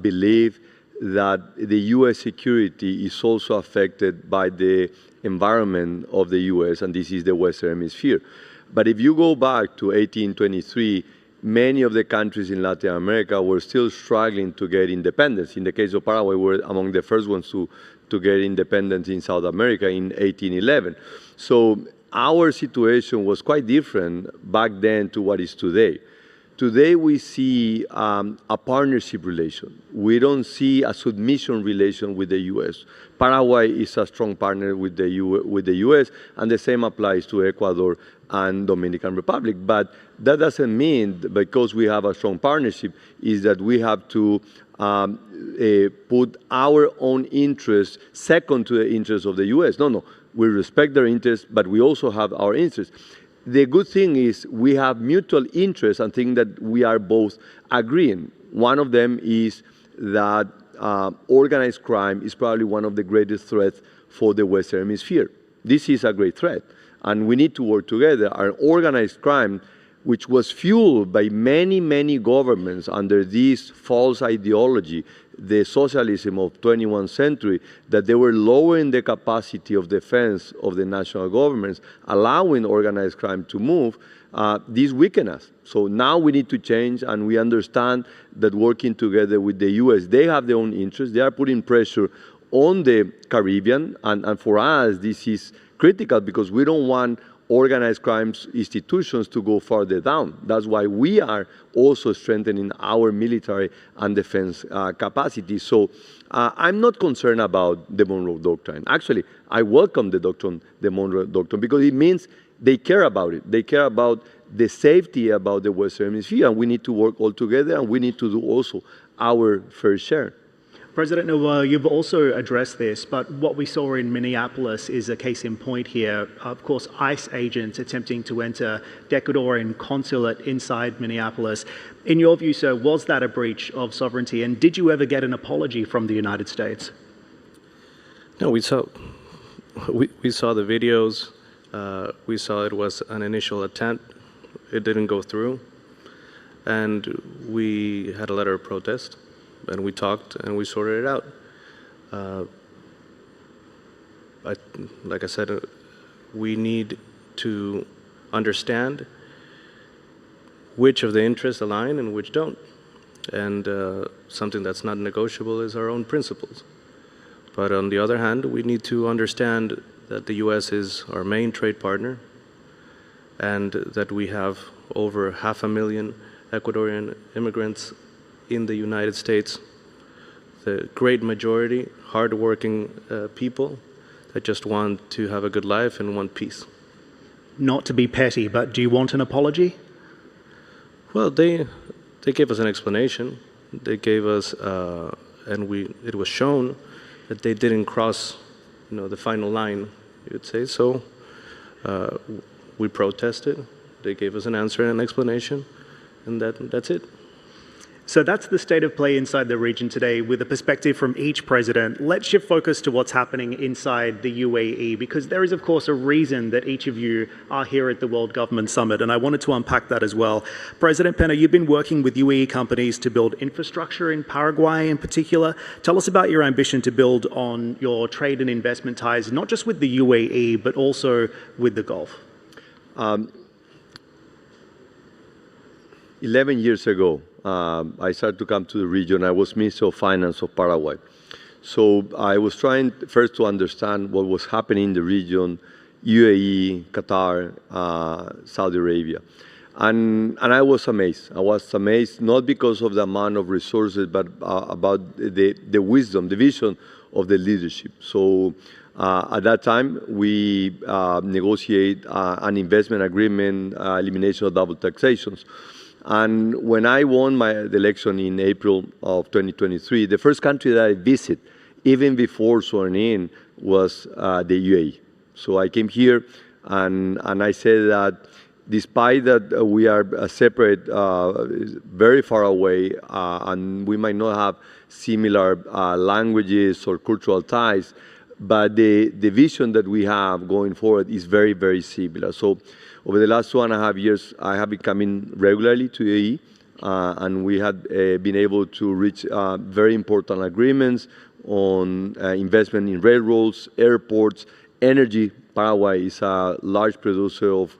belief that the U.S. security is also affected by the environment of the U.S., and this is the Western Hemisphere. But if you go back to 1823, many of the countries in Latin America were still struggling to get independence. In the case of Paraguay, we were among the first ones to get independence in South America in 1811. So our situation was quite different back then to what is today. Today we see a partnership relation. We don't see a submission relation with the U.S. Paraguay is a strong partner with the U.S., and the same applies to Ecuador and Dominican Republic. But that doesn't mean, because we have a strong partnership, is that we have to put our own interests second to the interests of the U.S. No, we respect their interests, but we also have our interests. The good thing is we have mutual interests and think that we are both agreeing. One of them is that organized crime is probably one of the greatest threats for the Western Hemisphere. This is a great threat, and we need to work together. Our organized crime, which was fueled by many, many governments under this false ideology, the socialism of 21st century, that they were lowering the capacity of defense of the national governments, allowing organized crime to move, this weakened us. So now we need to change, and we understand that working together with the US, they have their own interests. They are putting pressure on the Caribbean, and for us, this is critical because we don't want organized crimes institutions to go further down. That's why we are also strengthening our military and defense capacity. So I'm not concerned about the Monroe Doctrine. Actually, I welcome the Monroe Doctrine, because it means they care about it. They care about the safety about the Western Hemisphere, and we need to work all together, and we need to do also our fair share. President Noboa, you've also addressed this, but what we saw in Minneapolis is a case in point here. Of course, ICE agents attempting to enter the Ecuadorian consulate inside Minneapolis. In your view, sir, was that a breach of sovereignty, and did you ever get an apology from the United States? No, we saw the videos. We saw it was an initial attempt. It didn't go through. And we had a letter of protest. And we talked and we sorted it out. Like I said, we need to understand which of the interests align and which don't. And something that's not negotiable is our own principles. But on the other hand, we need to understand that the US is our main trade partner, and that we have over 500,000 Ecuadorian immigrants in the United States, the great majority, hardworking people that just want to have a good life and want peace. Not to be petty, but do you want an apology? Well, they gave us an explanation. They gave us, it was shown that they didn't cross, the final line, you'd say. So we protested. They gave us an answer and an explanation, and that's it. So that's the state of play inside the region today, with a perspective from each president. Let's shift focus to what's happening inside the UAE, because there is, of course, a reason that each of you are here at the World Government Summit, and I wanted to unpack that as well. President Pena, you've been working with UAE companies to build infrastructure in Paraguay in particular. Tell us about your ambition to build on your trade and investment ties, not just with the UAE, but also with the Gulf. 11 years ago, I started to come to the region. I was Minister of Finance of Paraguay. So I was trying first to understand what was happening in the region, UAE, Qatar, Saudi Arabia. And I was amazed. I was amazed not because of the amount of resources, but about the wisdom, the vision of the leadership. So at that time, we negotiate an investment agreement, elimination of double taxations. And when I won the election in April of 2023, the first country that I visited, even before sworn in, was the UAE. So I came here and I said that despite that we are separate, very far away, and we might not have similar languages or cultural ties, but the vision that we have going forward is very, very similar. So over the last 2.5 years, I have been coming regularly to UAE, and we had been able to reach very important agreements on investment in railroads, airports, energy. Paraguay is a large producer of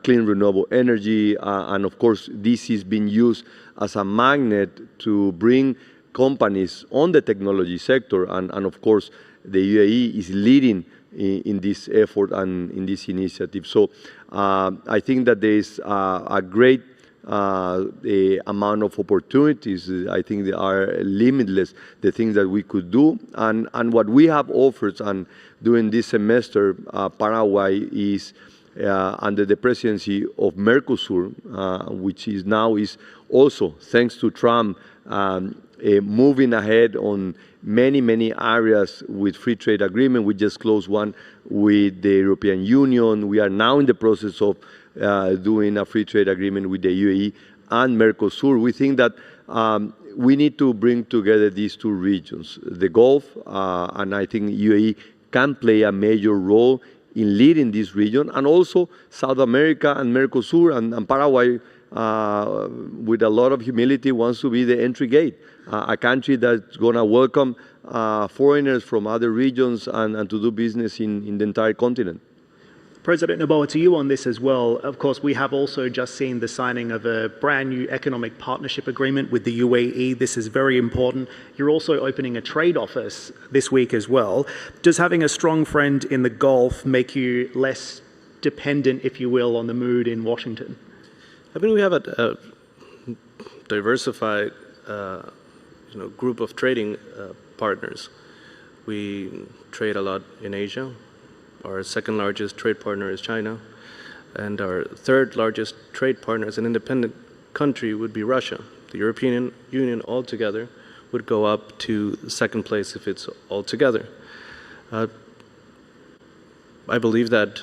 clean, renewable energy, and of course, this is being used as a magnet to bring companies on the technology sector, and of course, the UAE is leading in this effort and in this initiative. So I think that there is a great amount of opportunities. I think they are limitless, the things that we could do. And what we have offered, and during this semester, Paraguay is under the presidency of Mercosur, which is now also, thanks to Trump, moving ahead on many areas with free trade agreement. We just closed one with the European Union. We are now in the process of doing a free trade agreement with the UAE and Mercosur. We think that we need to bring together these two regions, the Gulf, and I think UAE can play a major role in leading this region, and also South America and Mercosur and Paraguay, with a lot of humility, wants to be the entry gate, a country that's going to welcome foreigners from other regions and to do business in the entire continent. President Noboa, to you on this as well. Of course, we have also just seen the signing of a brand new economic partnership agreement with the UAE. This is very important. You're also opening a trade office this week as well. Does having a strong friend in the Gulf make you less dependent, if you will, on the mood in Washington? I mean, we have a diversified group of trading partners. We trade a lot in Asia. Our second largest trade partner is China, and our third largest trade partner as an independent country would be Russia. The European Union altogether would go up to second place if it's all together. I believe that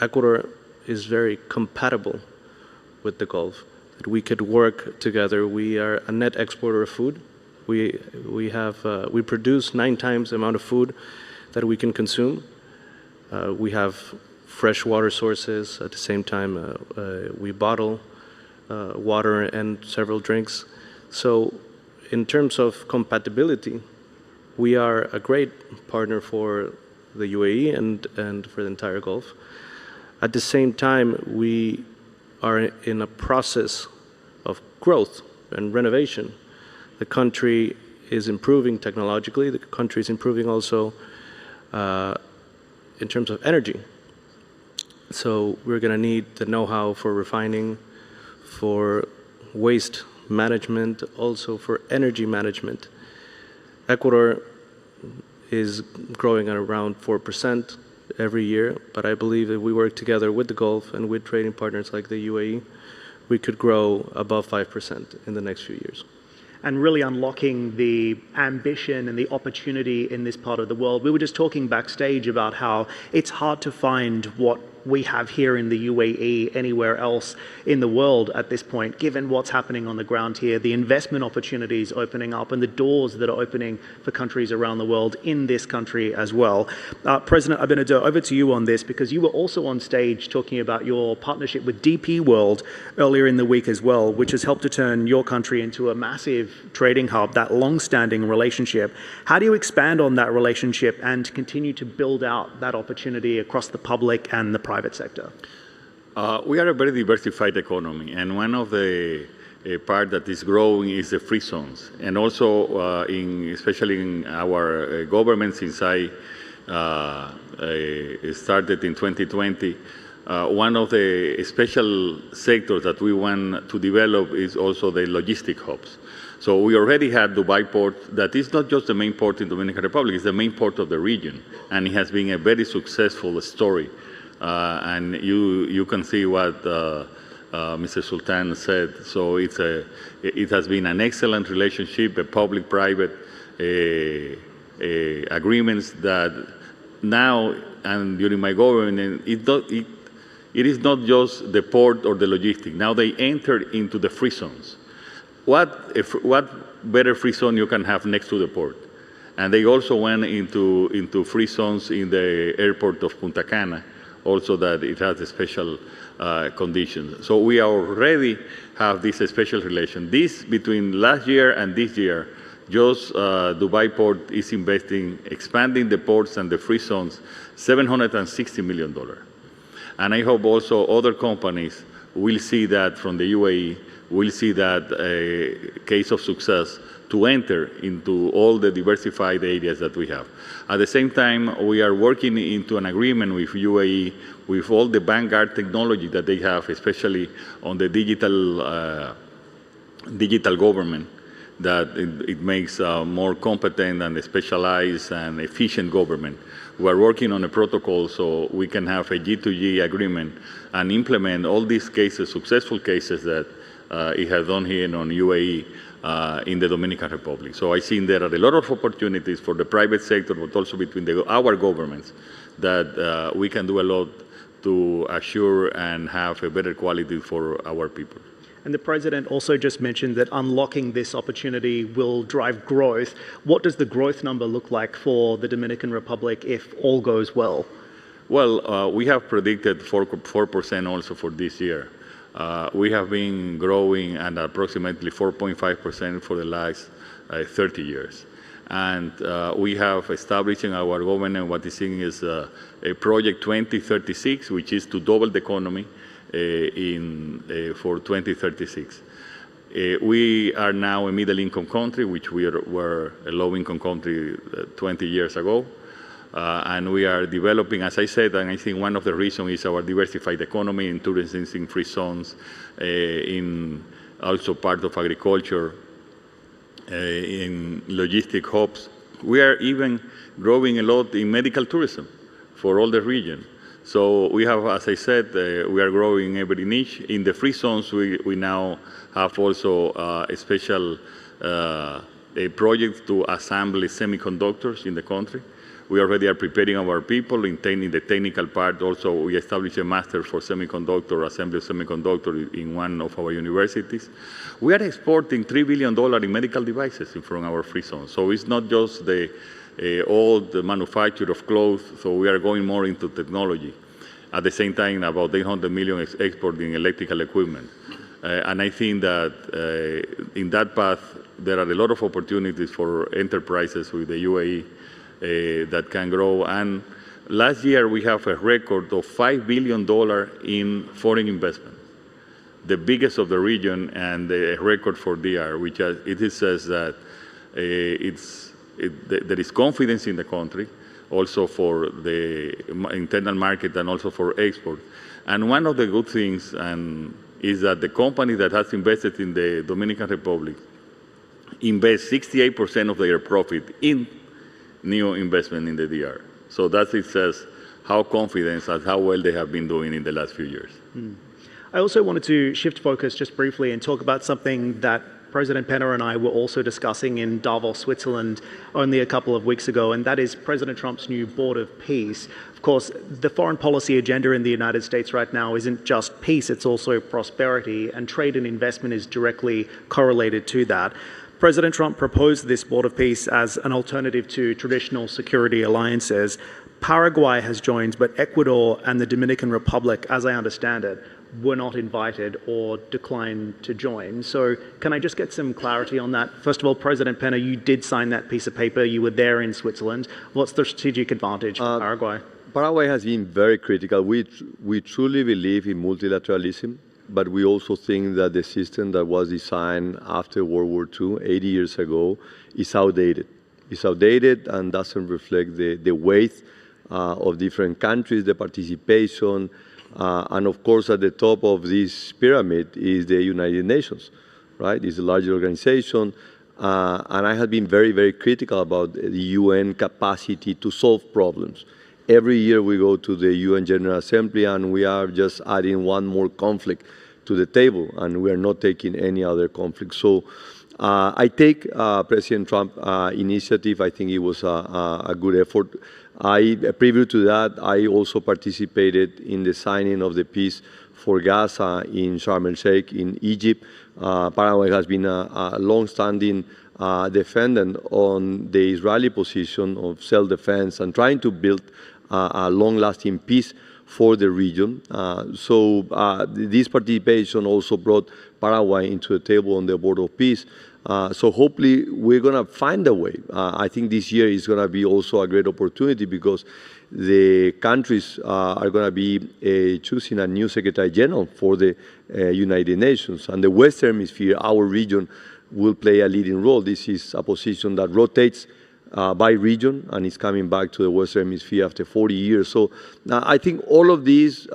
Ecuador is very compatible with the Gulf, that we could work together. We are a net exporter of food. We produce 9 times the amount of food that we can consume. We have fresh water sources. At the same time, we bottle water and several drinks. So in terms of compatibility, we are a great partner for the UAE and for the entire Gulf. At the same time, we are in a process of growth and renovation. The country is improving technologically. The country is improving also in terms of energy. So we're going to need the know-how for refining, for waste management, also for energy management. Ecuador is growing at around 4% every year, but I believe if we work together with the Gulf and with trading partners like the UAE, we could grow above 5% in the next few years. And really unlocking the ambition and the opportunity in this part of the world. We were just talking backstage about how it's hard to find what we have here in the UAE anywhere else in the world at this point, given what's happening on the ground here, the investment opportunities opening up and the doors that are opening for countries around the world in this country as well. President Abinader, over to you on this, because you were also on stage talking about your partnership with DP World earlier in the week as well, which has helped to turn your country into a massive trading hub, that long-standing relationship. How do you expand on that relationship and continue to build out that opportunity across the public and the private sector? We are a very diversified economy, and one of the part that is growing is the free zones, and also especially in our government, since I started in 2020, one of the special sectors that we want to develop is also the logistic hubs. So we already had Dubai port, that is not just the main port in the Dominican Republic, it's the main port of the region, and it has been a very successful story. And you can see what Mr. Sultan said. So it has been an excellent relationship, a public-private agreements that now and during my government, it is not just the port or the logistic. Now they entered into the free zones. What better free zone you can have next to the port? And they also went into free zones in the airport of Punta Cana, also that it has a special conditions. So we already have this special relation. This, between last year and this year, just Dubai Port is investing, expanding the ports and the free zones, $760 million. And I hope also other companies will see that from the UAE, will see that a case of success to enter into all the diversified areas that we have. At the same time, we are working into an agreement with UAE with all the vanguard technology that they have, especially on the digital government, that it makes more competent and specialized and efficient government. We are working on a protocol so we can have a G2G agreement and implement all these cases, successful cases that it has done here in UAE in the Dominican Republic. So I think there are a lot of opportunities for the private sector, but also between our governments, that we can do a lot to assure and have a better quality for our people. And the President also just mentioned that unlocking this opportunity will drive growth. What does the growth number look like for the Dominican Republic if all goes well? Well, we have predicted 4% also for this year. We have been growing at approximately 4.5% for the last 30 years. And we have established in our government what is seen as a Project 2036, which is to double the economy for 2036. We are now a middle-income country, which we were a low-income country 20 years ago. And we are developing, as I said, and I think one of the reasons is our diversified economy in tourism, in free zones, in also part of agriculture, in logistic hubs. We are even growing a lot in medical tourism for all the region. So we have, as I said, we are growing every niche. In the free zones, we now have also a special a project to assemble semiconductors in the country. We already are preparing our people in the technical part. Also, we established a master for semiconductor, assembly of semiconductor in one of our universities. We are exporting $3 billion in medical devices from our free zone. So it's not just the old manufacture of clothes, so we are going more into technology. At the same time, about 800 million exporting electrical equipment. And I think that in that path, there are a lot of opportunities for enterprises with the UAE that can grow. And last year, we have a record of $5 billion in foreign investment, the biggest of the region, and a record for DR, which it says that there is confidence in the country, also for the internal market and also for export. And one of the good things is that the company that has invested in the Dominican Republic invest 68% of their profit in new investment in the DR. So that it says how confident and how well they have been doing in the last few years. I also wanted to shift focus just briefly and talk about something that President Pena and I were also discussing in Davos, Switzerland, only a couple of weeks ago, and that is President Trump's new Board of Peace. Of course, the foreign policy agenda in the United States right now isn't just peace, it's also prosperity, and trade and investment is directly correlated to that. President Trump proposed this Board of Peace as an alternative to traditional security alliances. Paraguay has joined, but Ecuador and the Dominican Republic, as I understand it, were not invited or declined to join. So can I just get some clarity on that? First of all, President Pena, you did sign that piece of paper. You were there in Switzerland. What's the strategic advantage for Paraguay? Paraguay has been very critical. We truly believe in multilateralism, but we also think that the system that was designed after World War II, 80 years ago, is outdated. It's outdated and doesn't reflect the weight of different countries, the participation, and of course at the top of this pyramid is the United Nations, right? It's a large organization, and I have been very, very critical about the UN capacity to solve problems. Every year we go to the UN General Assembly and we are just adding one more conflict to the table, and we are not taking any other conflict. So I take President Trump's initiative. I think it was a good effort. Previous to that, I also participated in the signing of the peace for Gaza in Sharm el-Sheikh in Egypt. Paraguay has been a long-standing defendant on the Israeli position of self-defense and trying to build a long-lasting peace for the region. So this participation also brought Paraguay into the table on the Board of Peace. So hopefully we're going to find a way. I think this year is going to be also a great opportunity because the countries are going to be choosing a new Secretary General for the United Nations. And the Western Hemisphere, our region, will play a leading role. This is a position that rotates by region and is coming back to the Western Hemisphere after 40 years. So I think all of these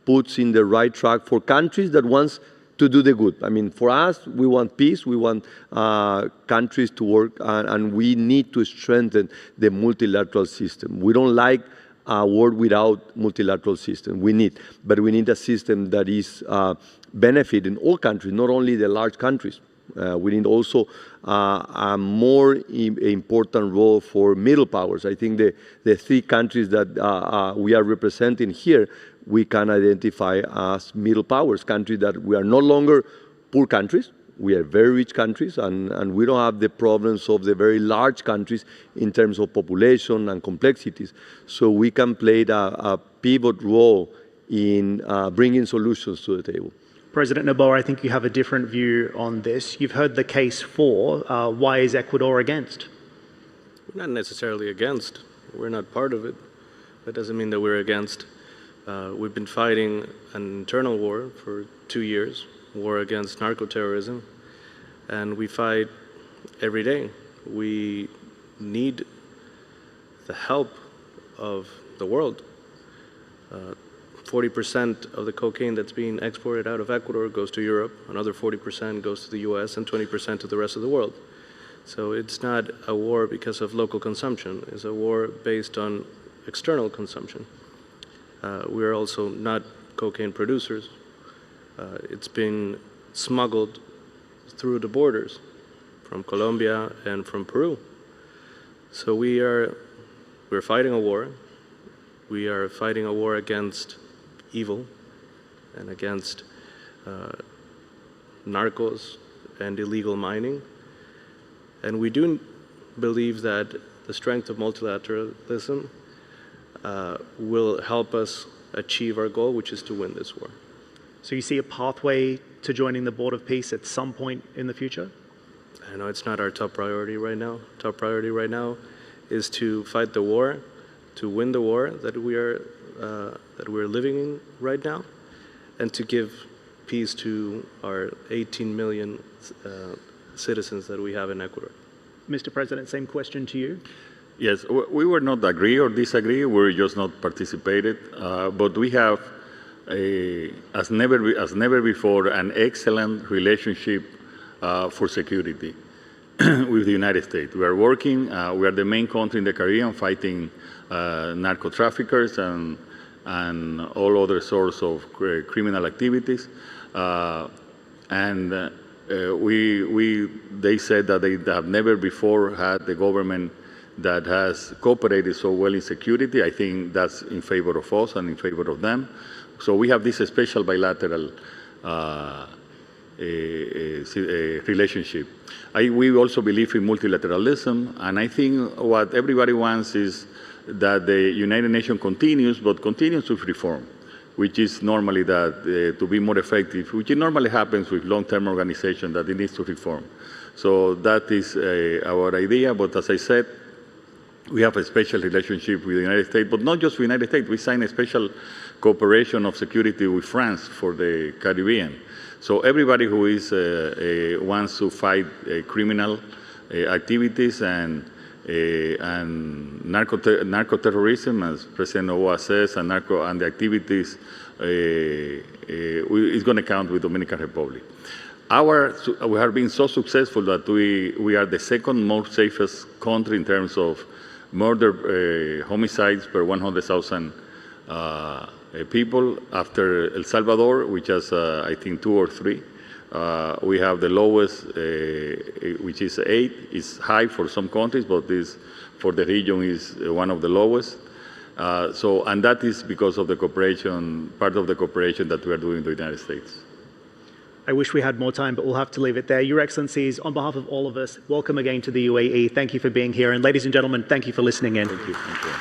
puts in the right track for countries that wants to do the good. I mean, for us, we want peace, we want countries to work, and we need to strengthen the multilateral system. We don't like a world without multilateral system. We need a system that is benefiting all countries, not only the large countries. We need also a more important role for middle powers. I think the three countries that we are representing here, we can identify as middle powers, countries that we are no longer poor countries. We are very rich countries, and we don't have the problems of the very large countries in terms of population and complexities. So we can play a pivot role in bringing solutions to the table. President Noboa, I think you have a different view on this. You've heard the case for. Why is Ecuador against? We're not necessarily against. We're not part of it. That doesn't mean that we're against. We've been fighting an internal war for 2 years, war against narco-terrorism, and we fight every day. We need the help of the world. 40% of the cocaine that's being exported out of Ecuador goes to Europe, another 40% goes to the US, and 20% to the rest of the world. So it's not a war because of local consumption. It's a war based on external consumption. We're also not cocaine producers. It's been smuggled through the borders from Colombia and from Peru. So we're fighting a war. We are fighting a war against evil and against narcos and illegal mining. And we do believe that the strength of multilateralism will help us achieve our goal, which is to win this war. So you see a pathway to joining the Board of Peace at some point in the future? I know it's not our top priority right now. Top priority right now is to fight the war, to win the war that we're living in right now, and to give peace to our 18 million citizens that we have in Ecuador. Mr. President, same question to you. Yes, we were not agree or disagree. We're just not participated. But we have, as never before, an excellent relationship for security with the United States. We are working. We are the main country in the Caribbean fighting narco traffickers and all other sorts of criminal activities. They said that they have never before had the government that has cooperated so well in security. I think that's in favor of us and in favor of them. So we have this special bilateral relationship. We also believe in multilateralism, and I think what everybody wants is that the United Nations continues with reform, which is normally that to be more effective, which normally happens with long-term organizations, that it needs to reform. So that is our idea, but as I said, we have a special relationship with the United States, but not just with the United States. We signed a special cooperation of security with France for the Caribbean. So everybody who is wants to fight criminal activities and narco-terrorism, as President Noboa says, and the activities is going to count with Dominican Republic. We have been so successful that we are the second most safest country in terms of murder homicides per 100,000 people, after El Salvador, which has I think 2 or 3. We have the lowest, which is 8. It's high for some countries, but this for the region is one of the lowest. And that is because of the cooperation, part of the cooperation that we are doing with the United States. I wish we had more time, but we'll have to leave it there. Your Excellencies, on behalf of all of us, welcome again to the UAE. Thank you for being here. And ladies and gentlemen, thank you for listening in. Thank you. Thank you.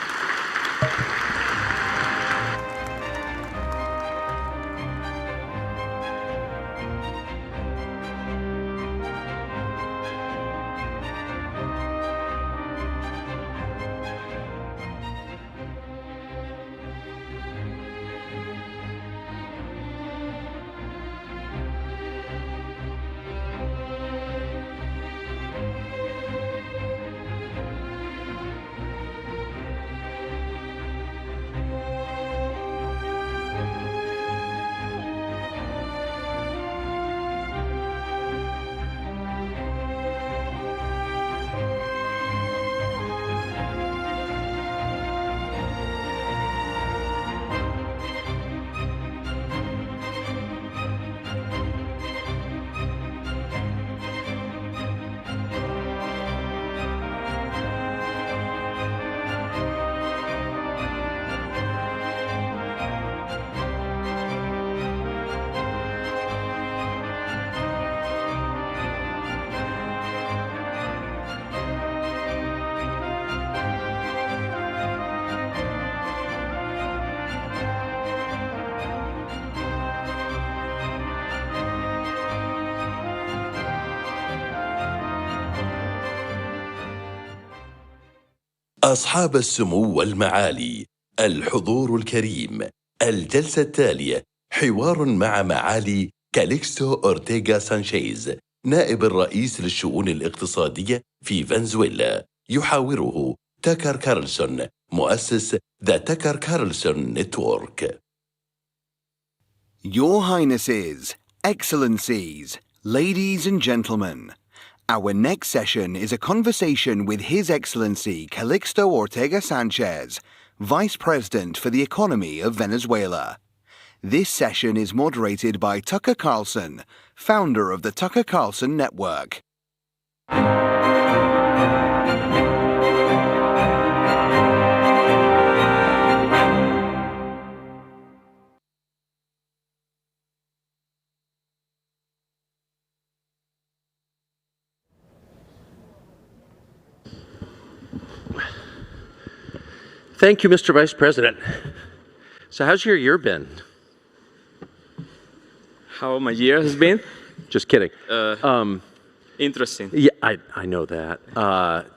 أصحاب السمو والمعالي، الحضور الكريم، الجلسة التالية حوار مع معالي كاليكستو أورتيغا سانشيز، نائب الرئيس للشؤون الاقتصادية في فنزويلا. يحاوره تاكر كارلسون، مؤسس The Tucker Carlson Network. Your Highnesses, Excellencies, Ladies and Gentlemen, our next session is a conversation with His Excellency Calixto Ortega Sanchez, Vice President for the Economy of Venezuela. This session is moderated by Tucker Carlson, founder of the Tucker Carlson Network. Thank you, Mr. Vice President. So how's your year been? How my year has been? Just kidding. Interesting. Yeah, I know that.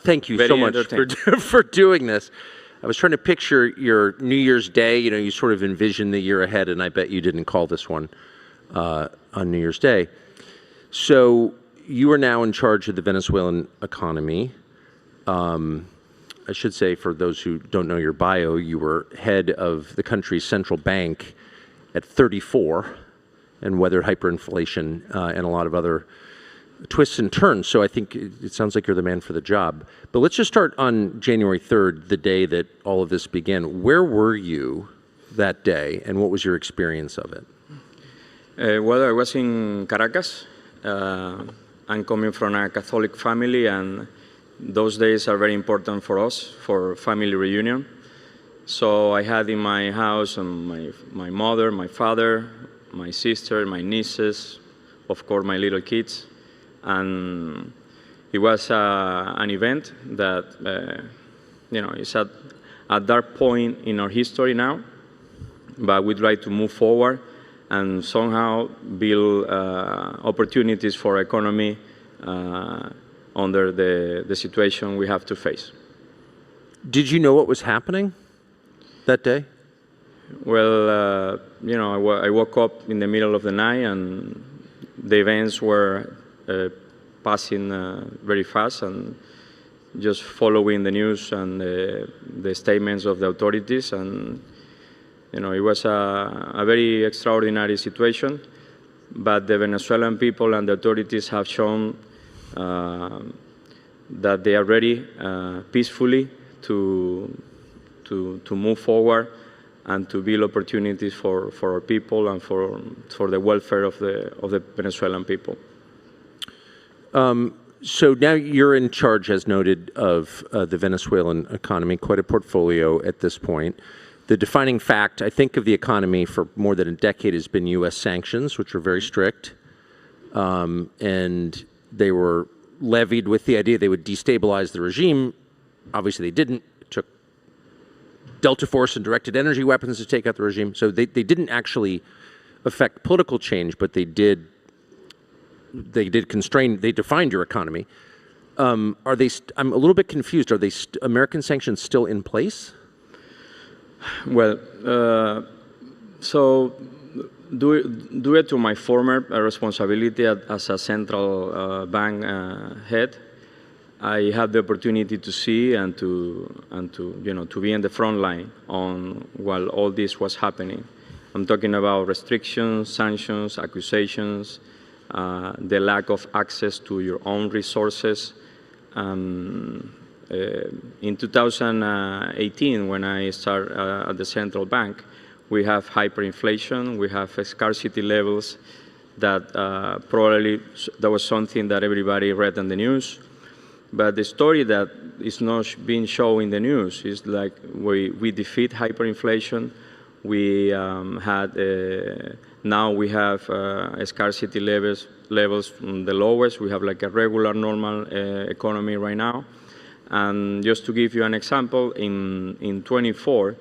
Thank you Very so much for doing this. I was trying to picture your New Year's Day. You know, you sort of envision the year ahead, and I bet you didn't call this one on New Year's Day. So you are now in charge of the Venezuelan economy. I should say, for those who don't know your bio, you were head of the country's central bank at 34 and weathered hyperinflation and a lot of other twists and turns. So I think it sounds like you're the man for the job. But let's just start on January 3rd, the day that all of this began. Where were you that day, and what was your experience of it? Well, I was in Caracas. I'm coming from a Catholic family, and those days are very important for us, for family reunion. So I had in my house my mother, my father, my sister, my nieces, of course my little kids. And it was an event that, is at a dark point in our history now, but we try to move forward and somehow build opportunities for economy under the situation we have to face. Did you know what was happening that day? Well, I woke up in the middle of the night and the events were passing very fast, and just following the news and the statements of the authorities. And, it was a very extraordinary situation, but the Venezuelan people and the authorities have shown that they are ready peacefully to move forward and to build opportunities for our people and for the welfare of the Venezuelan people. So now you're in charge, as noted, of the Venezuelan economy, quite a portfolio at this point. The defining fact, I think, of the economy for more than a decade has been U.S. sanctions, which were very strict. And they were levied with the idea they would destabilize the regime. Obviously, they didn't. It took Delta Force and directed energy weapons to take out the regime. So they didn't actually affect political change, but they did constrain, they defined your economy. I'm a little bit confused. Are they American sanctions still in place? Well, so due to my former responsibility as a central bank head, I had the opportunity to see and to be in the front line on while all this was happening. I'm talking about restrictions, sanctions, accusations, the lack of access to your own resources. In 2018, when I started at the central bank, we have hyperinflation, we have scarcity levels that probably that was something that everybody read in the news. But the story that is not being shown in the news is like we defeat hyperinflation. We now we have scarcity levels the lowest. We have like a regular, normal economy right now. And just to give you an example, in 24,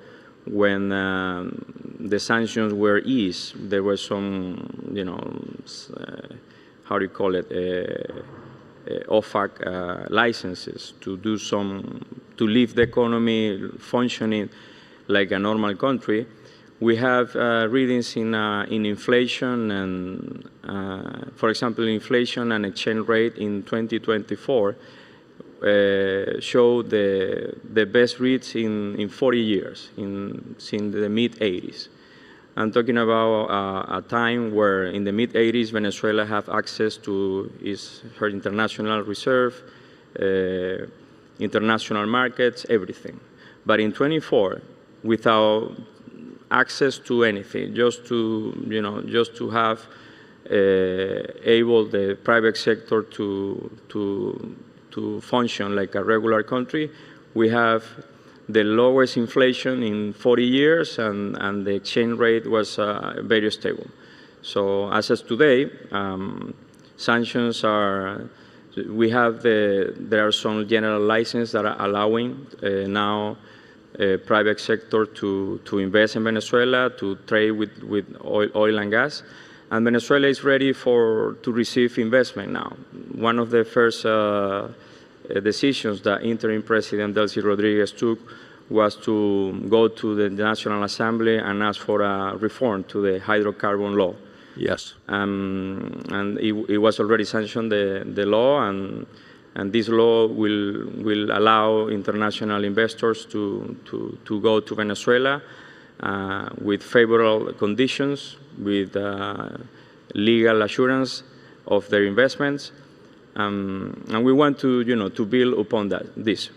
when the sanctions were eased, there was some, how do you call it, OFAC licenses to do to leave the economy functioning like a normal country. We have readings in inflation and, for example, inflation and exchange rate in 2024 show the best reads in 40 years, since the mid-80s. I'm talking about a time where in the mid-80s, Venezuela have access to her international reserve, international markets, everything. But in 24, without access to anything, just to have able the private sector to function like a regular country, we have the lowest inflation in 40 years, and the exchange rate was very stable. So as of today, sanctions are, there are some general licenses that are allowing now private sector to invest in Venezuela, to trade with oil and gas. And Venezuela is ready to receive investment now. One of the first decisions that interim President Delcy Rodriguez took was to go to the National Assembly and ask for a reform to the hydrocarbon law. Yes. And it was already sanctioned, the law, and this law will allow international investors to go to Venezuela with favorable conditions, with legal assurance of their investments. And we want to build upon this,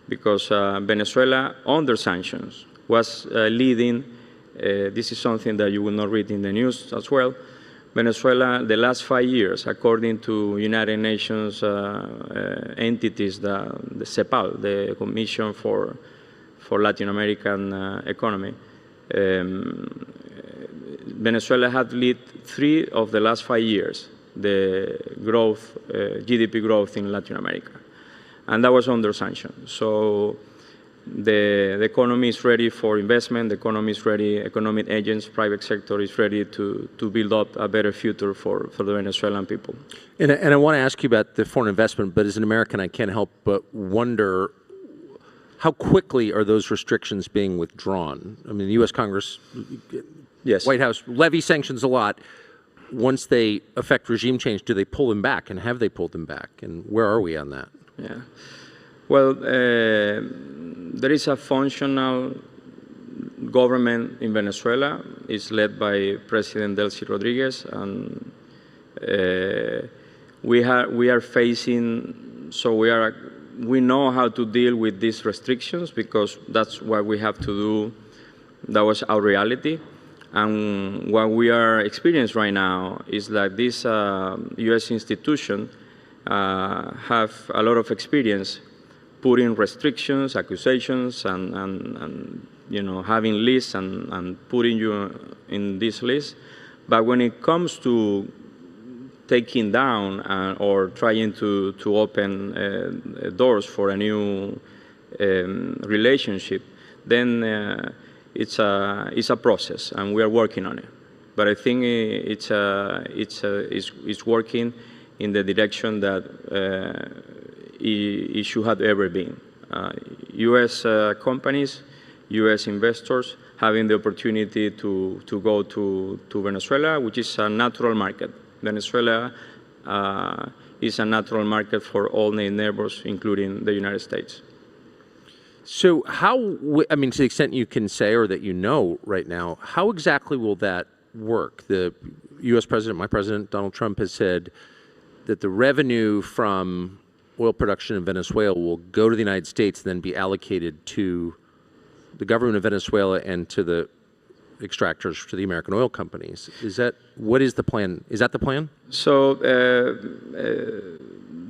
because Venezuela, under sanctions, was leading. This is something that you will not read in the news as well. Venezuela, the last 5 years, according to United Nations entities, the CEPAL, the Commission for Latin American Economy, Venezuela had led 3 of the last 5 years the growth, GDP growth in Latin America, and that was under sanctions. So the economy is ready for investment. The economy is ready. Economic agents, private sector is ready to build up a better future for the Venezuelan people. And I want to ask you about the foreign investment, but as an American, I can't help but wonder, how quickly are those restrictions being withdrawn? I mean, the U.S. Congress, yes, White House levy sanctions a lot. Once they affect regime change, do they pull them back, and have they pulled them back? And where are we on that? Yeah. Well, there is a functional government in Venezuela. It's led by President Delcy Rodriguez, and we are facing. So we know how to deal with these restrictions, because that's what we have to do. That was our reality. And what we are experiencing right now is that this U.S. institution have a lot of experience putting restrictions, accusations, and having lists and putting you in this list. But when it comes to taking down or trying to open doors for a new relationship, then it's a process, and we are working on it. But I think it's working in the direction that it should have ever been. U.S. companies, U.S. investors having the opportunity to go to Venezuela, which is a natural market. Venezuela is a natural market for all neighbors, including the United States. So I mean, to the extent you can say, or that you know right now, how exactly will that work? The U.S. president, my president, Donald Trump, has said that the revenue from oil production in Venezuela will go to the United States and then be allocated to the government of Venezuela and to the extractors, to the American oil companies. What is the plan? Is that the plan? So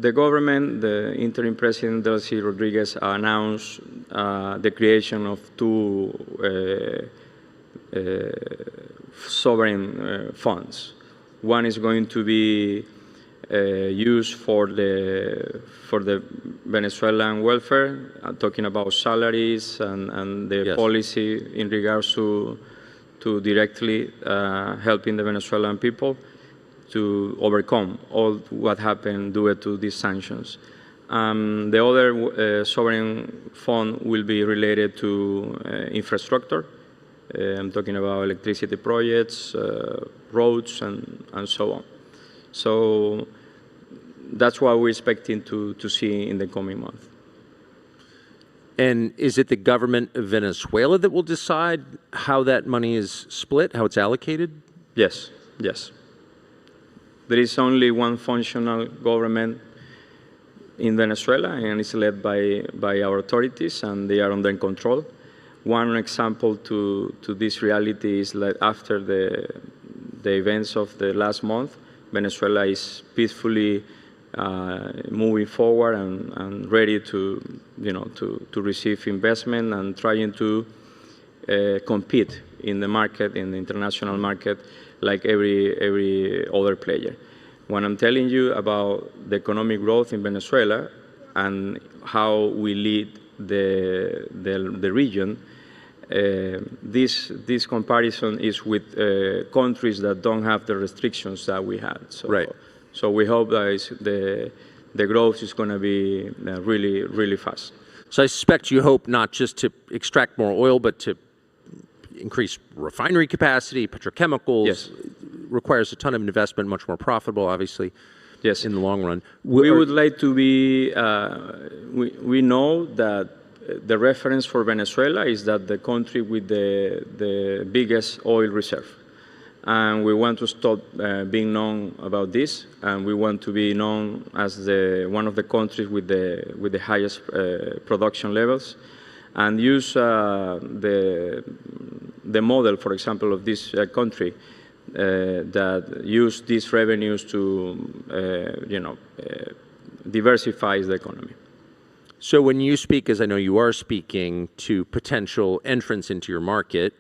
the government, the interim president Delcy Rodriguez, announced the creation of 2 sovereign funds. One is going to be used for the Venezuelan welfare. I'm talking about salaries and the Yes. policy in regards to directly helping the Venezuelan people. to overcome all what happened due to these sanctions. The other sovereign fund will be related to infrastructure. I'm talking about electricity projects, roads, and so on. So that's what we're expecting to see in the coming month. And is it the government of Venezuela that will decide how that money is split, how it's allocated? Yes, yes. There is only one functional government in Venezuela, and it's led by our authorities, and they are under control. One example to this reality is that after the events of the last month, Venezuela is peacefully moving forward and ready to, to receive investment and trying to compete in the market, in the international market, like every other player. When I'm telling you about the economic growth in Venezuela and how we lead the region, this comparison is with countries that don't have the restrictions that we had. So, right. So we hope that the growth is going to be really, really fast. So I suspect you hope not just to extract more oil, but to increase refinery capacity, petrochemicals. Yes. Requires a ton of investment, much more profitable, obviously, yes, in the long run. We would like to be, we know that the reference for Venezuela is that the country with the biggest oil reserve. And we want to stop being known about this, and we want to be known as one of the countries with the highest production levels, and use the model, for example, of this country that use these revenues to, diversify the economy. So when you speak, as I know you are speaking, to potential entrants into your market,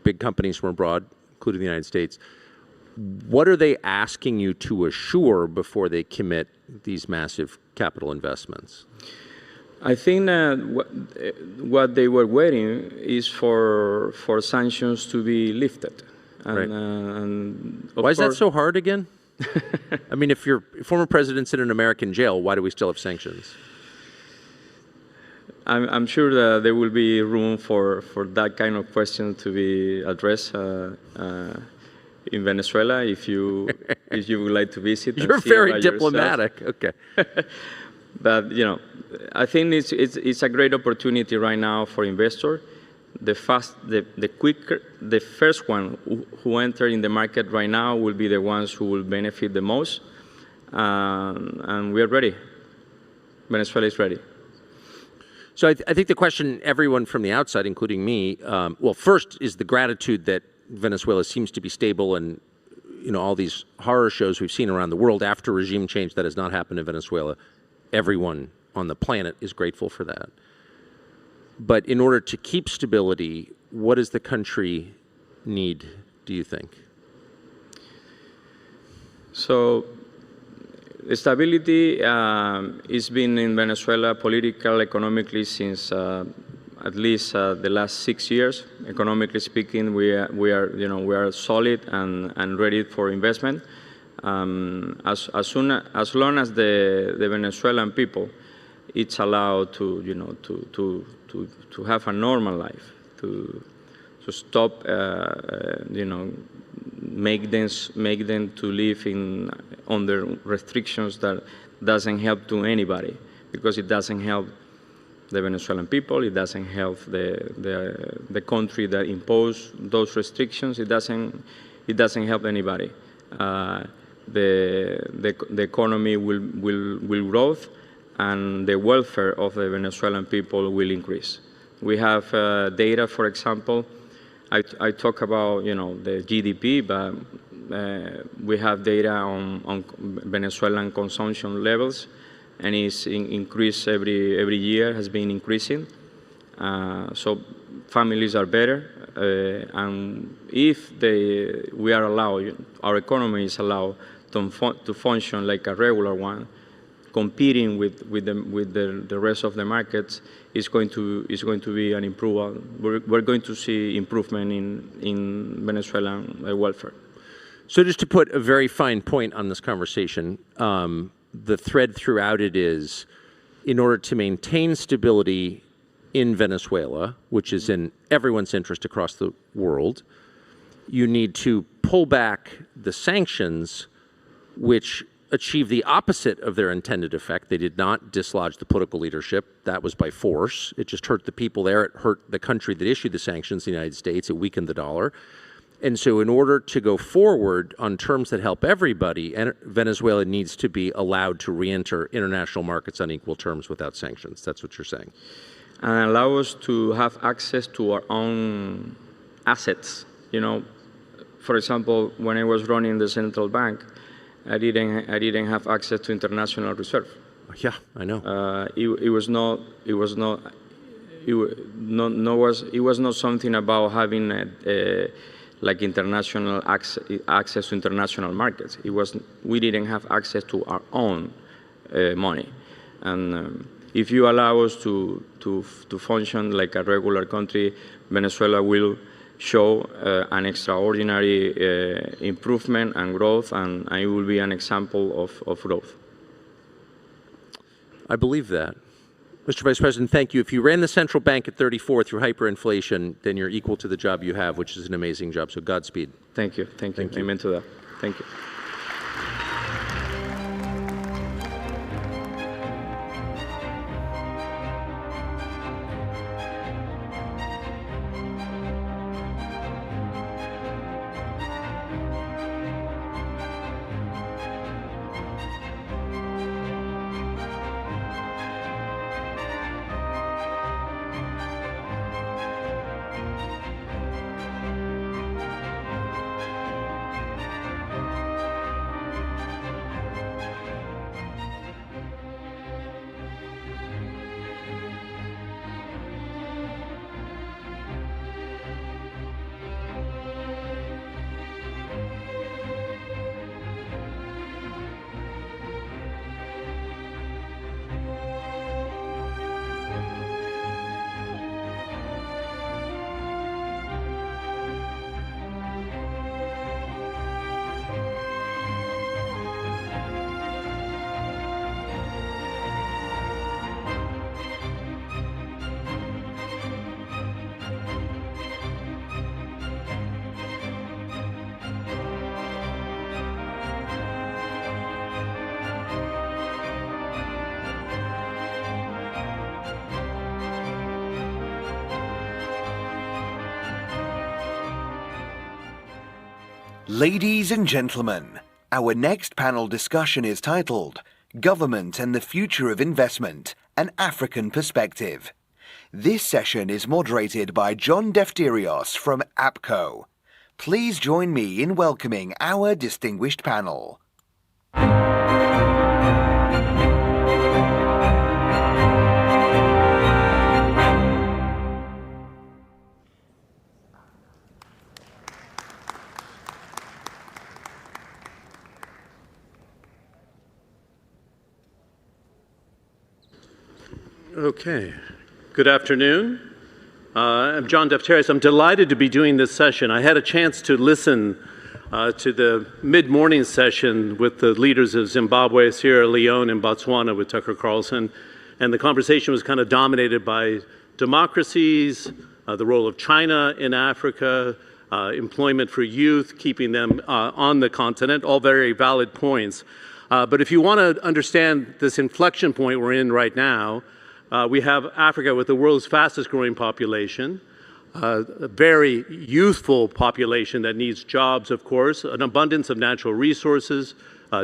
big companies from abroad, including the United States, what are they asking you to assure before they commit these massive capital investments? I think what they were waiting is for sanctions to be lifted. And, right. And why is that so hard again? I mean, if your former president's in an American jail, why do we still have sanctions? I'm sure that there will be room for that kind of question to be addressed in Venezuela if you would like to visit. You're very diplomatic. Okay. But I think it's a great opportunity right now for investors. The first one who enter in the market right now will be the ones who will benefit the most, and we are ready. Venezuela is ready. So I think the question everyone from the outside, including me, well, first is the gratitude that Venezuela seems to be stable, and all these horror shows we've seen around the world after regime change that has not happened in Venezuela. Everyone on the planet is grateful for that. But in order to keep stability, what does the country need, do you think? So stability has been in Venezuela political, economically since at least the last 6 years. Economically speaking, we are solid and ready for investment. As long as the Venezuelan people, it's allowed to have a normal life, to stop, make them to live under restrictions that doesn't help to anybody, because it doesn't help the Venezuelan people, it doesn't help the country that imposed those restrictions, it doesn't help anybody. The economy will grow, and the welfare of the Venezuelan people will increase. We have data, for example, I talk about the GDP, but we have data on Venezuelan consumption levels, and it's increased every year, has been increasing. So families are better, and if we are allowed, our economy is allowed to function like a regular one, competing with the rest of the markets, is going to be an improvement. We're going to see improvement in Venezuelan welfare. So just to put a very fine point on this conversation, the thread throughout it is, in order to maintain stability in Venezuela, which is in everyone's interest across the world, you need to pull back the sanctions, which achieve the opposite of their intended effect. They did not dislodge the political leadership. That was by force. It just hurt the people there. It hurt the country that issued the sanctions, the United States. It weakened the dollar. And so in order to go forward on terms that help everybody, Venezuela needs to be allowed to re-enter international markets on equal terms without sanctions. That's what you're saying. And allow us to have access to our own assets. You know, for example, when I was running the central bank, I didn't have access to international reserve. Yeah, I know. It was not something about having like international access to international markets. We didn't have access to our own money, and if you allow us to function like a regular country, Venezuela will show an extraordinary improvement and growth, and it will be an example of growth. I believe that. Mr. Vice President, thank you. If you ran the central bank at 34 through hyperinflation, then you're equal to the job you have, which is an amazing job. So Godspeed. Thank you. Thank you. Amen to that. Thank you. Ladies and gentlemen, our next panel discussion is titled Government and the Future of Investment, an African Perspective. This session is moderated by John Defterios from APCO. Please join me in welcoming our distinguished panel. Okay. Good afternoon. I'm John Defterios. I'm delighted to be doing this session. I had a chance to listen to the mid-morning session with the leaders of Zimbabwe, Sierra Leone, and Botswana with Tucker Carlson, and the conversation was kind of dominated by democracies, the role of China in Africa, employment for youth, keeping them on the continent, all very valid points. But if you want to understand this inflection point we're in right now, we have Africa with the world's fastest growing population, a very youthful population that needs jobs, of course, an abundance of natural resources,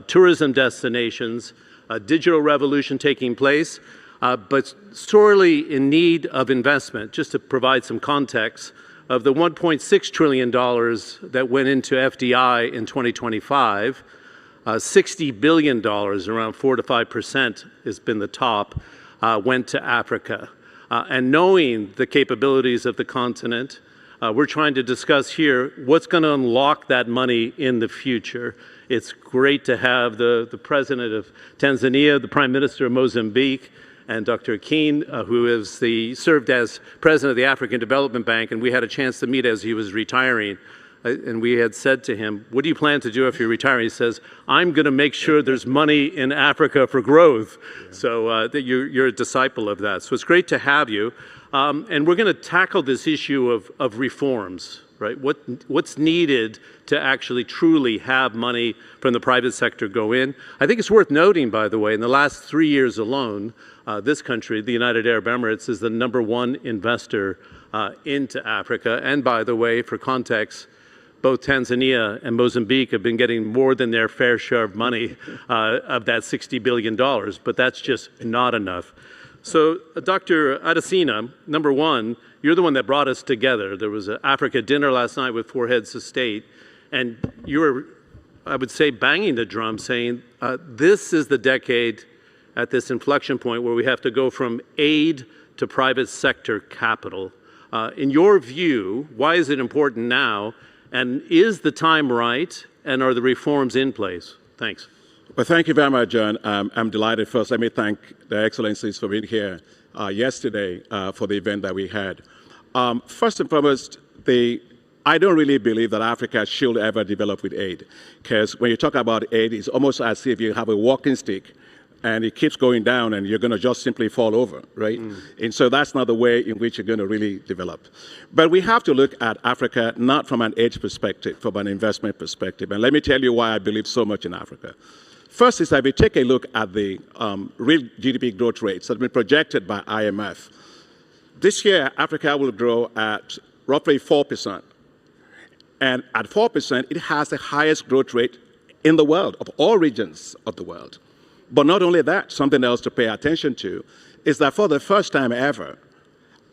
tourism destinations, a digital revolution taking place, but sorely in need of investment. Just to provide some context, of the $1.6 trillion that went into FDI in 2025, $60 billion, around 4 to 5% has been the top, went to Africa. And knowing the capabilities of the continent, we're trying to discuss here what's going to unlock that money in the future. It's great to have the president of Tanzania, the prime minister of Mozambique, and Dr. Keane, who served as president of the African Development Bank, and we had a chance to meet as he was retiring and we had said to him, what do you plan to do if you retire? He says, I'm going to make sure there's money in Africa for growth. Yeah. So you're a disciple of that. So it's great to have you. And we're going to tackle this issue of reforms, right? What's needed to actually truly have money from the private sector go in. I think it's worth noting, by the way, in the last 3 years alone, this country, the United Arab Emirates, is the #1 investor into Africa. And by the way, for context, both Tanzania and Mozambique have been getting more than their fair share of money of that $60 billion, but that's just not enough. So, Dr. Adesina, number one, you're the one that brought us together. There was an Africa dinner last night with 4 heads of state, and you were, I would say, banging the drum, saying this is the decade at this inflection point where we have to go from aid to private sector capital. In your view, why is it important now? And is the time right? And are the reforms in place? Thanks. Well, thank you very much, John. I'm delighted. First, let me thank the Excellencies for being here yesterday for the event that we had. First and foremost, I don't really believe that Africa should ever develop with aid, because when you talk about aid, it's almost as if you have a walking stick and it keeps going down and you're going to just simply fall over, right? And so that's not the way in which you're going to really develop. But we have to look at Africa not from an aid perspective, from an investment perspective. And let me tell you why I believe so much in Africa. First is that we take a look at the real GDP growth rates that have been projected by IMF. This year, Africa will grow at roughly 4%. And at 4%, it has the highest growth rate in the world, of all regions of the world. But not only that, something else to pay attention to is that for the first time ever,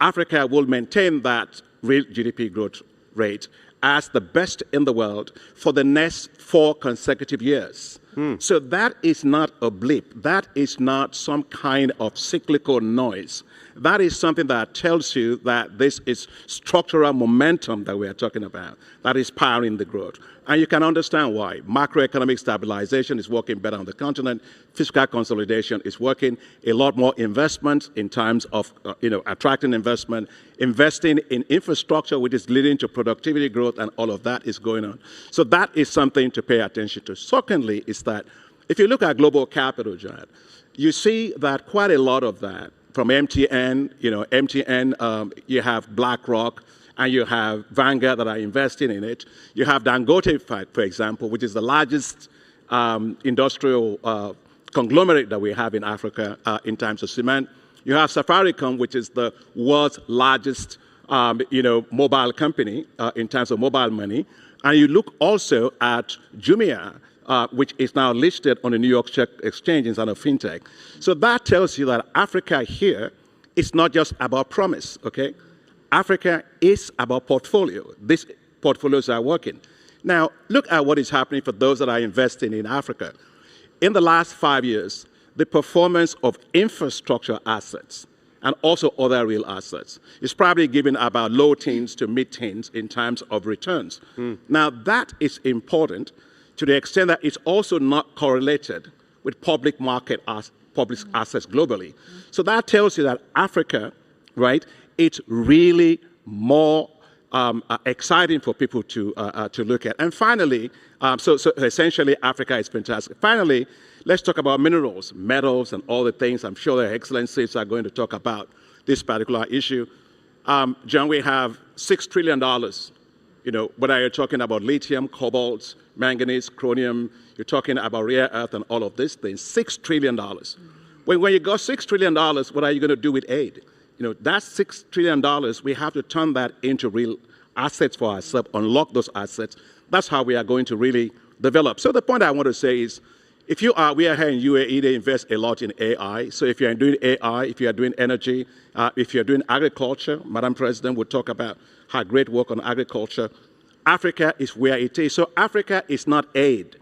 Africa will maintain that real GDP growth rate as the best in the world for the next 4 consecutive years. So that is not a blip. That is not some kind of cyclical noise. That is something that tells you that this is structural momentum that we are talking about, that is powering the growth. And you can understand why. Macroeconomic stabilization is working better on the continent. Fiscal consolidation is working. A lot more investment in terms of attracting investment, investing in infrastructure, which is leading to productivity growth, and all of that is going on. So that is something to pay attention to. Secondly, is that if you look at global capital, John, you see that quite a lot of that from MTN, you have BlackRock, and you have Vanguard that are investing in it. You have Dangote, for example, which is the largest industrial conglomerate that we have in Africa in terms of cement. You have Safaricom, which is the world's largest mobile company in terms of mobile money. And you look also at Jumia, which is now listed on the New York Stock Exchange inside of fintech. So that tells you that Africa here is not just about promise, okay? Africa is about portfolio. These portfolios are working. Now, look at what is happening for those that are investing in Africa. In the last 5 years, the performance of infrastructure assets and also other real assets is probably given about low teens to mid-teens in terms of returns. Now, that is important to the extent that it's also not correlated with public market public assets globally. So that tells you that Africa, right, it's really more exciting for people to look at. And finally, so essentially Africa is fantastic. Finally, let's talk about minerals, metals, and all the things. I'm sure their excellencies are going to talk about this particular issue. John, we have $6 trillion, whether you're talking about lithium, cobalt, manganese, chromium, you're talking about rare earth and all of these things, $6 trillion. When you got $6 trillion, what are you going to do with aid? That $6 trillion, we have to turn that into real assets for ourselves, unlock those assets. That's how we are going to really develop. So the point I want to say is, we are here in UAE, they invest a lot in AI. So if you're doing AI, if you are doing energy, if you're doing agriculture, Madam President will talk about her great work on agriculture. Africa is where it is. So Africa is not aid.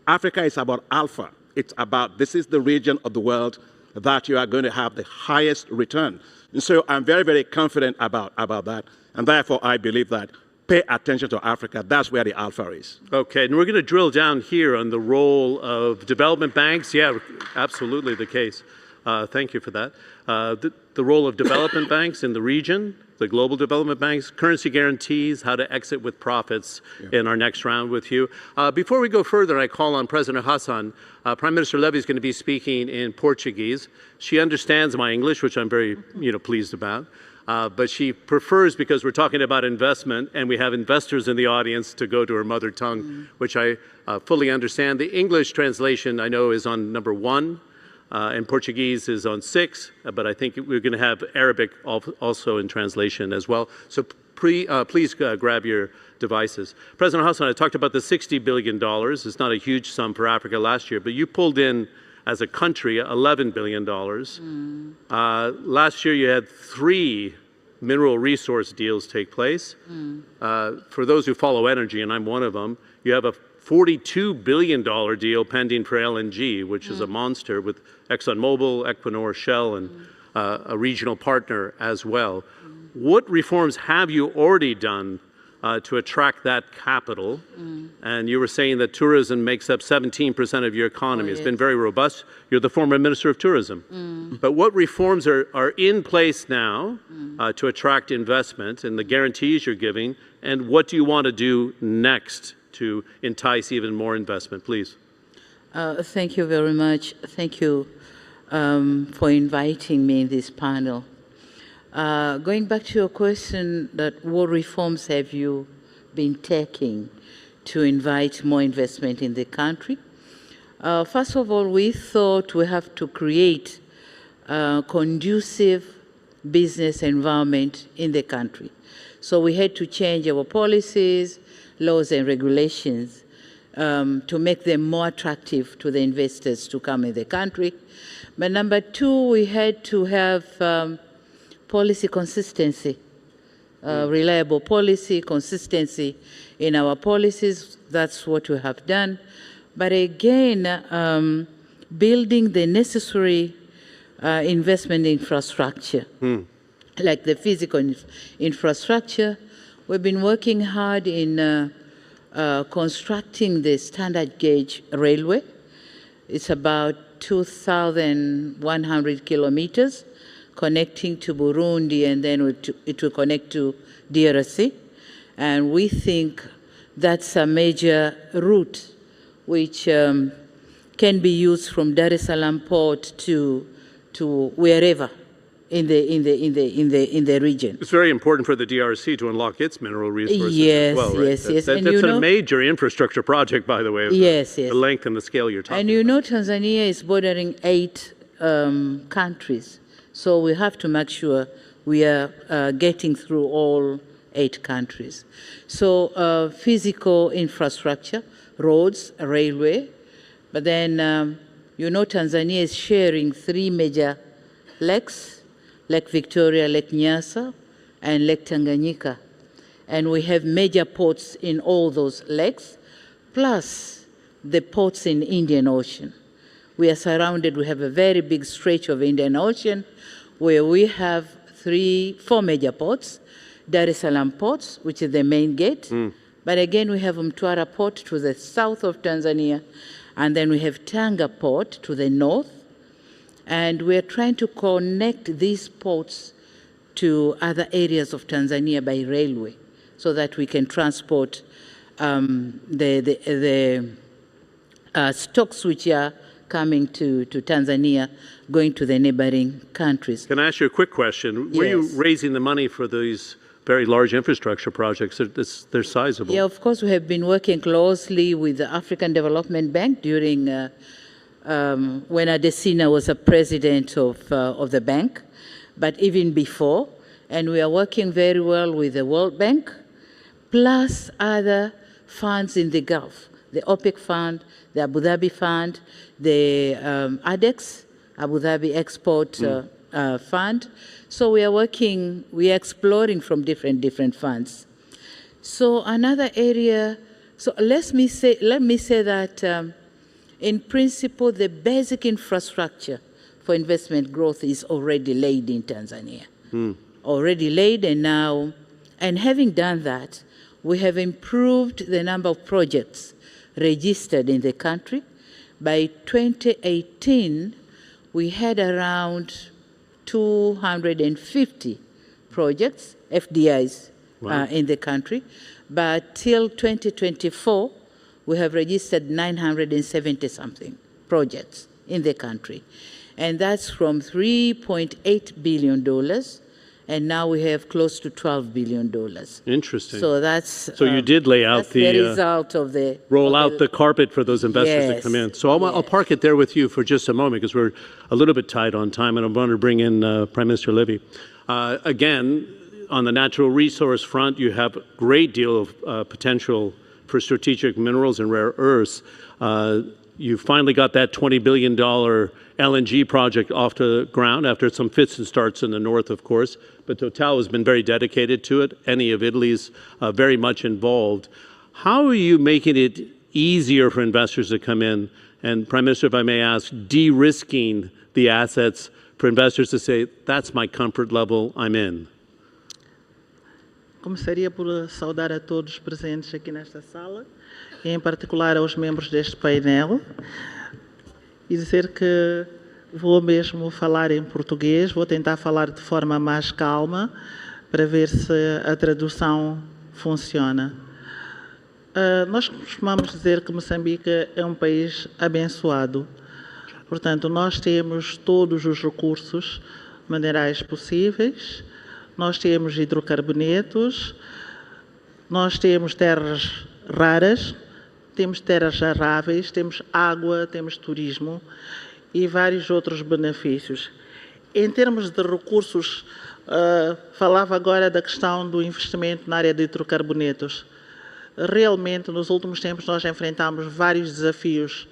Africa is about alpha. It's about, this is the region of the world that you are going to have the highest return. And so I'm very, very confident about that. And therefore, I believe that pay attention to Africa. That's where the alpha is. Okay, and we're going to drill down here on the role of development banks. Yeah, absolutely the case. Thank you for that. The role of development banks in the region the global development banks, currency guarantees, how to exit with profits in our next round with you. Before we go further, I call on President Hassan. Prime Minister Levy is going to be speaking in Portuguese. She understands my English, which I'm very pleased about. But she prefers, because we're talking about investment and we have investors in the audience, to go to her mother tongue, which I fully understand. The English translation, I know, is on number 1, and Portuguese is on 6, but I think we're going to have Arabic also in translation as well. So please grab your devices. President Hassan, I talked about the $60 billion. It's not a huge sum for Africa last year, but you pulled in, as a country, $11 billion. Last year, you had 3 mineral resource deals take place. For those who follow energy, and I'm one of them, you have a $42 billion deal pending for LNG, which is a monster, with ExxonMobil, Equinor, Shell, and a regional partner as well. What reforms have you already done to attract that capital? And you were saying that tourism makes up 17% of your economy. It's been very robust. You're the former Minister of Tourism. But what reforms are in place now to attract investment, and the guarantees you're giving, and what do you want to do next to entice even more investment, please? Thank you very much. Thank you for inviting me in this panel. Going back to your question, that what reforms have you been taking to invite more investment in the country? First of all, we thought we have to create a conducive business environment in the country. So we had to change our policies, laws and regulations to make them more attractive to the investors to come in the country. But number 2, we had to have policy consistency, reliable policy, consistency in our policies. That's what we have done. But again, building the necessary investment infrastructure, like the physical infrastructure. We've been working hard in constructing the standard gauge railway. It's about 2,100 kilometers, connecting to Burundi, and then it will connect to DRC. And we think that's a major route which can be used from Dar es Salaam port to wherever in the region. It's very important for the DRC to unlock its mineral resources as well, right? Yes. That's a major infrastructure project, by the way. The length and the scale you're talking about. And Tanzania is bordering 8 countries. So we have to make sure we are getting through all 8 countries. So physical infrastructure, roads, railway, but then Tanzania is sharing 3 major lakes, Lake Victoria, Lake Nyasa, and Lake Tanganyika. And we have major ports in all those lakes, plus the ports in Indian Ocean. We are surrounded, we have a very big stretch of Indian Ocean where we have 4 major ports, Dar es Salaam ports, which is the main gate. But again, we have Mtwara port to the south of Tanzania, and then we have Tanga port to the north. And we're trying to connect these ports to other areas of Tanzania by railway so that we can transport the stocks which are coming to Tanzania, going to the neighboring countries. Can I ask you a quick question? Were you raising the money for these very large infrastructure projects? They're sizable. Yeah, of course, we have been working closely with the African Development Bank during when Adesina was a president of the bank, but even before. And we are working very well with the World Bank, plus other funds in the Gulf, the OPEC Fund, the Abu Dhabi Fund, the ADEX, Abu Dhabi Export Fund. So we are working, we are exploring from different funds. So another area, so let me say that in principle, the basic infrastructure for investment growth is already laid in Tanzania. Already laid, and now, and having done that, we have improved the number of projects registered in the country. By 2018, we had around 250 projects, FDIs, Wow. in the country. But till 2024, we have registered 970-something projects in the country. And that's from $3.8 billion, and now we have close to $12 billion. Interesting. So that's So you did lay out that's the the result of the roll out the carpet for those investors that Yes. come in. So I'll park it there with you for just a moment because we're a little bit tight on time, and I'm going to bring in Prime Minister Levy. Again, on the natural resource front, you have a great deal of potential for strategic minerals and rare earths. You finally got that $20 billion LNG project off the ground after some fits and starts in the north, of course. But Total has been very dedicated to it. Eni of Italy's very much involved. How are you making it easier for investors to come in? And Prime Minister, if I may ask, de-risking the assets for investors to say, that's my comfort level, I'm in? Começaria por saudar a todos os presentes aqui nesta sala, e em particular aos membros deste painel, e dizer que vou mesmo falar em português, vou tentar falar de forma mais calma, para ver se a tradução funciona. Nós costumamos dizer que Moçambique é um país abençoado. Portanto, nós temos todos os recursos minerais possíveis, nós temos hidrocarbonetos, nós temos terras raras, temos terras arráveis, temos água, temos turismo e vários outros benefícios. Em termos de recursos, falava agora da questão do investimento na área de hidrocarbonetos. Realmente, nos últimos tempos, nós enfrentamos vários desafios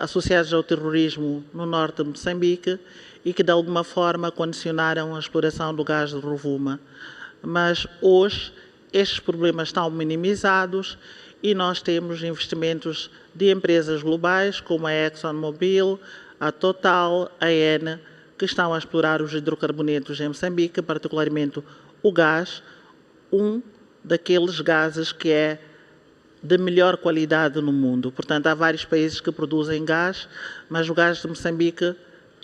associados ao terrorismo no norte de Moçambique e que, de alguma forma, condicionaram a exploração do gás de Rovuma. Mas, hoje, estes problemas estão minimizados e nós temos investimentos de empresas globais, como a ExxonMobil, a Total, a Eni, que estão a explorar os hidrocarbonetos em Moçambique, particularmente o gás, um daqueles gases que é de melhor qualidade no mundo. Portanto, há vários países que produzem gás, mas o gás de Moçambique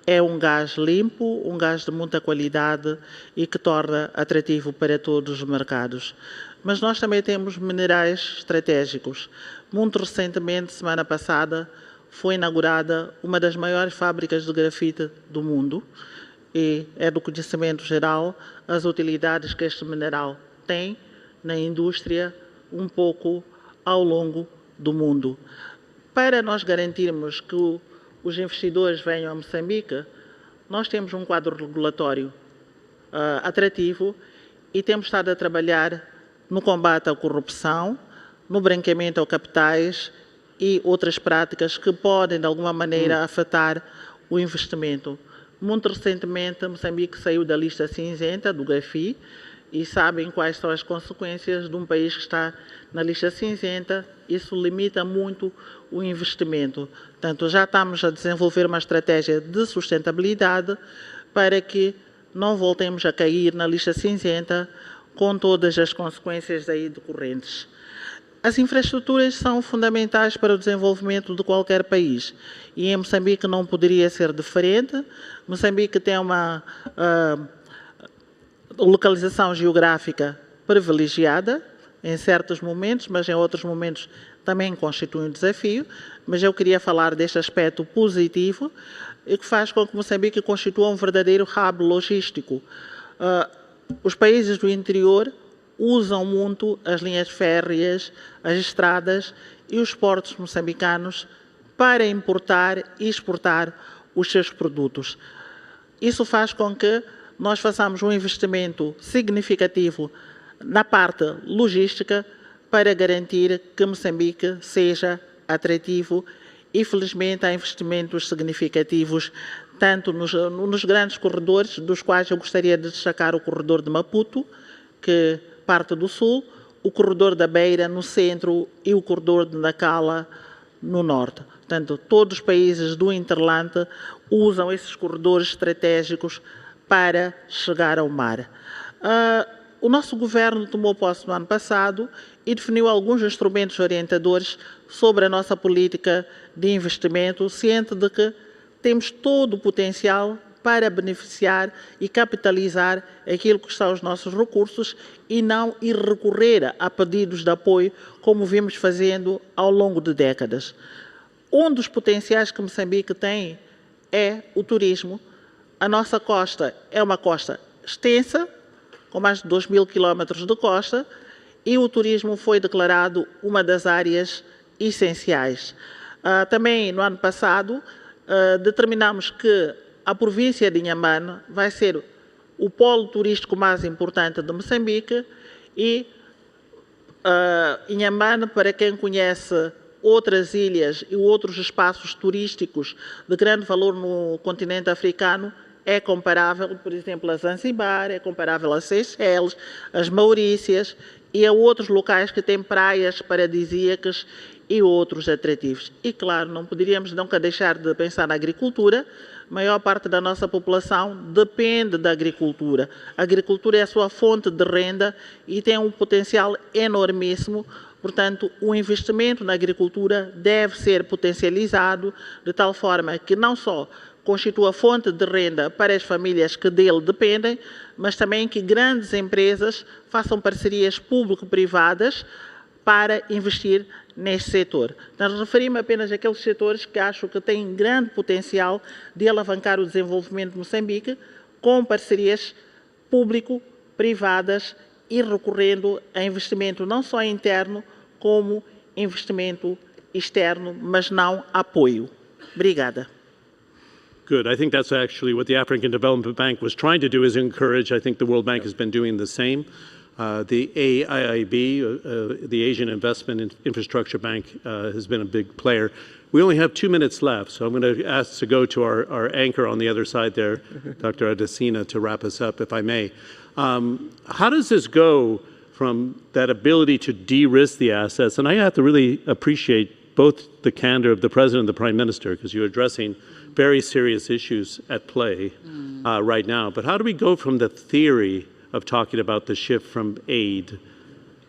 é um gás limpo, um gás de muita qualidade e que torna atrativo para todos os mercados. Mas nós também temos minerais estratégicos. Muito recentemente, semana passada, foi inaugurada uma das maiores fábricas de grafite do mundo e é do conhecimento geral as utilidades que este mineral tem na indústria um pouco ao longo do mundo. Para nós garantirmos que os investidores venham a Moçambique, nós temos um quadro regulatório atrativo e temos estado a trabalhar no combate à corrupção, no branqueamento ao capitais e outras práticas que podem, de alguma maneira, afetar o investimento. Muito recentemente, Moçambique saiu da lista cinzenta do GAFI e sabem quais são as consequências de um país que está na lista cinzenta. Isso limita muito o investimento. Portanto, já estamos a desenvolver uma estratégia de sustentabilidade para que não voltemos a cair na lista cinzenta com todas as consequências daí decorrentes. As infraestruturas são fundamentais para o desenvolvimento de qualquer país e em Moçambique não poderia ser diferente. Moçambique tem uma localização geográfica privilegiada em certos momentos, mas em outros momentos também constitui um desafio. Mas eu queria falar deste aspecto positivo e que faz com que Moçambique constitua um verdadeiro hub logístico. Os países do interior usam muito as linhas férreas, as estradas e os portos moçambicanos para importar e exportar os seus produtos. Isso faz com que nós façamos um investimento significativo na parte logística para garantir que Moçambique seja atrativo e, felizmente, há investimentos significativos tanto nos grandes corredores, dos quais eu gostaria de destacar o corredor de Maputo, que parte do sul, o corredor da Beira no centro e o corredor de Nacala no norte. Portanto, todos os países do Interlante usam esses corredores estratégicos para chegar ao mar. O nosso governo tomou posse no ano passado e definiu alguns instrumentos orientadores sobre a nossa política de investimento, ciente de que temos todo o potencial para beneficiar e capitalizar aquilo que são os nossos recursos e não ir recorrer a pedidos de apoio como vimos fazendo ao longo de décadas. Um dos potenciais que Moçambique tem é o turismo. A nossa costa é uma costa extensa, com mais de 2.000 quilómetros de costa, e o turismo foi declarado uma das áreas essenciais. Também, no ano passado, determinamos que a província de Inhambane vai ser o polo turístico mais importante de Moçambique e Inhambane, para quem conhece outras ilhas e outros espaços turísticos de grande valor no continente africano, é comparável, por exemplo, a Zanzibar, é comparável a Seychelles, as Maurícias e a outros locais que têm praias paradisíacas e outros atrativos. E, claro, não poderíamos nunca deixar de pensar na agricultura. A maior parte da nossa população depende da agricultura. A agricultura é a sua fonte de renda e tem um potencial enormíssimo. Portanto, o investimento na agricultura deve ser potencializado de tal forma que não só constitua fonte de renda para as famílias que dele dependem, mas também que grandes empresas façam parcerias público-privadas para investir neste setor. Nós referimos apenas àqueles setores que acho que têm grande potencial de alavancar o desenvolvimento de Moçambique com parcerias público-privadas e recorrendo a investimento não só interno, como investimento externo, mas não apoio. Obrigada. Good. I think that's actually what the African Development Bank was trying to do, is encourage. I think the World Bank has been doing the same. The AIIB, the Asian Investment Infrastructure Bank, has been a big player. We only have 2 minutes left, so I'm going to ask to go to our anchor on the other side there, Dr. Adesina, to wrap us up, if I may. How does this go from that ability to de-risk the assets? And I have to really appreciate both the candor of the President and the Prime Minister, because you're addressing very serious issues at play right now. But how do we go from the theory of talking about the shift from aid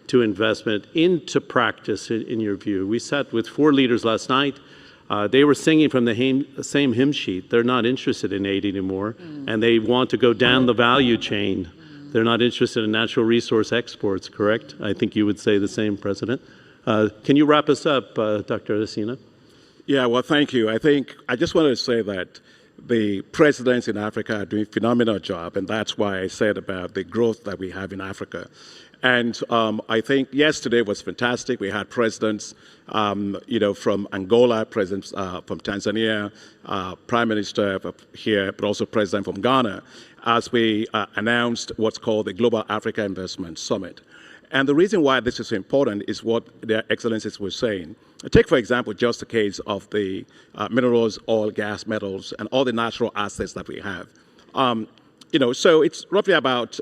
to investment into practice, in your view? We sat with 4 leaders last night. They were singing from the same hymn sheet. They're not interested in aid anymore, and they want to go down the value chain. They're not interested in natural resource exports, correct? I think you would say the same, President. Can you wrap us up, Dr. Adesina? Yeah, well, thank you. I just wanted to say that the presidents in Africa are doing a phenomenal job, and that's why I said about the growth that we have in Africa. And I think yesterday was fantastic. We had presidents, from Angola, presidents from Tanzania, Prime Minister here, but also President from Ghana, as we announced what's called the Global Africa Investment Summit. And the reason why this is important is what their excellencies were saying. Take, for example, just the case of the minerals, oil, gas, metals, and all the natural assets that we have. So it's roughly about,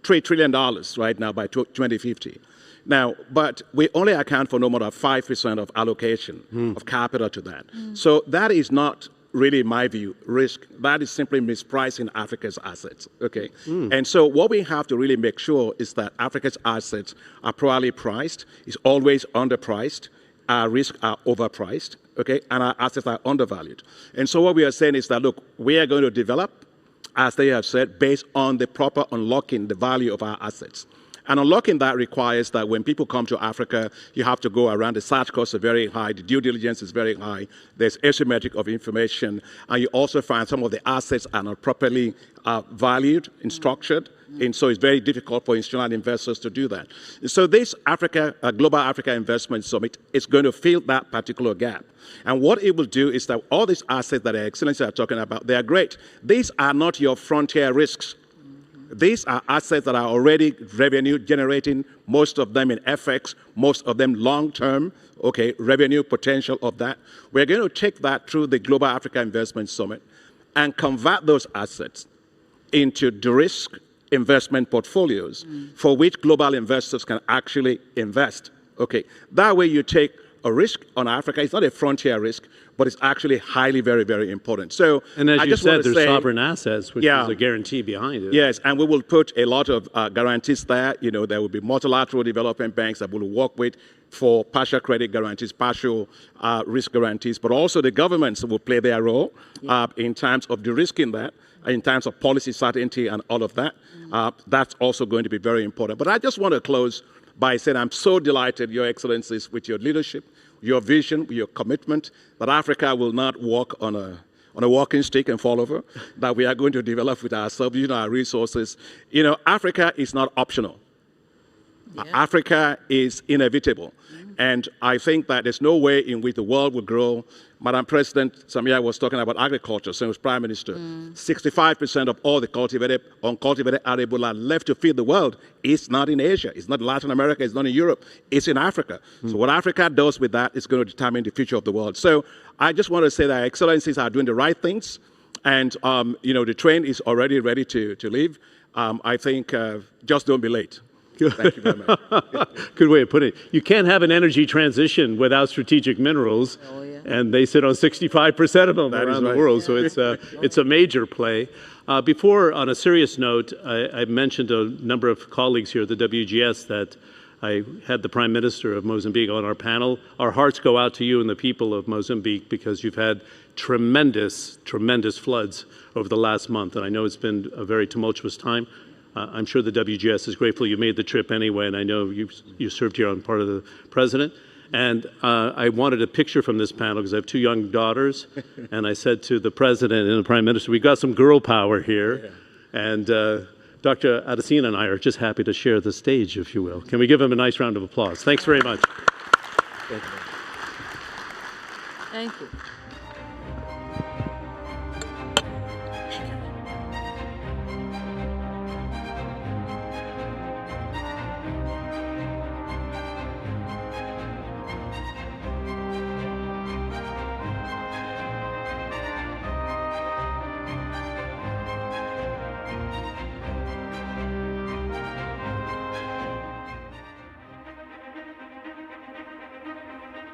$3 trillion right now by 2050. Now, but we only account for no more than 5% of allocation of capital to that. So that is not really, in my view, risk. That is simply mispricing Africa's assets, okay? And so what we have to really make sure is that Africa's assets are properly priced, is always underpriced, our risks are overpriced, okay? And our assets are undervalued. And so what we are saying is that, look, we are going to develop, as they have said, based on the proper unlocking the value of our assets. And unlocking that requires that when people come to Africa, you have to go around. The search costs are very high. The due diligence is very high. There's asymmetric of information. And you also find some of the assets are not properly valued and structured. And so it's very difficult for institutional investors to do that. So this Global Africa Investment Summit is going to fill that particular gap. And what it will do is that all these assets that Your Excellency are talking about, they are great. These are not your frontier risks. These are assets that are already revenue generating, most of them in FX, most of them long-term, okay, revenue potential of that. We're going to take that through the Global Africa Investment Summit and convert those assets into de-risk investment portfolios for which global investors can actually invest. Okay, that way you take a risk on Africa. It's not a frontier risk, but it's actually highly, very, very important. So, and as I you just said, there's say, sovereign assets, which is a guarantee behind it. Yes, and we will put a lot of guarantees there. You know, there will be multilateral development banks that we'll work with for partial credit guarantees, partial risk guarantees, but also the governments will play their role in terms of de-risking that, in terms of policy certainty and all of that. That's also going to be very important. But I just want to close by saying I'm so delighted, Your Excellencies, with your leadership, your vision, your commitment, that Africa will not walk on a walking stick and fall over, that we are going to develop with ourselves, using our resources. You know, Africa is not optional. Yeah. Africa is inevitable. And I think that there's no way in which the world will grow. Madam President Samia was talking about agriculture, so was Prime Minister. 65% of all the uncultivated arable land left to feed the world is not in Asia, it's not Latin America, it's not in Europe, it's in Africa. So what Africa does with that is going to determine the future of the world. So I just want to say that Excellencies are doing the right things, and you know, the train is already ready to leave. I think just don't be late. Thank you very much. Good way of putting it. You can't have an energy transition without strategic minerals, and they sit on 65% of them around the world, so it's a major play. Before, on a serious note, I mentioned a number of colleagues here at the WGS that I had the Prime Minister of Mozambique on our panel. Our hearts go out to you and the people of Mozambique because you've had tremendous, tremendous floods over the last month, and I know it's been a very tumultuous time. I'm sure the WGS is grateful you made the trip anyway, and I know you served here on part of the President. And I wanted a picture from this panel because I have two young daughters, and I said to the President and the Prime Minister, we've got some girl power here, and Dr. Adesina and I are just happy to share the stage, if you will. Can we give them a nice round of applause? Thanks very much. Thank you. Thank you.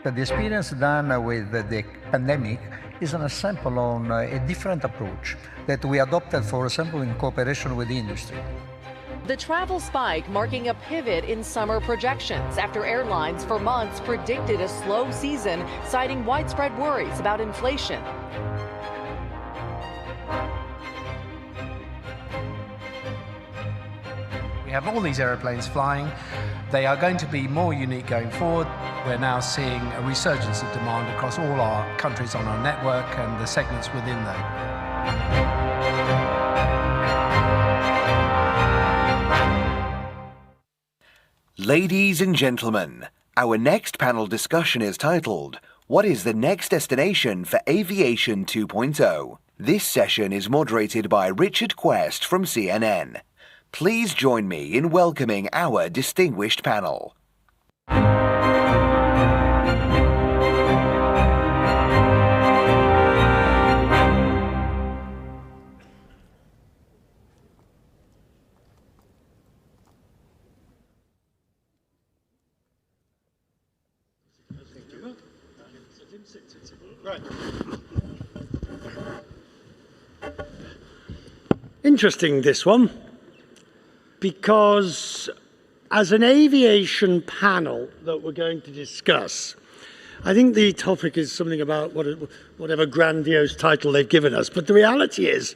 The experience done with the pandemic is an example on a different approach that we adopted, for example, in cooperation with the industry. The travel spike marking a pivot in summer projections after airlines for months predicted a slow season, citing widespread worries about inflation. We have all these aeroplanes flying. They are going to be more unique going forward. We're now seeing a resurgence of demand across all our countries on our network and the segments within that. Ladies and gentlemen, our next panel discussion is titled, What is the next destination for Aviation 2.0? This session is moderated by Richard Quest from CNN. Please join me in welcoming our distinguished panel. Right. Interesting, this one, because as an aviation panel that we're going to discuss, I think the topic is something about whatever grandiose title they've given us, but the reality is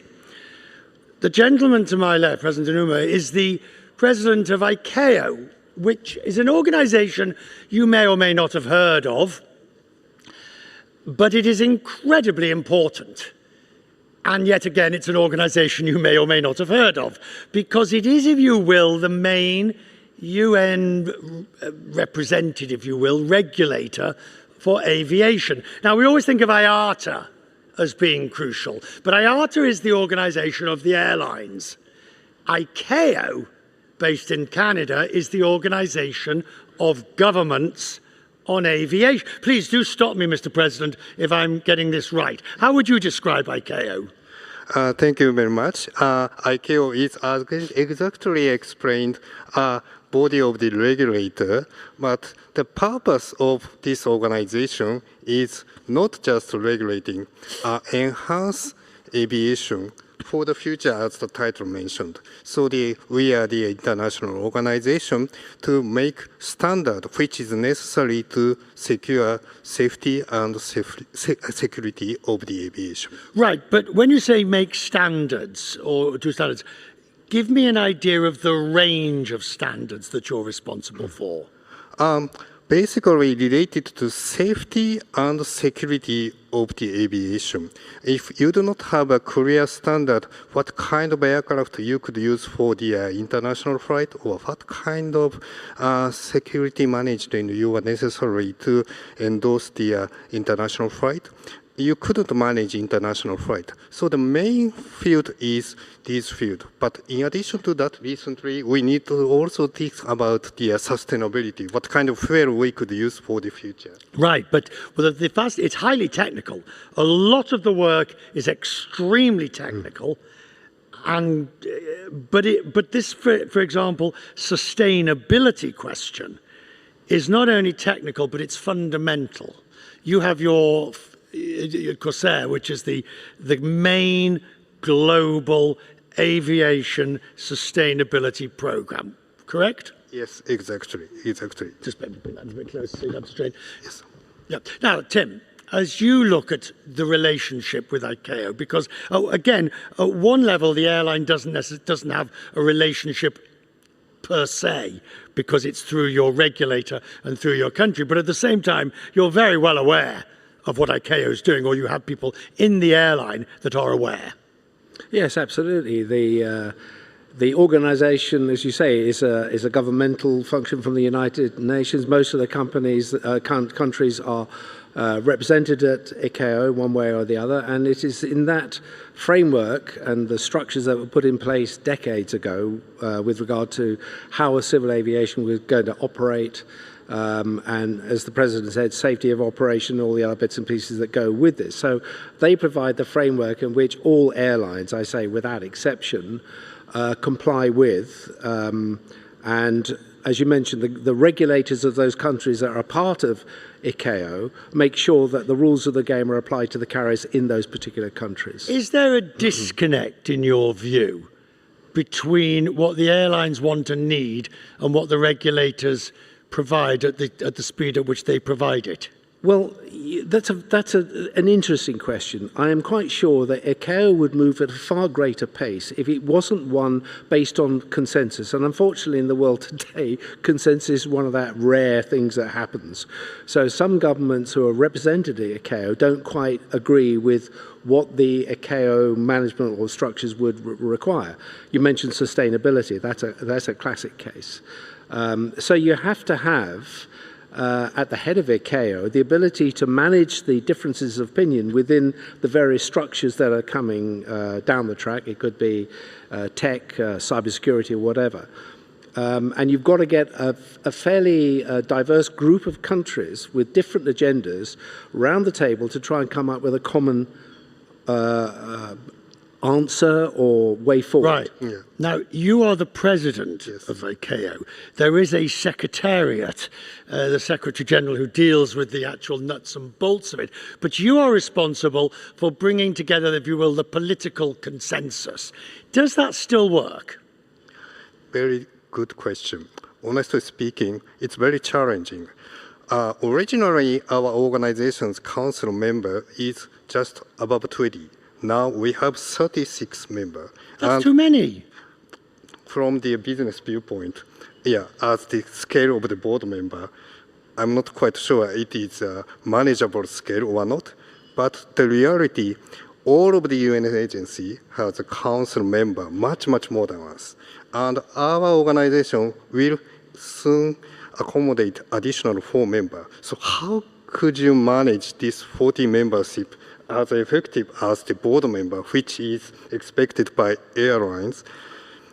the gentleman to my left, President Numa, is the president of ICAO, which is an organization you may or may not have heard of, but it is incredibly important. And yet again, it's an organization you may or may not have heard of, because it is, if you will, the main UN representative, if you will, regulator for aviation. Now, we always think of IATA as being crucial, but IATA is the organization of the airlines. ICAO, based in Canada, is the organization of governments on aviation. Please do stop me, Mr. President, if I'm getting this right. How would you describe ICAO? Thank you very much. ICAO is, as exactly explained, body of the regulator, but the purpose of this organization is not just regulating, enhance aviation for the future, as the title mentioned. So we are the international organization to make standard which is necessary to secure safety and security of the aviation. Right, but when you say make standards or do standards, give me an idea of the range of standards that you're responsible for. Basically related to safety and security of the aviation. If you do not have a clear standard, what kind of aircraft you could use for the international flight, or what kind of security management you are necessary to endorse the international flight, you couldn't manage international flight. So the main field is this field. But in addition to that, recently, we need to also think about the sustainability, what kind of fuel we could use for the future. Right, but it's highly technical. A lot of the work is extremely technical. And, but this, for example, sustainability question is not only technical, but it's fundamental. You have your Corsair, which is the main global aviation sustainability program, correct? Yes, exactly. Just maybe bring that a bit closer so you have straight. Yes. Yeah. Now, Tim, as you look at the relationship with ICAO, because again, at one level, the airline doesn't have a relationship per se, because it's through your regulator and through your country. But at the same time, you're very well aware of what ICAO is doing, or you have people in the airline that are aware. Yes, absolutely. The organisation, as you say, is a governmental function from the United Nations. Most of the countries are represented at ICAO one way or the other, and it is in that framework and the structures that were put in place decades ago with regard to how a civil aviation was going to operate, and as the President said, safety of operation, all the other bits and pieces that go with this. So they provide the framework in which all airlines, I say without exception, comply with. And as you mentioned, the regulators of those countries that are a part of ICAO make sure that the rules of the game are applied to the carriers in those particular countries. Is there a disconnect, in your view, between what the airlines want and need and what the regulators provide at the speed at which they provide it? Well, that's an interesting question. I am quite sure that ICAO would move at a far greater pace if it wasn't one based on consensus. And unfortunately, in the world today, consensus is one of that rare things that happens. So some governments who are represented at ICAO don't quite agree with what the ICAO management or structures would require. You mentioned sustainability. That's a classic case. So you have to have, at the head of ICAO, the ability to manage the differences of opinion within the various structures that are coming down the track. It could be tech, cybersecurity, or whatever. And you've got to get a fairly diverse group of countries with different agendas around the table to try and come up with a common answer or way forward. Right. Yeah. Now, you are the president of ICAO. There is a secretariat, the Secretary General, who deals with the actual nuts and bolts of it. But you are responsible for bringing together, if you will, the political consensus. Does that still work? Very good question. Honestly speaking, it's very challenging. Originally, our organization's council member is just above 20. Now we have 36 members. That's too many. From the business viewpoint, yeah, as the scale of the board member, I'm not quite sure it is a manageable scale or not. But the reality, all of the UN agency has a council member, much more than us. And our organization will soon accommodate additional 4 members. So how could you manage this 40 membership as effective as the board member, which is expected by airlines?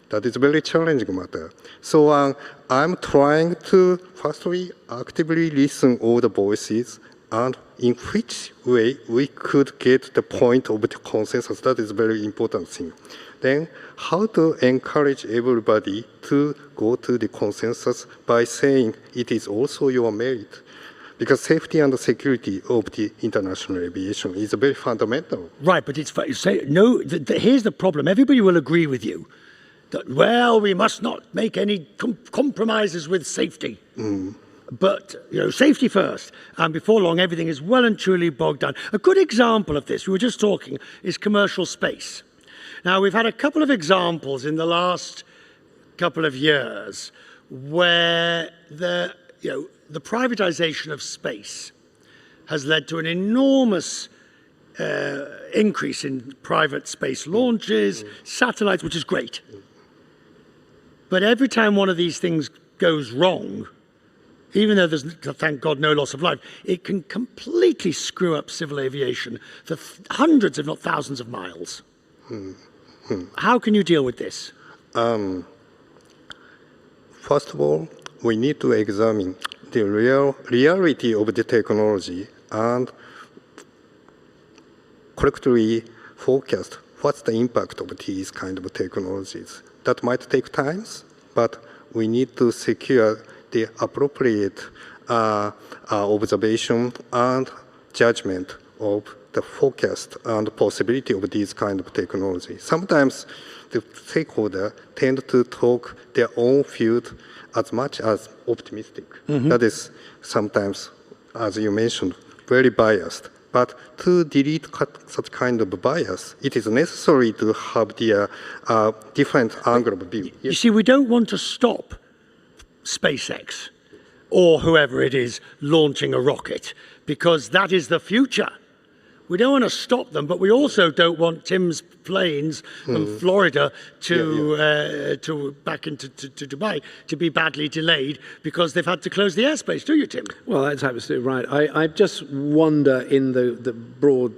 That is a very challenging matter. So I'm trying to, firstly, actively listen all the voices and in which way we could get the point of the consensus. That is a very important thing. Then how to encourage everybody to go to the consensus by saying it is also your merit. Because safety and security of the international aviation is very fundamental. Right, but here's the problem. Everybody will agree with you that, well, we must not make any compromises with safety. But, safety first. And before long, everything is well and truly bogged down. A good example of this, we were just talking, is commercial space. Now, we've had a couple of examples in the last couple of years where the privatization of space has led to an enormous increase in private space launches, satellites, which is great. But every time one of these things goes wrong, even though there's, thank God, no loss of life, it can completely screw up civil aviation for hundreds, if not thousands of miles. How can you deal with this? First of all, we need to examine the reality of the technology and correctly forecast what's the impact of these kind of technologies. That might take time, but we need to secure the appropriate observation and judgment of the forecast and possibility of these kind of technology. Sometimes the stakeholders tend to talk their own field as much as optimistic. That is sometimes, as you mentioned, very biased. But to delete such kind of bias, it is necessary to have the different angle of view. You see, we don't want to stop SpaceX or whoever it is launching a rocket, because that is the future. We don't want to stop them, but we also don't want Tim's planes from Florida to back into to Dubai to be badly delayed because they've had to close the airspace, do you, Tim? Well, that's absolutely right. I just wonder in the broad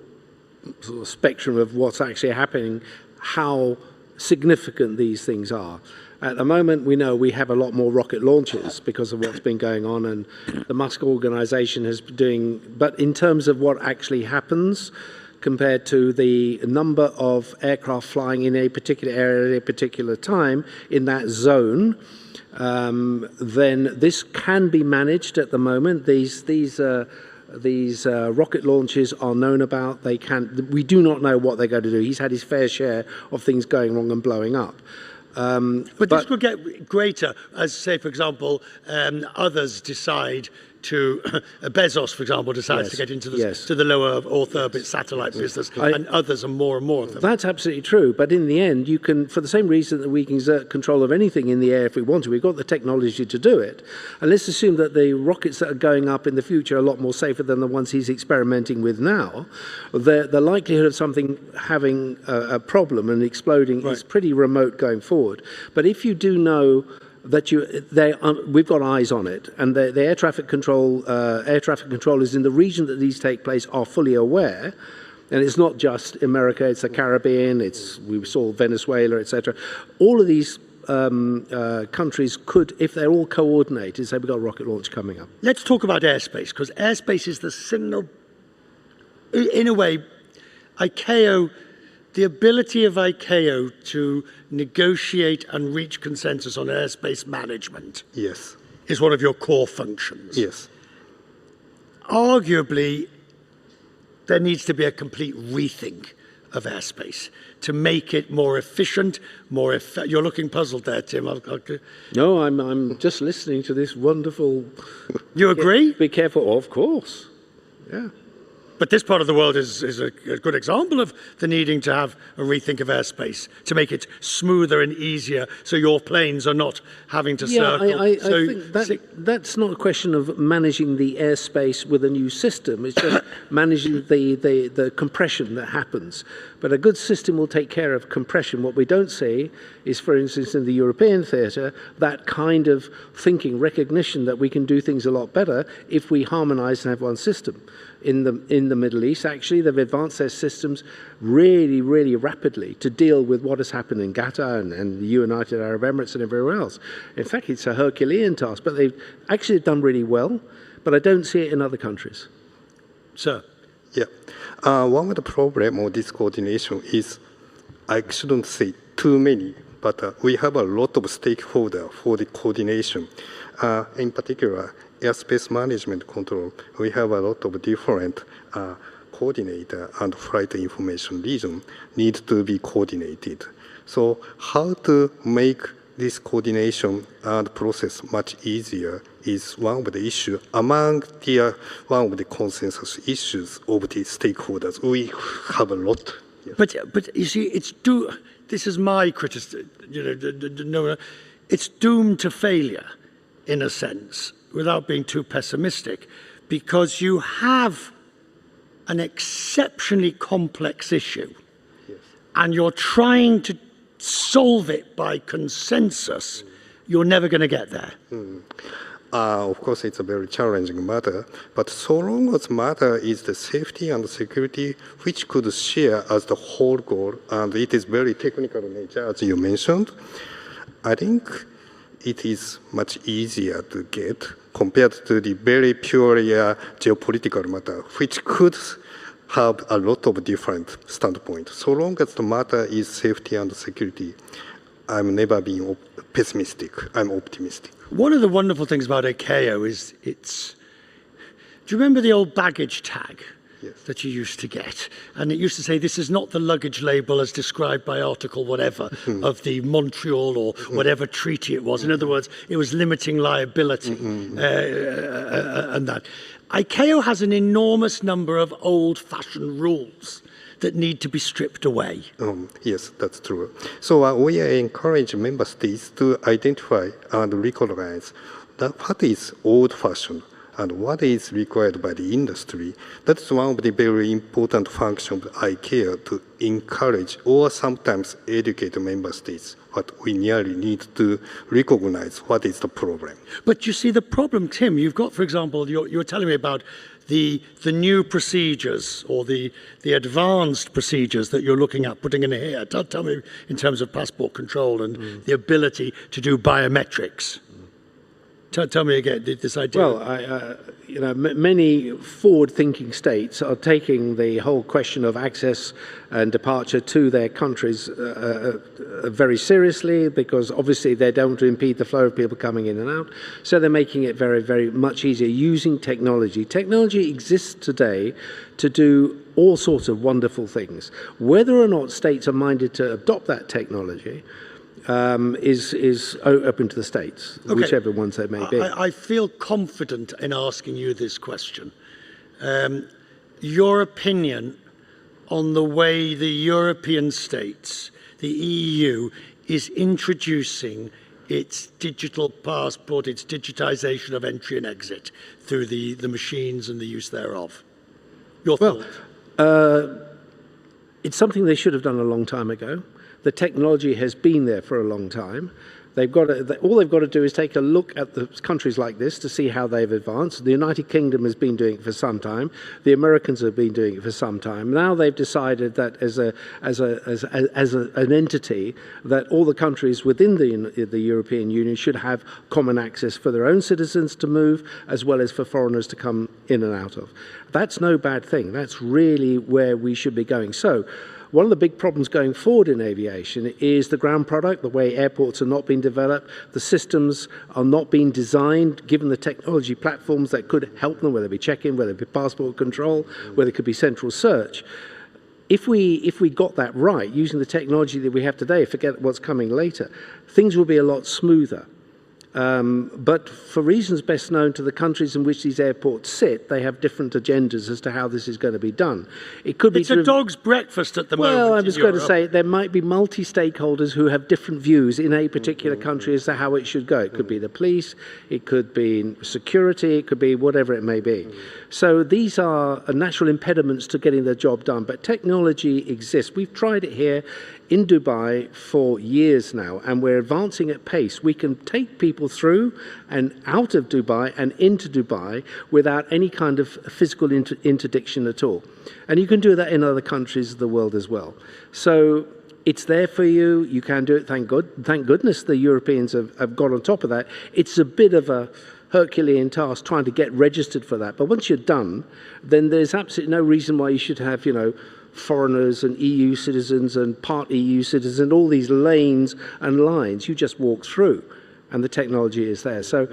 sort of spectrum of what's actually happening, how significant these things are. At the moment, we know we have a lot more rocket launches because of what's been going on, and the Musk organization has been doing, but in terms of what actually happens compared to the number of aircraft flying in a particular area at a particular time in that zone, then this can be managed at the moment. These rocket launches are known about. We do not know what they're going to do. He's had his fair share of things going wrong and blowing up. But this could get greater as, say, for example, others decide to, Bezos, for example, decides to get into the lower Earth orbit satellite business, and others and more of them. That's absolutely true. But in the end, you can, for the same reason that we can exert control of anything in the air if we want to, we've got the technology to do it. And let's assume that the rockets that are going up in the future are a lot more safer than the ones he's experimenting with now. The likelihood of something having a problem and exploding is pretty remote going forward. But if you do know that we've got eyes on it, and the air traffic controllers in the region that these take place are fully aware, and it's not just America, it's the Caribbean, we saw Venezuela, etc. All of these countries could, if they're all coordinated, say we've got a rocket launch coming up. Let's talk about airspace, because airspace is the signal, in a way, ICAO. The ability of ICAO to negotiate and reach consensus on airspace management is one of your core functions. Yes. Arguably, there needs to be a complete rethink of airspace to make it more efficient, You're looking puzzled there, Tim. No, I'm just listening to this wonderful... You agree? Be careful, of course. Yeah. But this part of the world is a good example of the needing to have a rethink of airspace, to make it smoother and easier so your planes are not having to circle. I think that's not a question of managing the airspace with a new system. It's just managing the compression that happens. But a good system will take care of compression. What we don't see is, for instance, in the European theatre, that kind of thinking, recognition that we can do things a lot better if we harmonise and have one system. In the Middle East, actually, they've advanced their systems really, really rapidly to deal with what has happened in Qatar and the United Arab Emirates and everywhere else. In fact, it's a Herculean task, but they've actually done really well, but I don't see it in other countries. Sir. Yeah. One of the problem of this coordination is, I shouldn't say too many, but we have a lot of stakeholders for the coordination. In particular, airspace management control, we have a lot of different coordinator and flight information region need to be coordinated. So how to make this coordination and process much easier is one of the issues among the one of the consensus issues of the stakeholders. We have a lot. Yes. But you see, this is my criticism. It's doomed to failure, in a sense, without being too pessimistic, because you have an exceptionally complex issue, yes, and you're trying to solve it by consensus. You're never going to get there. Of course, it's a very challenging matter, but so long as matter is the safety and security, which could share as the whole goal, and it is very technical in nature, as you mentioned, I think it is much easier to get compared to the very purely geopolitical matter, which could have a lot of different standpoints. So long as the matter is safety and security, I'm never being pessimistic. I'm optimistic. One of the wonderful things about ICAO is do you remember the old baggage tag? Yes. That you used to get? And it used to say, this is not the luggage label as described by article whatever of the Montreal or whatever treaty it was. In other words, it was limiting liability and that. ICAO has an enormous number of old-fashioned rules that need to be stripped away. Yes, that's true. So we encourage member states to identify and recognize what is old-fashioned and what is required by the industry. That's one of the very important functions of ICAO, to encourage or sometimes educate member states what we nearly need to recognize what is the problem. But you see the problem, Tim, you've got, for example, you're telling me about the new procedures or the advanced procedures that you're looking at putting in here. Tell me in terms of passport control and the ability to do biometrics. Tell me again this idea. Well, many forward-thinking states are taking the whole question of access and departure to their countries very seriously, because obviously they don't want to impede the flow of people coming in and out. So they're making it very, very much easier using technology. Technology exists today to do all sorts of wonderful things. Whether or not states are minded to adopt that technology is open to the states, okay, whichever ones they may be. I feel confident in asking you this question. Your opinion on the way the European states, the EU, is introducing its digital passport, its digitization of entry and exit through the machines and the use thereof. Your thoughts? It's something they should have done a long time ago. The technology has been there for a long time. All they've got to do is take a look at the countries like this to see how they've advanced. The United Kingdom has been doing it for some time. The Americans have been doing it for some time. Now they've decided that as an entity, that all the countries within the European Union should have common access for their own citizens to move, as well as for foreigners to come in and out of. That's no bad thing. That's really where we should be going. So, one of the big problems going forward in aviation is the ground product, the way airports are not being developed, the systems are not being designed, given the technology platforms that could help them, whether it be check-in, whether it be passport control, whether it could be central search. If we got that right, using the technology that we have today, forget what's coming later, things will be a lot smoother. But for reasons best known to the countries in which these airports sit, they have different agendas as to how this is going to be done. It could be a dog's breakfast at the moment. Well, I was going to say there might be multi-stakeholders who have different views in a particular country as to how it should go. It could be the police, it could be security, it could be whatever it may be. So these are natural impediments to getting the job done. But technology exists. We've tried it here in Dubai for years now, and we're advancing at pace. We can take people through and out of Dubai and into Dubai without any kind of physical interdiction at all. And you can do that in other countries of the world as well. So it's there for you. You can do it. Thank goodness the Europeans have got on top of that. It's a bit of a Herculean task trying to get registered for that. But once you're done, then there's absolutely no reason why you should have, foreigners and EU citizens and part EU citizens and all these lanes and lines. You just walk through, and the technology is there. So,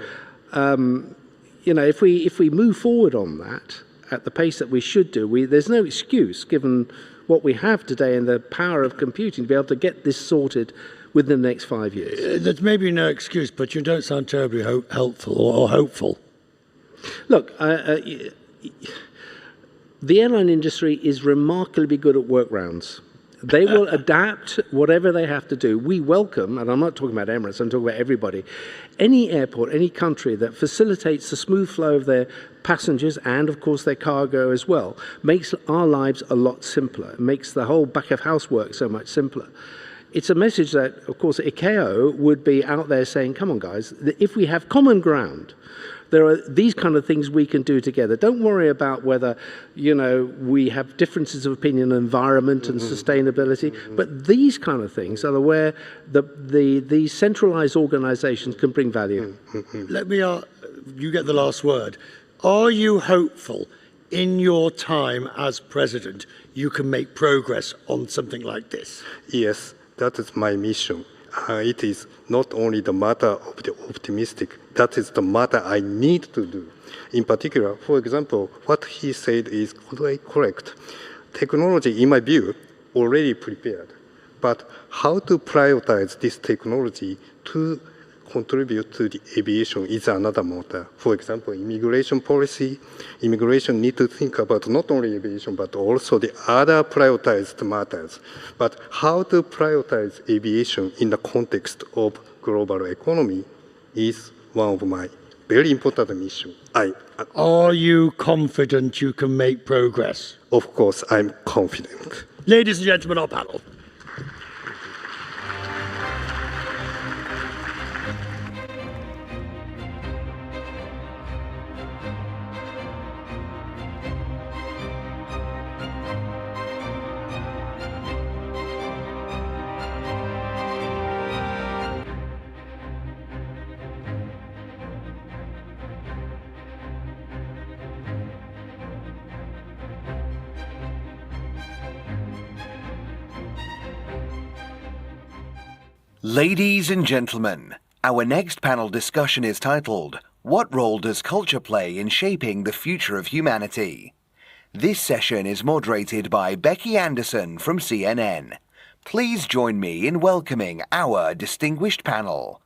if we move forward on that at the pace that we should do, there's no excuse, given what we have today and the power of computing, to be able to get this sorted within the next 5 years. There's maybe no excuse, but you don't sound terribly helpful or hopeful. Look, the airline industry is remarkably good at workarounds. They will adapt whatever they have to do. We welcome, and I'm not talking about Emirates, I'm talking about everybody, any airport, any country that facilitates the smooth flow of their passengers and, of course, their cargo as well, makes our lives a lot simpler. It makes the whole back of house work so much simpler. It's a message that, of course, ICAO would be out there saying, come on, guys, if we have common ground, there are these kind of things we can do together. Don't worry about whether, we have differences of opinion on environment and sustainability, but these kind of things are where the centralized organizations can bring value. Let me, you get the last word. Are you hopeful in your time as president you can make progress on something like this? Yes, that is my mission. It is not only the matter of the optimistic, that is the matter I need to do. In particular, for example, what he said is correct. Technology, in my view, already prepared. But how to prioritize this technology to contribute to the aviation is another matter. For example, immigration policy. Immigration need to think about not only aviation, but also the other prioritized matters. But how to prioritize aviation in the context of global economy is one of my very important missions. Are you confident you can make progress? Of course, I'm confident. Ladies and gentlemen, our panel. Ladies and gentlemen, our next panel discussion is titled, What Role Does Culture Play in Shaping the Future of Humanity? This session is moderated by Becky Anderson from CNN. Please join me in welcoming our distinguished panel.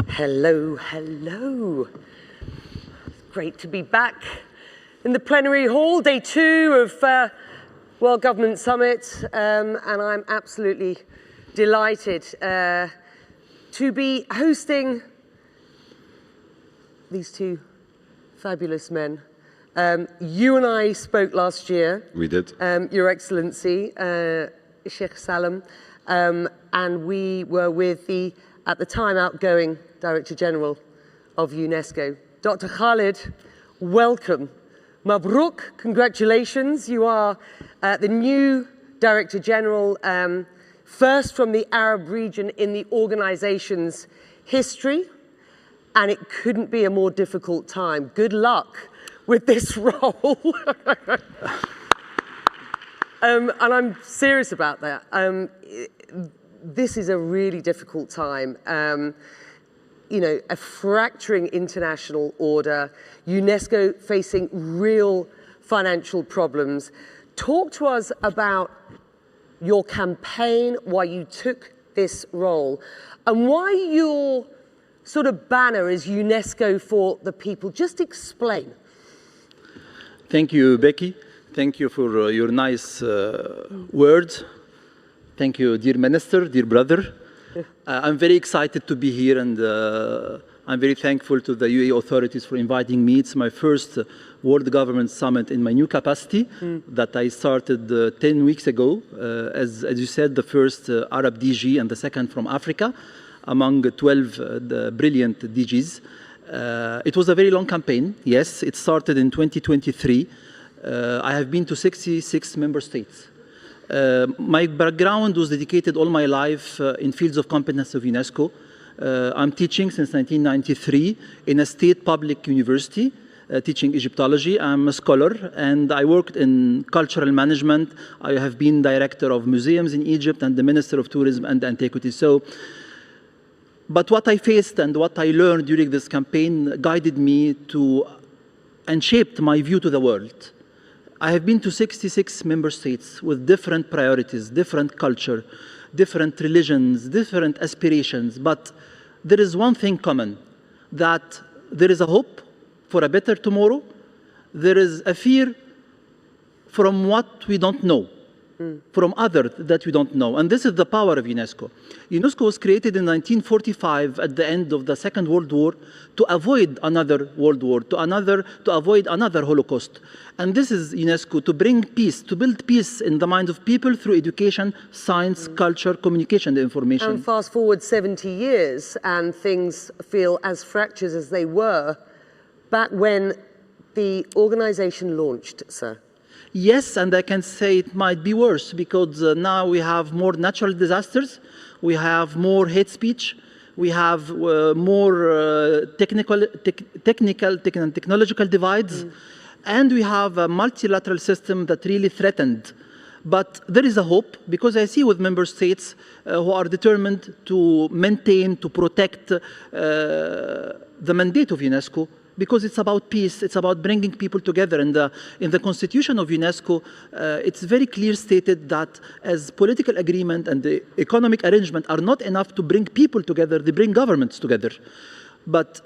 Hello, hello. Great to be back in the plenary hall, day 2 of World Government Summit, and I'm absolutely delighted to be hosting these 2 fabulous men. You and I spoke last year. We did. Your Excellency, Sheikh Salem, and we were with the, at the time, outgoing Director General of UNESCO. Dr. Khalid, welcome. Mabruk, congratulations. You are the new Director General, first from the Arab region in the organization's history, and it couldn't be a more difficult time. Good luck with this role. And I'm serious about that. This is a really difficult time. A fracturing international order, UNESCO facing real financial problems. Talk to us about your campaign, why you took this role, and why your sort of banner is UNESCO for the people. Just explain. Thank you, Becky. Thank you for your nice words. Thank you, dear Minister, dear brother. I'm very excited to be here, and I'm very thankful to the UAE authorities for inviting me. It's my first World Government Summit in my new capacity that I started 10 weeks ago. As you said, the first Arab DG and the second from Africa. among 12 the brilliant DGs. It was a very long campaign. Yes, it started in 2023. I have been to 66 member states. My background was dedicated all my life in fields of competence of UNESCO. I'm teaching since 1993 in a state public university, teaching Egyptology. I'm a scholar, and I worked in cultural management. I have been director of museums in Egypt and the Minister of Tourism and Antiquities. But what I faced and what I learned during this campaign guided me to and shaped my view to the world. I have been to 66 member states with different priorities, different culture, different religions, different aspirations, but there is one thing common, that there is a hope for a better tomorrow. There is a fear from what we don't know, from others that we don't know. And this is the power of UNESCO. UNESCO was created in 1945 at the end of the Second World War to avoid another World War, to avoid another Holocaust. And this is UNESCO, to bring peace, to build peace in the minds of people through education, science, culture, communication, and information. And fast forward 70 years and things feel as fractured as they were back when the organization launched, sir. Yes, and I can say it might be worse because now we have more natural disasters, we have more hate speech, we have more technological divides, and we have a multilateral system that really threatened. But there is a hope, because I see with member states who are determined to maintain, to protect the mandate of UNESCO, because it's about peace, it's about bringing people together. And in the constitution of UNESCO, it's very clear stated that as political agreement and the economic arrangement are not enough to bring people together, they bring governments together. But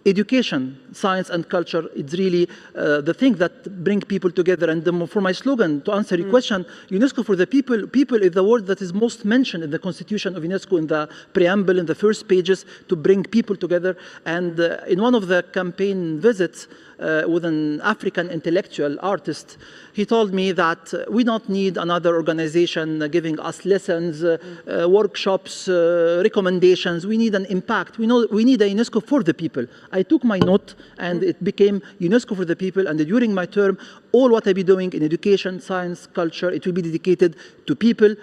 education, science, and culture, it's really the thing that bring people together. And for my slogan, to answer your question, UNESCO for the people, people is the word that is most mentioned in the constitution of UNESCO, in the preamble, in the first pages, to bring people together. And in one of the campaign visits with an African intellectual artist, he told me that we don't need another organization giving us lessons, workshops, recommendations. We need an impact. We need a UNESCO for the people. I took my note and it became UNESCO for the people. And during my term, all what I be doing in education, science, culture, it will be dedicated to people,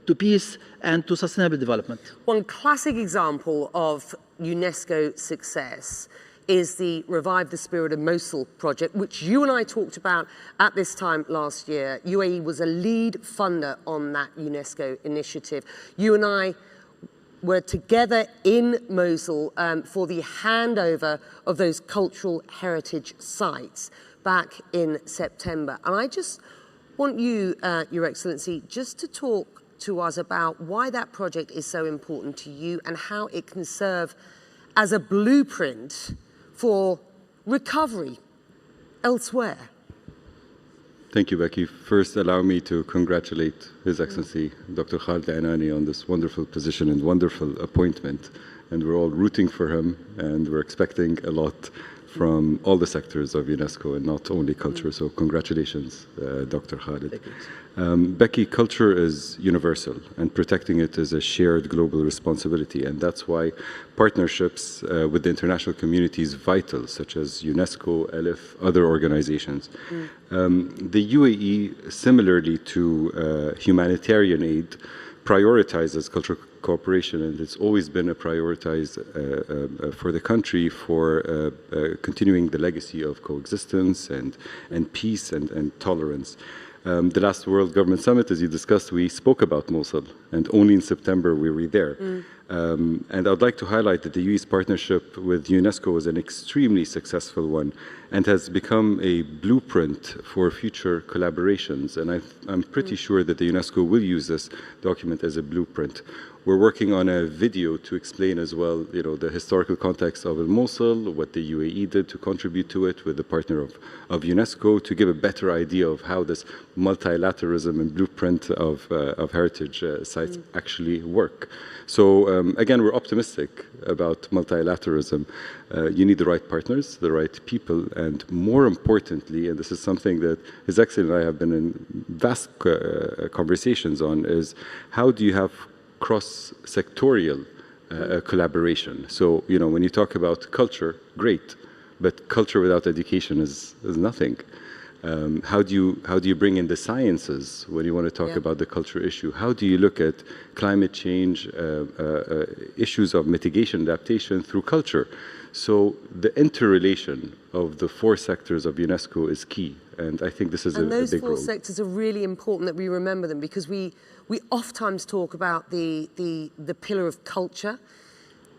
to peace, and to sustainable development. One classic example of UNESCO success is the Revive the Spirit of Mosul project, which you and I talked about at this time last year. UAE was a lead funder on that UNESCO initiative. You and I were together in Mosul for the handover of those cultural heritage sites back in September. And I just want you, Your Excellency, just to talk to us about why that project is so important to you and how it can serve as a blueprint for recovery elsewhere. Thank you, Becky. First, allow me to congratulate His Excellency Dr. Khalid Anani on this wonderful position and wonderful appointment. And we're all rooting for him, and we're expecting a lot from all the sectors of UNESCO and not only culture. So congratulations, Dr. Khalid. Becky, culture is universal, and protecting it is a shared global responsibility. And that's why partnerships with the international community is vital, such as UNESCO, ELIF, other organizations. The UAE, similarly to humanitarian aid, prioritizes cultural cooperation, and it's always been a prioritize for the country for continuing the legacy of coexistence and peace and tolerance. The last World Government Summit, as you discussed, we spoke about Mosul, and only in September we were there. And I'd like to highlight that the UAE's partnership with UNESCO was an extremely successful one and has become a blueprint for future collaborations. And I'm pretty sure that the UNESCO will use this document as a blueprint. We're working on a video to explain as well, the historical context of Mosul, what the UAE did to contribute to it with the partner of UNESCO, to give a better idea of how this multilateralism and blueprint of heritage sites actually work. So again, we're optimistic about multilateralism. You need the right partners, the right people, and more importantly, and this is something that His Excellency and I have been in vast conversations on, is how do you have cross-sectorial collaboration. So, you know, when you talk about culture, great, but culture without education is nothing. How do you bring in the sciences when you want to talk about the culture issue? How do you look at climate change, issues of mitigation, adaptation through culture? So the interrelation of the 4 sectors of UNESCO is key, and I think this is a big role. And those 4 sectors are really important that we remember them, because we oftentimes talk about the pillar of culture.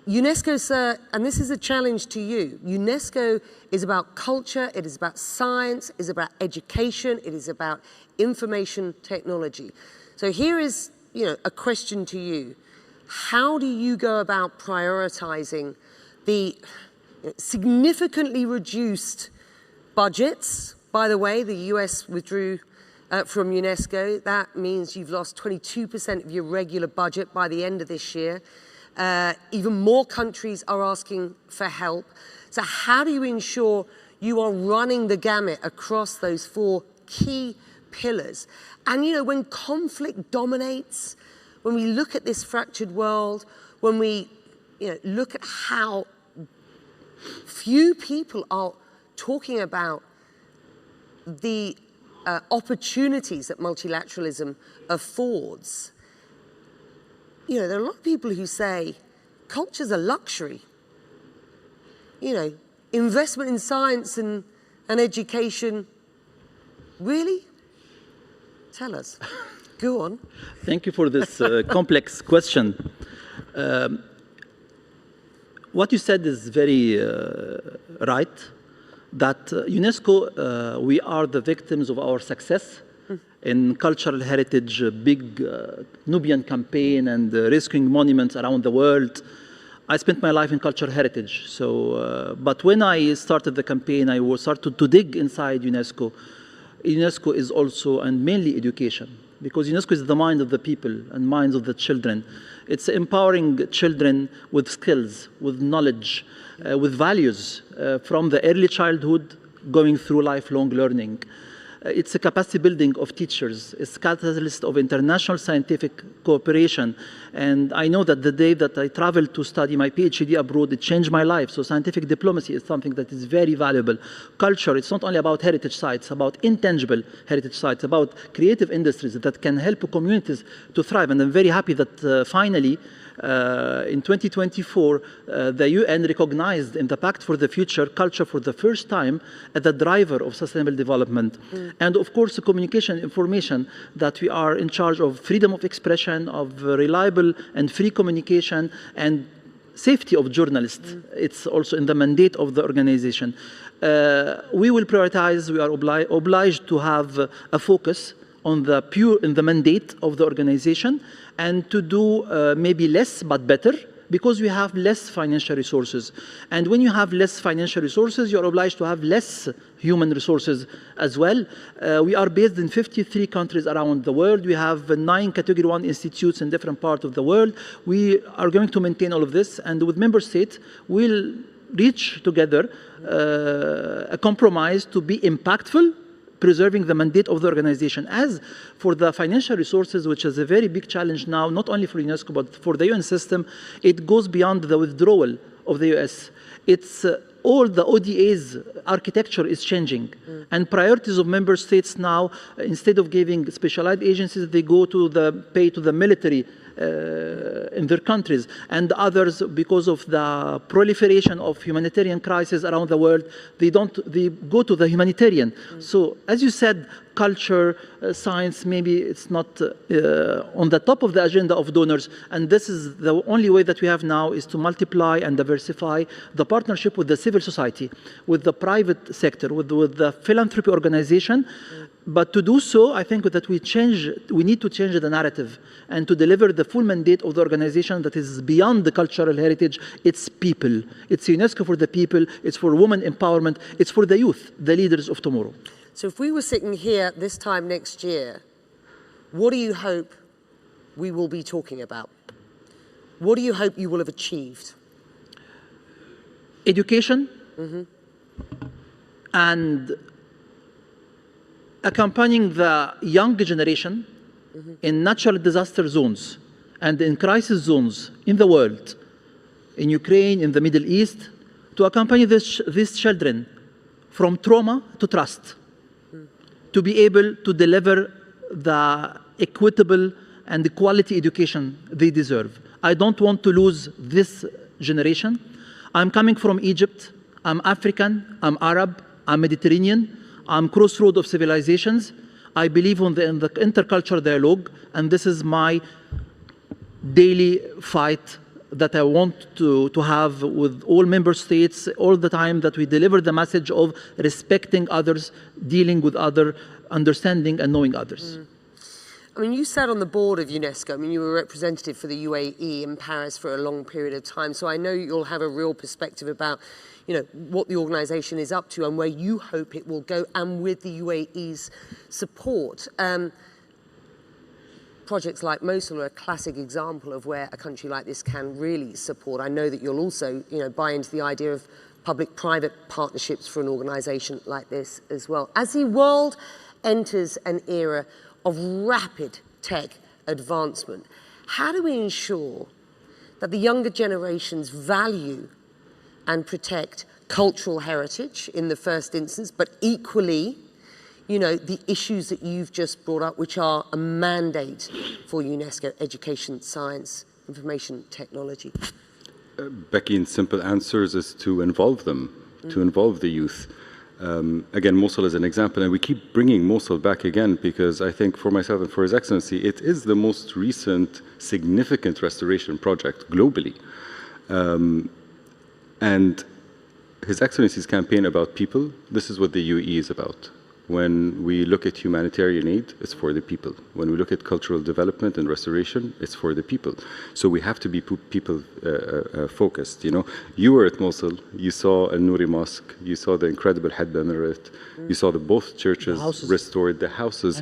UNESCO, and this is a challenge to you, UNESCO is about culture, it is about science, it is about education, it is about information technology. So here is, you know, a question to you. How do you go about prioritizing the significantly reduced budgets? By the way, the US withdrew from UNESCO. That means you've lost 22% of your regular budget by the end of this year. Even more countries are asking for help. So how do you ensure you are running the gamut across those 4 key pillars? And, you know, when conflict dominates, when we look at this fractured world, when we, you know, look at how few people are talking about the opportunities that multilateralism affords, you know, there are a lot of people who say culture's a luxury. You know, investment in science and education, really? Tell us. Go on. Thank you for this complex question. What you said is very right, that UNESCO, we are the victims of our success in cultural heritage, big Nubian campaign and rescuing monuments around the world. I spent my life in cultural heritage. So, but when I started the campaign, I started to dig inside UNESCO. UNESCO is also, and mainly education, because UNESCO is the mind of the people and minds of the children. It's empowering children with skills, with knowledge, with values from the early childhood going through lifelong learning. It's a capacity building of teachers. It's a catalyst of international scientific cooperation. And I know that the day that I traveled to study my PhD abroad, it changed my life. So scientific diplomacy is something that is very valuable. Culture, it's not only about heritage sites, about intangible heritage sites, about creative industries that can help communities to thrive. And I'm very happy that finally, in 2024, the UN recognized in the Pact for the Future culture for the first time as the driver of sustainable development. And of course, the communication information, that we are in charge of freedom of expression, of reliable and free communication, and safety of journalists. It's also in the mandate of the organization. We will prioritize, we are obliged to have a focus on the mandate of the organization, and to do maybe less but better, because we have less financial resources. And when you have less financial resources, you're obliged to have less human resources as well. We are based in 53 countries around the world. We have 9 Category 1 institutes in different parts of the world. We are going to maintain all of this, and with member states, we'll reach together a compromise to be impactful, preserving the mandate of the organization. As for the financial resources, which is a very big challenge now, not only for UNESCO, but for the UN system, it goes beyond the withdrawal of the US. It's all the ODA's architecture is changing. And priorities of member states now, instead of giving specialized agencies, they go to pay to the military in their countries, and others, because of the proliferation of humanitarian crises around the world, they go to the humanitarian. So, as you said, culture, science, maybe it's not on the top of the agenda of donors, and this is the only way that we have now, is to multiply and diversify the partnership with the civil society, with the private sector, with the philanthropy organization. But to do so, I think that we need to change the narrative and to deliver the full mandate of the organization that is beyond the cultural heritage. It's people. It's UNESCO for the people. It's for women empowerment. It's for the youth, the leaders of tomorrow. So if we were sitting here this time next year, what do you hope we will be talking about? What do you hope you will have achieved? Education and accompanying the younger generation in natural disaster zones and in crisis zones in the world in Ukraine, in the Middle East, to accompany these children from trauma to trust, to be able to deliver the equitable and the quality education they deserve. I don't want to lose this generation. I'm coming from Egypt. I'm African, I'm Arab, I'm Mediterranean, I'm crossroad of civilizations. I believe in the intercultural dialogue, and this is my daily fight that I want to have with all member states all the time, that we deliver the message of respecting others, dealing with others, understanding and knowing others. I mean, you sat on the board of UNESCO. I mean, you were a representative for the UAE in Paris for a long period of time. So I know you'll have a real perspective about, you know, what the organization is up to and where you hope it will go, and with the UAE's support. Projects like Mosul are a classic example of where a country like this can really support. I know that you'll also, you know, buy into the idea of public-private partnerships for an organization like this as well. As the world enters an era of rapid tech advancement, how do we ensure that the younger generations value and protect cultural heritage in the first instance, but equally, you know, the issues that you've just brought up, which are a mandate for UNESCO: education, science, information technology? Becky, in simple answers is to involve them, to involve the youth. Again, Mosul is an example, and we keep bringing Mosul back again because I think for myself and for His Excellency, it is the most recent significant restoration project globally. And His Excellency's campaign about people, this is what the UAE is about. When we look at humanitarian aid, it's for the people. When we look at cultural development and restoration, it's for the people. So we have to be people focused. You know, you were at Mosul, you saw Al Nouri Mosque, you saw the incredible Hadba Minaret, you saw both churches restored, the houses.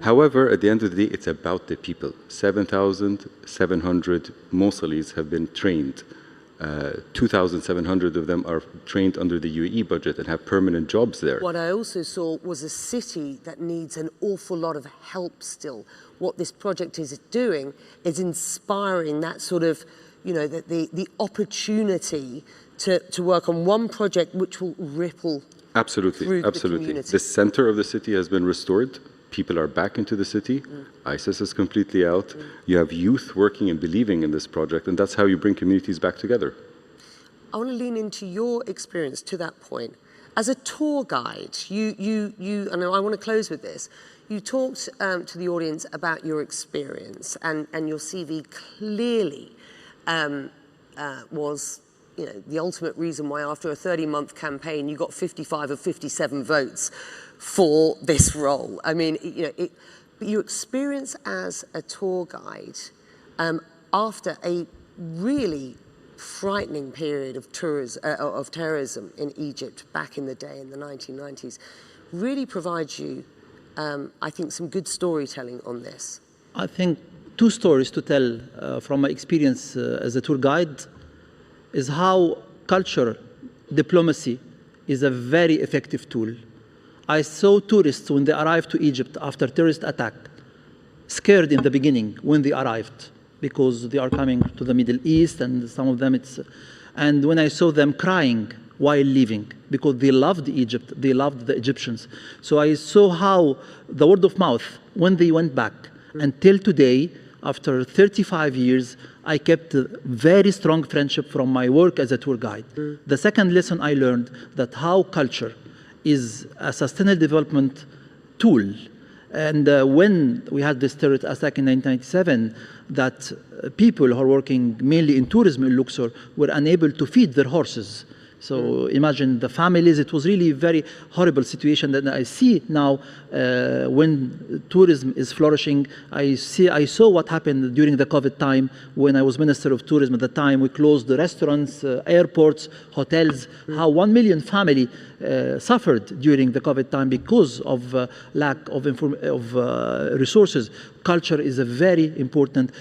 However, at the end of the day, it's about the people. 7,700 Mosulis have been trained. 2,700 of them are trained under the UAE budget and have permanent jobs there. What I also saw was a city that needs an awful lot of help still. What this project is doing is inspiring that sort of, you know, the opportunity to work on one project which will ripple Absolutely, absolutely. The center of the city has been restored. People are back into the city. ISIS is completely out. You have youth working and believing in this project, and that's how you bring communities back together. I want to lean into your experience to that point. As a tour guide, and I want to close with this, you talked to the audience about your experience, and your CV clearly was, you know, the ultimate reason why after a 30-month campaign you got 55 of 57 votes for this role. I mean, you know, but your experience as a tour guide after a really frightening period of terrorism in Egypt back in the day in the 1990s really provides you, I think, some good storytelling on this. I think two stories to tell from my experience as a tour guide is how culture diplomacy is a very effective tool. I saw tourists when they arrived to Egypt after terrorist attack, scared in the beginning when they arrived because they are coming to the Middle East, and some of them and when I saw them crying while leaving because they loved Egypt, they loved the Egyptians. So I saw how the word of mouth, when they went back, until today, after 35 years, I kept a very strong friendship from my work as a tour guide. The second lesson I learned that how culture is a sustainable development tool. And when we had this terrorist attack in 1997, that people who are working mainly in tourism in Luxor were unable to feed their horses. So imagine the families. It was really a very horrible situation that I see now when tourism is flourishing. I saw what happened during the COVID time when I was Minister of Tourism at the time. We closed the restaurants, airports, hotels, how 1 million family suffered during the COVID time because of lack of resources. Culture is a very important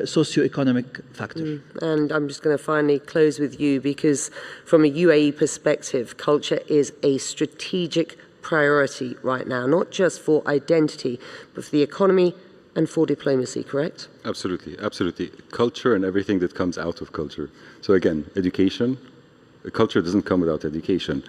socio-economic factor. And I'm just going to finally close with you, because from a UAE perspective, culture is a strategic priority right now, not just for identity, but for the economy and for diplomacy, correct? Absolutely, absolutely. Culture and everything that comes out of culture. So again, education. Culture doesn't come without education.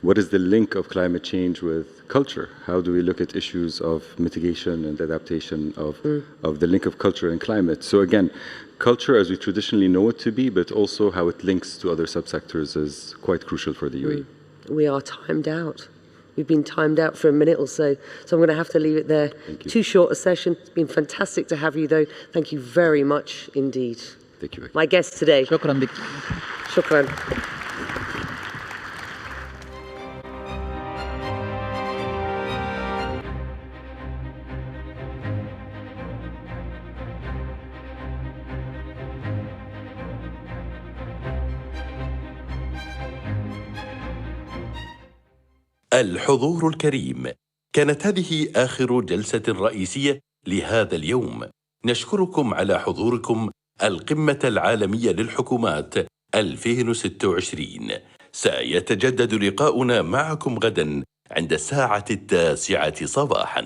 What is the link of climate change with culture? How do we look at issues of mitigation and adaptation of the link of culture and climate? So again, culture as we traditionally know it to be, but also how it links to other subsectors is quite crucial for the UAE. We are timed out. We've been timed out for a minute or so, so I'm going to have to leave it there. Too short a session. It's been fantastic to have you, though. Thank you very much indeed. Thank you. My guest today. Shukran. Shukran. الحضور الكريم، كانت هذه آخر جلسة رئيسية لهذا اليوم. نشكركم على حضوركم القمة العالمية للحكومات 2026. سيتجدد لقاؤنا معكم غدا عند الساعة 9 صباحا.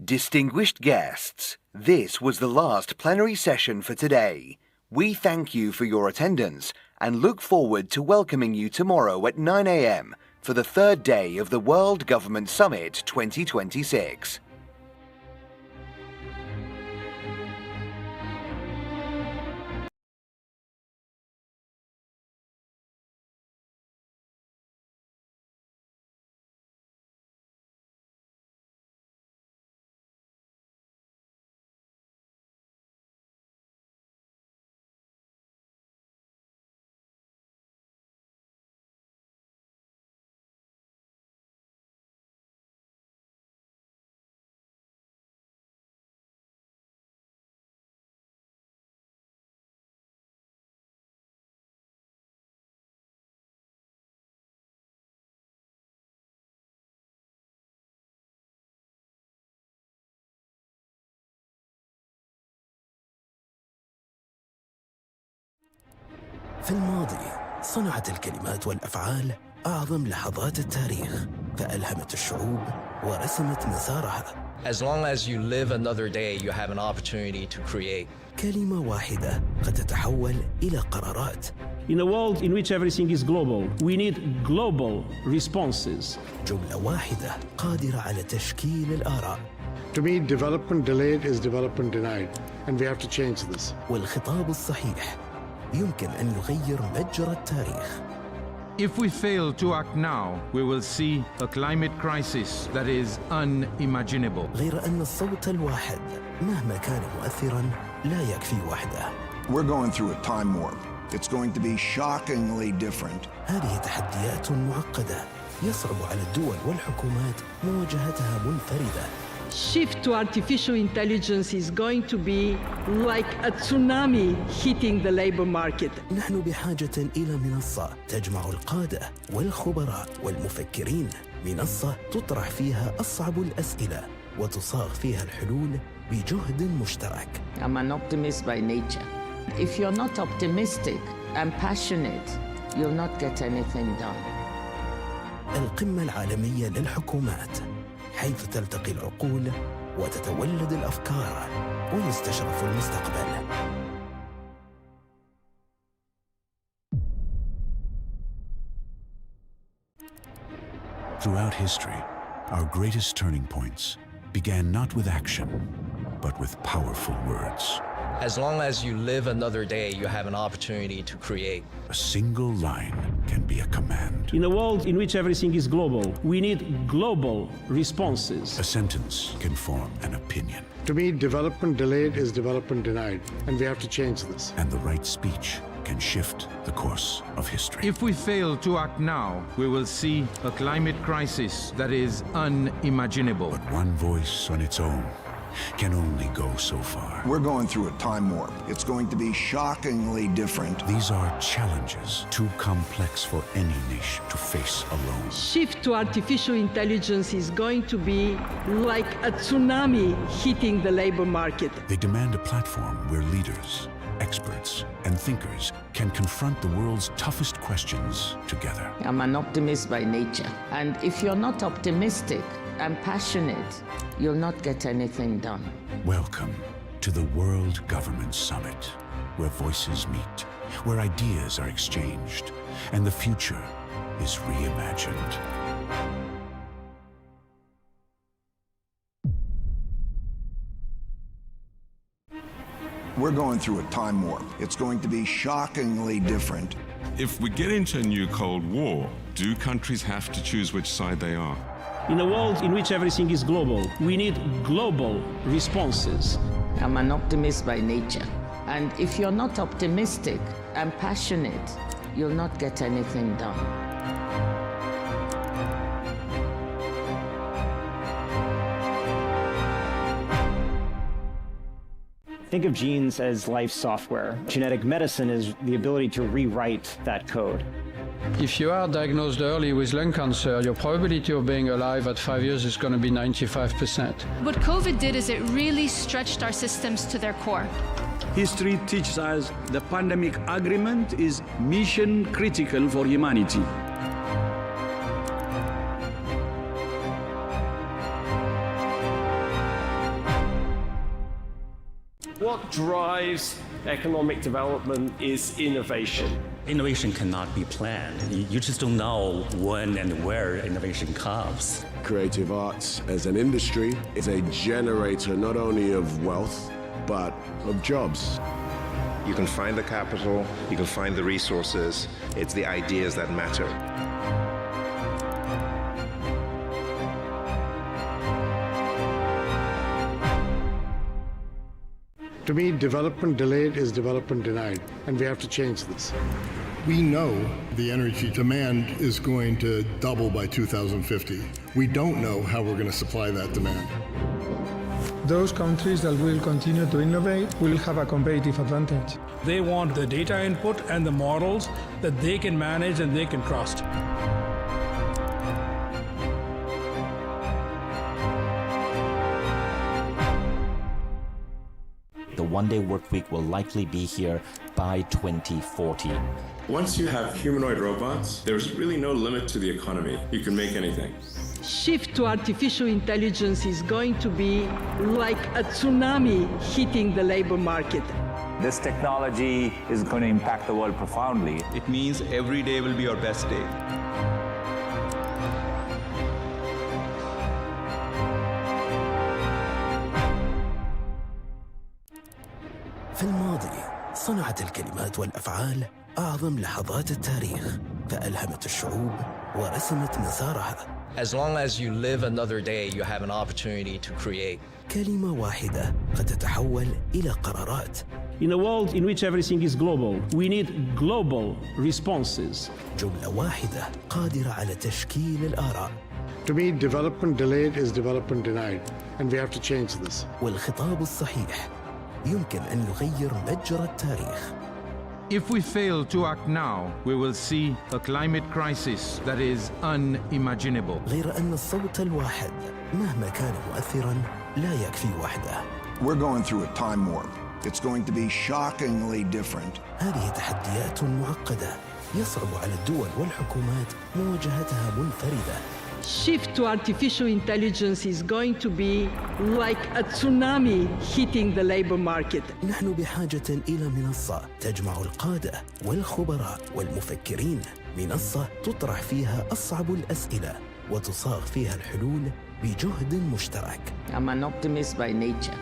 Distinguished guests, this was the last plenary session for today. We thank you for your attendance and look forward to welcoming you tomorrow at 9 a.m. for the third day of the World Government Summit 2026. في الماضي صنعت الكلمات والأفعال أعظم لحظات التاريخ، فألهمت الشعوب ورسمت مسارها. As long as you live another day, you have an opportunity to create. كلمة واحدة قد تتحول إلى قرارات. In a world in which everything is global, we need global responses. جملة واحدة قادرة على تشكيل الآراء. To me, development delayed is development denied, and we have to change this. والخطاب الصحيح يمكن أن يغير مجرى التاريخ. If we fail to act now, we will see a climate crisis that is unimaginable. غير أن الصوت الواحد مهما كان مؤثراً لا يكفي وحده. We're going through a time warp. It's going to be shockingly different. هذه تحديات معقدة يصعب على الدول والحكومات مواجهتها منفردة. Shift to artificial intelligence is going to be like a tsunami hitting the labor market. نحن بحاجة إلى منصة تجمع القادة والخبراء والمفكرين، منصة تطرح فيها أصعب الأسئلة وتصاغ فيها الحلول بجهد مشترك. I'm an optimist by nature. If you're not optimistic and passionate, you'll not get anything done. القمة العالمية للحكومات، حيث تلتقي العقول وتتولد الأفكار ويستشرف المستقبل. Throughout history, our greatest turning points began not with action, but with powerful words. As long as you live another day, you have an opportunity to create. A single line can be a command. In a world in which everything is global, we need global responses. A sentence can form an opinion. To me, development delayed is development denied, and we have to change this. And the right speech can shift the course of history. If we fail to act now, we will see a climate crisis that is unimaginable. But one voice on its own can only go so far. We're going through a time warp. It's going to be shockingly different. These are challenges too complex for any nation to face alone. Shift to artificial intelligence is going to be like a tsunami hitting the labor market. They demand a platform where leaders, experts, and thinkers can confront the world's toughest questions together. I'm an optimist by nature. And if you're not optimistic and passionate, you'll not get anything done. Welcome to the World Government Summit, where voices meet, where ideas are exchanged, and the future is reimagined. We're going through a time warp. It's going to be shockingly different. If we get into a new Cold War, do countries have to choose which side they are? In a world in which everything is global, we need global responses. I'm an optimist by nature. And if you're not optimistic and passionate, you'll not get anything done. Think of genes as life software. Genetic medicine is the ability to rewrite that code. If you are diagnosed early with lung cancer, your probability of being alive at 5 years is going to be 95%. What COVID did is it really stretched our systems to their core. History teaches us the pandemic agreement is mission critical for humanity. What drives economic development is innovation. Innovation cannot be planned. You just don't know when and where innovation comes. Creative arts as an industry is a generator not only of wealth, but of jobs. You can find the capital, you can find the resources. It's the ideas that matter. To me, development delayed is development denied, and we have to change this. We know the energy demand is going to double by 2050. We don't know how we're going to supply that demand. Those countries that will continue to innovate will have a competitive advantage. They want the data input and the models that they can manage and they can trust. The one-day work week will likely be here by 2040. Once you have humanoid robots, there's really no limit to the economy. You can make anything. Shift to artificial intelligence is going to be like a tsunami hitting the labor market. This technology is going to impact the world profoundly. It means every day will be our best day. في الماضي صنعت الكلمات والأفعال أعظم لحظات التاريخ، فألهمت الشعوب ورسمت مسارها. As long as you live another day, you have an opportunity to create. كلمة واحدة قد تتحول إلى قرارات. In a world in which everything is global, we need global responses. جملة واحدة قادرة على تشكيل الآراء. To me, development delayed is development denied, and we have to change this. والخطاب الصحيح يمكن أن يغير مجرى التاريخ. If we fail to act now, we will see a climate crisis that is unimaginable. غير أن الصوت الواحد مهما كان مؤثراً لا يكفي وحده. We're going through a time warp. It's going to be shockingly different. هذه تحديات معقدة يصعب على الدول والحكومات مواجهتها منفردة. Shift to artificial intelligence is going to be like a tsunami hitting the labor market. نحن بحاجة إلى منصة تجمع القادة والخبراء والمفكرين، منصة تطرح فيها أصعب الأسئلة وتصاغ فيها الحلول بجهد مشترك. I'm an optimist by nature.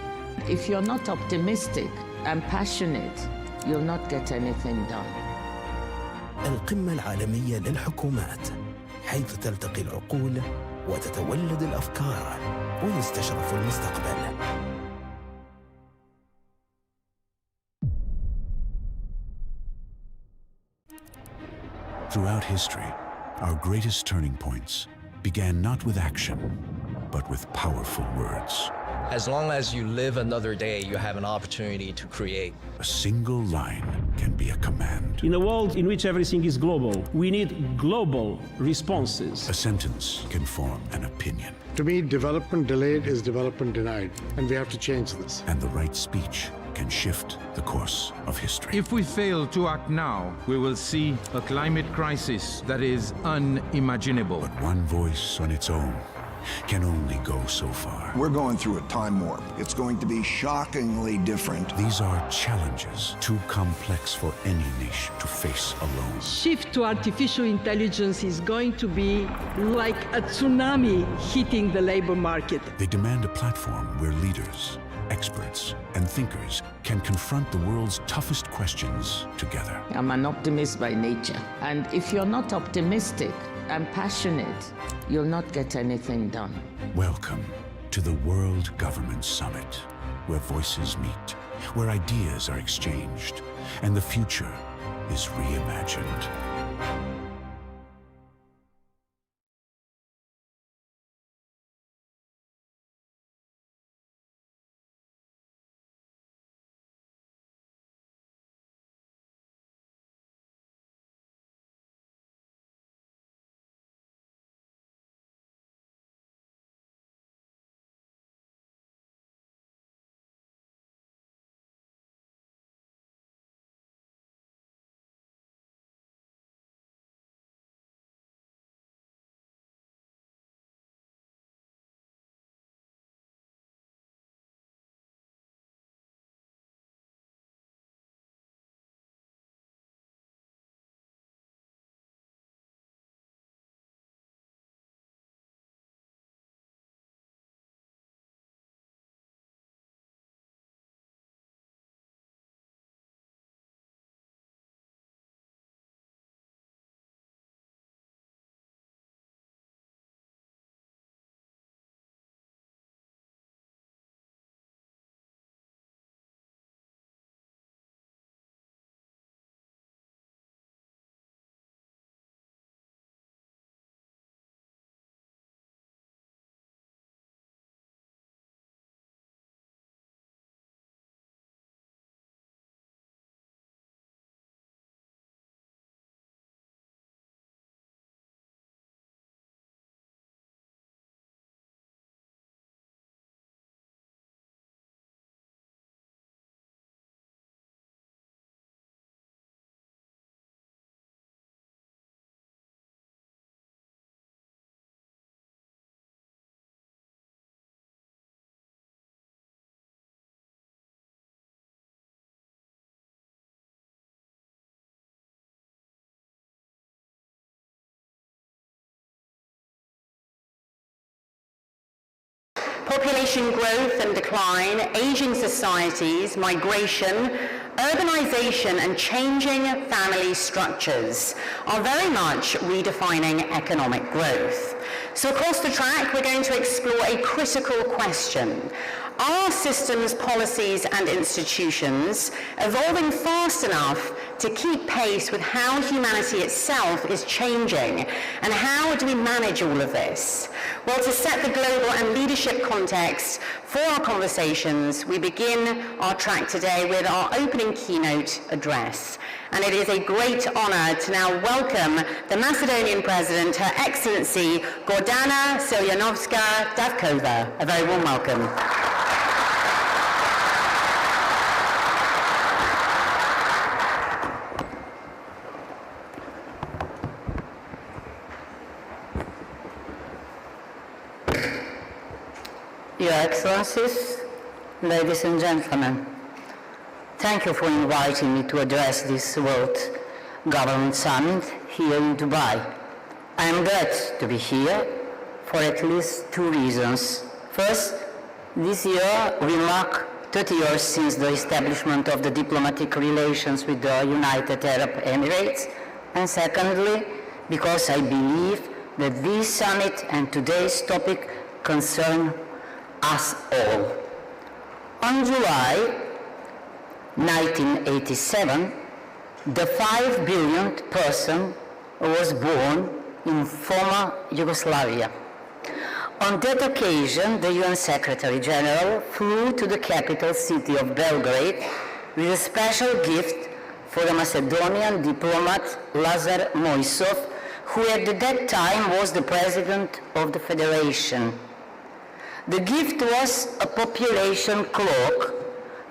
If you're not optimistic and passionate, you'll not get anything done. القمة العالمية للحكومات، حيث تلتقي العقول وتتولد الأفكار ويستشرف المستقبل. Throughout history, our greatest turning points began not with action, but with powerful words. As long as you live another day, you have an opportunity to create. A single line can be a command. In a world in which everything is global, we need global responses. A sentence can form an opinion. To me, development delayed is development denied, and we have to change this. And the right speech can shift the course of history. If we fail to act now, we will see a climate crisis that is unimaginable. But one voice on its own can only go so far. We're going through a time warp. It's going to be shockingly different. These are challenges too complex for any nation to face alone. Shift to artificial intelligence is going to be like a tsunami hitting the labor market. They demand a platform where leaders, experts, and thinkers can confront the world's toughest questions together. I'm an optimist by nature. And if you're not optimistic and passionate, you'll not get anything done. Welcome to the World Government Summit, where voices meet, where ideas are exchanged, and the future is reimagined. Population growth and decline, aging societies, migration, urbanization and changing family structures are very much redefining economic growth. So across the track, we're going to explore a critical question. Are systems, policies and institutions evolving fast enough to keep pace with how humanity itself is changing? And how do we manage all of this? Well, to set the global and leadership context for our conversations, we begin our track today with our opening keynote address. And it is a great honor to now welcome the Macedonian President, Her Excellency Gordana Siljanovska-Davkova. A very warm welcome. Your Excellencies, ladies and gentlemen, thank you for inviting me to address this World Government Summit here in Dubai. I am glad to be here for at least two reasons. First, this year we mark 30 years since the establishment of the diplomatic relations with the United Arab Emirates, and secondly, because I believe that this summit and today's topic concern us all. On July 1987, the 5 billionth person was born in former Yugoslavia. On that occasion, the UN Secretary General flew to the capital city of Belgrade with a special gift for the Macedonian diplomat Lazar Mojsov, who at that time was the president of the Federation. The gift was a population clock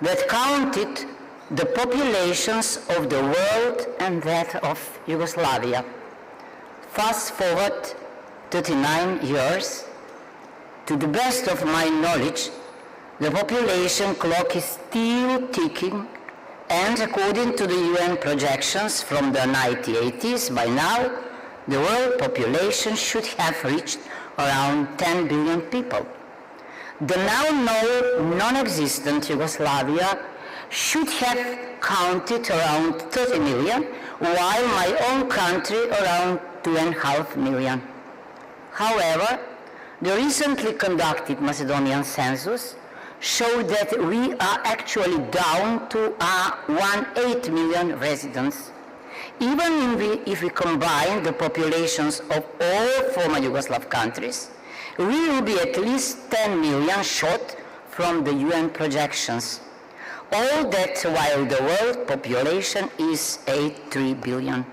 that counted the populations of the world and that of Yugoslavia. Fast forward 39 years, To the best of my knowledge, the population clock is still ticking, and according to the UN projections from the 1980s, by now, the world population should have reached around 10 billion people. The now non-existent Yugoslavia should have counted around 30 million, while my own country around 2.5 million. However, the recently conducted Macedonian census showed that we are actually down to 1.8 million residents. Even if we combine the populations of all former Yugoslav countries, we will be at least 10 million short from the UN projections. All that while the world population is 83 billion.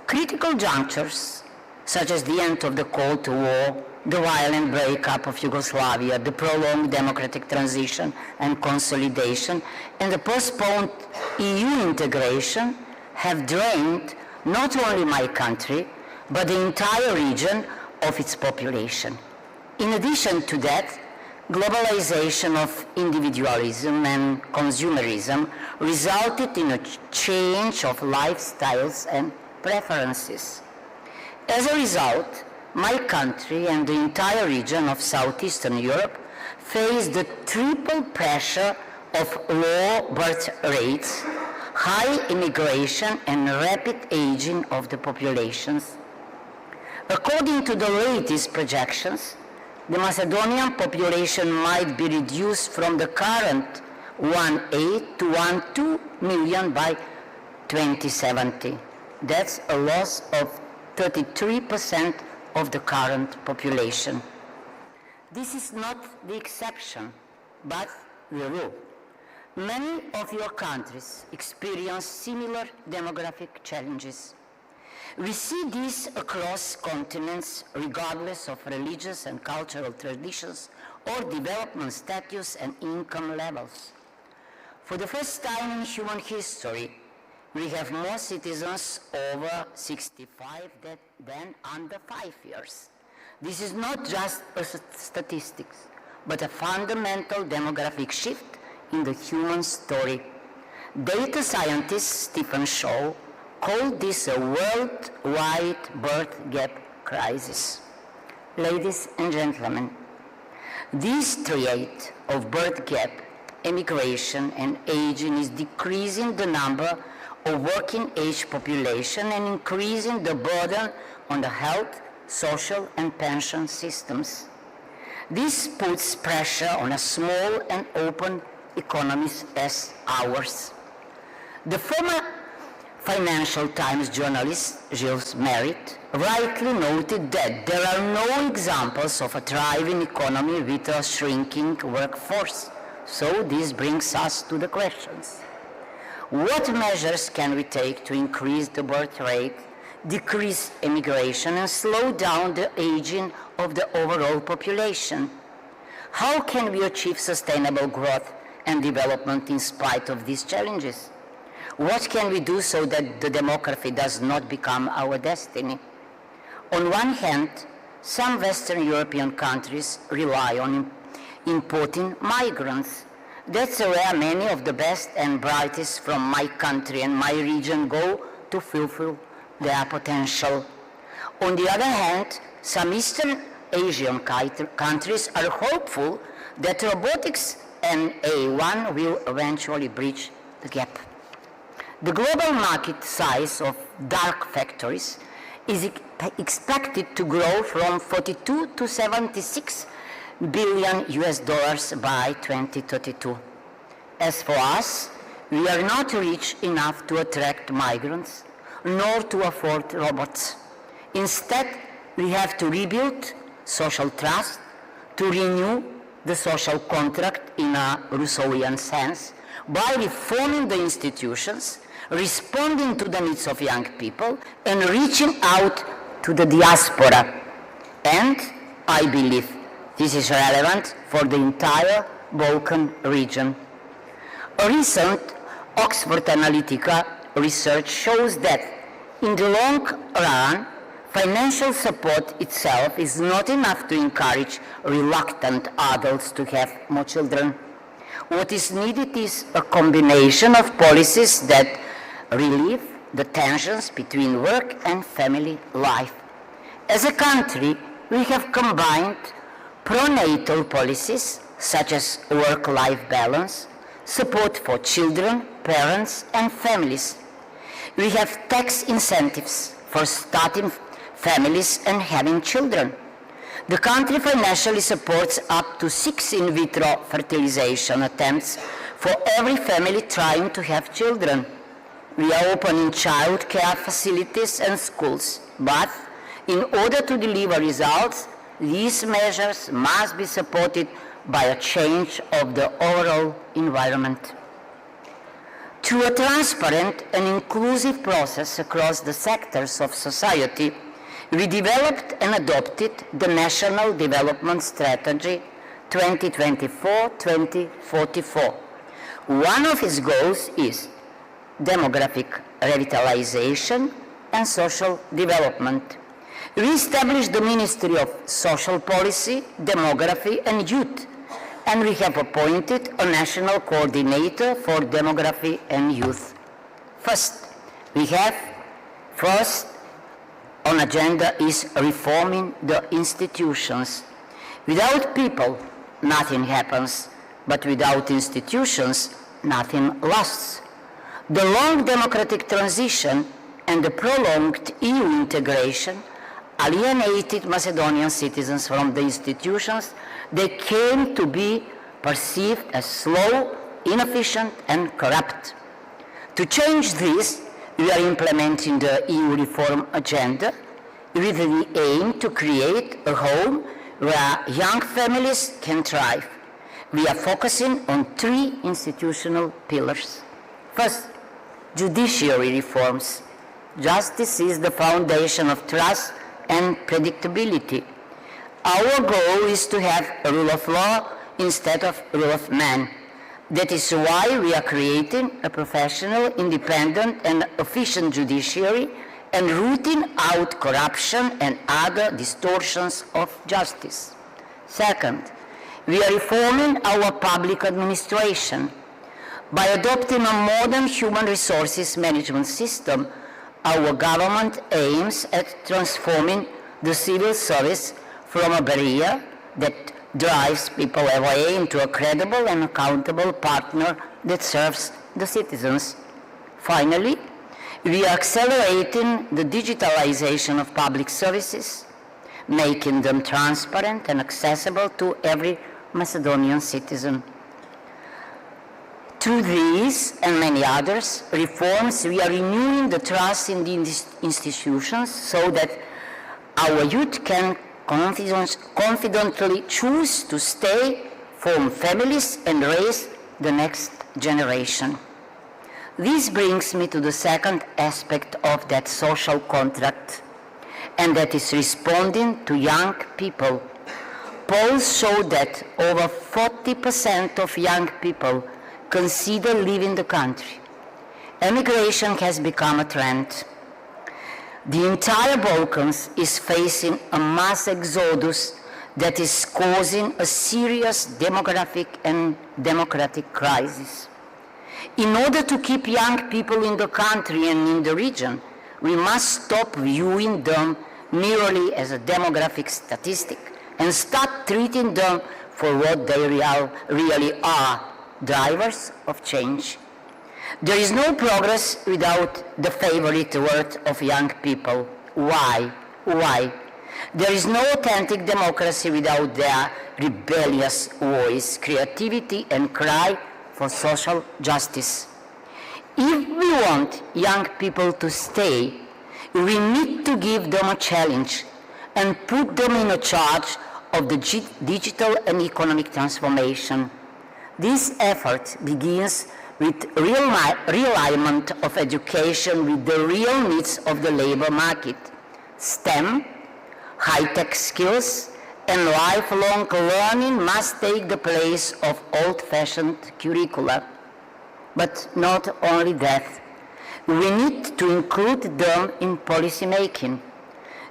Critical junctures, such as the end of the Cold War, the violent breakup of Yugoslavia, the prolonged democratic transition and consolidation, and the postponed EU integration have drained not only my country, but the entire region of its population. In addition to that, globalization of individualism and consumerism resulted in a change of lifestyles and preferences. As a result, my country and the entire region of Southeastern Europe face the triple pressure of low birth rates, high immigration, and rapid aging of the populations. According to the latest projections, the Macedonian population might be reduced from the current 1.8 to 1.2 million by 2070. That's a loss of 33% of the current population. This is not the exception, but the rule. Many of your countries experience similar demographic challenges. We see this across continents, regardless of religious and cultural traditions or development status and income levels. For the first time in human history, we have more citizens over 65 than under 5 years. This is not just a statistics, but a fundamental demographic shift in the human story. Data scientist Stephen Shaw called this a worldwide birth gap crisis. Ladies and gentlemen, this triad of birth gap, immigration, and aging is decreasing the number of working age population and increasing the burden on the health, social, and pension systems. This puts pressure on a small and open economies as ours. The former Financial Times journalist Gilles Merritt rightly noted that there are no examples of a thriving economy with a shrinking workforce. So this brings us to the questions. What measures can we take to increase the birth rate, decrease immigration, and slow down the aging of the overall population? How can we achieve sustainable growth and development in spite of these challenges? What can we do so that the demography does not become our destiny? On one hand, some Western European countries rely on importing migrants. That's where many of the best and brightest from my country and my region go to fulfill their potential. On the other hand, some Eastern Asian countries are hopeful that robotics and AI will eventually bridge the gap. The global market size of dark factories is expected to grow from 42 to 76 billion US dollars by 2032. As for us, we are not rich enough to attract migrants, nor to afford robots. Instead, we have to rebuild social trust, to renew the social contract in a Rousseauian sense, by reforming the institutions, responding to the needs of young people, and reaching out to the diaspora. And I believe this is relevant for the entire Balkan region. A recent Oxford Analytica research shows that in the long run, Financial support itself is not enough to encourage reluctant adults to have more children. What is needed is a combination of policies that relieve the tensions between work and family life. As a country, we have combined pronatal policies such as work-life balance, support for children, parents, and families. We have tax incentives for starting families and having children. The country financially supports up to 6 in vitro fertilization attempts for every family trying to have children. We are opening child care facilities and schools, but in order to deliver results, these measures must be supported by a change of the overall environment. Through a transparent and inclusive process across the sectors of society, we developed and adopted the National Development Strategy 2024-2044. One of its goals is demographic revitalization and social development. We established the Ministry of Social Policy, Demography and Youth, and we have appointed a national coordinator for demography and youth. First on agenda is reforming the institutions. Without people, nothing happens, but without institutions, nothing lasts. The long democratic transition and the prolonged EU integration alienated Macedonian citizens from the institutions. They came to be perceived as slow, inefficient, and corrupt. To change this, we are implementing the EU reform agenda with the aim to create a home where young families can thrive. We are focusing on 3 institutional pillars. First, judiciary reforms. Justice is the foundation of trust and predictability. Our goal is to have a rule of law instead of rule of man. That is why we are creating a professional, independent, and efficient judiciary and rooting out corruption and other distortions of justice. Second, we are reforming our public administration. By adopting a modern human resources management system, our government aims at transforming the civil service from a barrier that drives people away into a credible and accountable partner that serves the citizens. Finally, we are accelerating the digitalization of public services, making them transparent and accessible to every Macedonian citizen. Through these and many others reforms, we are renewing the trust in the institutions so that our youth can confidently choose to stay, form families, and raise the next generation. This brings me to the second aspect of that social contract, and that is responding to young people. Polls show that over 40% of young people consider leaving the country. Emigration has become a trend. The entire Balkans is facing a mass exodus that is causing a serious demographic and democratic crisis. In order to keep young people in the country and in the region, we must stop viewing them merely as a demographic statistic and start treating them for what they really are, drivers of change. There is no progress without the favorite word of young people. Why? Why? There is no authentic democracy without their rebellious voice, creativity, and cry for social justice. If we want young people to stay, we need to give them a challenge and put them in charge of the digital and economic transformation. This effort begins with realignment of education with the real needs of the labor market. STEM, high-tech skills, and lifelong learning must take the place of old-fashioned curricula. But not only that, we need to include them in policy making.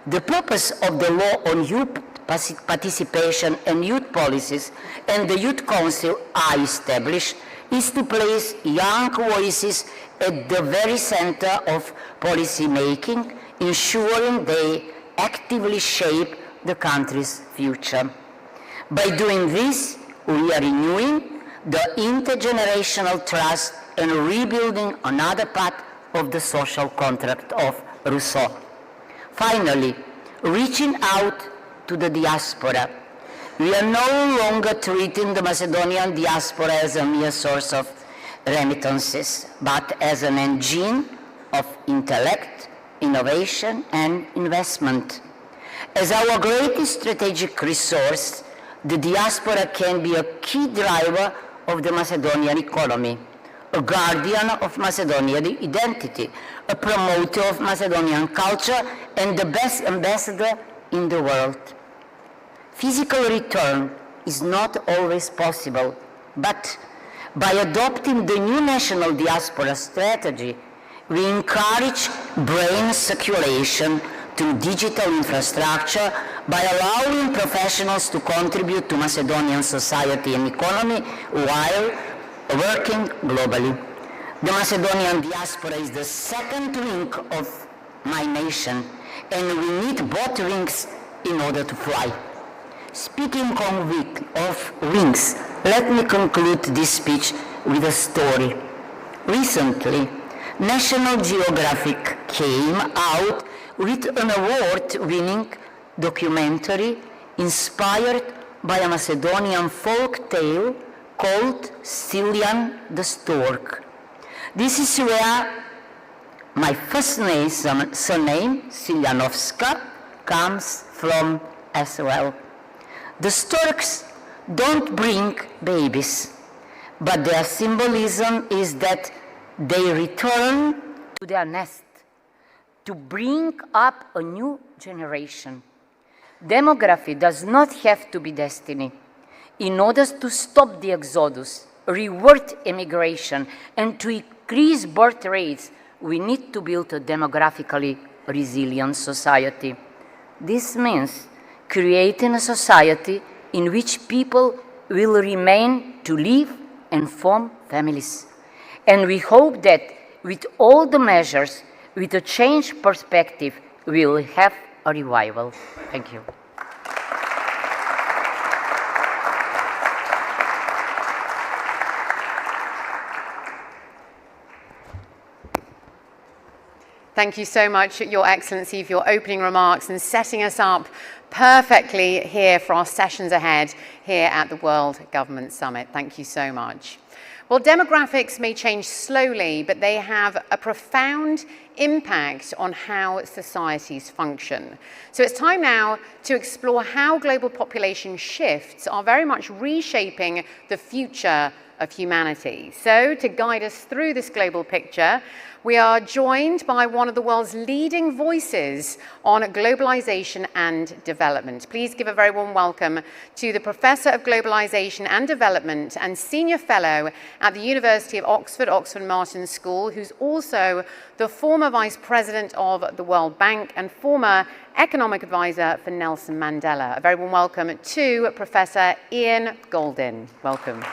The purpose of the law on youth participation and youth policies and the Youth Council I established is to place young voices at the very center of policy making, ensuring they actively shape the country's future. By doing this, we are renewing the intergenerational trust and rebuilding another part of the social contract of Rousseau. Finally, reaching out to the diaspora. We are no longer treating the Macedonian diaspora as a mere source of remittances, but as an engine of intellect, innovation, and investment. As our greatest strategic resource, the diaspora can be a key driver of the Macedonian economy, a guardian of Macedonian identity, a promoter of Macedonian culture, and the best ambassador in the world. Physical return is not always possible, but by adopting the new national diaspora strategy, we encourage brain circulation to digital infrastructure by allowing professionals to contribute to Macedonian society and economy while working globally. The Macedonian diaspora is the second wing of my nation, and we need both wings in order to fly. Speaking of wings, let me conclude this speech with a story. Recently, National Geographic came out with an award-winning documentary inspired by a Macedonian folk tale called Cillian the Stork. This is where my first name, surname, Ciljanovska, comes from as well. The storks don't bring babies, but their symbolism is that they return to their nest to bring up a new generation. Demography does not have to be destiny. In order to stop the exodus, reward immigration, and to increase birth rates, we need to build a demographically resilient society. This means creating a society in which people will remain to live and form families. And we hope that with all the measures, with a changed perspective, we will have a revival. Thank you. Thank you so much, Your Excellency, for your opening remarks and setting us up perfectly here for our sessions ahead here at the World Government Summit. Thank you so much. Well, demographics may change slowly, but they have a profound impact on how societies function. So it's time now to explore how global population shifts are very much reshaping the future of humanity. So to guide us through this global picture, we are joined by one of the world's leading voices on globalization and development. Please give a very warm welcome to the Professor of Globalization and Development and Senior Fellow at the University of Oxford, Oxford Martin School, who's also the former Vice President of the World Bank and former Economic Advisor for Nelson Mandela. A very warm welcome to Professor Ian Goldin. Welcome.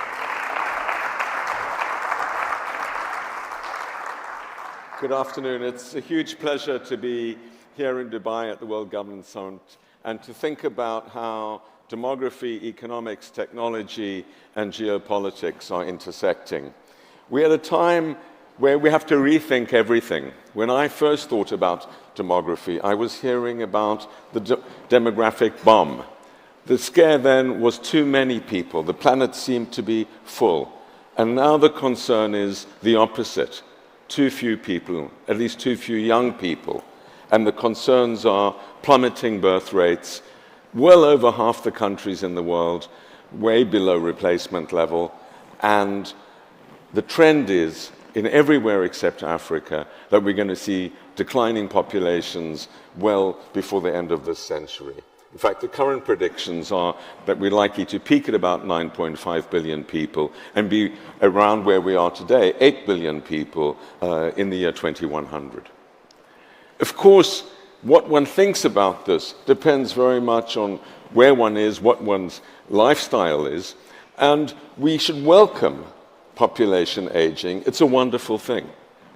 Good afternoon. It's a huge pleasure to be here in Dubai at the World Government Summit and to think about how demography, economics, technology, and geopolitics are intersecting. We're at a time where we have to rethink everything. When I first thought about demography, I was hearing about the demographic bomb. The scare then was too many people. The planet seemed to be full. And now the concern is the opposite. Too few people, at least too few young people. And the concerns are plummeting birth rates, well over half the countries in the world, way below replacement level. And the trend is, in everywhere except Africa, that we're going to see declining populations well before the end of this century. In fact, the current predictions are that we're likely to peak at about 9.5 billion people and be around where we are today, 8 billion people in the year 2100. Of course, What one thinks about this depends very much on where one is, what one's lifestyle is, and we should welcome population aging. It's a wonderful thing.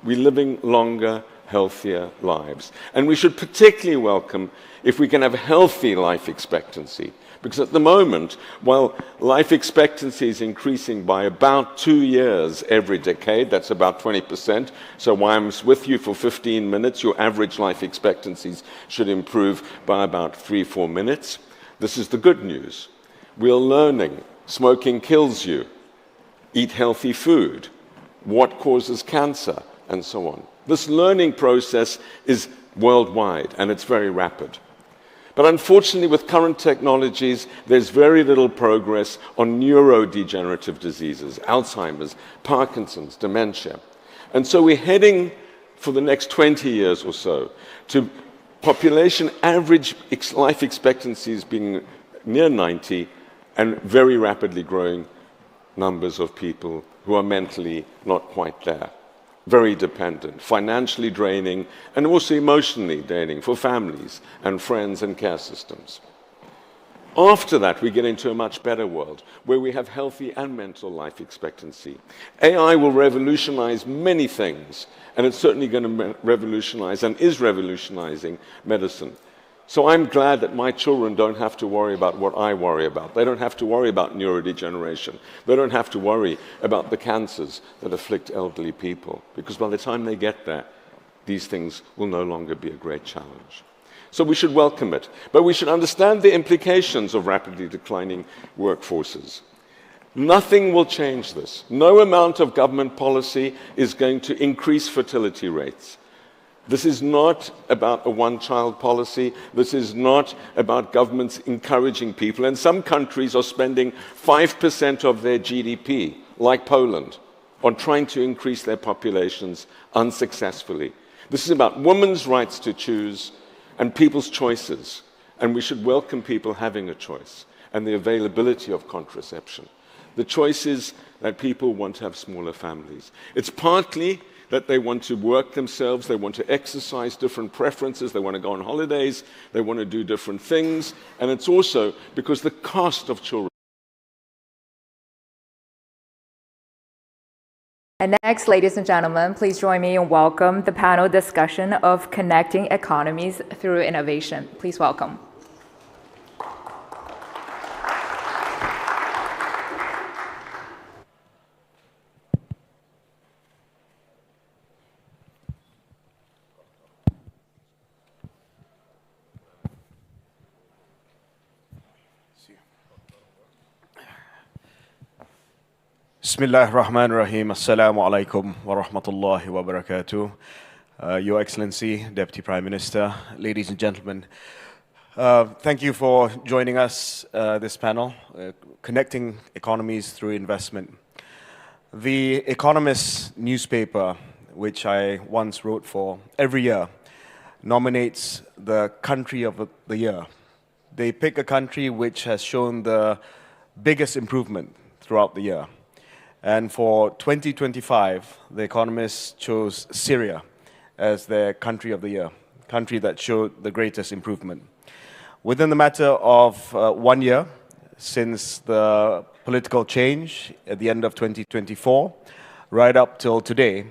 We're living longer, healthier lives. And we should particularly welcome if we can have healthy life expectancy. Because at the moment, while life expectancy is increasing by about 2 years every decade, that's about 20%, so while I'm with you for 15 minutes, your average life expectancies should improve by about 3-4 minutes. This is the good news. We're learning. Smoking kills you. Eat healthy food. What causes cancer? And so on. This learning process is worldwide, and it's very rapid. But unfortunately, with current technologies, there's very little progress on neurodegenerative diseases, Alzheimer's, Parkinson's, dementia. And so we're heading for the next 20 years or so to population average life expectancies being near 90 and very rapidly growing numbers of people who are mentally not quite there. Very dependent, financially draining, and also emotionally draining for families and friends and care systems. After that, we get into a much better world where we have healthy and mental life expectancy. AI will revolutionize many things, and it's certainly going to revolutionize and is revolutionizing medicine. So I'm glad that my children don't have to worry about what I worry about. They don't have to worry about neurodegeneration. They don't have to worry about the cancers that afflict elderly people, because by the time they get there, these things will no longer be a great challenge. So we should welcome it, but we should understand the implications of rapidly declining workforces. Nothing will change this. No amount of government policy is going to increase fertility rates. This is not about a one-child policy. This is not about governments encouraging people. And some countries are spending 5% of their GDP, like Poland, on trying to increase their populations unsuccessfully. This is about women's rights to choose and people's choices. And we should welcome people having a choice and the availability of contraception. The choice is that people want to have smaller families. It's partly that they want to work themselves, they want to exercise different preferences, they want to go on holidays, they want to do different things, and it's also because the cost of children. And next, ladies and gentlemen, please join me in welcome the panel discussion of connecting economies through innovation. Please welcome. Bismillah ar-Rahman ar-Rahim. Assalamu alaikum wa rahmatullahi wa barakatuh. Your Excellency, Deputy Prime Minister, ladies and gentlemen, thank you for joining us this panel, Connecting Economies Through Investment. The Economist newspaper, which I once wrote for, every year nominates the country of the year. They pick a country which has shown the biggest improvement throughout the year. And for 2025, The Economist chose Syria as their country of the year, country that showed the greatest improvement. Within the matter of 1 year, since the political change at the end of 2024, right up till today,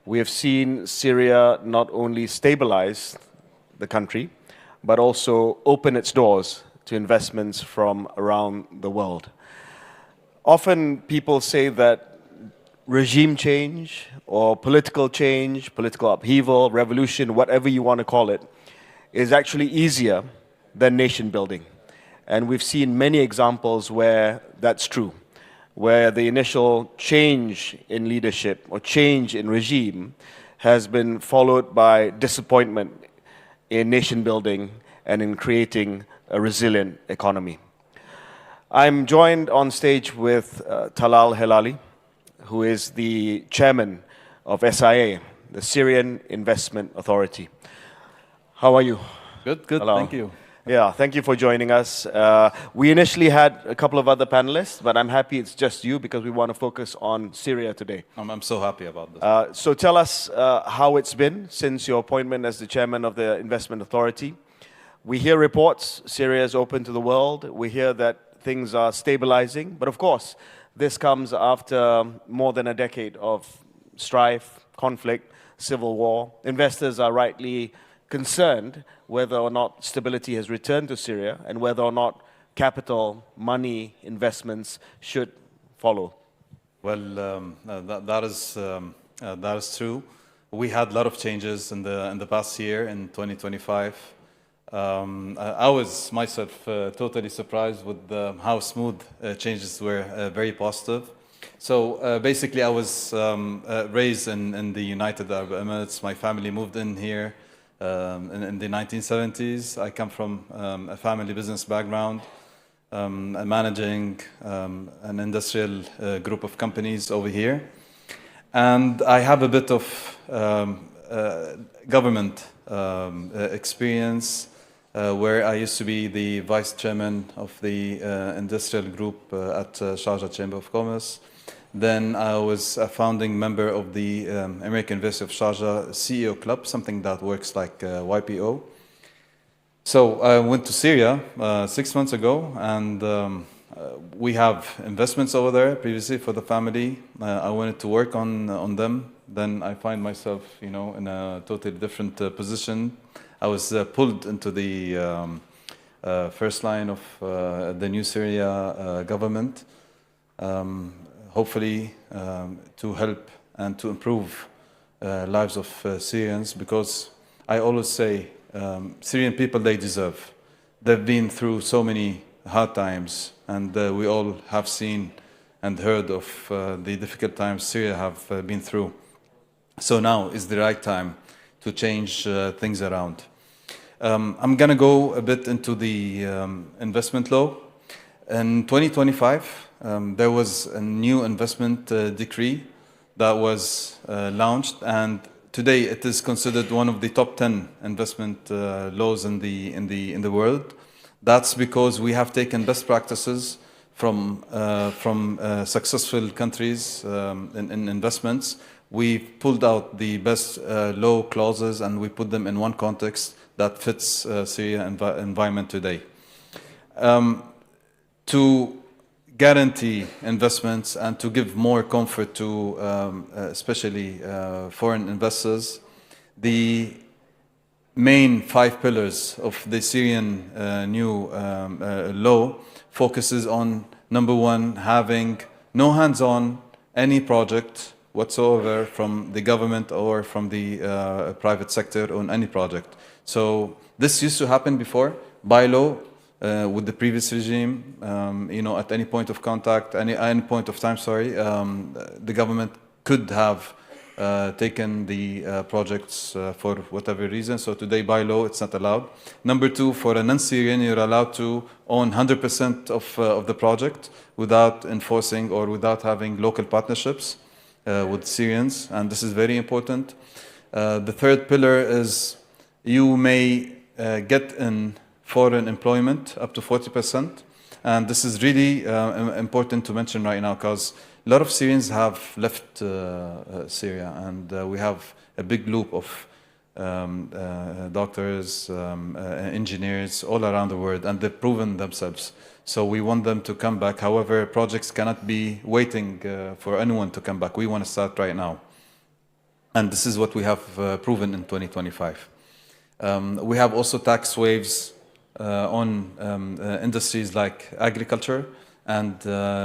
we have seen Syria not only stabilize the country, but also open its doors to investments from around the world. Often people say that regime change or political change, political upheaval, revolution, whatever you want to call it, is actually easier than nation building. And we've seen many examples where that's true, where the initial change in leadership or change in regime has been followed by disappointment in nation building and in creating a resilient economy. I'm joined on stage with Talal Helali, who is the chairman of SIA, the Syrian Investment Authority. How are you? Good, good, Talal? thank you. Yeah, thank you for joining us. We initially had a couple of other panelists, but I'm happy it's just you because we want to focus on Syria today. I'm so happy about this. So tell us how it's been since your appointment as the chairman of the Investment Authority. We hear reports Syria is open to the world. We hear that things are stabilizing. But of course, this comes after more than a decade of strife, conflict, civil war. Investors are rightly concerned whether or not stability has returned to Syria and whether or not capital, money, investments should follow. Well, that is true. We had a lot of changes in the past year, in 2025. I was myself totally surprised with how smooth changes were, very positive. So basically, I was raised in the United Arab Emirates. My family moved in here in the 1970s. I come from a family business background, managing an industrial group of companies over here. And I have a bit of government experience, where I used to be the vice chairman of the industrial group at Sharjah Chamber of Commerce. Then I was a founding member of the American University of Sharjah CEO Club, something that works like YPO. So I went to Syria 6 months ago, and we have investments over there previously for the family. I wanted to work on them. Then I find myself, in a totally different position. I was pulled into the first line of the new Syria government, hopefully to help and to improve lives of Syrians, because I always say Syrian people, they deserve. They've been through so many hard times, and we all have seen and heard of the difficult times Syria have been through. So now is the right time to change things around. I'm going to go a bit into the investment law. In 2025, there was a new investment decree that was launched, and today it is considered one of the top 10 investment laws in the world. That's because we have taken best practices from successful countries in investments. We pulled out the best law clauses and we put them in one context that fits Syria environment today. To guarantee investments and to give more comfort to especially foreign investors, the main 5 pillars of the Syrian new law focuses on, number 1, having no hands-on any project whatsoever from the government or from the private sector on any project. So this used to happen before by law with the previous regime. At any point of contact, any point of time, the government could have taken the projects for whatever reason. So today by law it's not allowed. Number 2, for a non-Syrian, you're allowed to own 100% of the project without enforcing or without having local partnerships with Syrians, and this is very important. The 3rd pillar is you may get in foreign employment up to 40%, and this is really important to mention right now because a lot of Syrians have left Syria, and we have a big loop of doctors, engineers all around the world, and they've proven themselves. So we want them to come back. However, projects cannot be waiting for anyone to come back. We want to start right now. And this is what we have proven in 2025. We have also tax waivers on industries like agriculture and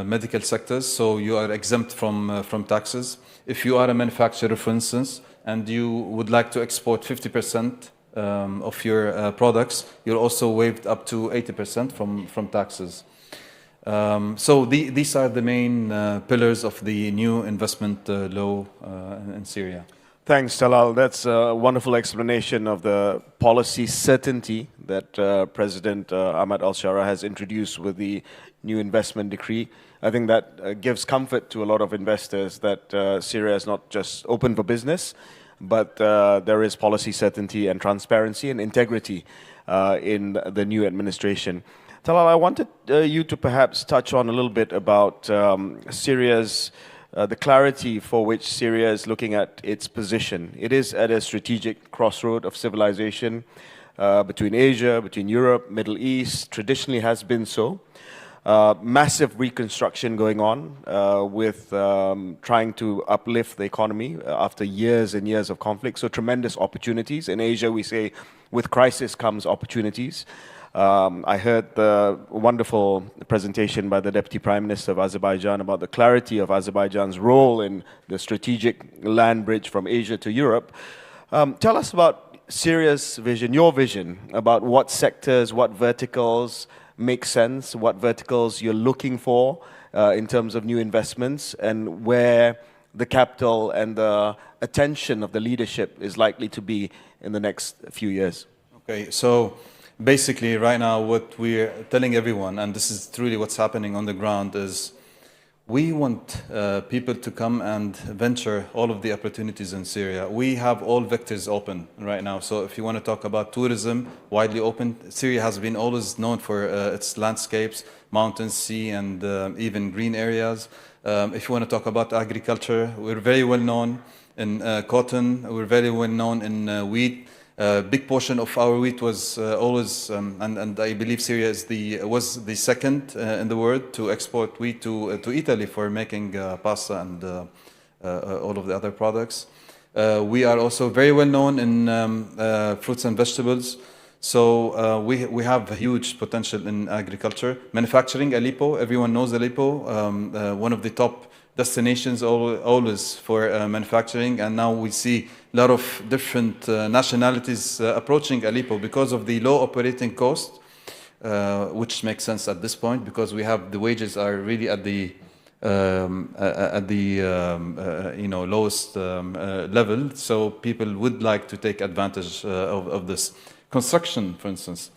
medical sectors. So you are exempt from taxes. If you are a manufacturer, for instance, and you would like to export 50% of your products, you're also waived up to 80% from taxes. So these are the main pillars of the new investment law in Syria. Thanks, Talal. That's a wonderful explanation of the policy certainty that President Ahmad al-Shara has introduced with the new investment decree. I think that gives comfort to a lot of investors that Syria is not just open for business, but there is policy certainty and transparency and integrity. in the new administration. Talal, I wanted you to perhaps touch on a little bit about Syria's the clarity for which Syria is looking at its position. It is at a strategic crossroad of civilization between Asia, between Europe, Middle East, traditionally has been so. Massive reconstruction going on with trying to uplift the economy after years and years of conflict. So tremendous opportunities. In Asia, we say, with crisis comes opportunities. I heard the wonderful presentation by the Deputy Prime Minister of Azerbaijan about the clarity of Azerbaijan's role in the strategic land bridge from Asia to Europe. Tell us about Syria's vision, your vision, about what sectors, what verticals make sense, what verticals you're looking for in terms of new investments, and where the capital and the attention of the leadership is likely to be in the next few years. Okay, so basically right now what we're telling everyone, and this is truly what's happening on the ground, is we want people to come and venture all of the opportunities in Syria. We have all vectors open right now. So if you want to talk about tourism, widely open, Syria has been always known for its landscapes, mountains, sea, and even green areas. If you want to talk about agriculture, we're very well known in cotton, we're very well known in wheat. A big portion of our wheat was always, and I believe Syria was the second in the world to export wheat to Italy for making pasta and all of the other products. We are also very well known in fruits and vegetables. So we have huge potential in agriculture. Manufacturing, Aleppo, everyone knows Aleppo, one of the top destinations always for manufacturing, and now we see a lot of different nationalities approaching Aleppo because of the low operating cost, which makes sense at this point because we have the wages are really at the lowest level, so people would like to take advantage of this. Construction, for instance,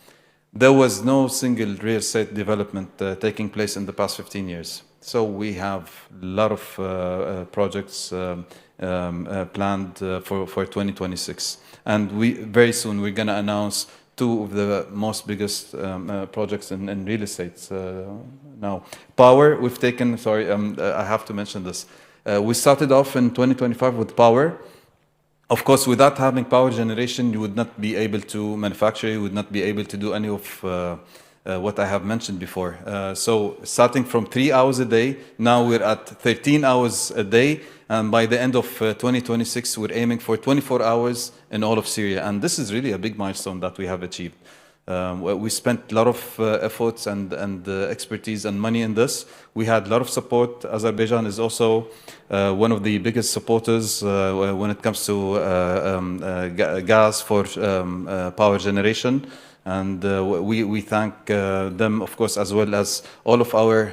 there was no single real estate development taking place in the past 15 years. So we have a lot of projects planned for 2026. And very soon we're going to announce two of the most biggest projects in real estate now. Power, we've taken, I have to mention this. We started off in 2025 with power. Of course, without having power generation, you would not be able to manufacture, you would not be able to do any of what I have mentioned before. So starting from 3 hours a day, now we're at 13 hours a day, and by the end of 2026, we're aiming for 24 hours in all of Syria. And this is really a big milestone that we have achieved. We spent a lot of efforts and expertise and money in this. We had a lot of support. Azerbaijan is also one of the biggest supporters when it comes to gas for power generation. And we thank them, of course, as well as all of our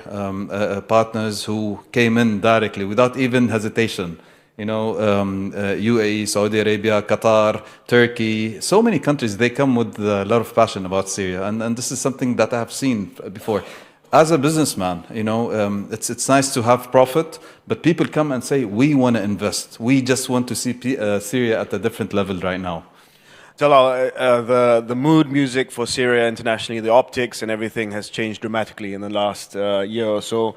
partners who came in directly without even hesitation. You know, UAE, Saudi Arabia, Qatar, Turkey, so many countries, they come with a lot of passion about Syria. And this is something that I have seen before. As a businessman, you know, it's nice to have profit, but people come and say, we want to invest. We just want to see Syria at a different level right now. Talal, the mood music for Syria internationally, the optics and everything has changed dramatically in the last year or so,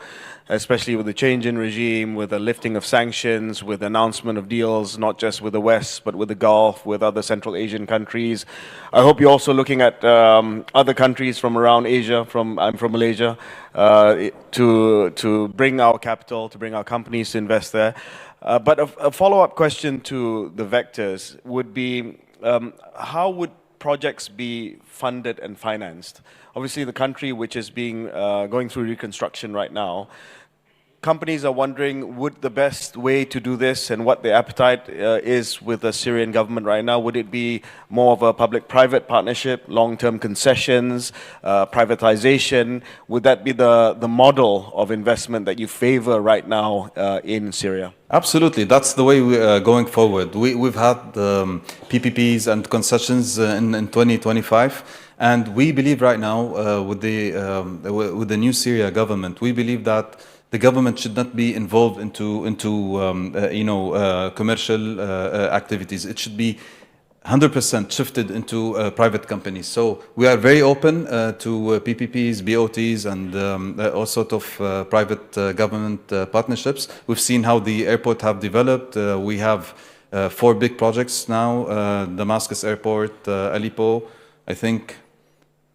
especially with the change in regime, with the lifting of sanctions, with the announcement of deals, not just with the West, but with the Gulf, with other Central Asian countries. I hope you're also looking at other countries from around Asia, I'm from Malaysia, to bring our capital, to bring our companies to invest there. But a follow-up question to the vectors would be, how would projects be funded and financed? Obviously, the country which is going through reconstruction right now, companies are wondering, would the best way to do this and what the appetite is with the Syrian government right now, would it be more of a public-private partnership, long-term concessions, privatization? Would that be the model of investment that you favor right now in Syria? Absolutely, that's the way we're going forward. We've had PPPs and concessions in 2025, and we believe right now with the new Syria government, we believe that the government should not be involved into commercial activities. It should be 100% shifted into private companies. So we are very open to PPPs, BOTs, and all sort of private government partnerships. We've seen how the airport have developed. We have 4 big projects now, Damascus Airport, Aleppo, I think.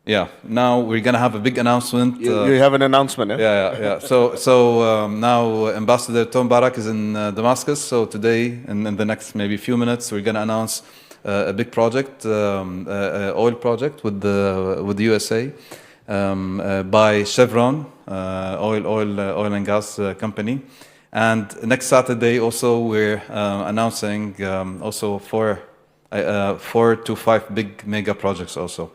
Yeah, now we're going to have a big announcement. You have an announcement, eh? Yeah. So now Ambassador Tom Barak is in Damascus. So today, and in the next maybe few minutes, we're going to announce a big project, oil project with the USA by Chevron, oil and gas company. And next Saturday also we're announcing also 4 to 5 big mega projects also.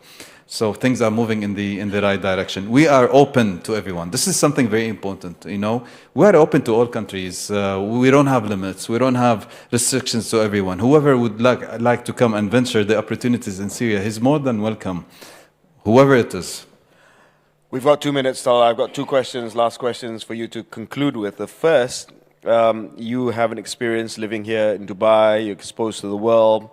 So things are moving in the right direction. We are open to everyone. This is something very important, you know. We are open to all countries. We don't have limits. We don't have restrictions to everyone. Whoever would like to come and venture the opportunities in Syria, he's more than welcome, whoever it is. We've got 2 minutes, Tal. I've got 2 questions, last questions for you to conclude with. The first, you have an experience living here in Dubai, you're exposed to the world.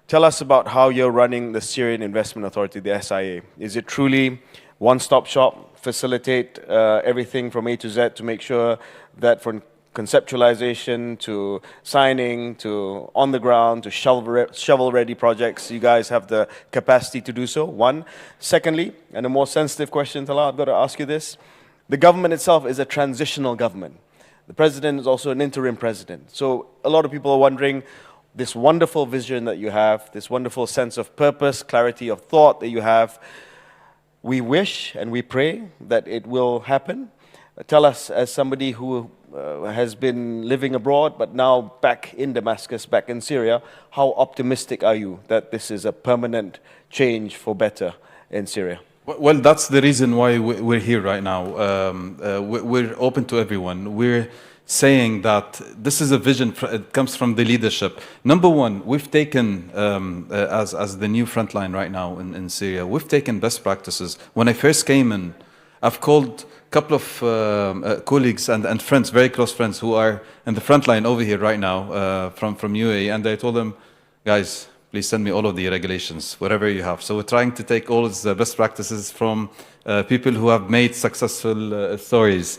Tell us about how you're running the Syrian Investment Authority, the SIA. Is it truly one-stop shop, facilitate everything from A to Z to make sure that from conceptualization to signing to on the ground to shovel-ready projects, you guys have the capacity to do so? One. Secondly, and a more sensitive question, Talal, I've got to ask you this. The government itself is a transitional government. The president is also an interim president. So a lot of people are wondering, this wonderful vision that you have, this wonderful sense of purpose, clarity of thought that you have, we wish and we pray that it will happen. Tell us, as somebody who has been living abroad but now back in Damascus, back in Syria, how optimistic are you that this is a permanent change for better in Syria? Well, that's the reason why we're here right now. We're open to everyone. We're saying that this is a vision, it comes from the leadership. Number one, we've taken, as the new frontline right now in Syria, we've taken best practices. When I first came in, I've called a couple of colleagues and friends, very close friends, who are in the frontline over here right now from UAE, and I told them, guys, please send me all of the regulations, whatever you have. So we're trying to take all the best practices from people who have made successful stories.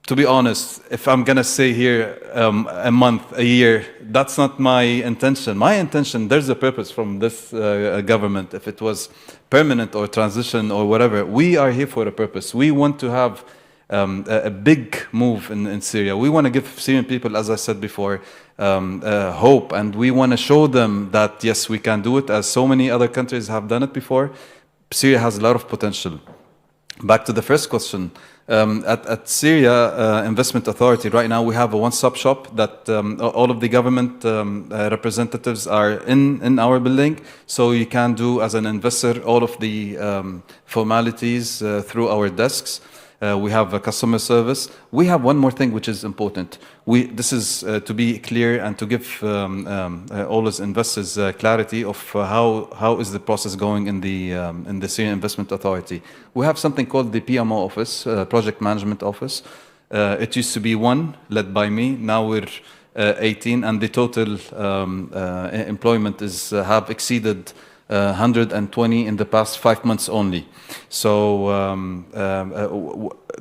To be honest, if I'm going to say here a month, a year, that's not my intention. My intention, there's a purpose from this government, if it was permanent or transition or whatever. We are here for a purpose. We want to have a big move in Syria. We want to give Syrian people, as I said before, hope, and we want to show them that, yes, we can do it, as so many other countries have done it before. Syria has a lot of potential. Back to the first question. At Syria Investment Authority, right now we have a one-stop shop that all of the government representatives are in our building. So you can do, as an investor, all of the formalities through our desks. We have a customer service. We have one more thing which is important. This is to be clear and to give all those investors clarity of how is the process going in the Syrian Investment Authority. We have something called the PMO office, Project Management Office. It used to be 1, led by me. Now we're 18, and the total employment have exceeded 120 in the past 5 months only. So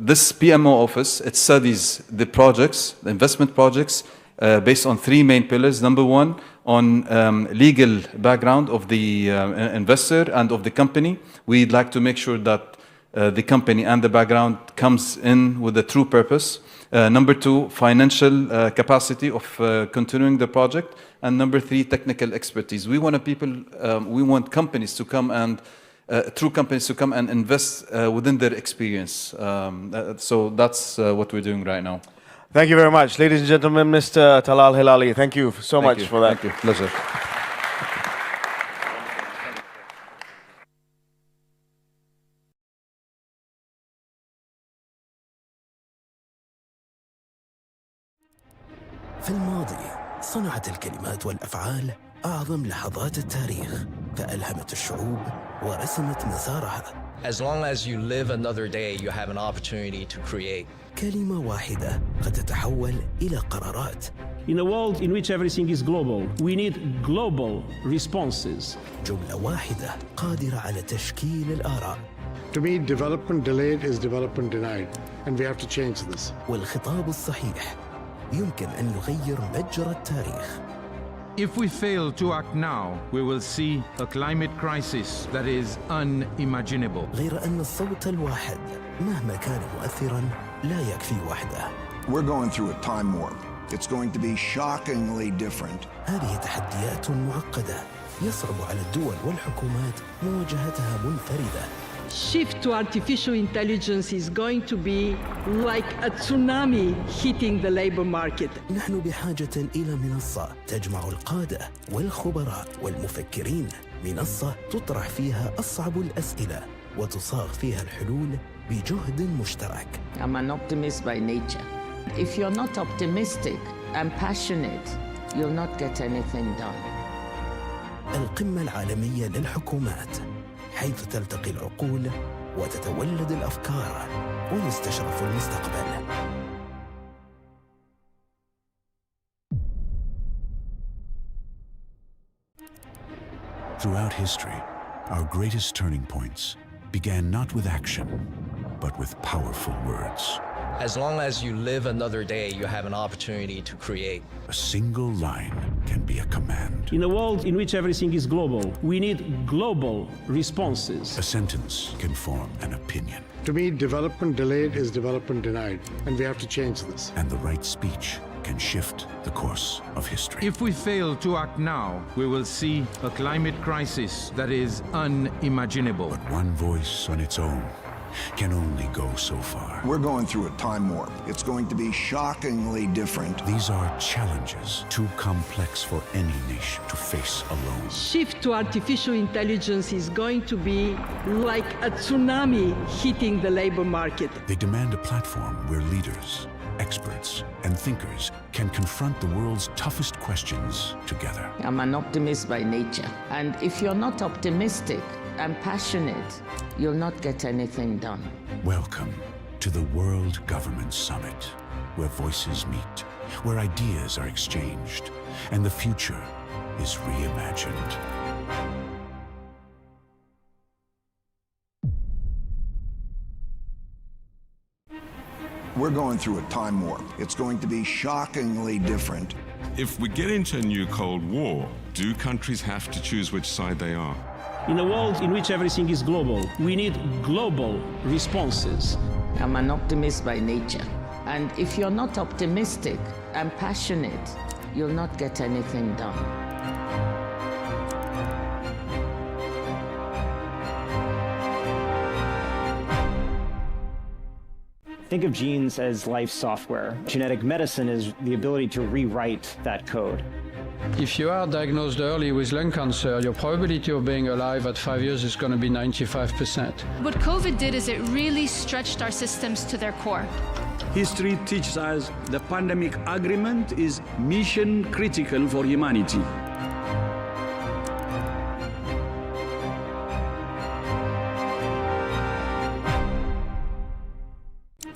this PMO office, it studies the projects, the investment projects, based on 3 main pillars. Number 1, on legal background of the investor and of the company. We'd like to make sure that the company and the background comes in with a true purpose. Number 2, financial capacity of continuing the project. And number 3, technical expertise. We want companies to come and true companies to come and invest within their experience. So that's what we're doing right now. Thank you very much, ladies and gentlemen. Mr. Talal Hilali, thank you so much for that. Thank you. Pleasure. في الماضي صنعت الكلمات والأفعال أعظم لحظات التاريخ، فألهمت الشعوب ورسمت مسارها. As long as you live another day, you have an opportunity to create. كلمة واحدة قد تتحول إلى قرارات، In a world in which everything is global, we need global responses. جملة واحدة قادرة على تشكيل الآراء. To me, development delayed is development denied, and we have to change this. والخطاب الصحيح يمكن أن يغير مجرى التاريخ. If we fail to act now, we will see a climate crisis that is unimaginable. غير أن الصوت الواحد مهما كان مؤثراً لا يكفي وحده. We're going through a time warp. It's going to be shockingly different. هذه تحديات معقدة يصعب على الدول والحكومات مواجهتها منفردة. Shift to artificial intelligence is going to be like a tsunami hitting the labor market. نحن بحاجة إلى منصة تجمع القادة والخبراء والمفكرين، منصة تطرح فيها أصعب الأسئلة وتصاغ فيها الحلول بجهد مشترك. I'm an optimist by nature. If you're not optimistic and passionate, you'll not get anything done. القمة العالمية للحكومات، حيث تلتقي العقول وتتولد الأفكار ويستشرف المستقبل. Throughout history, our greatest turning points began not with action, but with powerful words. As long as you live another day, you have an opportunity to create. A single line can be a command. In a world in which everything is global, we need global responses. A sentence can form an opinion. To me, development delayed is development denied, and we have to change this. And the right speech can shift the course of history. If we fail to act now, we will see a climate crisis that is unimaginable. But one voice on its own can only go so far. We're going through a time warp. It's going to be shockingly different. These are challenges too complex for any nation to face alone. Shift to artificial intelligence is going to be like a tsunami hitting the labor market. They demand a platform where leaders, experts, and thinkers can confront the world's toughest questions together. I'm an optimist by nature. And if you're not optimistic and passionate, you'll not get anything done. Welcome to the World Government Summit, where voices meet, where ideas are exchanged, and the future is reimagined. We're going through a time warp. It's going to be shockingly different. If we get into a new Cold War, do countries have to choose which side they are? In a world in which everything is global, we need global responses. I'm an optimist by nature. And if you're not optimistic and passionate, you'll not get anything done. Think of genes as life software. Genetic medicine is the ability to rewrite that code. If you are diagnosed early with lung cancer, your probability of being alive at 5 years is going to be 95%. What COVID did is it really stretched our systems to their core. History teaches us the pandemic agreement is mission critical for humanity.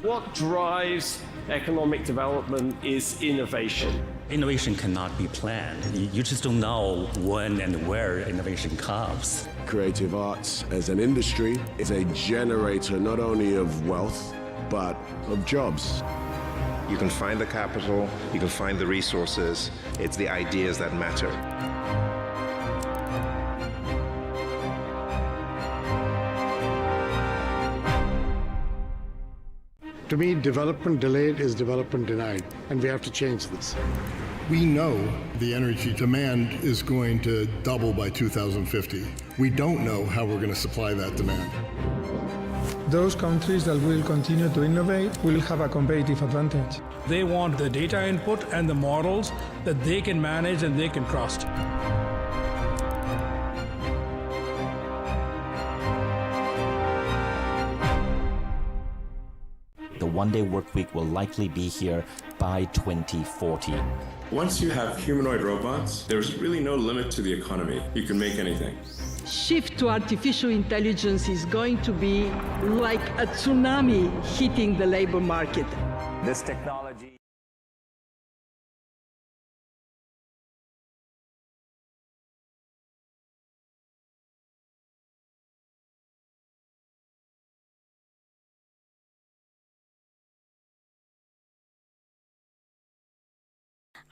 What drives economic development is innovation. Innovation cannot be planned. You just don't know when and where innovation comes. Creative arts as an industry is a generator not only of wealth, but of jobs. You can find the capital, you can find the resources. It's the ideas that matter. To me, development delayed is development denied, and we have to change this. We know the energy demand is going to double by 2050. We don't know how we're going to supply that demand. Those countries that will continue to innovate will have a competitive advantage. They want the data input and the models that they can manage and they can trust. The one-day work week will likely be here by 2040. Once you have humanoid robots, there's really no limit to the economy. You can make anything. Shift to artificial intelligence is going to be like a tsunami hitting the labor market. This technology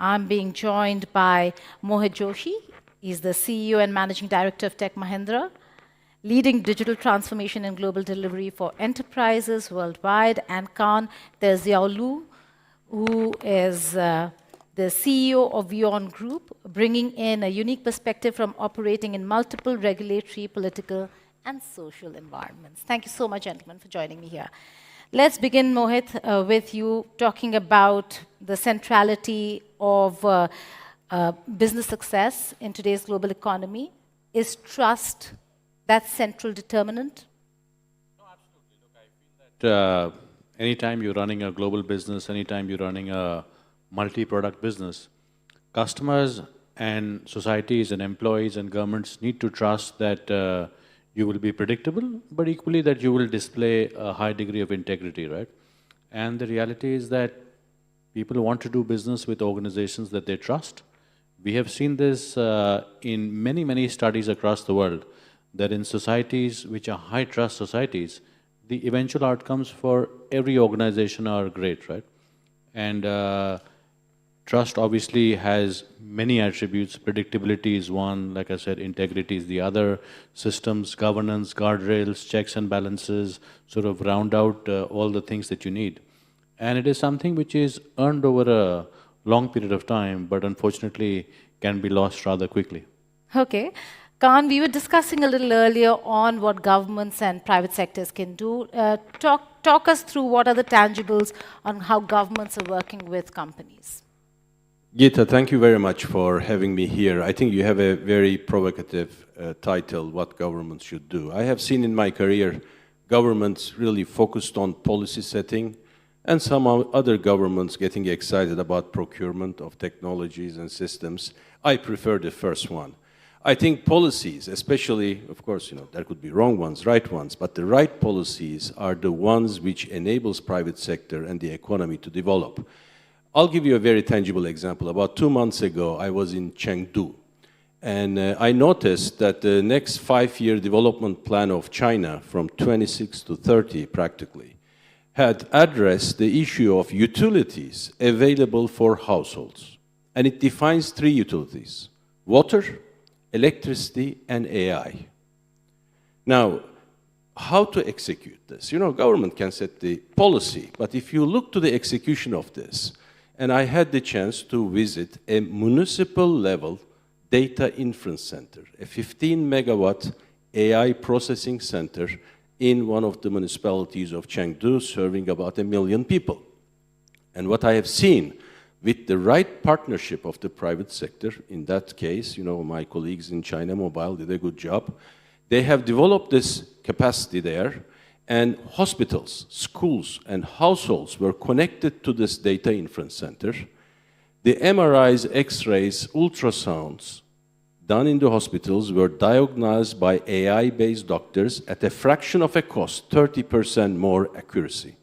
I'm being joined by Mohit Joshi. He's the CEO and Managing Director of Tech Mahindra, leading digital transformation and global delivery for enterprises worldwide. And Khan Terziaolu, who is the CEO of Vion Group, bringing in a unique perspective from operating in multiple regulatory, political, and social environments. Thank you so much, gentlemen, for joining me here. Let's begin, Mohit, with you talking about the centrality of business success in today's global economy. Is trust that central determinant? No, absolutely. Look, I feel that anytime you're running a global business, anytime you're running a multi-product business, customers and societies and employees and governments need to trust that you will be predictable, but equally that you will display a high degree of integrity, right? And the reality is that people want to do business with organizations that they trust. We have seen this in many, many studies across the world, that in societies which are high-trust societies, the eventual outcomes for every organization are great, right? And trust obviously has many attributes. Predictability is one, like I said, integrity is the other. Systems, governance, guardrails, checks and balances sort of round out all the things that you need. And it is something which is earned over a long period of time, but unfortunately can be lost rather quickly. Okay. Khan, we were discussing a little earlier on what governments and private sectors can do. Talk us through what are the tangibles on how governments are working with companies. Geeta, thank you very much for having me here. I think you have a very provocative title, What Governments Should Do. I have seen in my career governments really focused on policy setting, and some other governments getting excited about procurement of technologies and systems. I prefer the first one. I think policies, especially, of course, there could be wrong ones, right ones, but the right policies are the ones which enables private sector and the economy to develop. I'll give you a very tangible example. About 2 months ago, I was in Chengdu, and I noticed that the next 5-year development plan of China, from 26 to 30 practically, had addressed the issue of utilities available for households. And it defines 3 utilities: water, electricity, and AI. Now, how to execute this? Government can set the policy, but if you look to the execution of this, and I had the chance to visit a municipal-level data inference center, a 15-megawatt AI processing center in one of the municipalities of Chengdu, serving about 1 million people. And what I have seen, with the right partnership of the private sector, in that case, my colleagues in China Mobile did a good job. They have developed this capacity there, and hospitals, schools, and households were connected to this data inference center. The MRIs, X-rays, ultrasounds done in the hospitals were diagnosed by AI-based doctors at a fraction of a cost, 30% more accuracy.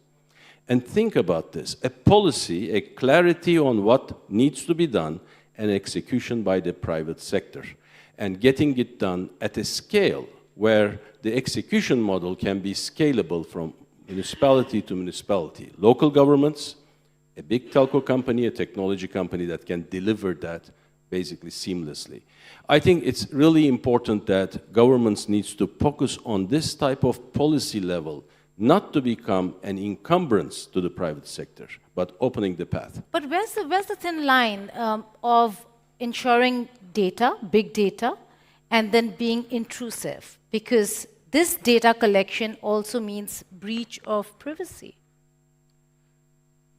And think about this, a policy, a clarity on what needs to be done, and execution by the private sector, and getting it done at a scale where the execution model can be scalable from municipality to municipality. Local governments, a big telco company, a technology company that can deliver that basically seamlessly. I think it's really important that governments need to focus on this type of policy level, not to become an encumbrance to the private sector, but opening the path. But where's the thin line of ensuring data, big data, and then being intrusive? Because this data collection also means breach of privacy.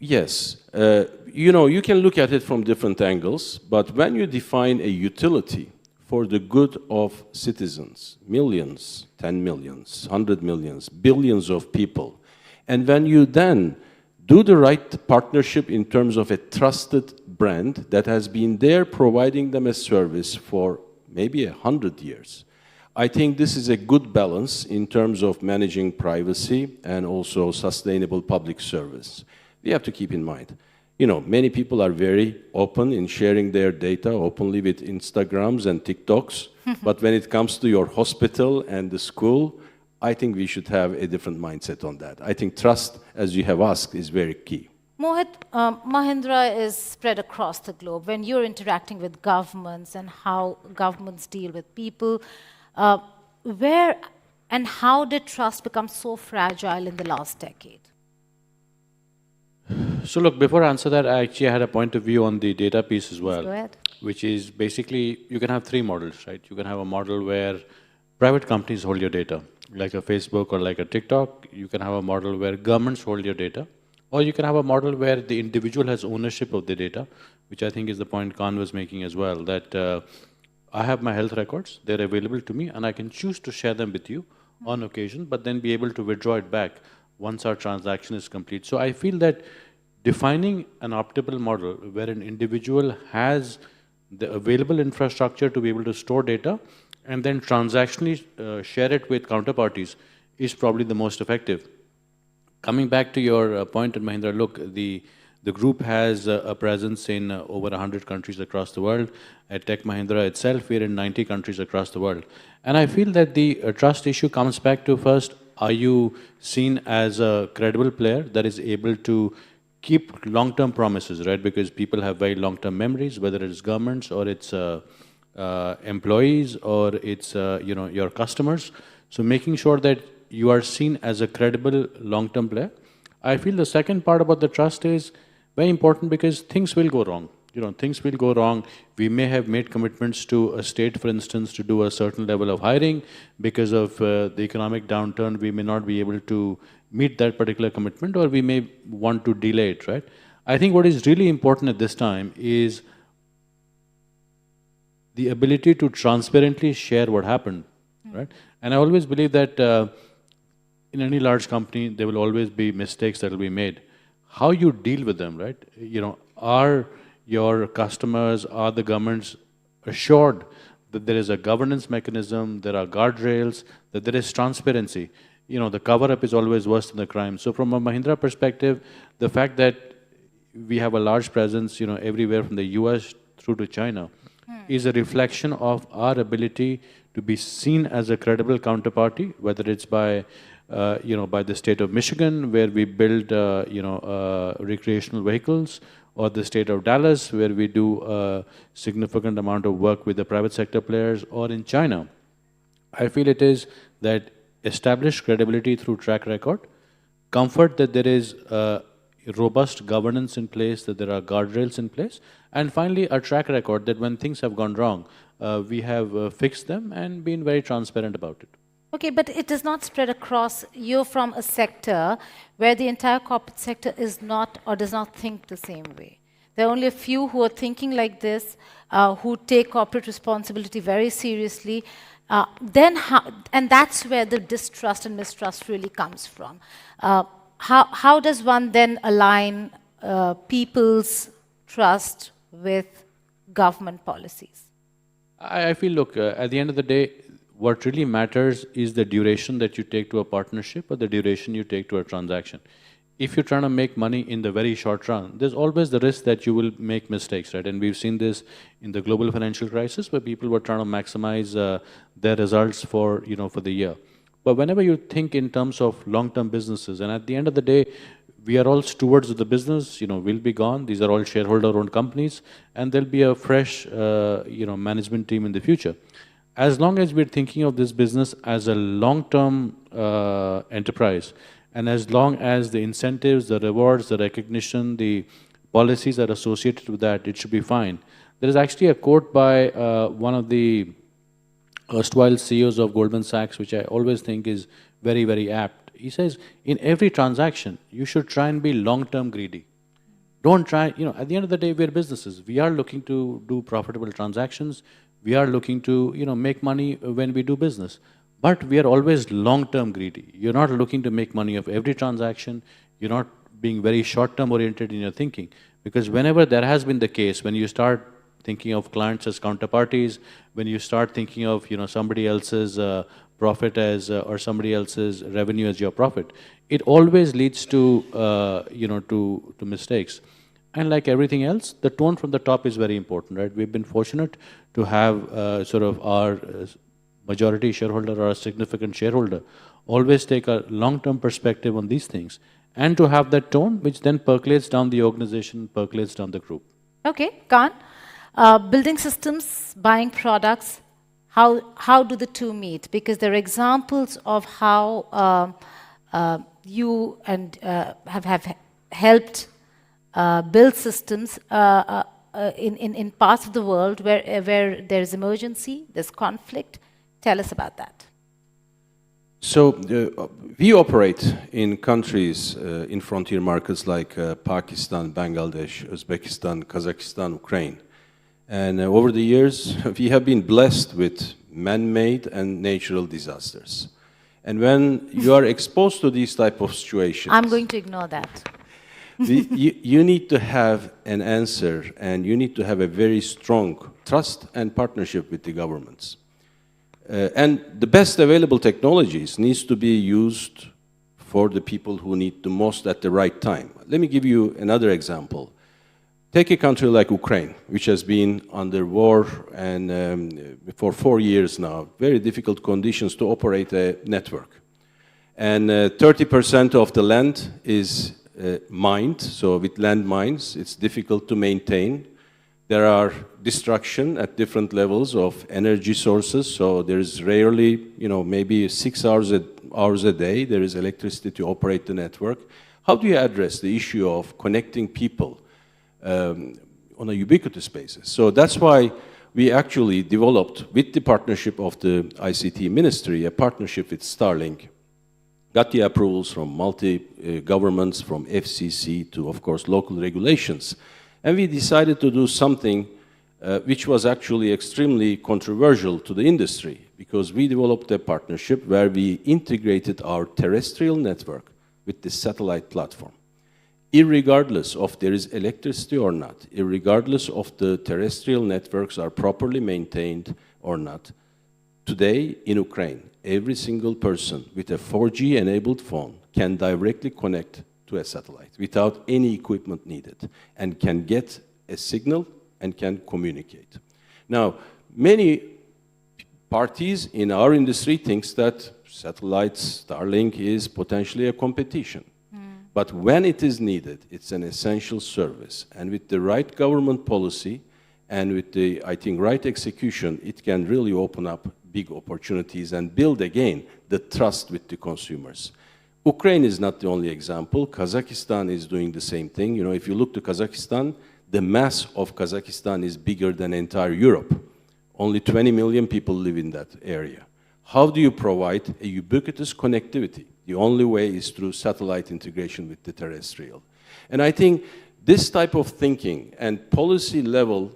Yes. You can look at it from different angles, but when you define a utility for the good of citizens, millions, 10 millions, 100 millions, billions of people, and when you then do the right partnership in terms of a trusted brand that has been there providing them a service for maybe 100 years, I think this is a good balance in terms of managing privacy and also sustainable public service. We have to keep in mind, many people are very open in sharing their data openly with Instagrams and TikToks, but when it comes to your hospital and the school, I think we should have a different mindset on that. I think trust, as you have asked, is very key. Mohit, Mahindra is spread across the globe. When you're interacting with governments and how governments deal with people, where and how did trust become so fragile in the last decade? So look, before I answer that, I actually had a point of view on the data piece as well. Go ahead. Which is basically, you can have three models, right? You can have a model where private companies hold your data, like a Facebook or like a TikTok. You can have a model where governments hold your data. Or you can have a model where the individual has ownership of the data, which I think is the point Khan was making as well, that I have my health records, they're available to me, and I can choose to share them with you on occasion, but then be able to withdraw it back once our transaction is complete. So I feel that defining an optimal model where an individual has the available infrastructure to be able to store data and then transactionally share it with counterparties is probably the most effective. Coming back to your point at Mahindra, look, the group has a presence in over 100 countries across the world. At Tech Mahindra itself, we're in 90 countries across the world. And I feel that the trust issue comes back to first, are you seen as a credible player that is able to keep long-term promises, right? Because people have very long-term memories, whether it's governments or it's employees or it's your customers. So making sure that you are seen as a credible long-term player. I feel the second part about the trust is very important because things will go wrong. Things will go wrong. We may have made commitments to a state, for instance, to do a certain level of hiring. Because of the economic downturn, we may not be able to meet that particular commitment, or we may want to delay it, right? I think what is really important at this time is the ability to transparently share what happened, right? And I always believe that in any large company, there will always be mistakes that will be made. How you deal with them, right? Are your customers, are the governments assured that there is a governance mechanism, there are guardrails, that there is transparency? The cover-up is always worse than the crime. So from a Mahindra perspective, the fact that we have a large presence, everywhere from the US through to China, is a reflection of our ability to be seen as a credible counterparty, whether it's by the state of Michigan, where we build, recreational vehicles, or the state of Dallas, where we do a significant amount of work with the private sector players, or in China. I feel it is that established credibility through track record, comfort that there is robust governance in place, that there are guardrails in place, and finally a track record that when things have gone wrong, we have fixed them and been very transparent about it. Okay, but it does not spread across. You're from a sector where the entire corporate sector is not or does not think the same way. There are only a few who are thinking like this, who take corporate responsibility very seriously. And that's where the distrust and mistrust really comes from. How does one then align people's trust with government policies? I feel, look, at the end of the day, what really matters is the duration that you take to a partnership or the duration you take to a transaction. If you're trying to make money in the very short run, there's always the risk that you will make mistakes, right? And we've seen this in the global financial crisis, where people were trying to maximize their results for the year. But whenever you think in terms of long-term businesses, and at the end of the day, we are all stewards of the business, we'll be gone. These are all shareholder-owned companies, and there'll be a fresh, management team in the future. As long as we're thinking of this business as a long-term enterprise, and as long as the incentives, the rewards, the recognition, the policies are associated with that, it should be fine. There is actually a quote by one of the erstwhile CEOs of Goldman Sachs, which I always think is very, very apt. He says, in every transaction, you should try and be long-term greedy. Don't try, at the end of the day, we're businesses. We are looking to do profitable transactions. We are looking to, make money when we do business. But we are always long-term greedy. You're not looking to make money of every transaction. You're not being very short-term oriented in your thinking. Because whenever there has been the case, when you start thinking of clients as counterparties, when you start thinking of, somebody else's profit as, or somebody else's revenue as your profit, it always leads to, to mistakes. And like everything else, the tone from the top is very important, right? We've been fortunate to have sort of our majority shareholder or a significant shareholder always take a long-term perspective on these things and to have that tone which then percolates down the organization, percolates down the group. Okay, Khan. Building systems, buying products, how do the two meet? Because there are examples of how you and have helped build systems in parts of the world where there's emergency, there's conflict. Tell us about that. So we operate in countries, in frontier markets like Pakistan, Bangladesh, Uzbekistan, Kazakhstan, Ukraine. And over the years, we have been blessed with man-made and natural disasters. And when you are exposed to these type of situations... I'm going to ignore that. you need to have an answer, and you need to have a very strong trust and partnership with the governments. And the best available technologies needs to be used for the people who need the most at the right time. Let me give you another example. Take a country like Ukraine, which has been under war and for 4 years now, very difficult conditions to operate a network. And 30% of the land is mined, so with land mines, it's difficult to maintain. There are destruction at different levels of energy sources, so there is rarely, maybe 6 hours a day, there is electricity to operate the network. How do you address the issue of connecting people on a ubiquitous basis? So that's why we actually developed, with the partnership of the ICT Ministry, a partnership with Starlink. Got the approvals from multi-governments, from FCC to, of course, local regulations. And we decided to do something which was actually extremely controversial to the industry, because we developed a partnership where we integrated our terrestrial network with the satellite platform. Irregardless of there is electricity or not, irregardless of the terrestrial networks are properly maintained or not, today in Ukraine, every single person with a 4G-enabled phone can directly connect to a satellite without any equipment needed, and can get a signal and can communicate. Now, many parties in our industry thinks that satellites, Starlink is potentially a competition. But when it is needed, it's an essential service. And with the right government policy and with the, I think, right execution, it can really open up big opportunities and build again the trust with the consumers. Ukraine is not the only example. Kazakhstan is doing the same thing. If you look to Kazakhstan, the mass of Kazakhstan is bigger than entire Europe. Only 20 million people live in that area. How do you provide a ubiquitous connectivity? The only way is through satellite integration with the terrestrial. And I think this type of thinking and policy level,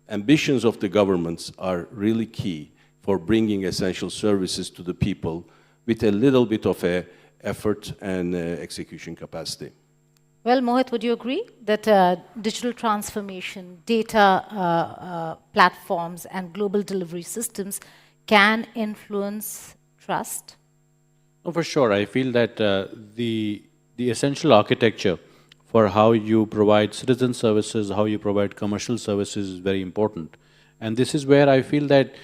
ambitions of the governments are really key for bringing essential services to the people with a little bit of effort and execution capacity. Well, Mohit, would you agree that digital transformation, data platforms, and global delivery systems can influence trust? Oh, for sure. I feel that the essential architecture for how you provide citizen services, how you provide commercial services is very important. And this is where I feel that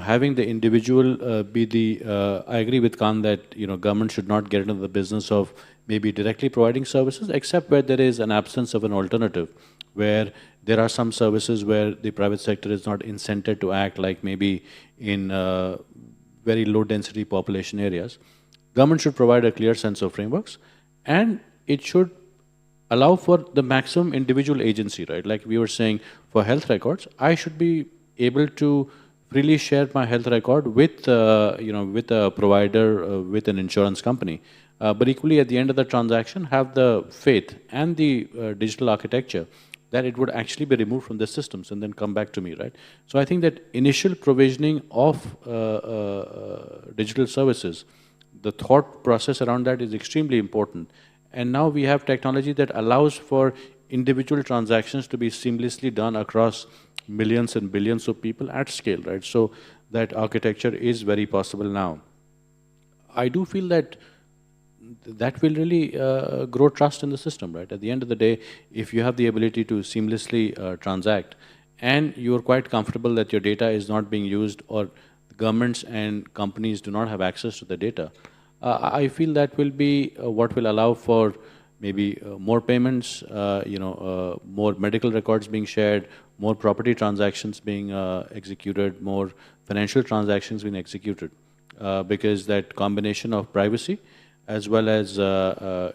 having the individual be the, I agree with Khan that, government should not get into the business of maybe directly providing services, except where there is an absence of an alternative, where there are some services where the private sector is not incented to act, like maybe in very low density population areas. Government should provide a clear sense of frameworks, and it should allow for the maximum individual agency, right? Like we were saying, for health records, I should be able to freely share my health record with, with a provider, with an insurance company. But equally, at the end of the transaction, have the faith and the digital architecture that it would actually be removed from the systems and then come back to me, right? So I think that initial provisioning of digital services, the thought process around that is extremely important. And now we have technology that allows for individual transactions to be seamlessly done across millions and billions of people at scale, right? So that architecture is very possible now. I do feel that that will really grow trust in the system, right? At the end of the day, if you have the ability to seamlessly transact, and you're quite comfortable that your data is not being used, or governments and companies do not have access to the data, I feel that will be what will allow for maybe more payments, more medical records being shared, more property transactions being executed, more financial transactions being executed, because that combination of privacy as well as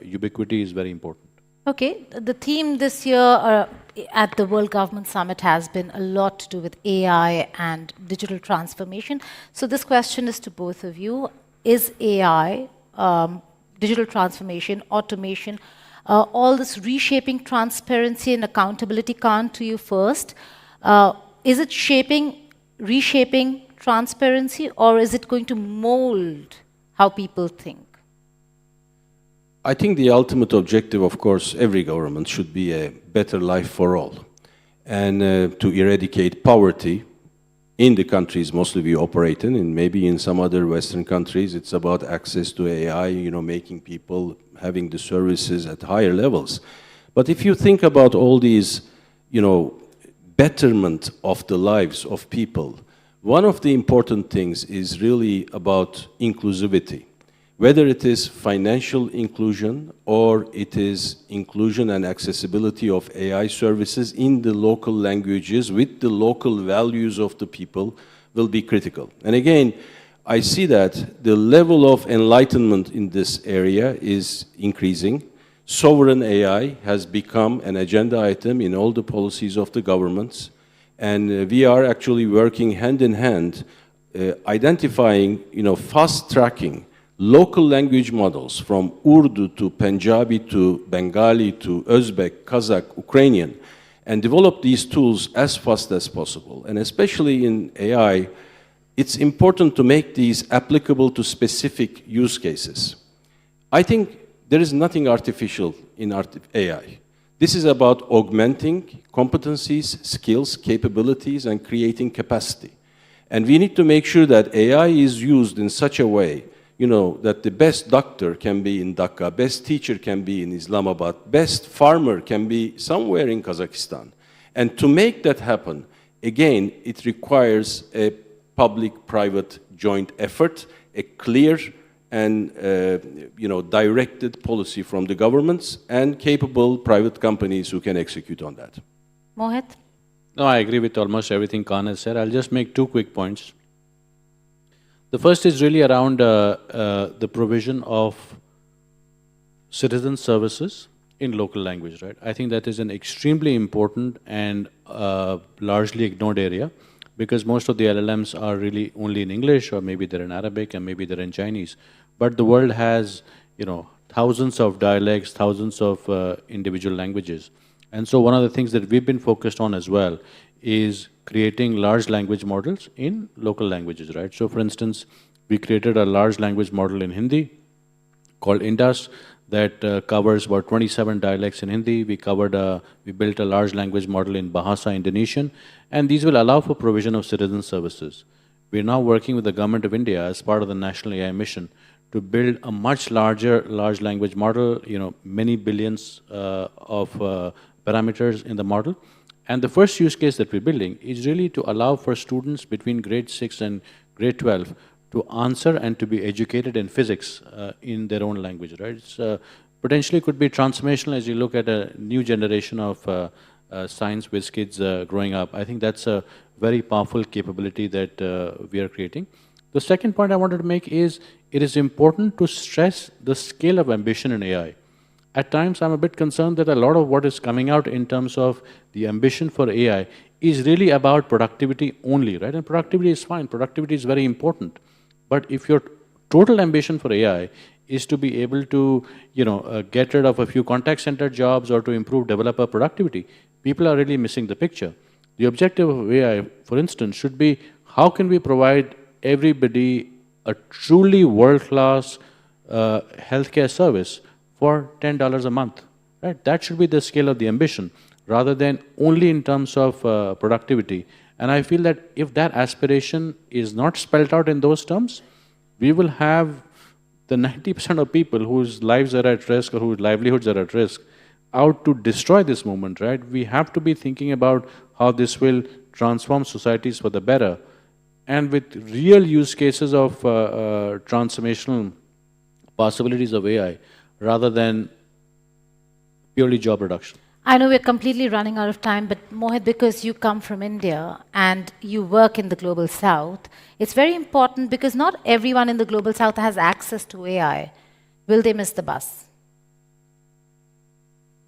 ubiquity is very important. Okay, the theme this year at the World Government Summit has been a lot to do with AI and digital transformation. So this question is to both of you. Is AI, digital transformation, automation, all this reshaping transparency and accountability? Khan, to you first. Is it reshaping transparency, or is it going to mold how people think? I think the ultimate objective, of course, every government should be a better life for all, and to eradicate poverty in the countries mostly we operate in, and maybe in some other Western countries, it's about access to AI, making people having the services at higher levels. But if you think about all these, betterment of the lives of people, one of the important things is really about inclusivity. Whether it is financial inclusion or it is inclusion and accessibility of AI services in the local languages with the local values of the people will be critical. And again, I see that the level of enlightenment in this area is increasing. Sovereign AI has become an agenda item in all the policies of the governments. And we are actually working hand in hand, identifying, fast-tracking local language models from Urdu to Punjabi to Bengali to Uzbek, Kazakh, Ukrainian, and develop these tools as fast as possible. And especially in AI, it's important to make these applicable to specific use cases. I think there is nothing artificial in AI. This is about augmenting competencies, skills, capabilities, and creating capacity. And we need to make sure that AI is used in such a way that the best doctor can be in Dhaka, best teacher can be in Islamabad, best farmer can be somewhere in Kazakhstan. And to make that happen, again, it requires a public-private joint effort, a clear and directed policy from the governments and capable private companies who can execute on that. Mohit? No, I agree with almost everything Khan has said. I'll just make 2 quick points. The first is really around the provision of citizen services in local language, right? I think that is an extremely important and largely ignored area, because most of the LLMs are really only in English, or maybe they're in Arabic, and maybe they're in Chinese. But the world has, thousands of dialects, thousands of individual languages. And so one of the things that we've been focused on as well is creating large language models in local languages, right? So for instance, we created a large language model in Hindi called Indus that covers about 27 dialects in Hindi. We built a large language model in Bahasa Indonesian, and these will allow for provision of citizen services. We're now working with the Government of India as part of the National AI Mission to build a much larger large language model, many billions of parameters in the model. And the first use case that we're building is really to allow for students between grade 6 and grade 12 to answer and to be educated in physics in their own language, right? It's, potentially could be transformational as you look at a new generation of science whiz kids growing up. I think that's a very powerful capability that we are creating. The second point I wanted to make is it is important to stress the scale of ambition in AI. At times, I'm a bit concerned that a lot of what is coming out in terms of the ambition for AI is really about productivity only, right? And productivity is fine. Productivity is very important. But if your total ambition for AI is to be able to, get rid of a few contact center jobs or to improve developer productivity, people are really missing the picture. The objective of AI, for instance, should be how can we provide everybody a truly world-class healthcare service for $10 a month, right? That should be the scale of the ambition, rather than only in terms of productivity. And I feel that if that aspiration is not spelled out in those terms, we will have the 90% of people whose lives are at risk or whose livelihoods are at risk out to destroy this movement, right? We have to be thinking about how this will transform societies for the better. And with real use cases of transformational possibilities of AI rather than purely job reduction. I know we're completely running out of time, but Mohit, because you come from India and you work in the Global South, it's very important because not everyone in the Global South has access to AI. Will they miss the bus?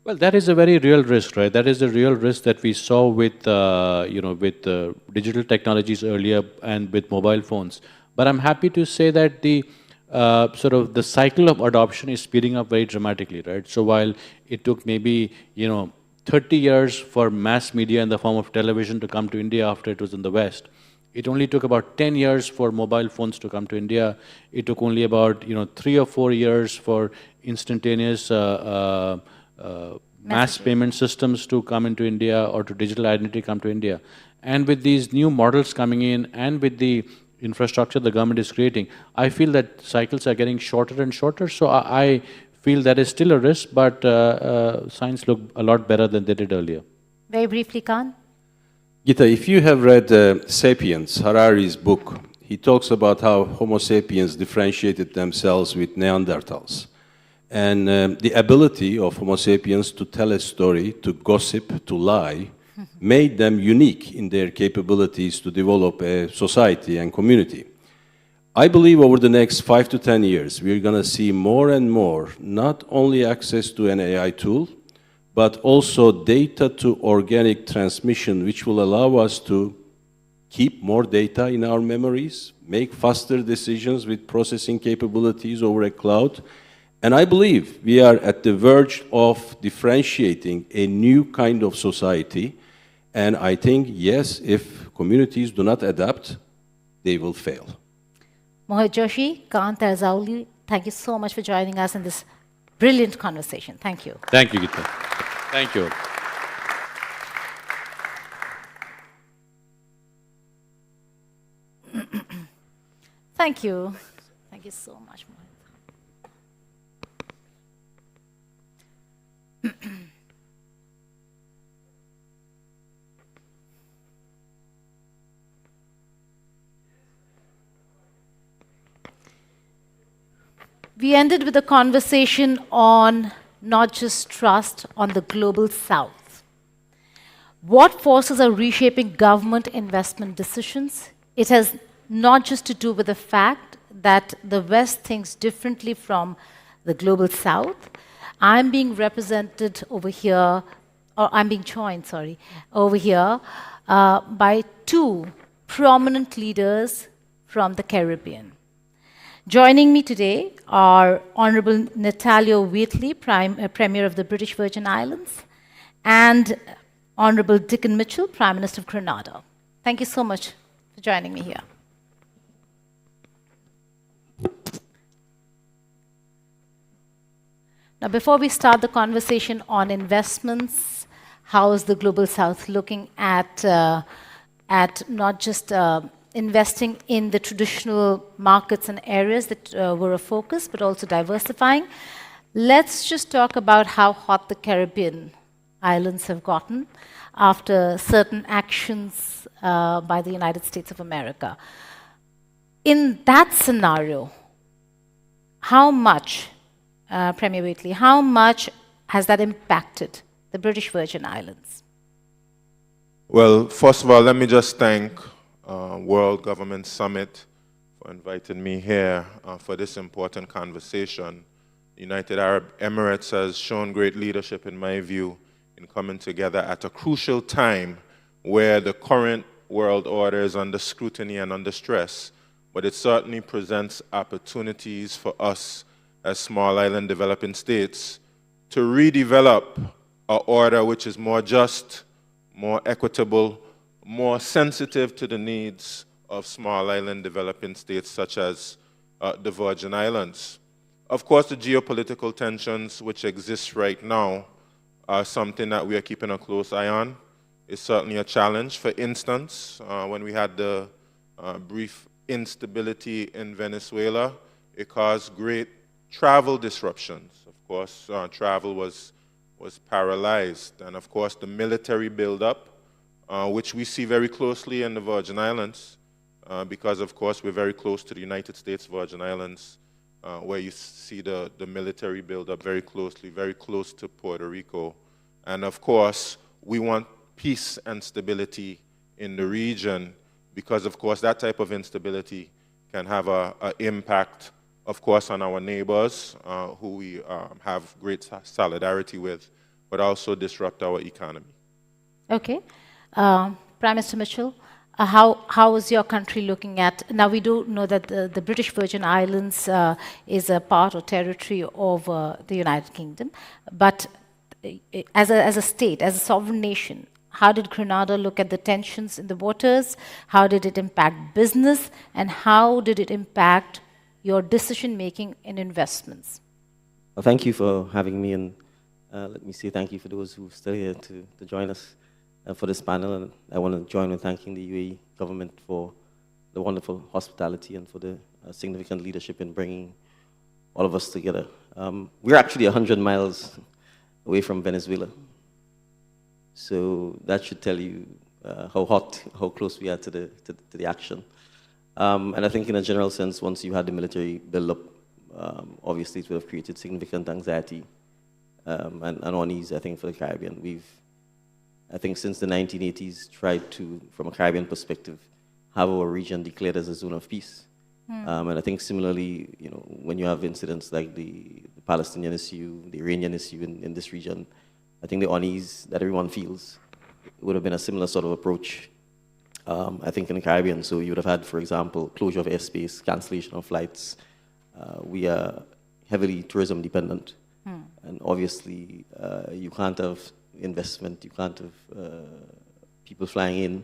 Well, that is a very real risk, right? That is a real risk that we saw with, with digital technologies earlier and with mobile phones. But I'm happy to say that the sort of the cycle of adoption is speeding up very dramatically, right? So while it took maybe, 30 years for mass media in the form of television to come to India after it was in the West, it only took about 10 years for mobile phones to come to India. It took only about, 3 or 4 years for instantaneous mass payment systems to come into India or to digital identity come to India. And with these new models coming in and with the infrastructure the government is creating, I feel that cycles are getting shorter and shorter. So I feel that is still a risk, but signs look a lot better than they did earlier. Very briefly, Khan. Gita, if you have read *Sapiens*, Harari's book, he talks about how Homo sapiens differentiated themselves with Neanderthals. And the ability of Homo sapiens to tell a story, to gossip, to lie, made them unique in their capabilities to develop a society and community. I believe over the next 5 to 10 years, we're going to see more and more, not only access to an AI tool, but also data to organic transmission, which will allow us to keep more data in our memories, make faster decisions with processing capabilities over a cloud. And I believe we are at the verge of differentiating a new kind of society. And I think, yes, if communities do not adapt, they will fail. Mohit Joshi, Khan Terzauli, thank you so much for joining us in this brilliant conversation. Thank you. Thank you, Gita. Thank you. Thank you. Thank you so much, Mohit. We ended with a conversation on not just trust, on the Global South. What forces are reshaping government investment decisions? It has not just to do with the fact that the West thinks differently from the Global South. I'm being represented over here, or I'm being joined, sorry, over here by two prominent leaders from the Caribbean. Joining me today are Honorable Natalio Wheatley, Premier of the British Virgin Islands, and Honorable Dickon Mitchell, Prime Minister of Grenada. Thank you so much for joining me here. Now, before we start the conversation on investments, how is the Global South looking at not just investing in the traditional markets and areas that were a focus, but also diversifying. Let's just talk about how hot the Caribbean islands have gotten after certain actions by the United States of America. In that scenario, how much, Premier Wheatley, how much has that impacted the British Virgin Islands? Well, first of all, let me just thank World Government Summit for inviting me here for this important conversation. The United Arab Emirates has shown great leadership, in my view, in coming together at a crucial time where the current world order is under scrutiny and under stress, but it certainly presents opportunities for us as small island developing states to redevelop an order which is more just, more equitable, more sensitive to the needs of small island developing states such as the Virgin Islands. Of course, the geopolitical tensions which exist right now are something that we are keeping a close eye on. It's certainly a challenge. For instance, when we had the brief instability in Venezuela, it caused great travel disruptions. Of course, travel was paralyzed. And of course, the military buildup, which we see very closely in the Virgin Islands, because of course we're very close to the United States Virgin Islands, where you see the military build up very closely, very close to Puerto Rico. And of course, we want peace and stability in the region because, of course, that type of instability can have an impact, of course, on our neighbors who we have great solidarity with, but also disrupt our economy. Okay. Prime Minister Mitchell, how is your country looking at, now we do know that the British Virgin Islands is a part or territory of the United Kingdom, but as a state, as a sovereign nation, how did Grenada look at the tensions in the waters? How did it impact business? And how did it impact your decision-making in investments? Well, thank you for having me, and let me say thank you for those who are still here to join us for this panel. And I want to join in thanking the UAE government for the wonderful hospitality and for the significant leadership in bringing all of us together. We're actually 100 miles away from Venezuela. So that should tell you how close we are to the action. And I think in a general sense, once you had the military build up, obviously it would have created significant anxiety and unease, I think, for the Caribbean. We've, I think, since the 1980s, tried to, from a Caribbean perspective, have our region declared as a zone of peace. And I think similarly, you know, when you have incidents like the Palestinian issue, the Iranian issue in this region, I think the unease that everyone feels would have been a similar sort of approach, I think, in the Caribbean. So you would have had, for example, closure of airspace, cancellation of flights. We are heavily tourism dependent. And obviously, you can't have investment, you can't have people flying in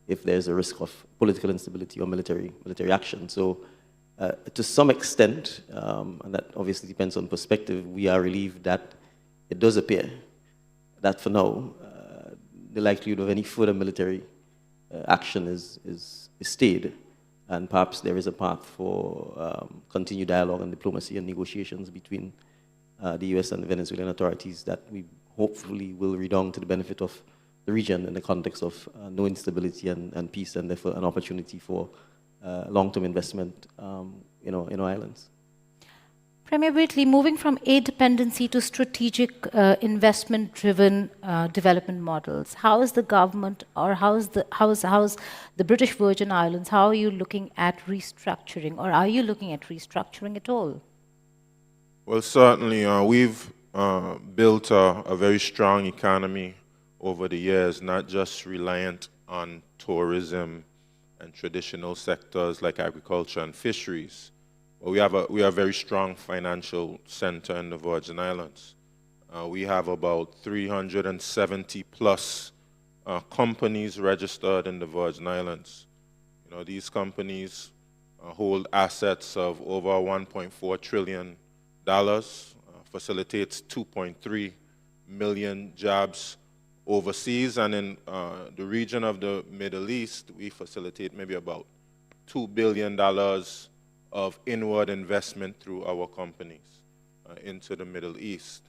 if there's a risk of political instability or military action. So to some extent, and that obviously depends on perspective, we are relieved that it does appear that for now, the likelihood of any further military action is stayed, and perhaps there is a path for continued dialogue and diplomacy and negotiations between the US and the Venezuelan authorities that we hopefully will redound to the benefit of the region in the context of no instability and peace, and therefore an opportunity for long-term investment in our islands. Premier Waitley, moving from aid dependency to strategic investment-driven development models, how is the government, or how's the British Virgin Islands, how are you looking at restructuring, or are you looking at restructuring at all? Well, certainly we've built a very strong economy over the years, not just reliant on tourism and traditional sectors like agriculture and fisheries. But we are a very strong financial center in the Virgin Islands. We have about 370 plus companies registered in the Virgin Islands. You know, these companies hold assets of over $1.4 trillion, facilitates 2.3 million jobs overseas, and in the region of the Middle East, we facilitate maybe about $2 billion of inward investment through our companies into the Middle East.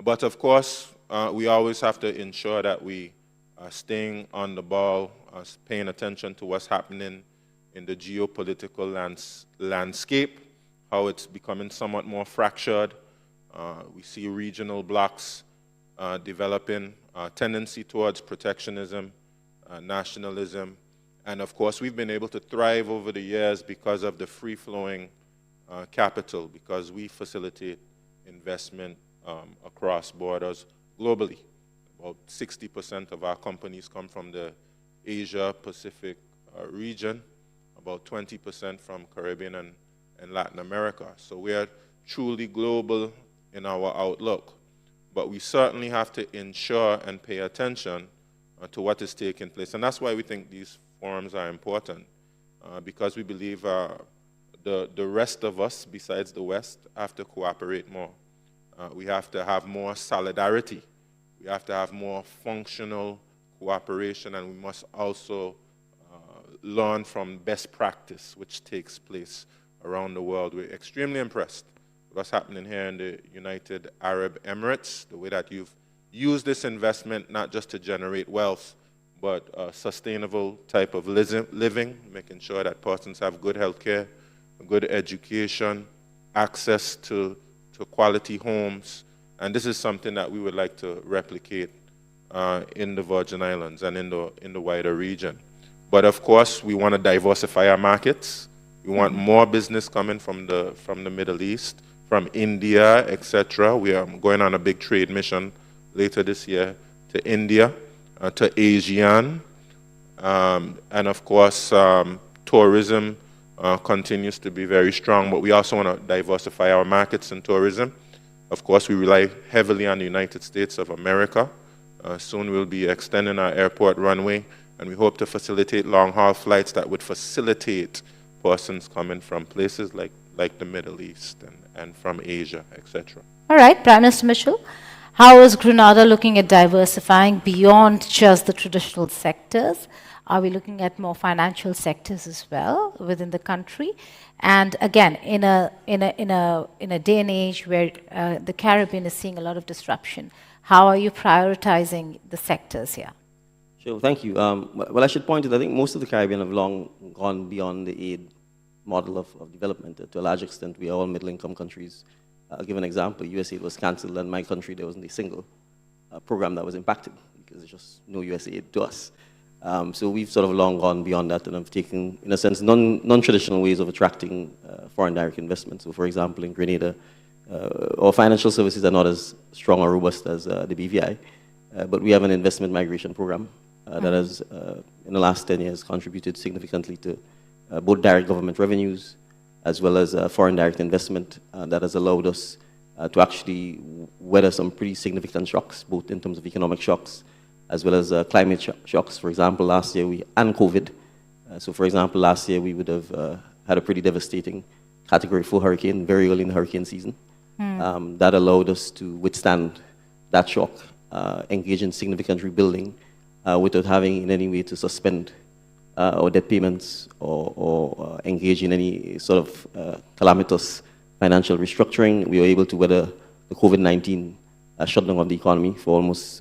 But of course, we always have to ensure that we are staying on the ball, paying attention to what's happening in the geopolitical landscape, how it's becoming somewhat more fractured. We see regional blocs developing a tendency towards protectionism, nationalism, and of course we've been able to thrive over the years because of the free-flowing capital, because we facilitate investment across borders globally. About 60% of our companies come from the Asia-Pacific region, about 20% from Caribbean and Latin America. So we are truly global in our outlook. But we certainly have to ensure and pay attention to what is taking place. And that's why we think these forums are important, because we believe the rest of us, besides the West, have to cooperate more. We have to have more solidarity. We have to have more functional cooperation, and we must also learn from best practice, which takes place around the world. We're extremely impressed with what's happening here in the United Arab Emirates, the way that you've used this investment not just to generate wealth, but a sustainable type of living, making sure that persons have good health care, good education, access to quality homes. And this is something that we would like to replicate in the Virgin Islands and in the wider region. But of course, we want to diversify our markets. We want more business coming from the Middle East, from India, etc. We are going on a big trade mission later this year to India, to ASEAN, and of course, tourism continues to be very strong, but we also want to diversify our markets in tourism. Of course, we rely heavily on the United States of America. Soon we'll be extending our airport runway, and we hope to facilitate long-haul flights that would facilitate persons coming from places like the Middle East and from Asia, etc. All right, Prime Minister Mitchell, how is Grenada looking at diversifying beyond just the traditional sectors? Are we looking at more financial sectors as well within the country? And again, in a day and age where the Caribbean is seeing a lot of disruption, how are you prioritizing the sectors here? Sure, thank you. Well, I should point out, I think most of the Caribbean have long gone beyond the aid model of development. To a large extent, we are all middle-income countries. I'll give an example. USAID was cancelled, and in my country, there wasn't a single program that was impacted because there's just no USAID to us. So we've sort of long gone beyond that and have taken, in a sense, non-traditional ways of attracting foreign direct investment. So, for example, in Grenada, our financial services are not as strong or robust as the BVI, but we have an investment migration program that has, in the last 10 years, contributed significantly to both direct government revenues as well as foreign direct investment that has allowed us to actually weather some pretty significant shocks, both in terms of economic shocks as well as climate shocks. For example, last year, and COVID. So for example, last year we would have had a pretty devastating Category 4 hurricane very early in the hurricane season. That allowed us to withstand that shock, engage in significant rebuilding without having in any way to suspend our debt payments or engage in any sort of calamitous financial restructuring. We were able to weather the COVID-19 shutdown of the economy for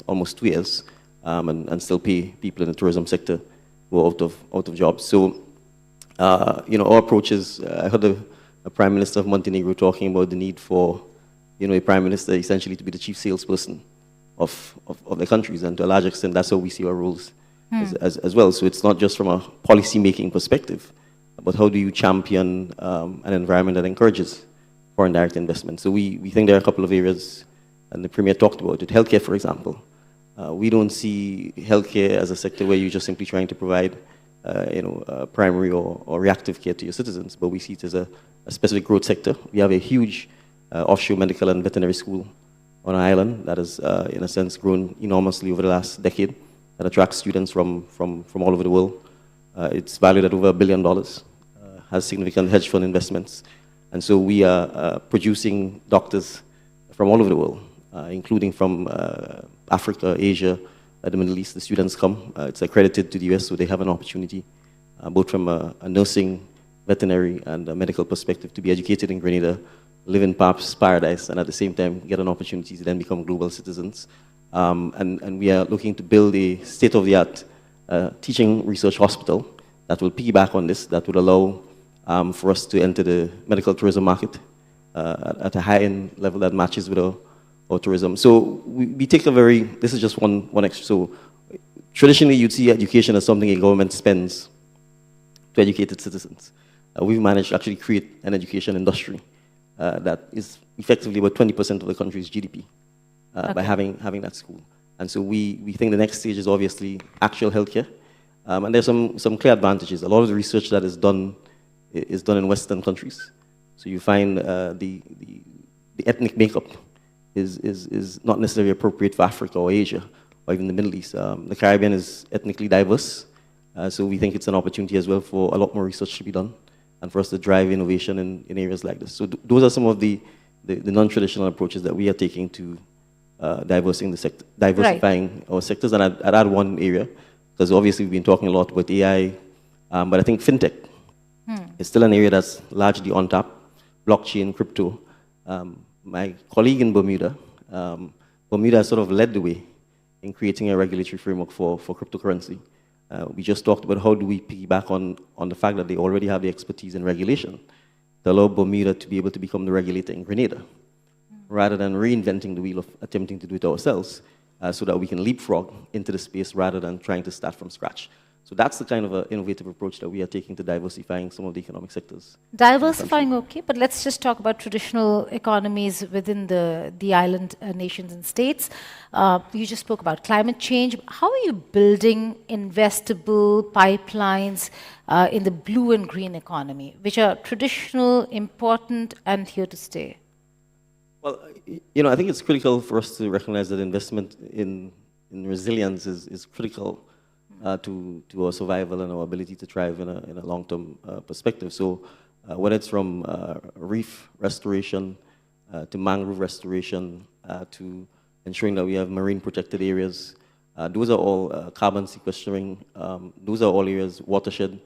almost 2 years. And still pay people in the tourism sector who are out of jobs. So, our approach is, I heard a Prime Minister of Montenegro talking about the need for, a Prime Minister essentially to be the chief salesperson of the countries, and to a large extent, that's how we see our roles as well. So it's not just from a policy-making perspective, but how do you champion an environment that encourages foreign direct investment? So we think there are a couple of areas, and the Premier talked about it. Healthcare, for example. We don't see healthcare as a sector where you're just simply trying to provide, primary or reactive care to your citizens, but we see it as a specific growth sector. We have a huge offshore medical and veterinary school on our island that has, in a sense, grown enormously over the last decade, that attracts students from all over the world. It's valued at over $1 billion, has significant hedge fund investments. And so we are producing doctors from all over the world, including from Africa, Asia, the Middle East. The students come. It's accredited to the US, so they have an opportunity, both from a nursing, veterinary, and a medical perspective, to be educated in Grenada, live in perhaps paradise, and at the same time get an opportunity to then become global citizens. And we are looking to build a state-of-the-art teaching research hospital that will piggyback on this, that would allow for us to enter the medical tourism market at a high-end level that matches with our tourism. So we take this is just one extra. So traditionally, you'd see education as something a government spends to educate its citizens. We've managed to actually create an education industry that is effectively about 20% of the country's GDP by having that school. And so we think the next stage is obviously actual healthcare. And there's some clear advantages. A lot of the research that is done in Western countries. So you find the ethnic makeup is not necessarily appropriate for Africa or Asia or even the Middle East. The Caribbean is ethnically diverse, so we think it's an opportunity as well for a lot more research to be done and for us to drive innovation in areas like this. So those are some of the non-traditional approaches that we are taking to diversifying our sectors. And I'd add one area, because obviously we've been talking a lot about AI, but I think fintech is still an area that's largely on tap. Blockchain, crypto. My colleague in Bermuda, Bermuda has sort of led the way in creating a regulatory framework for cryptocurrency. We just talked about how do we piggyback on the fact that they already have the expertise in regulation to allow Bermuda to be able to become the regulator in Grenada, rather than reinventing the wheel of attempting to do it ourselves, so that we can leapfrog into the space rather than trying to start from scratch. So that's the kind of innovative approach that we are taking to diversifying some of the economic sectors. Diversifying, okay, but let's just talk about traditional economies within the island nations and states. You just spoke about climate change. How are you building investable pipelines in the blue and green economy, which are traditional, important, and here to stay? Well, I think it's critical for us to recognize that investment in resilience is critical to our survival and our ability to thrive in a long-term perspective. So whether it's from reef restoration to mangrove restoration to ensuring that we have marine protected areas, those are all carbon sequestering, those are all areas, watershed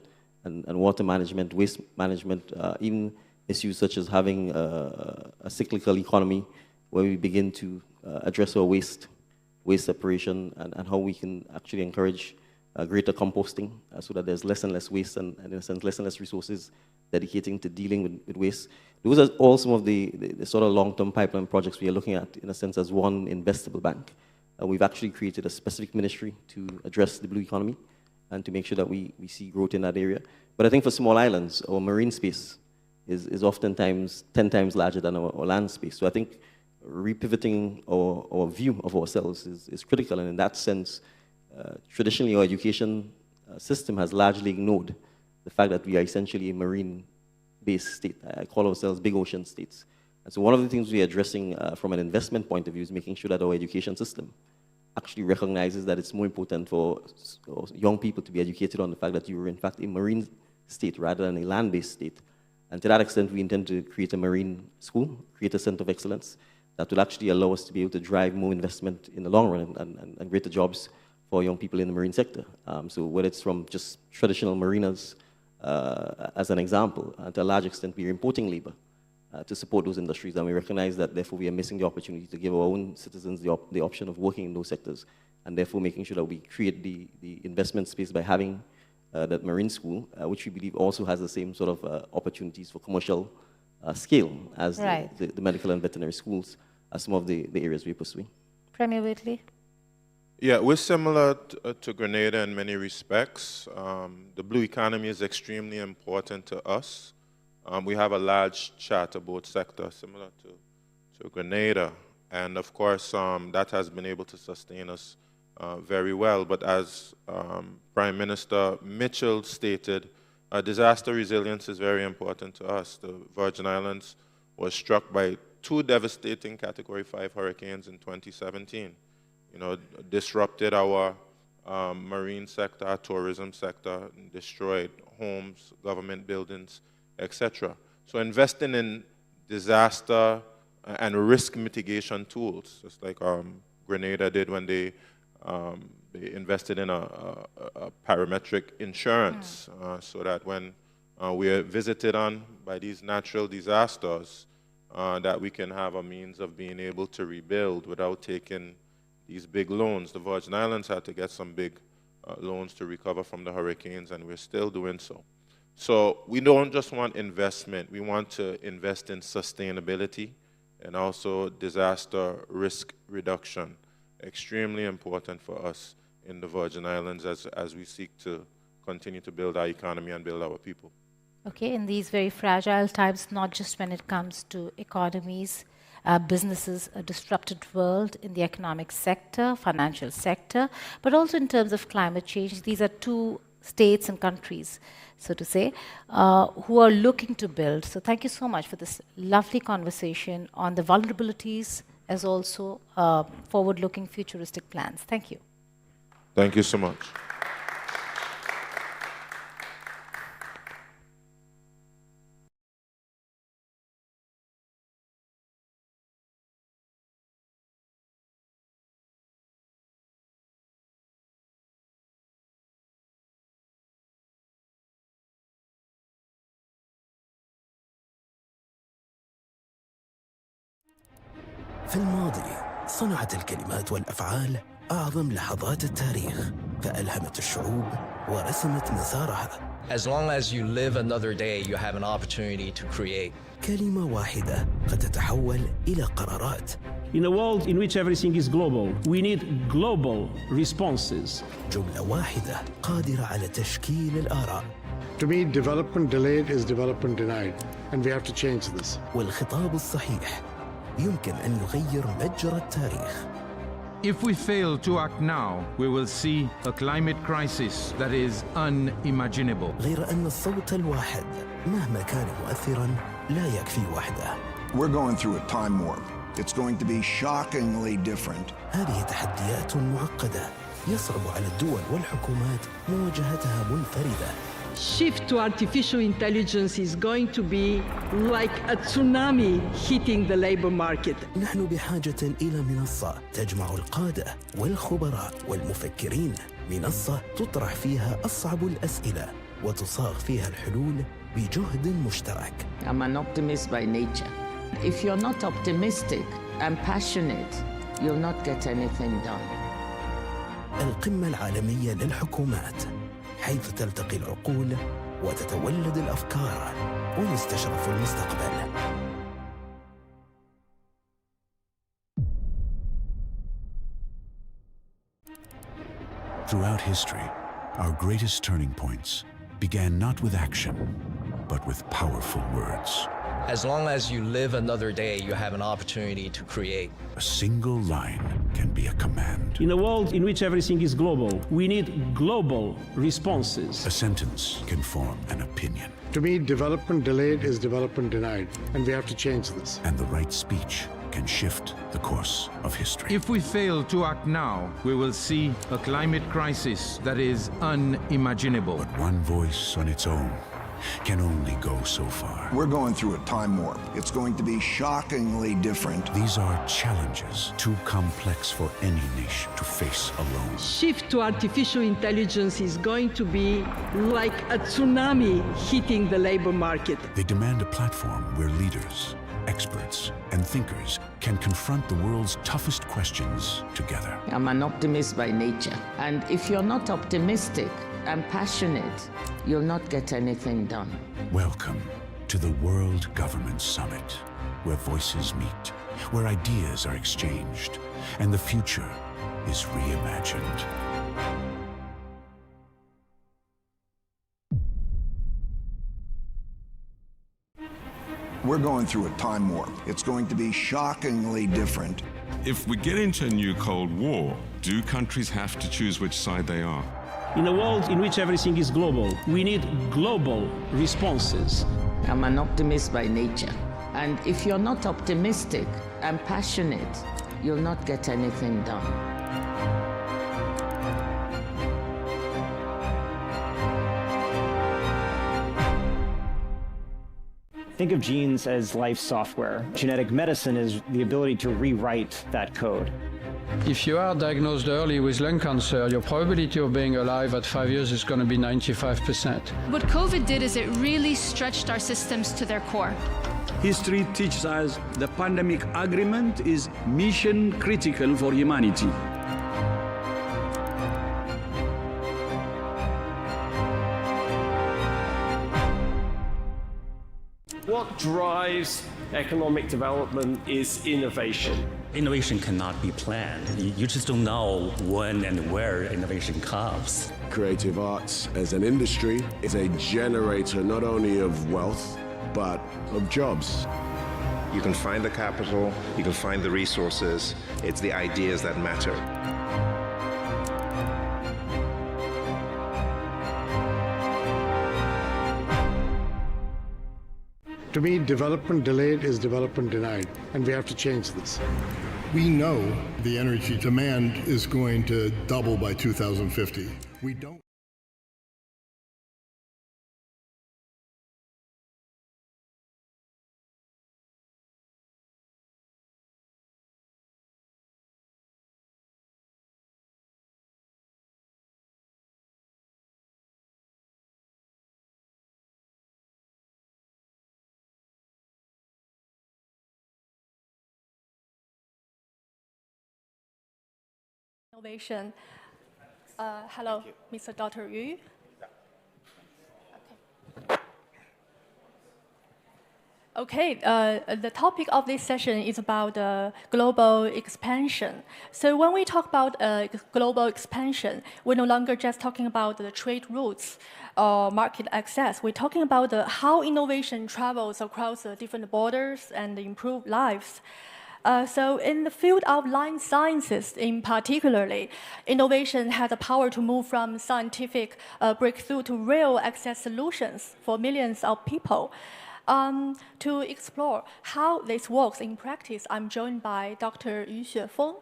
and water management, waste management, even issues such as having a cyclical economy where we begin to address our waste separation and how we can actually encourage greater composting so that there's less and less waste and in a sense less and less resources dedicating to dealing with waste. Those are all some of the sort of long-term pipeline projects we are looking at in a sense as one investable bank. We've actually created a specific ministry to address the blue economy and to make sure that we see growth in that area. But I think for small islands, our marine space is oftentimes 10 times larger than our land space. So I think repivoting our view of ourselves is critical, and in that sense, traditionally our education system has largely ignored the fact that we are essentially a marine-based state. I call ourselves big ocean states. And so one of the things we are addressing from an investment point of view is making sure that our education system actually recognizes that it's more important for young people to be educated on the fact that you are in fact a marine state rather than a land-based state. And to that extent, we intend to create a marine school, create a center of excellence that will actually allow us to be able to drive more investment in the long run and greater jobs for young people in the marine sector. So whether it's from just traditional marinas, as an example, to a large extent we are importing labor to support those industries, and we recognize that therefore we are missing the opportunity to give our own citizens the option of working in those sectors, and therefore making sure that we create the investment space by having that marine school, which we believe also has the same sort of opportunities for commercial scale as the medical and veterinary schools are some of the areas we're pursuing. Premier Waitley? Yeah, we're similar to Grenada in many respects. The blue economy is extremely important to us. We have a large charter boat sector similar to Grenada, and of course that has been able to sustain us very well. But as Prime Minister Mitchell stated, disaster resilience is very important to us. The Virgin Islands was struck by 2 devastating Category 5 hurricanes in 2017. Disrupted our marine sector, our tourism sector, destroyed homes, government buildings, etc. So investing in disaster and risk mitigation tools, just like Grenada did when they invested in a parametric insurance, so that when we are visited on by these natural disasters, that we can have a means of being able to rebuild without taking these big loans. The Virgin Islands had to get some big loans to recover from the hurricanes, and we're still doing so. So we don't just want investment, we want to invest in sustainability and also disaster risk reduction. Extremely important for us in the Virgin Islands as we seek to continue to build our economy and build our people. Okay, in these very fragile times, not just when it comes to economies, businesses, a disrupted world in the economic sector, financial sector, but also in terms of climate change. These are 2 states and countries, so to say, who are looking to build. So thank you so much for this lovely conversation on the vulnerabilities as also forward-looking futuristic plans. Thank you. Thank you so much. في الماضي صنعت الكلمات والأفعال أعظم لحظات التاريخ، فألهمت الشعوب ورسمت مسارها. As long as you live another day, you have an opportunity to create. كلمة واحدة قد تتحول إلى قرارات. In a world in which everything is global, we need global responses. جملة واحدة قادرة على تشكيل الآراء. To me, development delayed is development denied, and we have to change this. والخطاب الصحيح يمكن أن يغير مجرى التاريخ. If we fail to act now, we will see a climate crisis that is unimaginable. غير أن الصوت الواحد مهما كان مؤثراً لا يكفي وحده. We're going through a time warp. It's going to be shockingly different. هذه تحديات معقدة يصعب على الدول والحكومات مواجهتها منفردة. Shift to artificial intelligence is going to be like a tsunami hitting the labor market. نحن بحاجة إلى منصة تجمع القادة والخبراء والمفكرين، منصة تطرح فيها أصعب الأسئلة وتصاغ فيها الحلول بجهد مشترك. I'm an optimist by nature. If you're not optimistic and passionate, you'll not get anything done. القمة العالمية للحكومات، حيث تلتقي العقول وتتولد الأفكار ويستشرف المستقبل. Throughout history, our greatest turning points began not with action, but with powerful words. As long as you live another day, you have an opportunity to create. A single line can be a command. In a world in which everything is global, we need global responses. A sentence can form an opinion. To me, development delayed is development denied, and we have to change this. And the right speech can shift the course of history. If we fail to act now, we will see a climate crisis that is unimaginable. But one voice on its own can only go so far. We're going through a time warp. It's going to be shockingly different. These are challenges too complex for any nation to face alone. Shift to artificial intelligence is going to be like a tsunami hitting the labor market. They demand a platform where leaders, experts, and thinkers can confront the world's toughest questions together. I'm an optimist by nature. And if you're not optimistic and passionate, you'll not get anything done. Welcome to the World Government Summit, where voices meet, where ideas are exchanged, and the future is reimagined. We're going through a time warp. It's going to be shockingly different. If we get into a new Cold War, do countries have to choose which side they are? In a world in which everything is global, we need global responses. I'm an optimist by nature. And if you're not optimistic and passionate, you'll not get anything done. Think of genes as life software. Genetic medicine is the ability to rewrite that code. If you are diagnosed early with lung cancer, your probability of being alive at 5 years is going to be 95%. What COVID did is it really stretched our systems to their core. History teaches us the pandemic agreement is mission critical for humanity. What drives economic development is innovation. Innovation cannot be planned. You just don't know when and where innovation comes. Creative arts as an industry is a generator not only of wealth, but of jobs. You can find the capital, you can find the resources. It's the ideas that matter. To me, development delayed is development denied, and we have to change this. We know the energy demand is going to double by 2050. We don't. Innovation. Hello, Mr. Dr. Yu. Okay, the topic of this session is about global expansion. So when we talk about global expansion, we're no longer just talking about the trade routes or market access. We're talking about how innovation travels across different borders and improve lives. So in the field of life sciences in particularly, innovation has the power to move from scientific breakthrough to real access solutions for millions of people. To explore how this works in practice, I'm joined by Dr. Yu Xuefeng.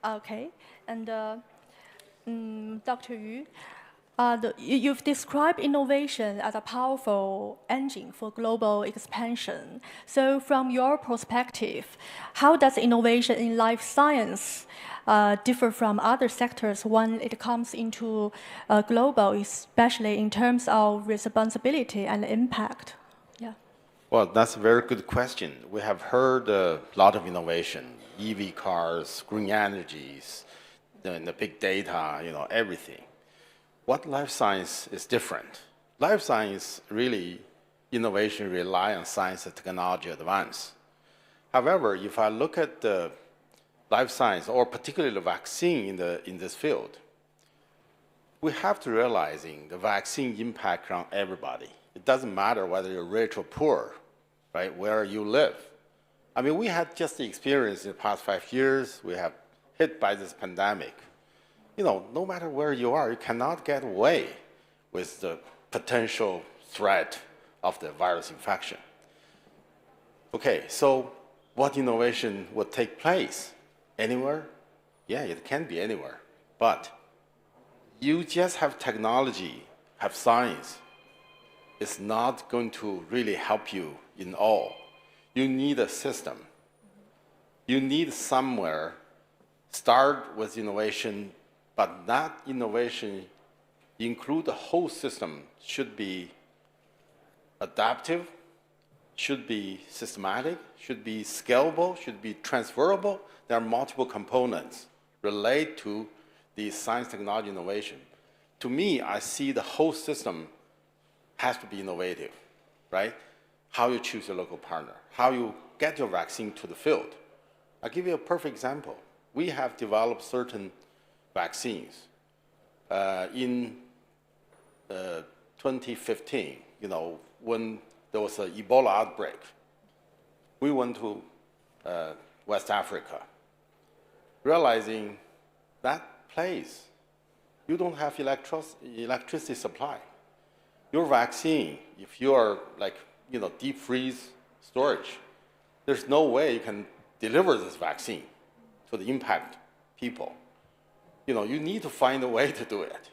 Okay, and Dr. Yu, you've described innovation as a powerful engine for global expansion. So from your perspective, how does innovation in life science differ from other sectors when it comes into global, especially in terms of responsibility and impact? Yeah. Well, that's a very good question. We have heard a lot of innovation, EV cars, green energies, the big data, everything. What life science is different? Life science really, innovation rely on science and technology advance. However, if I look at the life science, or particularly the vaccine in this field, we have to realize the vaccine impact on everybody. It doesn't matter whether you're rich or poor, right, where you live. I mean, we had just the experience in the past 5 years. We have hit by this pandemic. No matter where you are, you cannot get away with the potential threat of the virus infection. Okay, so what innovation would take place? Anywhere? Yeah, it can be anywhere. But you just have technology, have science. It's not going to really help you in all. You need a system. You need somewhere start with innovation, but that innovation include the whole system, should be adaptive, should be systematic, should be scalable, should be transferable. There are multiple components related to the science technology innovation. To me, I see the whole system has to be innovative, right? How you choose your local partner, how you get your vaccine to the field. I'll give you a perfect example. We have developed certain vaccines. In 2015, when there was an Ebola outbreak, we went to West Africa, realizing that place, you don't have electricity supply. Your vaccine, if you are deep freeze storage, there's no way you can deliver this vaccine to the impact people. You need to find a way to do it.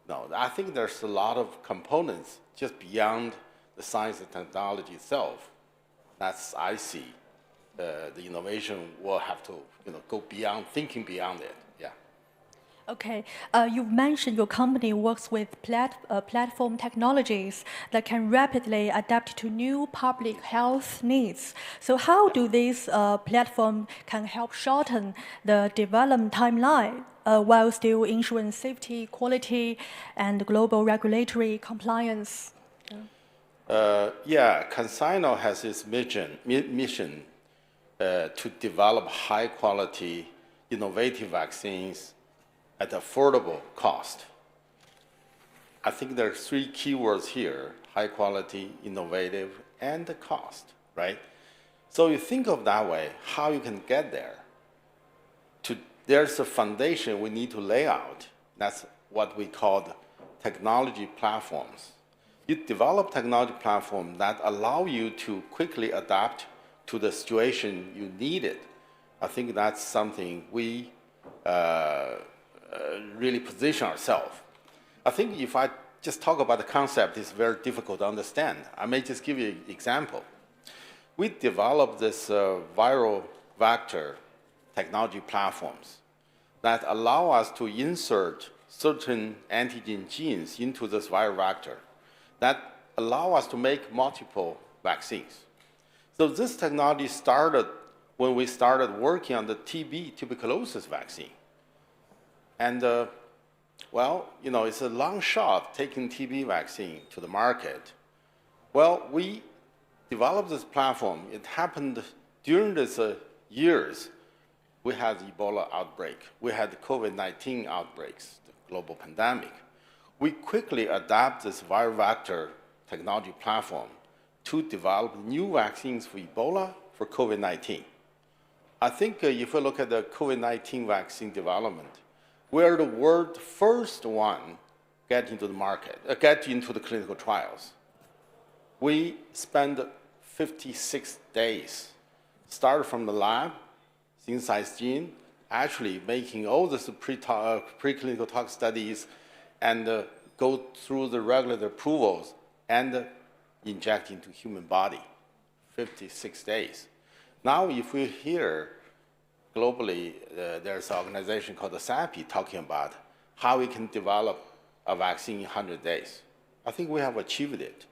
No, I think there's a lot of components just beyond the science and technology itself. That's, I see, the innovation will have to go beyond, thinking beyond it. Yeah. Okay, you've mentioned your company works with platform technologies that can rapidly adapt to new public health needs. So how do these platforms can help shorten the development timeline while still ensuring safety, quality, and global regulatory compliance? CanSino has its mission to develop high-quality, innovative vaccines at affordable cost. I think there are 3 keywords here: high quality, innovative, and the cost, right? So you think of that way, how you can get there. There's a foundation we need to lay out. That's what we call the technology platforms. You develop technology platforms that allow you to quickly adapt to the situation you need it. I think that's something we really position ourselves. I think if I just talk about the concept, it's very difficult to understand. I may just give you an example. We developed this viral vector technology platforms that allow us to insert certain antigen genes into this viral vector that allow us to make multiple vaccines. So this technology started when we started working on the TB, tuberculosis vaccine. And Well, it's a long shot taking TB vaccine to the market. Well, we developed this platform. It happened during these years. We had the Ebola outbreak. We had the COVID-19 outbreaks, the global pandemic. We quickly adapt this viral vector technology platform to develop new vaccines for Ebola, for COVID-19. I think if we look at the COVID-19 vaccine development, we're the world's first one get into the market, get into the clinical trials. We spent 56 days, started from the lab, synthesized gene, actually making all the preclinical tox studies and go through the regulatory approvals and inject into human body, 56 days. Now, if we hear globally, there's an organization called the SAPI talking about how we can develop a vaccine in 100 days. I think we have achieved it.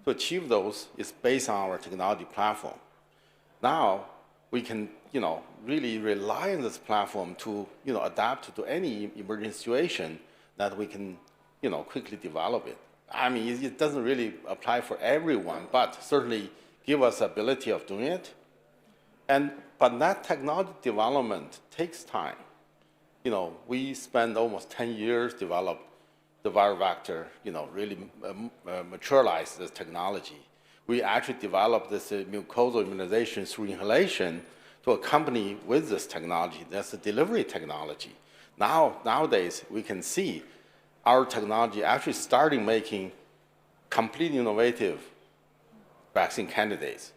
To achieve those is based on our technology platform. Now, we can, really rely on this platform to, adapt to any emergency situation that we can, quickly develop it. I mean, it doesn't really apply for everyone, but certainly give us the ability of doing it. But that technology development takes time. We spend almost 10 years develop the viral vector, really maturalize this technology. We actually developed this mucosal immunization through inhalation to accompany with this technology. That's the delivery technology. Nowadays, we can see our technology actually starting making completely innovative vaccine candidates.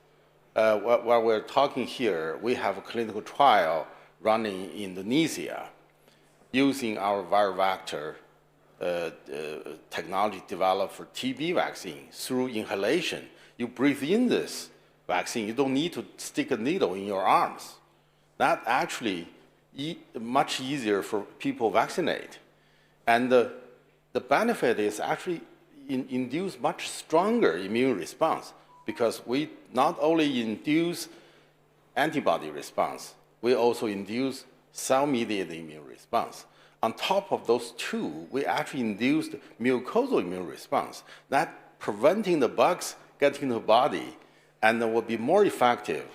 While we're talking here, we have a clinical trial running in Indonesia using our viral vector technology developed for TB vaccine through inhalation. You breathe in this vaccine. You don't need to stick a needle in your arms. That actually much easier for people vaccinate. And the benefit is actually induce much stronger immune response because we not only induce antibody response, we also induce cell-mediated immune response. On top of those two, we actually induced mucosal immune response, that preventing the bugs getting into the body and will be more effective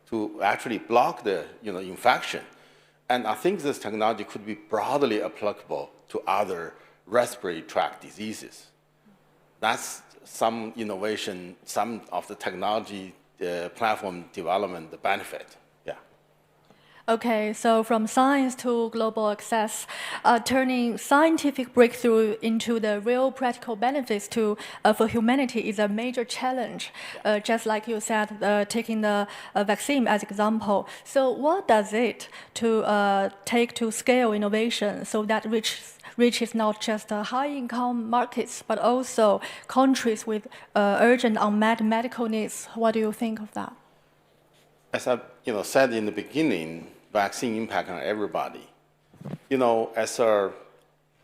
to actually block the infection. And I think this technology could be broadly applicable to other respiratory tract diseases. That's some innovation, some of the technology platform development, the benefit. Yeah. Okay, so from science to global access, turning scientific breakthrough into the real practical benefits for humanity is a major challenge. Just like you said, taking the vaccine as example. So what does it take to scale innovation so that reaches not just high-income markets, but also countries with urgent unmet medical needs? What do you think of that? As I said in the beginning, vaccine impact on everybody. As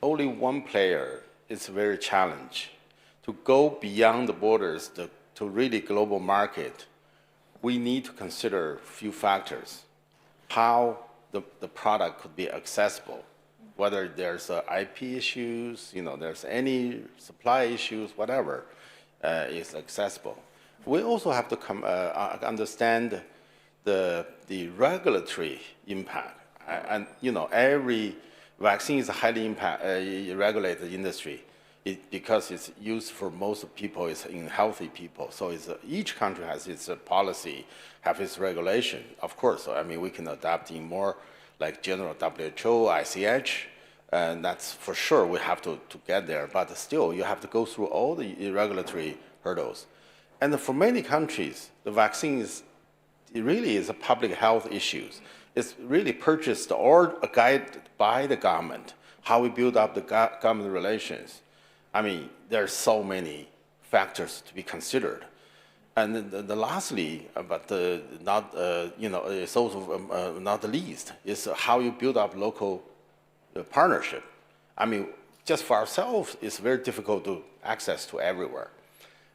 only one player, it's very challenging. To go beyond the borders to really global market, we need to consider a few factors. How the product could be accessible, whether there's IP issues, there's any supply issues, whatever is accessible. We also have to understand the regulatory impact. And every vaccine is a highly regulated industry because it's used for most people, it's in healthy people. So each country has its policy, have its regulation. Of course, we can adapt in more like general WHO, ICH, and that's for sure we have to get there. But still, you have to go through all the regulatory hurdles. And for many countries, the vaccine it really is a public health issue. It's really purchased or guided by the government, how we build up the government relations. There are so many factors to be considered. And lastly, but it's also not the least, is how you build up local partnership. Just for ourselves, it's very difficult to access to everywhere.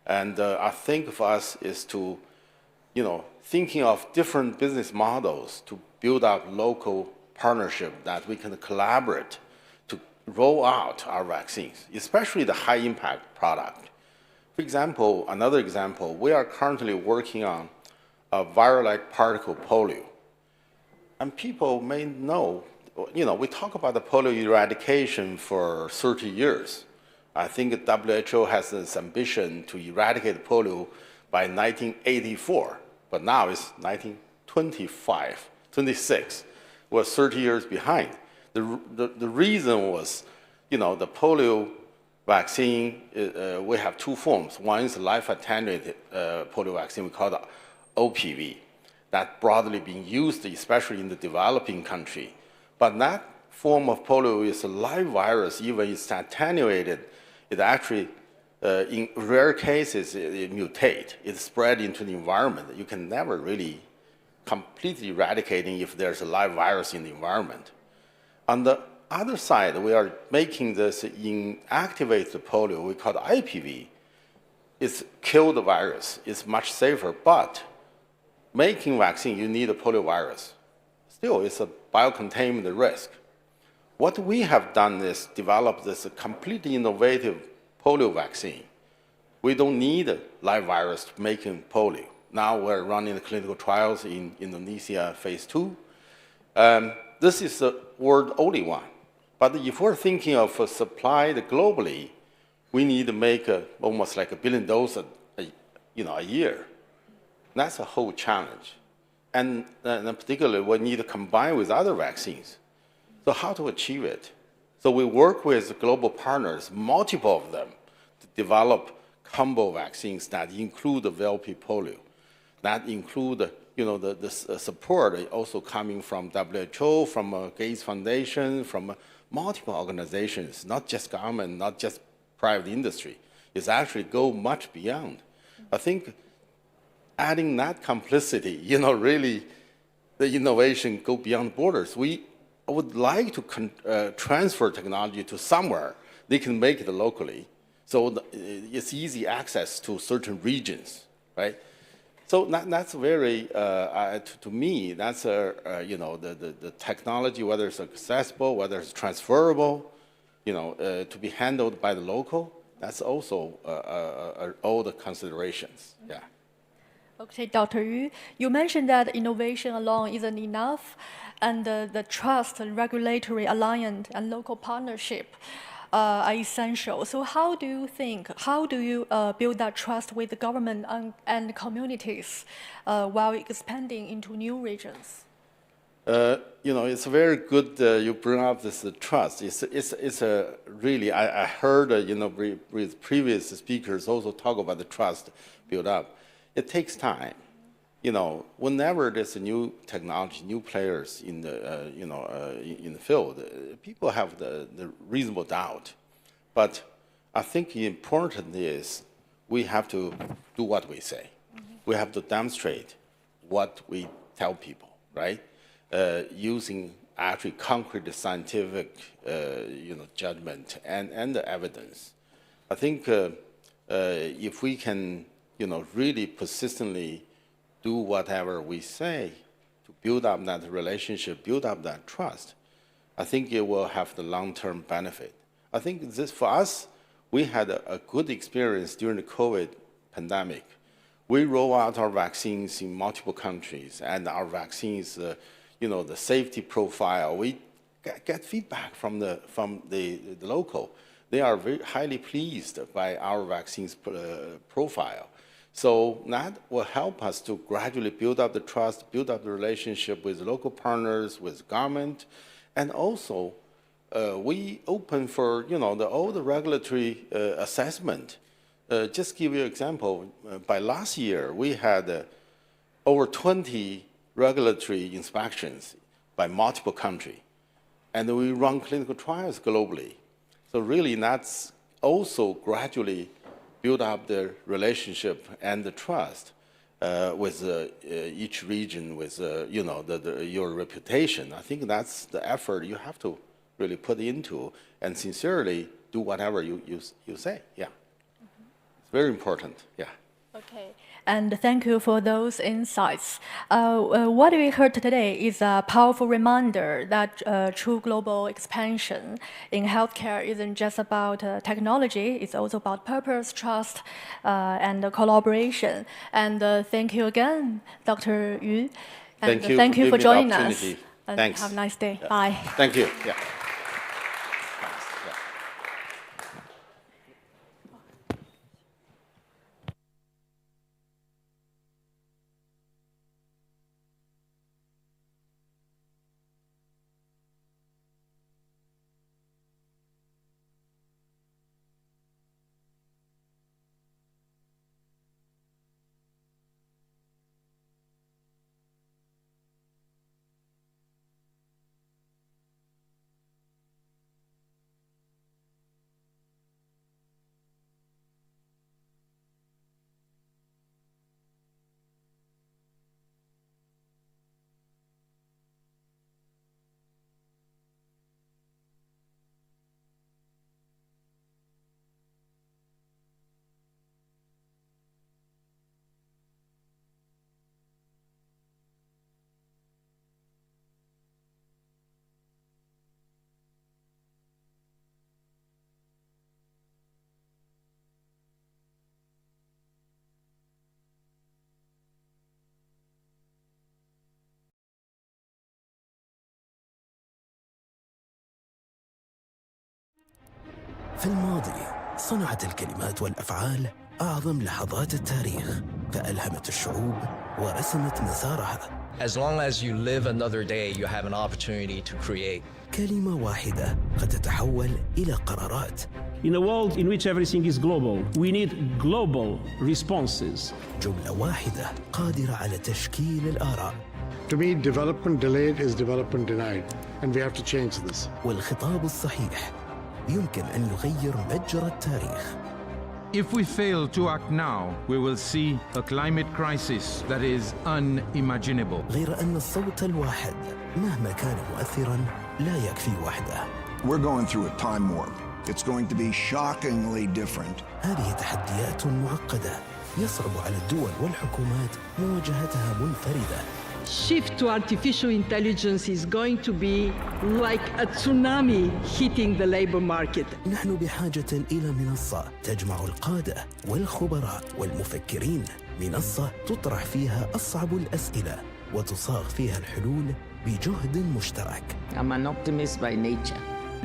And I think for us is to, thinking of different business models to build up local partnership that we can collaborate to roll out our vaccines, especially the high-impact product. For example, another example, we are currently working on a viral-like particle polio. And people may know, we talk about the polio eradication for 30 years. I think WHO has this ambition to eradicate polio by 1984, but now it's 1925, 26. We're 30 years behind. The reason was, the polio vaccine, we have two forms. One is life attenuated polio vaccine, we call it OPV. That's broadly being used, especially in the developing country. But that form of polio is a live virus, even it's attenuated. It actually, in rare cases, it mutates. It spread into the environment. You can never really completely eradicating if there's a live virus in the environment. On the other side, we are making this inactivate the polio, we call it IPV. It's kill the virus. It's much safer, but making vaccine, you need a polio virus. Still, it's a biocontainment risk. What we have done is develop this completely innovative polio vaccine. We don't need a live virus to make polio. Now we're running the clinical trials in Indonesia, phase 2. This is the world only one. But if we're thinking of a supply globally, we need to make almost like 1 billion doses a year. That's a whole challenge. And particularly, we need to combine with other vaccines. So how to achieve it? So we work with global partners, multiple of them, to develop combo vaccines that include the VLP polio, that include the support also coming from WHO, from Gates Foundation, from multiple organizations, not just government, not just private industry. It's actually go much beyond. I think adding that complicity, really, the innovation go beyond borders. We would like to transfer technology to somewhere. They can make it locally. So it's easy access to certain regions, right? So that's very, to me, that's the technology, whether it's accessible, whether it's transferable, to be handled by the local. That's also all the considerations. Yeah. Okay, Dr. Yu, you mentioned that innovation alone isn't enough, and the trust, regulatory alliance, and local partnership are essential. So how do you build that trust with the government and communities while expanding into new regions? It's very good you bring up this trust. It's a really, I heard, with previous speakers also talk about the trust build up. It takes time. Whenever there's a new technology, new players in the, in the field, people have the reasonable doubt. But I think important is we have to do what we say. Mm-hmm. We have to demonstrate what we tell people, right? Using actually concrete scientific, judgment and the evidence. I think if we can, really persistently do whatever we say to build up that relationship, build up that trust, I think it will have the long-term benefit. I think this, for us, we had a good experience during the COVID pandemic. We roll out our vaccines in multiple countries, and our vaccines, the safety profile, we get feedback from the local. They are very highly pleased by our vaccines profile. So that will help us to gradually build up the trust, build up the relationship with local partners, with government, and also we open for all the regulatory assessment. Just give you an example. By last year, we had over 20 regulatory inspections by multiple countries, and we run clinical trials globally. So really, that's also gradually build up the relationship and the trust with each region, with your reputation. I think that's the effort you have to really put into and sincerely do whatever you say. Yeah, mm-hmm. It's very important. Yeah. Okay, and thank you for those insights. What we heard today is a powerful reminder that true global expansion in healthcare isn't just about technology, it's also about purpose, trust, and collaboration. And thank you again, Dr. Yu. And thank you for joining us. And Thanks. have a nice day. Yeah. Bye. Thank you. Yeah. في الماضي صنعت الكلمات والأفعال أعظم لحظات التاريخ، فألهمت الشعوب ورسمت مسارها. As long as you live another day, you have an opportunity to create. كلمة واحدة قد تتحول إلى قرارات. In a world in which everything is global, we need global responses. جملة واحدة قادرة على تشكيل الآراء. To me, development delayed is development denied, and we have to change this. والخطاب الصحيح يمكن أن يغير مجرى التاريخ. If we fail to act now, we will see a climate crisis that is unimaginable. غير أن الصوت الواحد مهما كان مؤثراً لا يكفي وحده. We're going through a time warp. It's going to be shockingly different. هذه تحديات معقدة يصعب على الدول والحكومات مواجهتها منفردة. Shift to artificial intelligence is going to be like a tsunami hitting the labor market. نحن بحاجة إلى منصة تجمع القادة والخبراء والمفكرين، منصة تطرح فيها أصعب الأسئلة وتصاغ فيها الحلول بجهد مشترك. I'm an optimist by nature.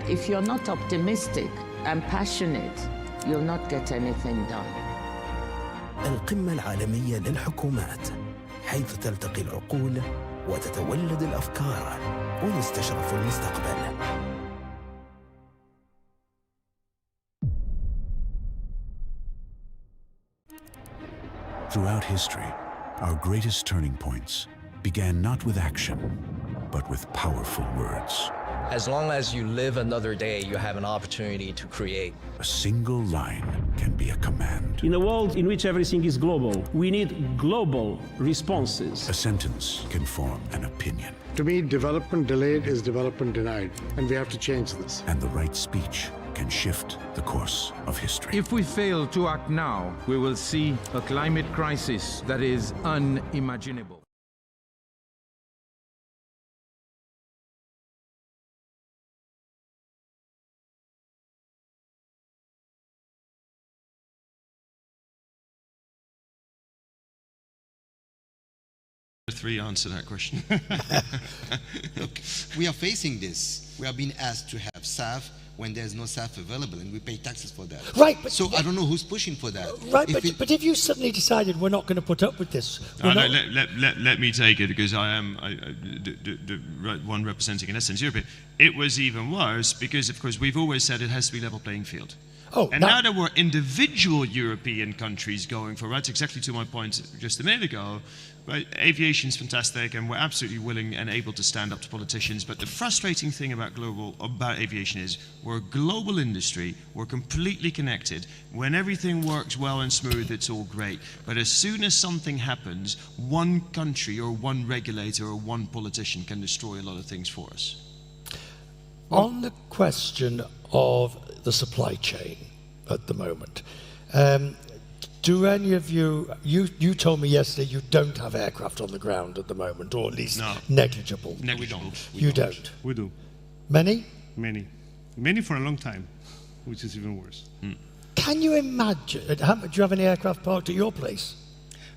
If you're not optimistic and passionate, you'll not get anything done. القمة العالمية للحكومات، حيث تلتقي العقول وتتولد الأفكار ويستشرف المستقبل. Throughout history, our greatest turning points began not with action, but with powerful words. As long as you live another day, you have an opportunity to create. A single line can be a command. In a world in which everything is global, we need global responses. A sentence can form an opinion. To me, development delayed is development denied, and we have to change this. And the right speech can shift the course of history. If we fail to act now, we will see a climate crisis that is unimaginable. Three answer that question. Look, we are facing this. We are being asked to have SAF when there's no SAF available, and we pay taxes for that. Right, but so I don't know who's pushing for that. Right, but if you suddenly decided we're not going to put up with this, let me take it, because I am the one representing in essence Europe. It was even worse because, of course, we've always said it has to be level playing field. And now there were individual European countries going for, right, exactly to my point just a minute ago, right, aviation is fantastic and we're absolutely willing and able to stand up to politicians, but the frustrating thing about aviation is we're a global industry, we're completely connected. When everything works well and smooth, it's all great. But as soon as something happens, one country or one regulator or one politician can destroy a lot of things for us. On the question of the supply chain at the moment, Do any of you, you told me yesterday you don't have aircraft on the ground at the moment, or at least negligible. Negligible. You don't. We do. Many? Many. Many for a long time, which is even worse. Can you imagine, do you have any aircraft parked at your place?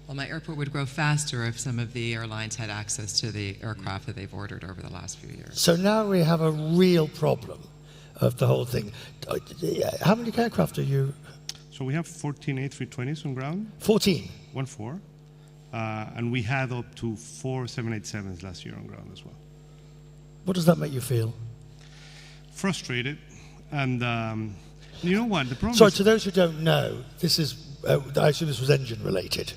Well, my airport would grow faster if some of the airlines had access to the aircraft that they've ordered over the last few years. So now we have a real problem of the whole thing. How many aircraft are you? So we have 14 A320s on ground. 14? 14. And we had up to 4 787s last year on ground as well. What does that make you feel? Frustrated. And you know what? The problem Sorry, is, to those who don't know, this is, I assume this was engine related.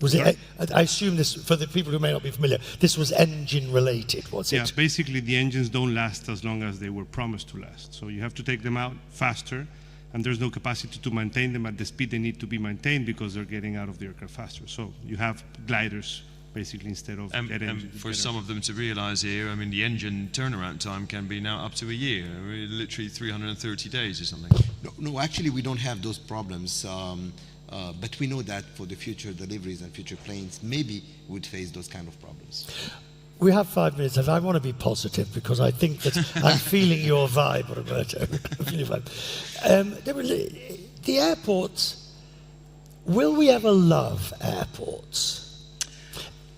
Was it? I assume this, for the people who may not be familiar, this was engine related, was it? yeah, basically the engines don't last as long as they were promised to last. So you have to take them out faster, and there's no capacity to maintain them at the speed they need to be maintained because they're getting out of the aircraft faster. So you have gliders, basically, instead of jet engines. And for some of them to realize here, I mean, the engine turnaround time can be now up to a year, literally 330 days or something. No, actually, we don't have those problems. But we know that for the future deliveries and future planes, maybe we would face those kind of problems. We have 5 minutes, and I want to be positive because I think that I'm feeling your vibe, Roberto. I'm feeling your vibe. The airports, will we ever love airports?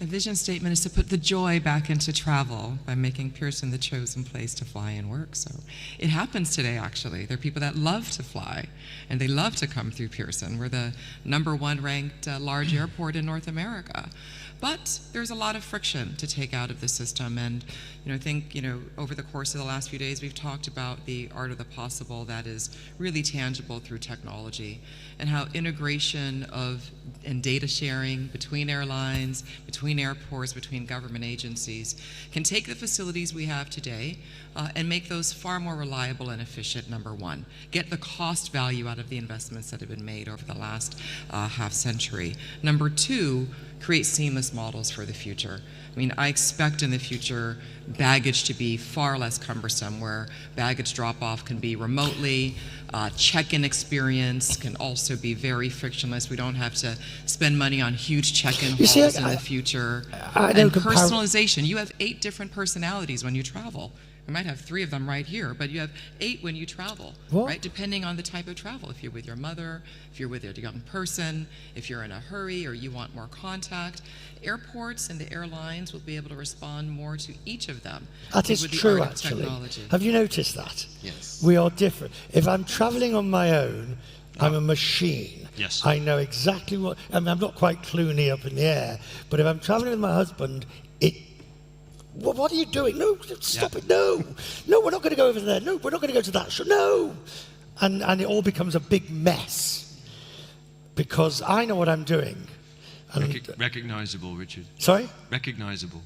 The vision statement is to put the joy back into travel by making Pearson the chosen place to fly and work. So it happens today, actually. There are people that love to fly, and they love to come through Pearson. We're the #1 ranked large airport in North America. But there's a lot of friction to take out of the system, and I think over the course of the last few days we've talked about the art of the possible that is really tangible through technology, and how integration and data sharing between airlines, between airports, between government agencies can take the facilities we have today and make those far more reliable and efficient, #1. Get the cost value out of the investments that have been made over the last half century. #2, create seamless models for the future. I mean, I expect in the future baggage to be far less cumbersome, where baggage drop-off can be remotely, check-in experience can also be very frictionless. We don't have to spend money on huge check-in halls in the future. And personalization. You have 8 different personalities when you travel. We might have 3 of them right here, but you have 8 when you travel, right? Depending on the type of travel. If you're with your mother, if you're with a young person, if you're in a hurry or you want more contact, airports and the airlines will be able to respond more to each of them. That is true, actually. Have you noticed that? Yes. We are different. If I'm traveling on my own, I'm a machine. Yes. I know exactly what, I'm not quite Clooney up in the air, but if I'm traveling with my husband, what are you doing? No, stop it, no. No, we're not going to go over there. No, we're not going to go to that show. No. And it all becomes a big mess because I know what I'm doing. Recognizable, Richard. Sorry? Recognizable.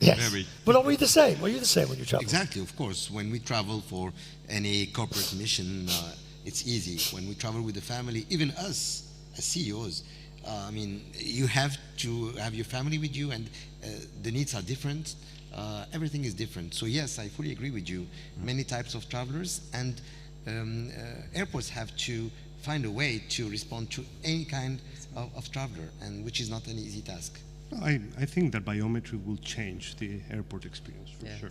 Yes. Very. But are we the same? Are you the same when you travel? Exactly, of course. When we travel for any corporate mission, it's easy. When we travel with the family, even us as CEOs, I mean, you have to have your family with you, and the needs are different. Everything is different. So yes, I fully agree with you. Many types of travelers, and airports have to find a way to respond to any kind of traveler, and which is not an easy task. I think that biometry will change the airport experience for sure.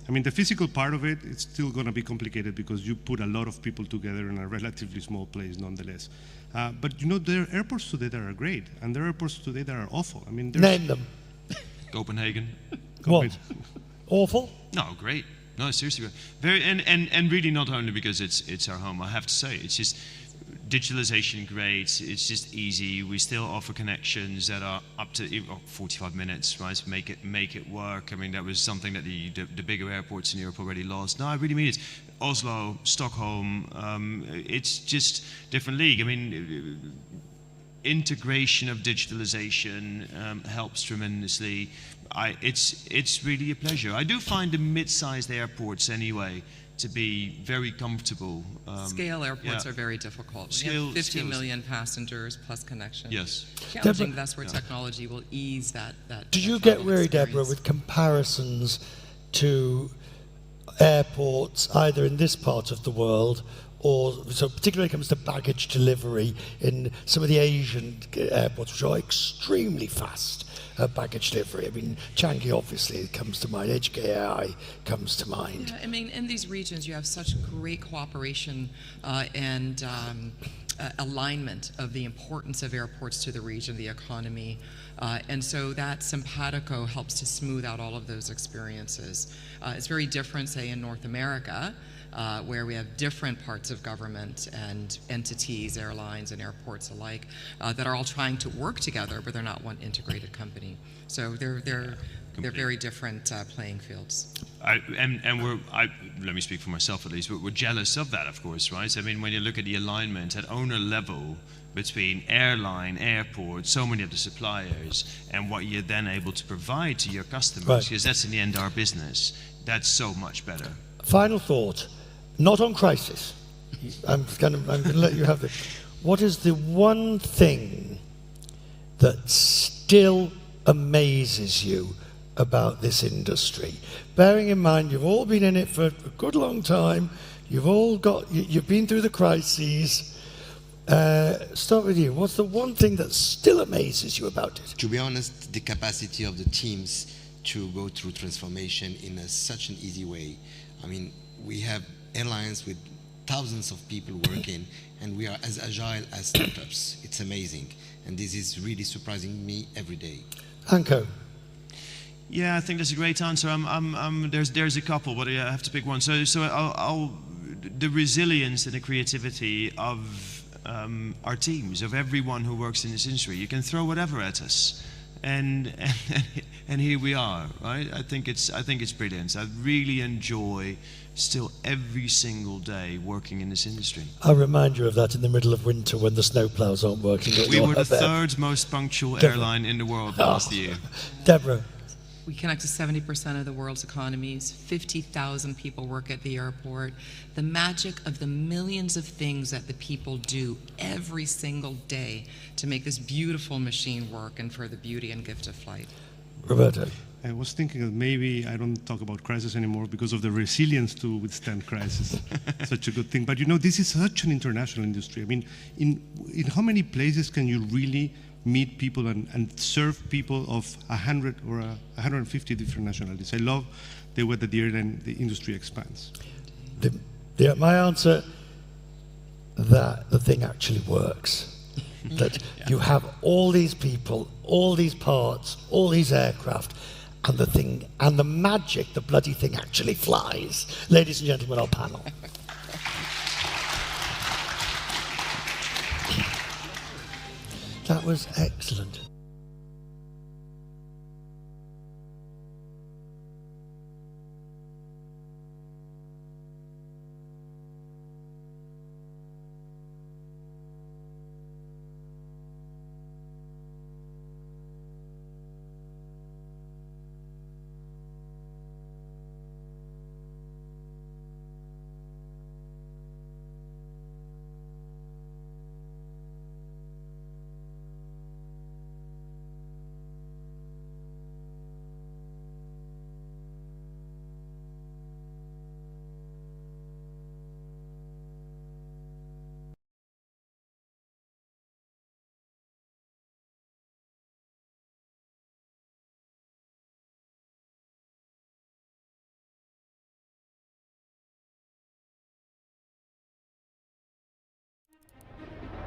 I mean, the physical part of it, it's still going to be complicated because you put a lot of people together in a relatively small place nonetheless. But there are airports today that are great, and there are airports today that are awful. I mean, name them. Copenhagen. What? Awful? No, great. No, seriously, very, and really not only because it's our home. I have to say, it's just digitalization great. It's just easy. We still offer connections that are up to 45 minutes, right? Make it work. I mean, that was something that the bigger airports in Europe already lost. No, I really mean it. Oslo, Stockholm. It's just different league. I mean, integration of digitalization helps tremendously. It's really a pleasure. I do find the mid-sized airports anyway to be very comfortable. Scale airports are very difficult. We have 50 million passengers plus connections. Yes. Challenging, that's where technology will ease that. Do you get worried, Deborah, with comparisons to airports either in this part of the world or so particularly when it comes to baggage delivery in some of the Asian airports, which are extremely fast baggage delivery. I mean, Changi obviously comes to mind, HKI comes to mind. Yeah, I mean, in these regions you have such great cooperation and alignment of the importance of airports to the region, the economy, and so that simpatico helps to smooth out all of those experiences. It's very different, say, in North America, where we have different parts of government and entities, airlines and airports alike, that are all trying to work together, but they're not one integrated company. So they're very different playing fields. Let me speak for myself at least, but we're jealous of that, of course, right? I mean, when you look at the alignment at owner level between airline, airport, so many of the suppliers, and what you're then able to provide to your customers, because that's in the end our business, that's so much better. Final thought, not on crisis. I'm going to let you have this. What is the one thing that still amazes you about this industry? Bearing in mind you've all been in it for a good long time, you've been through the crises. Start with you. What's the one thing that still amazes you about it? To be honest, the capacity of the teams to go through transformation in such an easy way. I mean, we have airlines with thousands of people working, and we are as agile as startups. It's amazing, and this is really surprising me every day. Anko. Yeah, I think that's a great answer. There's a couple, but I have to pick one. So the resilience and the creativity of our teams, of everyone who works in this industry. You can throw whatever at us, and here we are, right? I think it's brilliant. I really enjoy still every single day working in this industry. I'll remind you of that in the middle of winter when the snowplows aren't working. We were the third most punctual airline in the world last year. Deborah. We connect to 70% of the world's economies. 50,000 people work at the airport. The magic of the millions of things that the people do every single day to make this beautiful machine work and for the beauty and gift of flight. Roberto. I was thinking that maybe I don't talk about crisis anymore because of the resilience to withstand crisis. Such a good thing. But you know, this is such an international industry. I mean, in how many places can you really meet people and serve people of 100 or 150 different nationalities? I love the way that the industry expands. My answer, that the thing actually works. That you have all these people, all these parts, all these aircraft, and the thing, and the magic, the bloody thing actually flies. Ladies and gentlemen, our panel. That was excellent.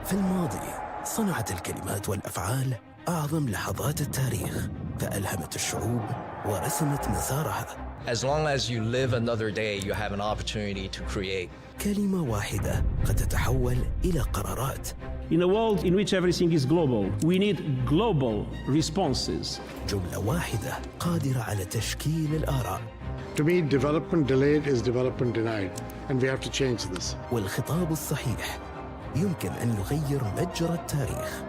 في الماضي صنعت الكلمات والأفعال أعظم لحظات التاريخ، فألهمت الشعوب ورسمت مسارها. As long as you live another day, you have an opportunity to create. كلمة واحدة قد تتحول إلى قرارات. In a world in which everything is global, we need global responses. جملة واحدة قادرة على تشكيل الآراء. To me, development delayed is development denied, and we have to change this. والخطاب الصحيح يمكن أن يغير مجرى التاريخ.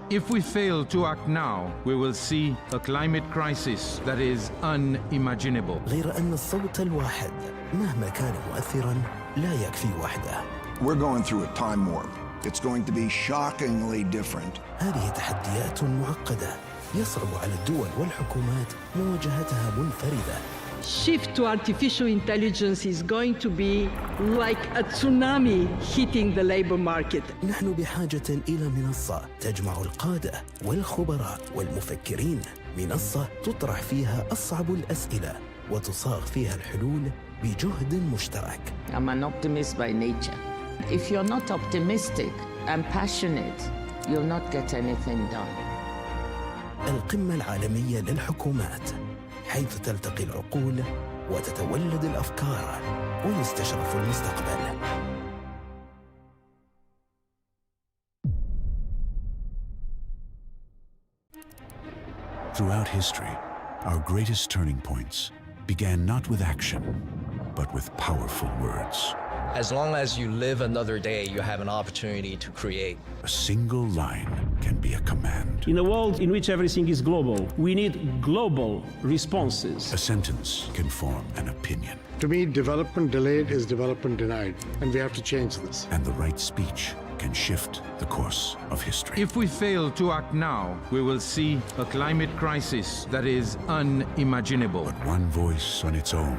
If we fail to act now, we will see a climate crisis that is unimaginable. غير أن الصوت الواحد مهما كان مؤثراً لا يكفي وحده. We're going through a time warp. It's going to be shockingly different. هذه تحديات معقدة يصعب على الدول والحكومات مواجهتها منفردة. shift to artificial intelligence is going to be like a tsunami hitting the labor market. نحن بحاجة إلى منصة تجمع القادة والخبراء والمفكرين، منصة تطرح فيها أصعب الأسئلة وتصاغ فيها الحلول بجهد مشترك. I'm an optimist by nature. If you're not optimistic and passionate, you'll not get anything done. القمة العالمية للحكومات، حيث تلتقي العقول وتتولد الأفكار ويستشرف المستقبل. Throughout history, our greatest turning points began not with action, but with powerful words. As long as you live another day, you have an opportunity to create. A single line can be a command. In a world in which everything is global, we need global responses. A sentence can form an opinion. To me, development delayed is development denied, and we have to change this. And the right speech can shift the course of history. If we fail to act now, we will see a climate crisis that is unimaginable. But one voice on its own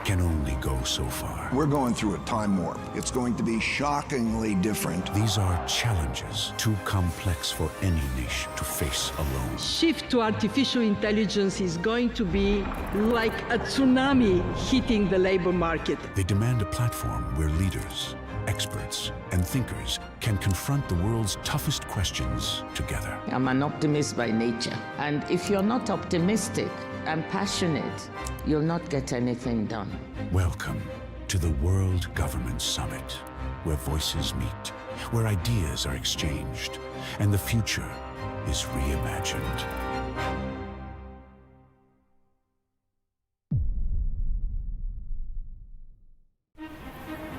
can only go so far. We're going through a time warp. It's going to be shockingly different. These are challenges too complex for any nation to face alone. Shift to artificial intelligence is going to be like a tsunami hitting the labor market. They demand a platform where leaders, experts, and thinkers can confront the world's toughest questions together. I'm an optimist by nature. And if you're not optimistic and passionate, you'll not get anything done. Welcome to the World Government Summit, where voices meet, where ideas are exchanged, and the future is reimagined.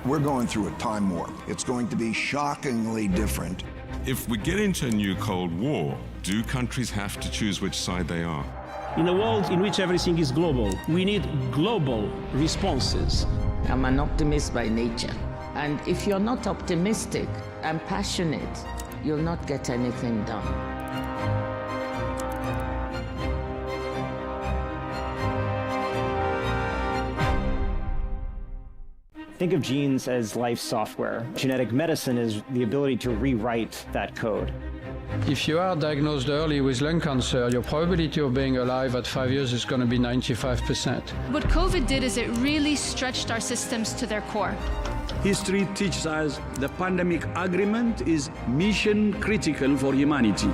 We're going through a time warp. It's going to be shockingly different. If we get into a new Cold War, do countries have to choose which side they are? In a world in which everything is global, we need global responses. I'm an optimist by nature. And if you're not optimistic and passionate, you'll not get anything done. Think of genes as life software. Genetic medicine is the ability to rewrite that code. If you are diagnosed early with lung cancer, your probability of being alive at 5 years is going to be 95%. What COVID did is it really stretched our systems to their core. History teaches us the pandemic agreement is mission critical for humanity.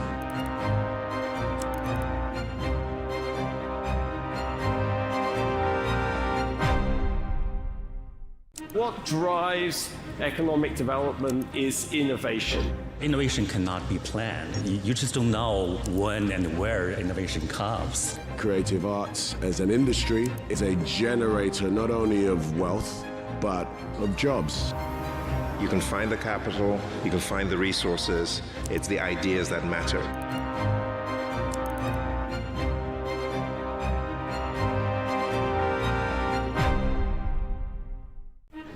What drives economic development is innovation. Innovation cannot be planned. You just don't know when and where innovation comes. Creative arts as an industry is a generator not only of wealth, but of jobs. You can find the capital, you can find the resources. It's the ideas that matter.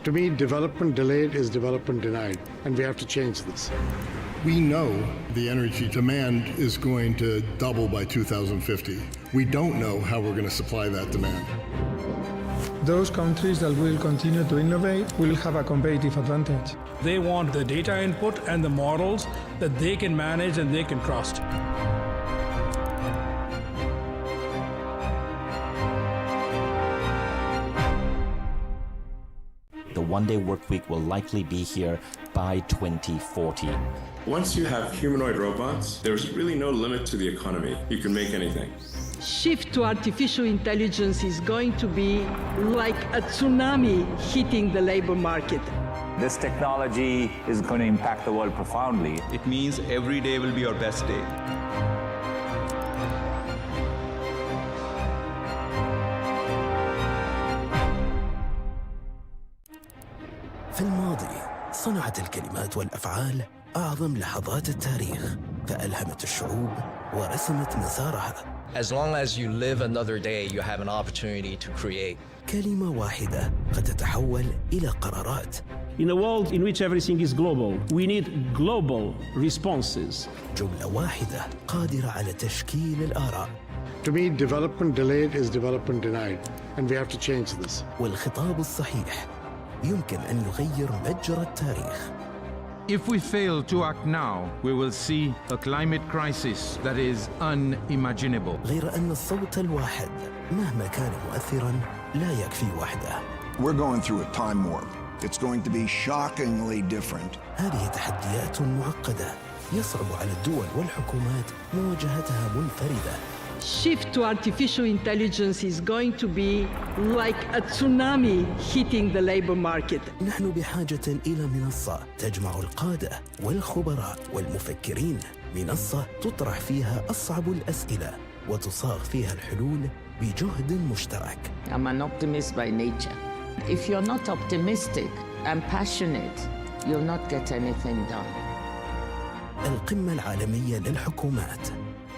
To me, development delayed is development denied, and we have to change this. We know the energy demand is going to double by 2050. We don't know how we're going to supply that demand. Those countries that will continue to innovate will have a competitive advantage. They want the data input and the models that they can manage and they can trust. The one-day work week will likely be here by 2040. Once you have humanoid robots, there's really no limit to the economy. You can make anything. Shift to artificial intelligence is going to be like a tsunami hitting the labor market. This technology is going to impact the world profoundly. It means every day will be your best day. في الماضي صنعت الكلمات والأفعال أعظم لحظات التاريخ، فألهمت الشعوب ورسمت مسارها. As long as you live another day, you have an opportunity to create. كلمة واحدة قد تتحول إلى قرارات. In a world in which everything is global, we need global responses. جملة واحدة قادرة على تشكيل الآراء. To me, development delayed is development denied, and we have to change this. والخطاب الصحيح يمكن أن يغير مجرى التاريخ. If we fail to act now, we will see a climate crisis that is unimaginable. غير أن الصوت الواحد مهما كان مؤثراً لا يكفي وحده. We're going through a time warp. It's going to be shockingly different. هذه تحديات معقدة يصعب على الدول والحكومات مواجهتها منفردة. Shift to artificial intelligence is going to be like a tsunami hitting the labor market. نحن بحاجة إلى منصة تجمع القادة والخبراء والمفكرين، منصة تطرح فيها أصعب الأسئلة وتصاغ فيها الحلول بجهد مشترك. I'm an optimist by nature. If you're not optimistic and passionate, you'll not get anything done. القمة العالمية للحكومات،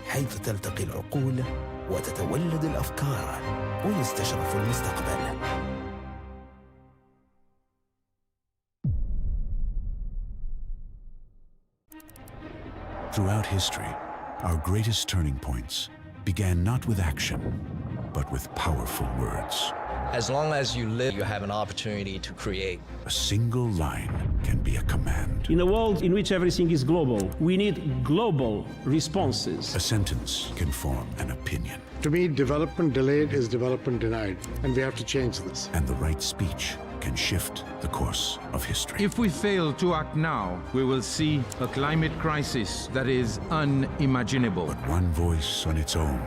حيث تلتقي العقول وتتولد الأفكار ويستشرف المستقبل. Throughout history, our greatest turning points began not with action, but with powerful words. As long as you live, you have an opportunity to create. A single line can be a command. In a world in which everything is global, we need global responses. A sentence can form an opinion. To me, development delayed is development denied, and we have to change this. And the right speech can shift the course of history. If we fail to act now, we will see a climate crisis that is unimaginable. But one voice on its own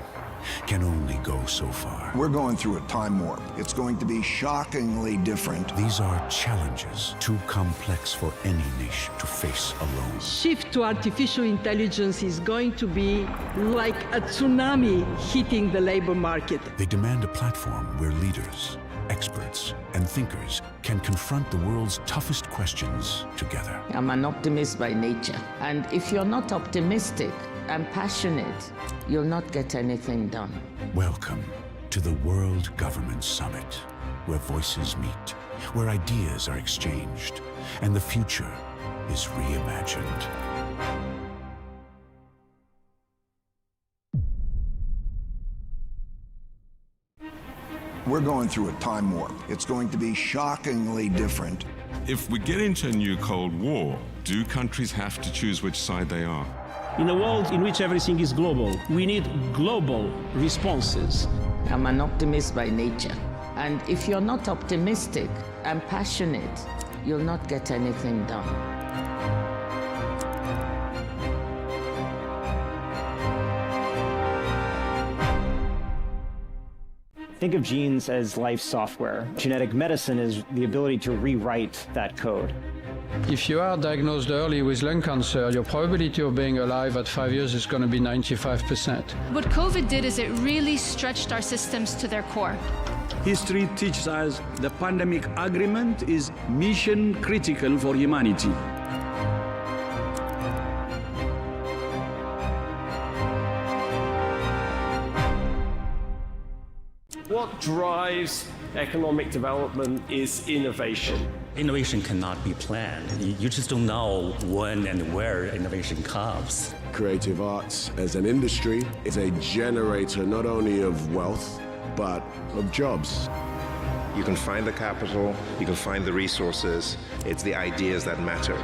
can only go so far. We're going through a time warp. It's going to be shockingly different. These are challenges too complex for any nation to face alone. Shift to artificial intelligence is going to be like a tsunami hitting the labor market. They demand a platform where leaders, experts, and thinkers can confront the world's toughest questions together. I'm an optimist by nature. And if you're not optimistic and passionate, you'll not get anything done. Welcome to the World Government Summit, where voices meet, where ideas are exchanged, and the future is reimagined. We're going through a time warp. It's going to be shockingly different. If we get into a new Cold War, do countries have to choose which side they are? In a world in which everything is global, we need global responses. I'm an optimist by nature. And if you're not optimistic and passionate, you'll not get anything done. Think of genes as life software. Genetic medicine is the ability to rewrite that code. If you are diagnosed early with lung cancer, your probability of being alive at 5 years is going to be 95%. What COVID did is it really stretched our systems to their core. History teaches us the pandemic agreement is mission critical for humanity. What drives economic development is innovation. Innovation cannot be planned. You just don't know when and where innovation comes. Creative arts as an industry is a generator not only of wealth, but of jobs. You can find the capital, you can find the resources. It's the ideas that matter.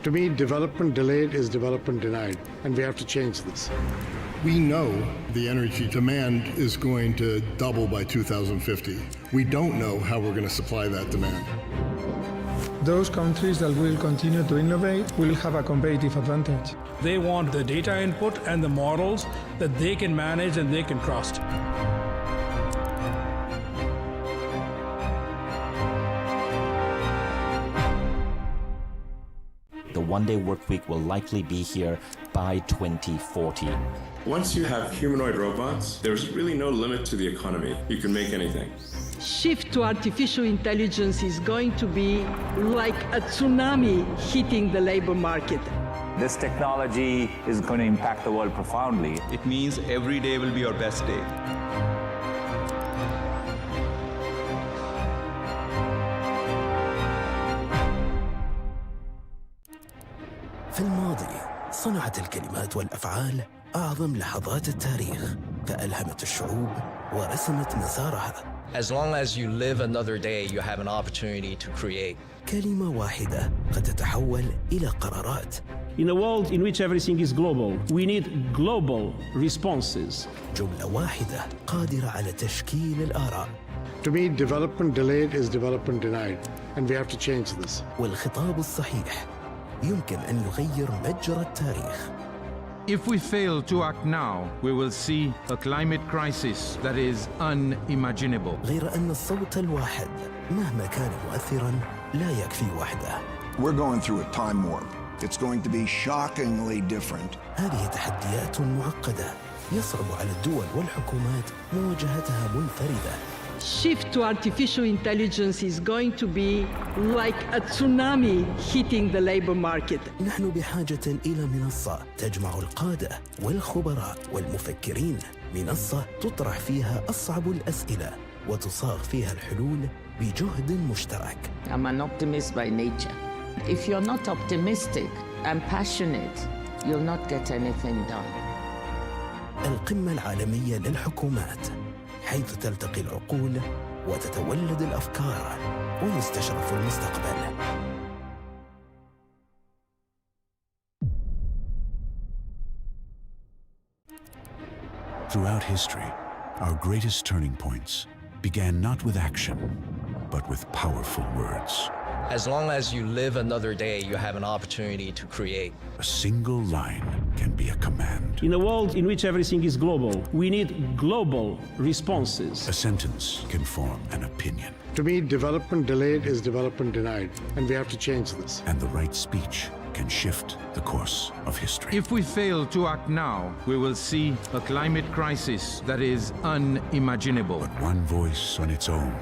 To me, development delayed is development denied, and we have to change this. We know the energy demand is going to double by 2050. We don't know how we're going to supply that demand. Those countries that will continue to innovate will have a competitive advantage. They want the data input and the models that they can manage and they can trust. The one-day work week will likely be here by 2040. Once you have humanoid robots, there's really no limit to the economy. You can make anything. Shift to artificial intelligence is going to be like a tsunami hitting the labor market. This technology is going to impact the world profoundly. It means every day will be your best day. في صنعت الكلمات والأفعال أعظم لحظات التاريخ، فألهمت الشعوب ورسمت مسارها. As long as you live another day, you have an opportunity to create. كلمة واحدة قد تتحول إلى قرارات. In a world in which everything is global, we need global responses. جملة واحدة قادرة على تشكيل الآراء. To me, development delayed is development denied, and we have to change this. والخطاب الصحيح يمكن أن يغير مجرى التاريخ. If we fail to act now, we will see a climate crisis that is unimaginable. غير أن الصوت الواحد مهما كان مؤثراً لا يكفي وحده. We're going through a time warp. It's going to be shockingly different. هذه تحديات معقدة يصعب على الدول والحكومات مواجهتها منفردة. Shift to artificial intelligence is going to be like a tsunami hitting the labor market. نحن بحاجة إلى منصة تجمع القادة والخبراء والمفكرين، منصة تطرح فيها أصعب الأسئلة وتصاغ فيها الحلول بجهد مشترك. I'm an optimist by nature. If you're not optimistic and passionate, you'll not get anything done. القمة العالمية للحكومات، حيث تلتقي العقول وتتولد الأفكار ويستشرف المستقبل. Throughout history, our greatest turning points began not with action, but with powerful words. As long as you live another day, you have an opportunity to create. A single line can be a command. In a world in which everything is global, we need global responses. A sentence can form an opinion. To me, development delayed is development denied, and we have to change this. And the right speech can shift the course of history. If we fail to act now, we will see a climate crisis that is unimaginable. But one voice on its own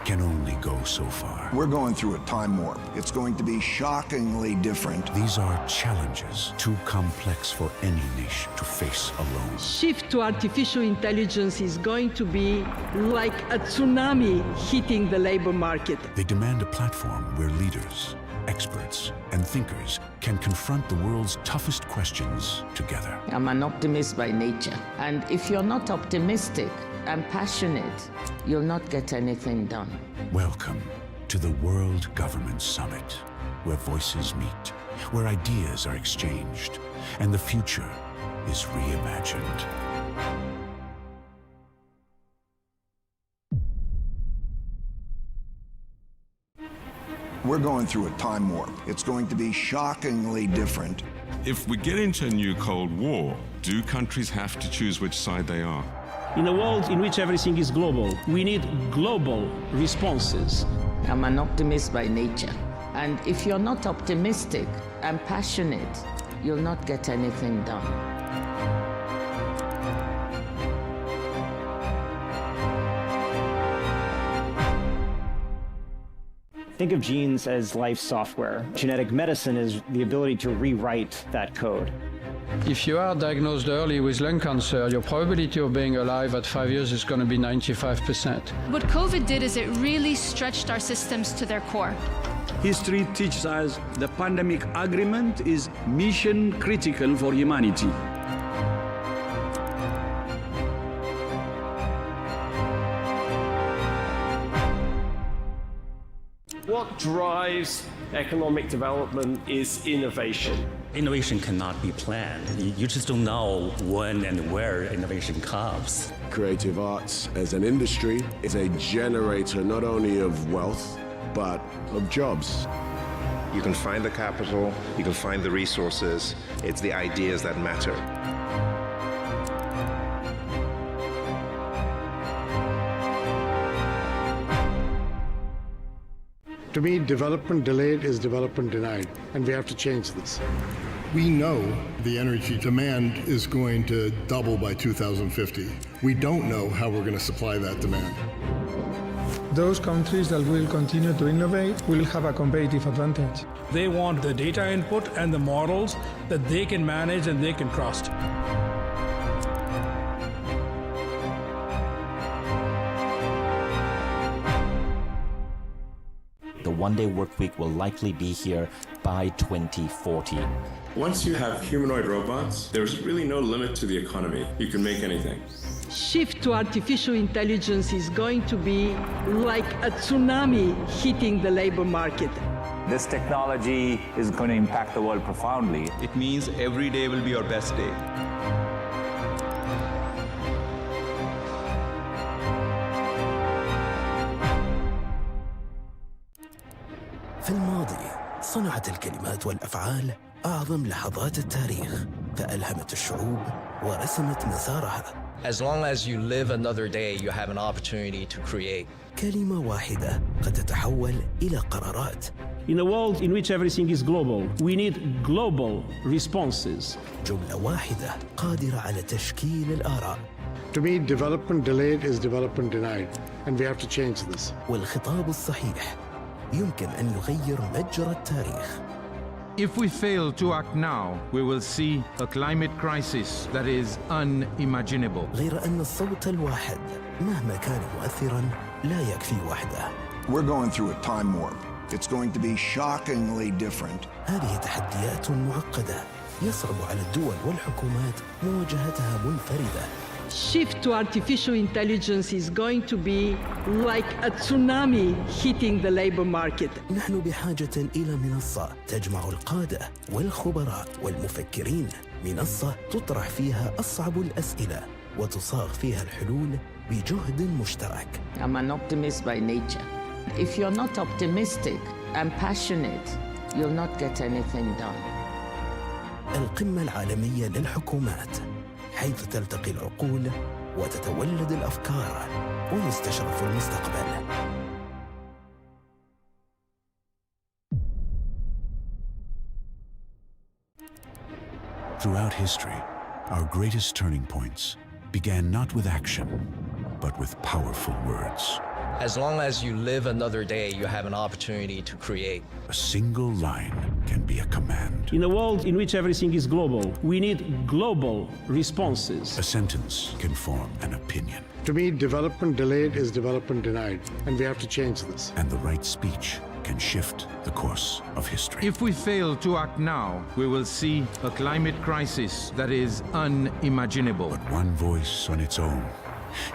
can only go so far. We're going through a time warp. It's going to be shockingly different. These are challenges too complex for any nation to face alone. Shift to artificial intelligence is going to be like a tsunami hitting the labor market. They demand a platform where leaders, experts, and thinkers can confront the world's toughest questions together. I'm an optimist by nature. And if you're not optimistic and passionate, you'll not get anything done. Welcome to the World Government Summit, where voices meet, where ideas are exchanged, and the future is reimagined. We're going through a time warp. It's going to be shockingly different. If we get into a new Cold War, do countries have to choose which side they are? In a world in which everything is global, we need global responses. I'm an optimist by nature. And if you're not optimistic and passionate, you'll not get anything done. Think of genes as life software. Genetic medicine is the ability to rewrite that code. If you are diagnosed early with lung cancer, your probability of being alive at 5 years is going to be 95%. What COVID did is it really stretched our systems to their core. History teaches us the pandemic agreement is mission critical for humanity. What drives economic development is innovation. Innovation cannot be planned. You just don't know when and where innovation comes. Creative arts as an industry is a generator not only of wealth, but of jobs. You can find the capital, you can find the resources. It's the ideas that matter. To me, development delayed is development denied, and we have to change this. We know the energy demand is going to double by 2050. We don't know how we're going to supply that demand. Those countries that will continue to innovate will have a competitive advantage. They want the data input and the models that they can manage and they can trust. The one-day work week will likely be here by 2040. Once you have humanoid robots, there's really no limit to the economy. You can make anything. Shift to artificial intelligence is going to be like a tsunami hitting the labor market. This technology is going to impact the world profoundly. It means every day will be your best day. في الماضي صنعت الكلمات والأفعال أعظم لحظات التاريخ، فألهمت الشعوب ورسمت مسارها. As long as you live another day, you have an opportunity to create. كلمة واحدة قد تتحول إلى قرارات. In a world in which everything is global, we need global responses. جملة واحدة قادرة على تشكيل الآراء. To me, development delayed is development denied, and we have to change this. والخطاب الصحيح يمكن أن يغير مجرى التاريخ. If we fail to act now, we will see a climate crisis that is unimaginable. غير أن الصوت الواحد مهما كان مؤثراً لا يكفي وحده. We're going through a time warp. It's going to be shockingly different. هذه تحديات معقدة يصعب على الدول والحكومات مواجهتها منفردة. Shift to artificial intelligence is going to be like a tsunami hitting the labor market. نحن بحاجة إلى منصة تجمع القادة والخبراء والمفكرين، منصة تطرح فيها أصعب الأسئلة وتصاغ فيها الحلول بجهد مشترك. I'm an optimist by nature. If you're not optimistic and passionate, you'll not get anything done. القمة العالمية للحكومات، حيث تلتقي العقول وتتولد الأفكار ويستشرف المستقبل. Throughout history, our greatest turning points began not with action, but with powerful words. As long as you live another day, you have an opportunity to create. A single line can be a command. In a world in which everything is global, we need global responses. A sentence can form an opinion. To me, development delayed is development denied, and we have to change this. And the right speech can shift the course of history. If we fail to act now, we will see a climate crisis that is unimaginable. But one voice on its own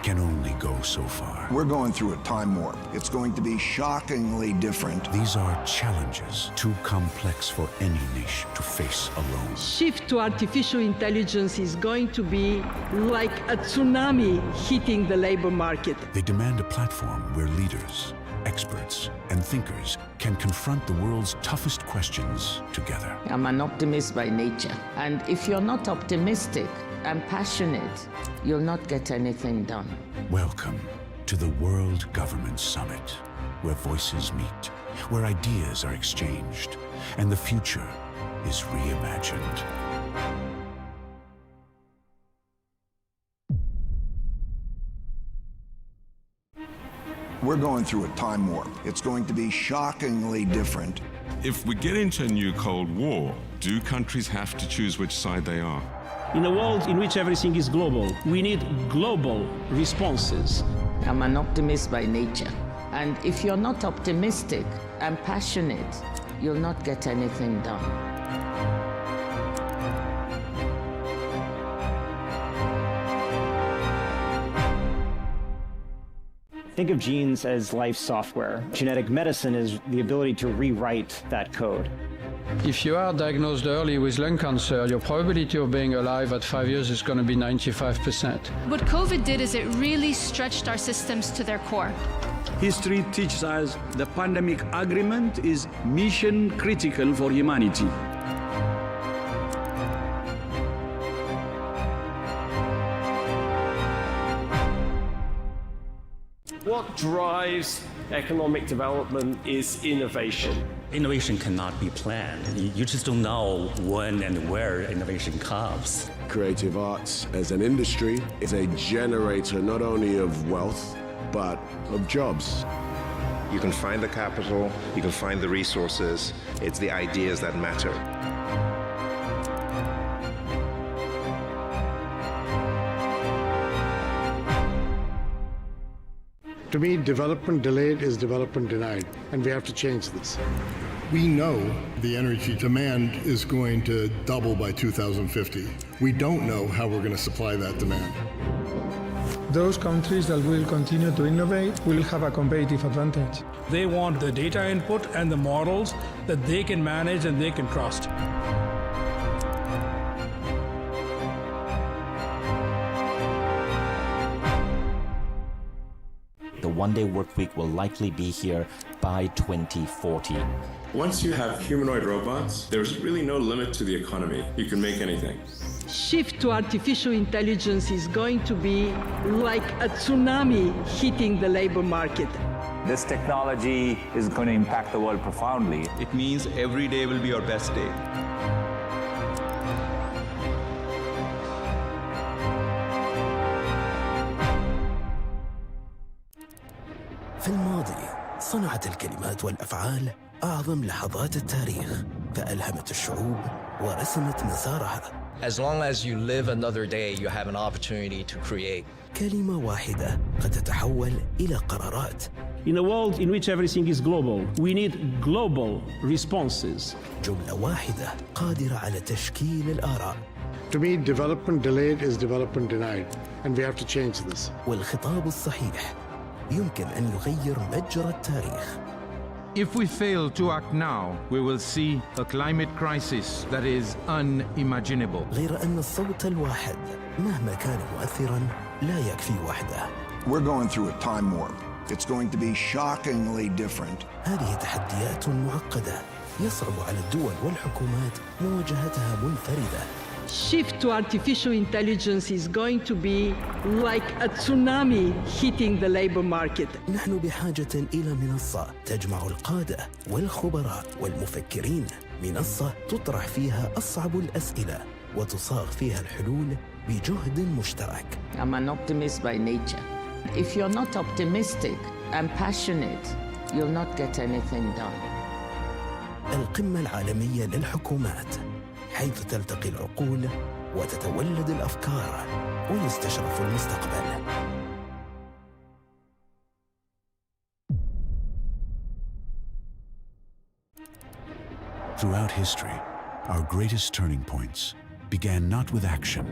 can only go so far. We're going through a time warp. It's going to be shockingly different. These are challenges too complex for any nation to face alone. Shift to artificial intelligence is going to be like a tsunami hitting the labor market. They demand a platform where leaders, experts, and thinkers can confront the world's toughest questions together. I'm an optimist by nature. And if you're not optimistic and passionate, you'll not get anything done. Welcome to the World Government Summit, where voices meet, where ideas are exchanged, and the future is reimagined. We're going through a time warp. It's going to be shockingly different. If we get into a new Cold War, do countries have to choose which side they are? In a world in which everything is global, we need global responses. I'm an optimist by nature. And if you're not optimistic and passionate, you'll not get anything done. Think of genes as life software. Genetic medicine is the ability to rewrite that code. If you are diagnosed early with lung cancer, your probability of being alive at 5 years is going to be 95%. What COVID did is it really stretched our systems to their core. History teaches us the pandemic agreement is mission critical for humanity. What drives economic development is innovation. Innovation cannot be planned. You just don't know when and where innovation comes. Creative arts as an industry is a generator not only of wealth, but of jobs. You can find the capital, you can find the resources. It's the ideas that matter. To me, development delayed is development denied, and we have to change this. We know the energy demand is going to double by 2050. We don't know how we're going to supply that demand. Those countries that will continue to innovate will have a competitive advantage. They want the data input and the models that they can manage and they can trust. The one-day work week will likely be here by 2040. Once you have humanoid robots, there's really no limit to the economy. You can make anything. Shift to artificial intelligence is going to be like a tsunami hitting the labor market. This technology is going to impact the world profoundly. It means every day will be your best day. في الماضي صنعت الكلمات والأفعال أعظم لحظات التاريخ، فألهمت الشعوب ورسمت مسارها. As long as you live another day, you have an opportunity to create. كلمة واحدة قد تتحول إلى قرارات. In a world in which everything is global, we need global responses. جملة واحدة قادرة على تشكيل الآراء. To me, development delayed is development denied, and we have to change this. والخطاب الصحيح يمكن أن يغير مجرى التاريخ. If we fail to act now, we will see a climate crisis that is unimaginable. غير أن الصوت الواحد مهما كان مؤثراً لا يكفي وحده. We're going through a time warp. It's going to be shockingly different. هذه تحديات معقدة يصعب على الدول والحكومات مواجهتها منفردة. Shift to artificial intelligence is going to be like a tsunami hitting the labor market. نحن بحاجة إلى منصة تجمع القادة والخبراء والمفكرين، منصة تطرح فيها أصعب الأسئلة وتصاغ فيها الحلول بجهد مشترك. I'm an optimist by nature. If you're not optimistic and passionate, you'll not get anything done. القمة العالمية للحكومات، حيث تلتقي العقول وتتولد الأفكار ويستشرف المستقبل. Throughout history, our greatest turning points began not with action,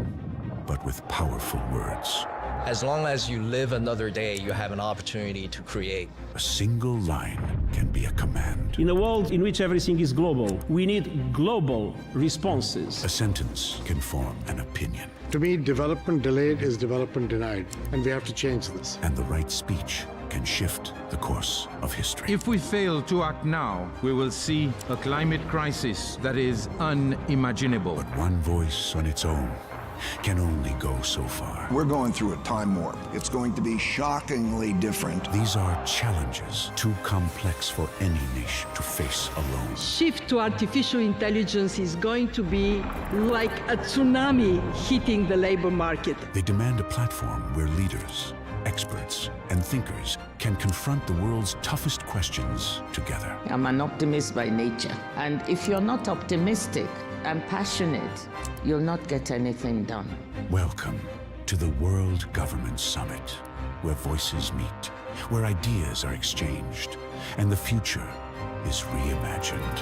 but with powerful words. As long as you live another day, you have an opportunity to create. A single line can be a command. In a world in which everything is global, we need global responses. A sentence can form an opinion. To me, development delayed is development denied, and we have to change this. And the right speech can shift the course of history. If we fail to act now, we will see a climate crisis that is unimaginable. But one voice on its own can only go so far. We're going through a time warp. It's going to be shockingly different. These are challenges too complex for any nation to face alone. Shift to artificial intelligence is going to be like a tsunami hitting the labor market. They demand a platform where leaders, experts, and thinkers can confront the world's toughest questions together. I'm an optimist by nature. And if you're not optimistic and passionate, you'll not get anything done. Welcome to the World Government Summit, where voices meet, where ideas are exchanged, and the future is reimagined.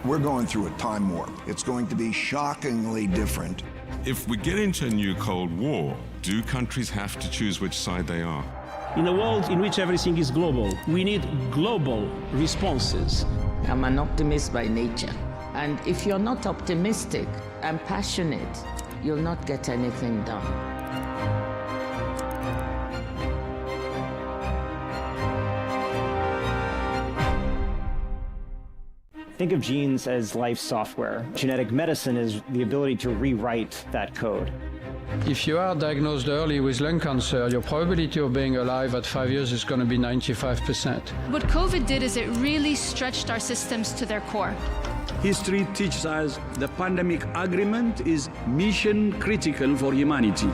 We're going through a time warp. It's going to be shockingly different. If we get into a new Cold War, do countries have to choose which side they are? In a world in which everything is global, we need global responses. I'm an optimist by nature. And if you're not optimistic and passionate, you'll not get anything done. Think of genes as life software. Genetic medicine is the ability to rewrite that code. If you are diagnosed early with lung cancer, your probability of being alive at 5 years is going to be 95%. What COVID did is it really stretched our systems to their core. History teaches us the pandemic agreement is mission critical for humanity.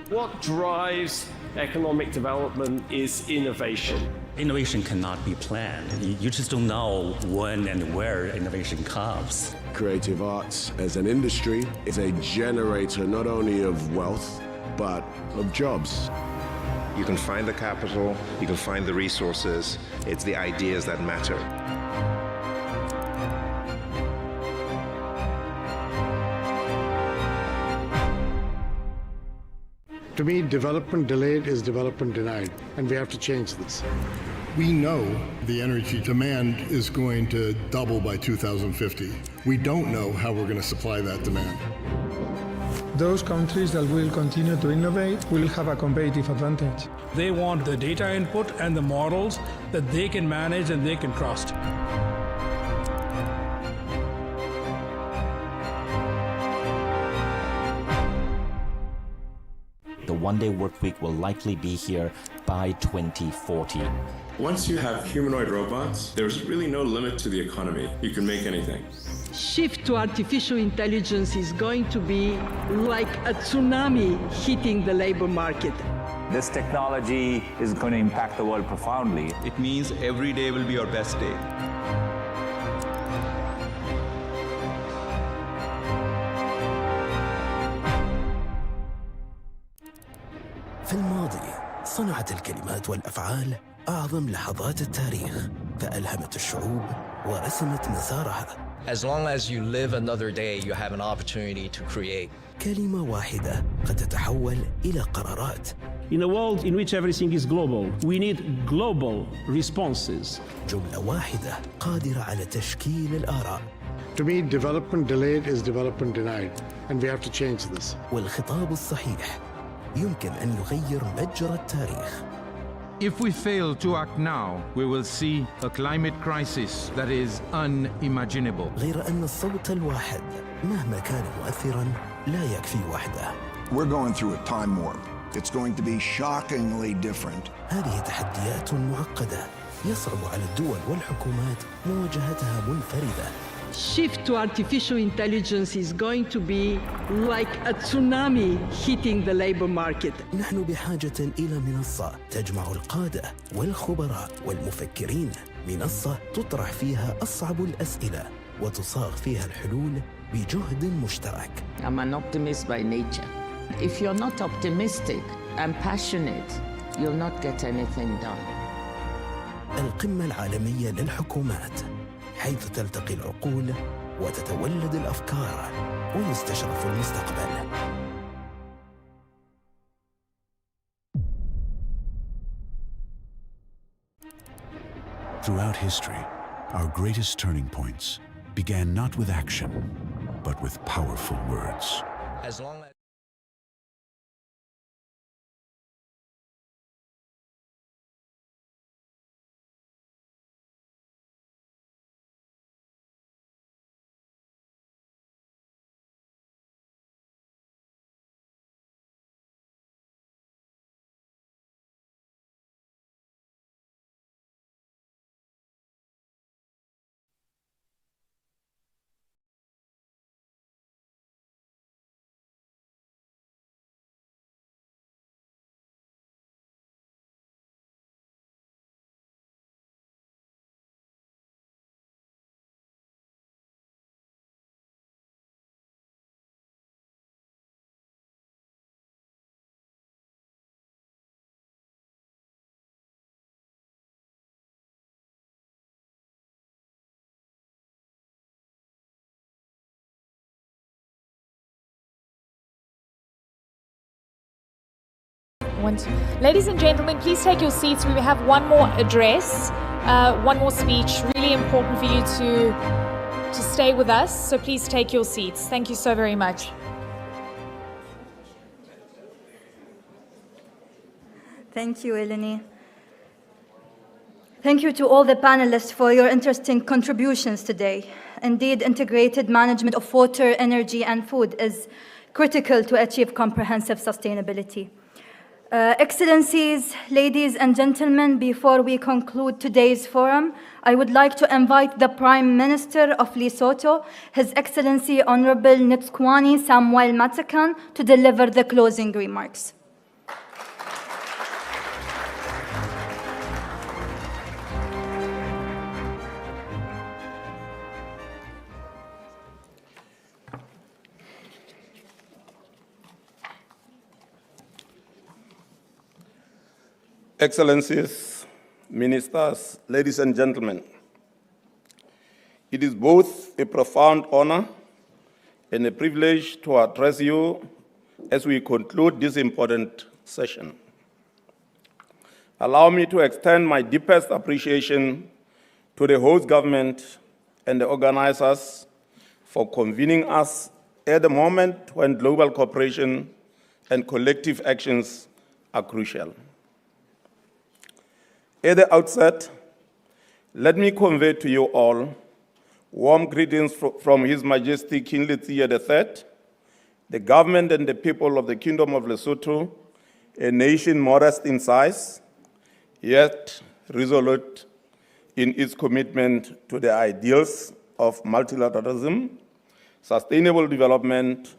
What drives economic development is innovation. Innovation cannot be planned. You just don't know when and where innovation comes. Creative arts as an industry is a generator not only of wealth, but of jobs. You can find the capital, you can find the resources. It's the ideas that matter. To me, development delayed is development denied, and we have to change this. We know the energy demand is going to double by 2050. We don't know how we're going to supply that demand. Those countries that will continue to innovate will have a competitive advantage. They want the data input and the models that they can manage and they can trust. The one-day work week will likely be here by 2040. Once you have humanoid robots, there's really no limit to the economy. You can make anything. Shift to artificial intelligence is going to be like a tsunami hitting the labor market. This technology is going to impact the world profoundly. It means every day will be your best day. في الماضي صنعت الكلمات والأفعال أعظم لحظات التاريخ، فألهمت الشعوب ورسمت مسارها. As long as you live another day, you have an opportunity to create. كلمة واحدة قد تتحول إلى قرارات. In a world in which everything is global, we need global responses. جملة واحدة قادرة على تشكيل الآراء. To me, development delayed is development denied, and we have to change this. والخطاب الصحيح يمكن أن يغير مجرى التاريخ. If we fail to act now, we will see a climate crisis that is unimaginable. غير أن الصوت الواحد مهما كان مؤثراً لا يكفي وحده. We're going through a time warp. It's going to be shockingly different. هذه تحديات معقدة يصعب على الدول والحكومات مواجهتها منفردة. Shift to artificial intelligence is going to be like a tsunami hitting the labor market. نحن بحاجة إلى منصة تجمع القادة والخبراء والمفكرين، منصة تطرح فيها أصعب الأسئلة وتصاغ فيها الحلول بجهد مشترك. I'm an optimist by nature. If you're not optimistic and passionate, you'll not get anything done. القمة العالمية للحكومات، حيث تلتقي العقول وتتولد الأفكار ويستشرف المستقبل. Throughout history, our greatest turning points began not with action, but with powerful words. As long as Ladies and gentlemen, please take your seats. We have one more address, one more speech. Really important for you to stay with us. So please take your seats. Thank you so very much. Thank you, Eleni. Thank you to all the panelists for your interesting contributions today. Indeed, integrated management of water, energy, and food is critical to achieve comprehensive sustainability. Excellencies, ladies and gentlemen, before we conclude today's forum, I would like to invite the Prime Minister of Lesotho, His Excellency Honorable Ntskwani Samuel Matakan, to deliver the closing remarks. Excellencies, Ministers, ladies and gentlemen, it is both a profound honor and a privilege to address you as we conclude this important session. Allow me to extend my deepest appreciation to the host government and the organizers for convening us at a moment when global cooperation and collective actions are crucial. At the outset, let me convey to you all warm greetings from His Majesty King Letsie III, the government and the people of the Kingdom of Lesotho, a nation modest in size, yet resolute in its commitment to the ideals of multilateralism, sustainable development,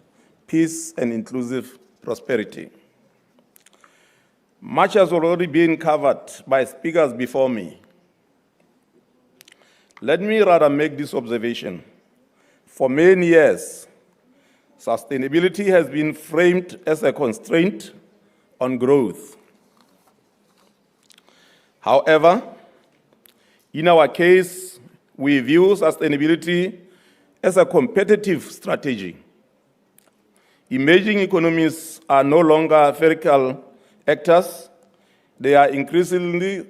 peace, and inclusive prosperity. Much has already been covered by speakers before me. Let me rather make this observation. For many years, sustainability has been framed as a constraint on growth. However, in our case, we view sustainability as a competitive strategy. Emerging economies are no longer spherical actors. They are increasingly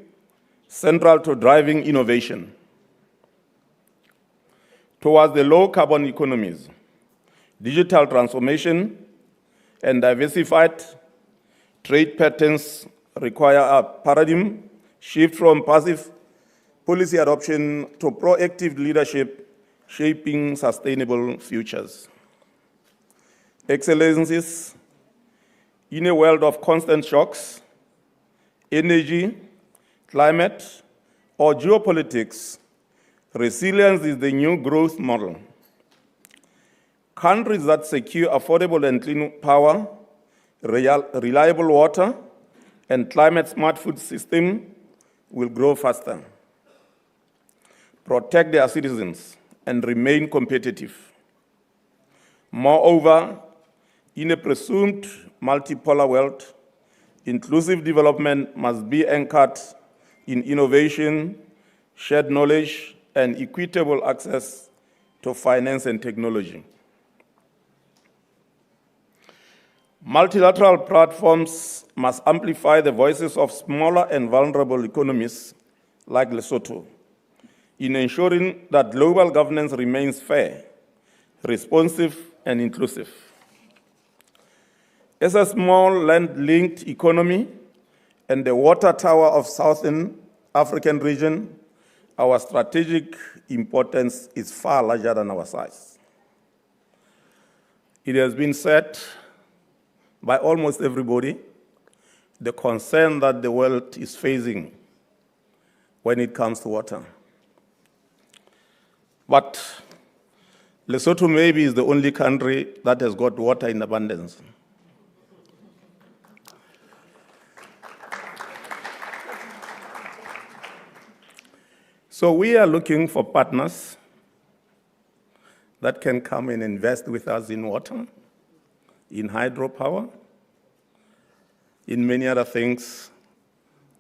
central to driving innovation towards the low-carbon economies. Digital transformation and diversified trade patterns require a paradigm shift from passive policy adoption to proactive leadership, shaping sustainable futures. Excellencies, in a world of constant shocks, energy, climate, or geopolitics, resilience is the new growth model. Countries that secure affordable and clean power, reliable water, and climate-smart food system will grow faster, protect their citizens, and remain competitive. Moreover, in a presumed multipolar world, inclusive development must be anchored in innovation, shared knowledge, and equitable access to finance and technology. Multilateral platforms must amplify the voices of smaller and vulnerable economies like Lesotho in ensuring that global governance remains fair, responsive, and inclusive. As a small land-linked economy and the water tower of Southern African region, our strategic importance is far larger than our size. It has been said by almost everybody, the concern that the world is facing when it comes to water. But Lesotho maybe is the only country that has got water in abundance. So we are looking for partners that can come and invest with us in water, in hydropower, in many other things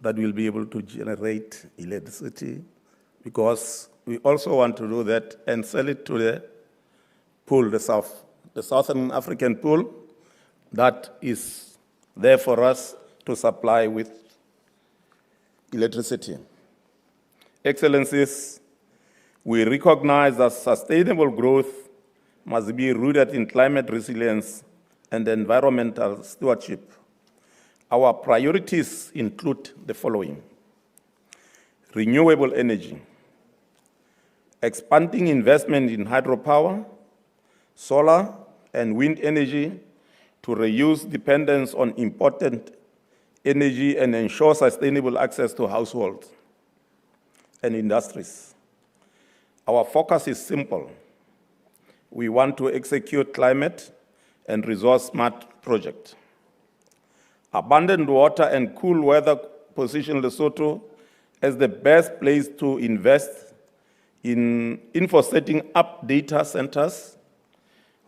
that will be able to generate electricity, because we also want to do that and sell it to the pool, the Southern African pool, that is there for us to supply with electricity. Excellencies, we recognize that sustainable growth must be rooted in climate resilience and environmental stewardship. Our priorities include the following: renewable energy, expanding investment in hydropower, solar, and wind energy to reduce dependence on imported energy and ensure sustainable access to households and industries. Our focus is simple. We want to execute climate and resource-smart projects. Abundant water and cool weather position Lesotho as the best place to invest in for setting up data centers,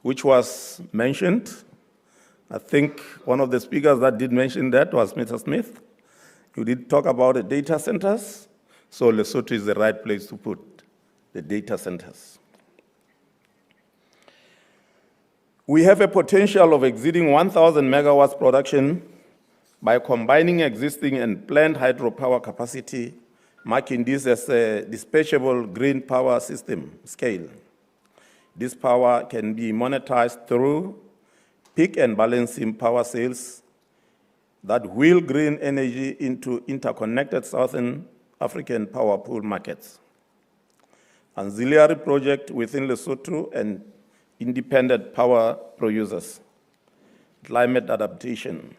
which was mentioned. I think one of the speakers that did mention that was Mr. Smith. You did talk about the data centers, so Lesotho is the right place to put the data centers. We have a potential of exceeding 1,000 megawatts production by combining existing and planned hydropower capacity, marking this as a dispatchable green power system scale. This power can be monetized through peak and balancing power sales that wheel green energy into interconnected Southern African power pool markets. Auxiliary project within Lesotho and independent power producers. Climate adaptation.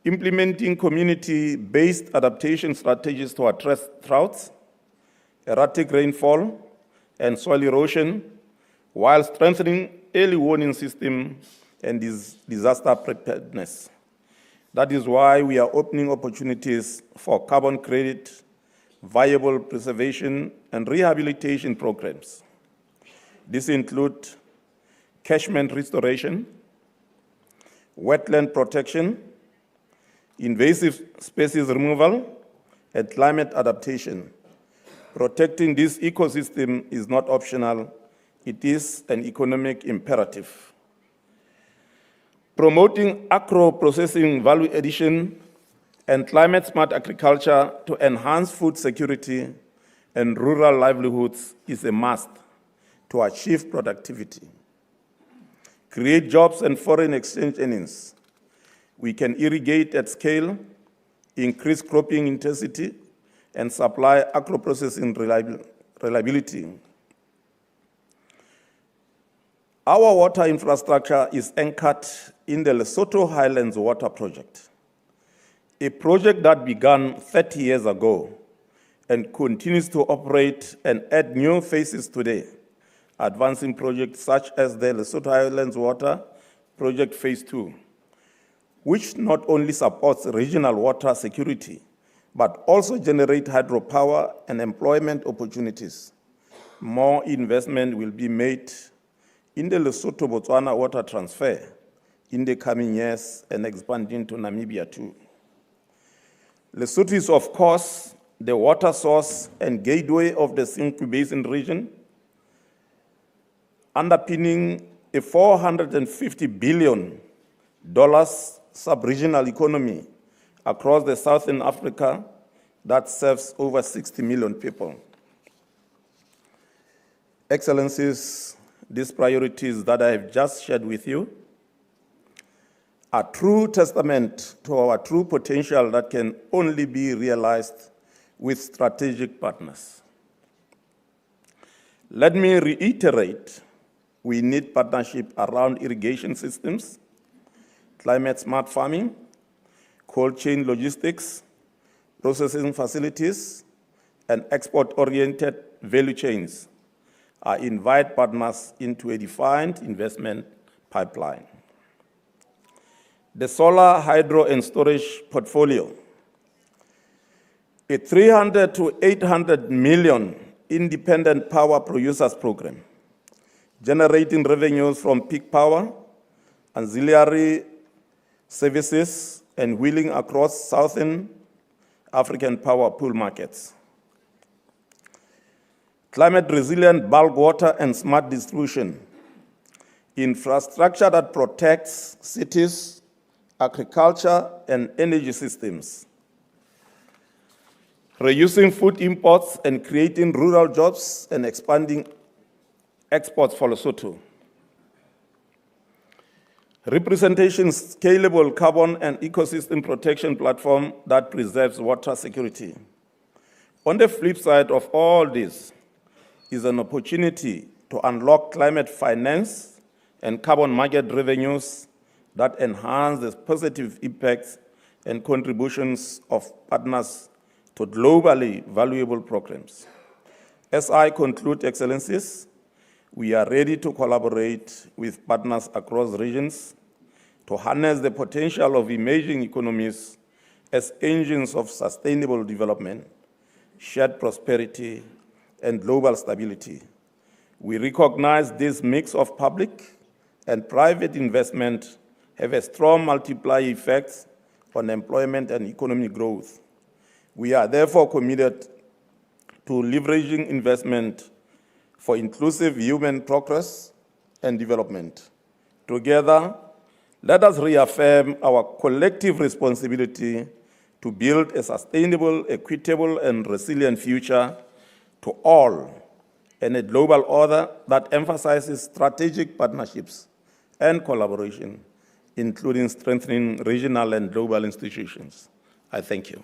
Implementing community-based adaptation strategies to address droughts, erratic rainfall, and soil erosion, while strengthening early warning system and disaster preparedness. That is why we are opening opportunities for carbon credit, viable preservation, and rehabilitation programs. These include catchment restoration, wetland protection, invasive species removal, and climate adaptation. Protecting this ecosystem is not optional, it is an economic imperative. Promoting agro-processing value addition and climate-smart agriculture to enhance food security and rural livelihoods is a must to achieve productivity. Create jobs and foreign exchange earnings. We can irrigate at scale, increase cropping intensity, and supply agro-processing reliability. Our water infrastructure is anchored in the Lesotho Highlands Water Project, a project that began 30 years ago and continues to operate and add new phases today, advancing projects such as the Lesotho Highlands Water Project Phase 2, which not only supports regional water security, but also generate hydropower and employment opportunities. More investment will be made in the Lesotho-Botswana water transfer in the coming years and expanding to Namibia too. Lesotho is, of course, the water source and gateway of the Senqu Basin region, underpinning a $450 billion sub-regional economy across the Southern Africa that serves over 60 million people. Excellencies, these priorities that I have just shared with you are true testament to our true potential that can only be realized with strategic partners. Let me reiterate, we need partnership around irrigation systems, climate-smart farming, cold chain logistics, processing facilities, and export-oriented value chains. I invite partners into a defined investment pipeline. The solar, hydro, and storage portfolio. A 300 to 800 million independent power producers program, generating revenues from peak power, ancillary services, and wheeling across Southern African power pool markets. Climate-resilient bulk water and smart distribution. Infrastructure that protects cities, agriculture, and energy systems. Reducing food imports and creating rural jobs and expanding exports for Lesotho. Representation scalable carbon and ecosystem protection platform that preserves water security. On the flip side of all this is an opportunity to unlock climate finance and carbon market revenues that enhance the positive impacts and contributions of partners to globally valuable programs. As I conclude, Excellencies, we are ready to collaborate with partners across regions to harness the potential of emerging economies as engines of sustainable development, shared prosperity, and global stability. We recognize this mix of public and private investment have a strong multiplier effect on employment and economic growth. We are therefore committed to leveraging investment for inclusive human progress and development. Together, let us reaffirm our collective responsibility to build a sustainable, equitable, and resilient future to all, and a global order that emphasizes strategic partnerships and collaboration, including strengthening regional and global institutions. I thank you.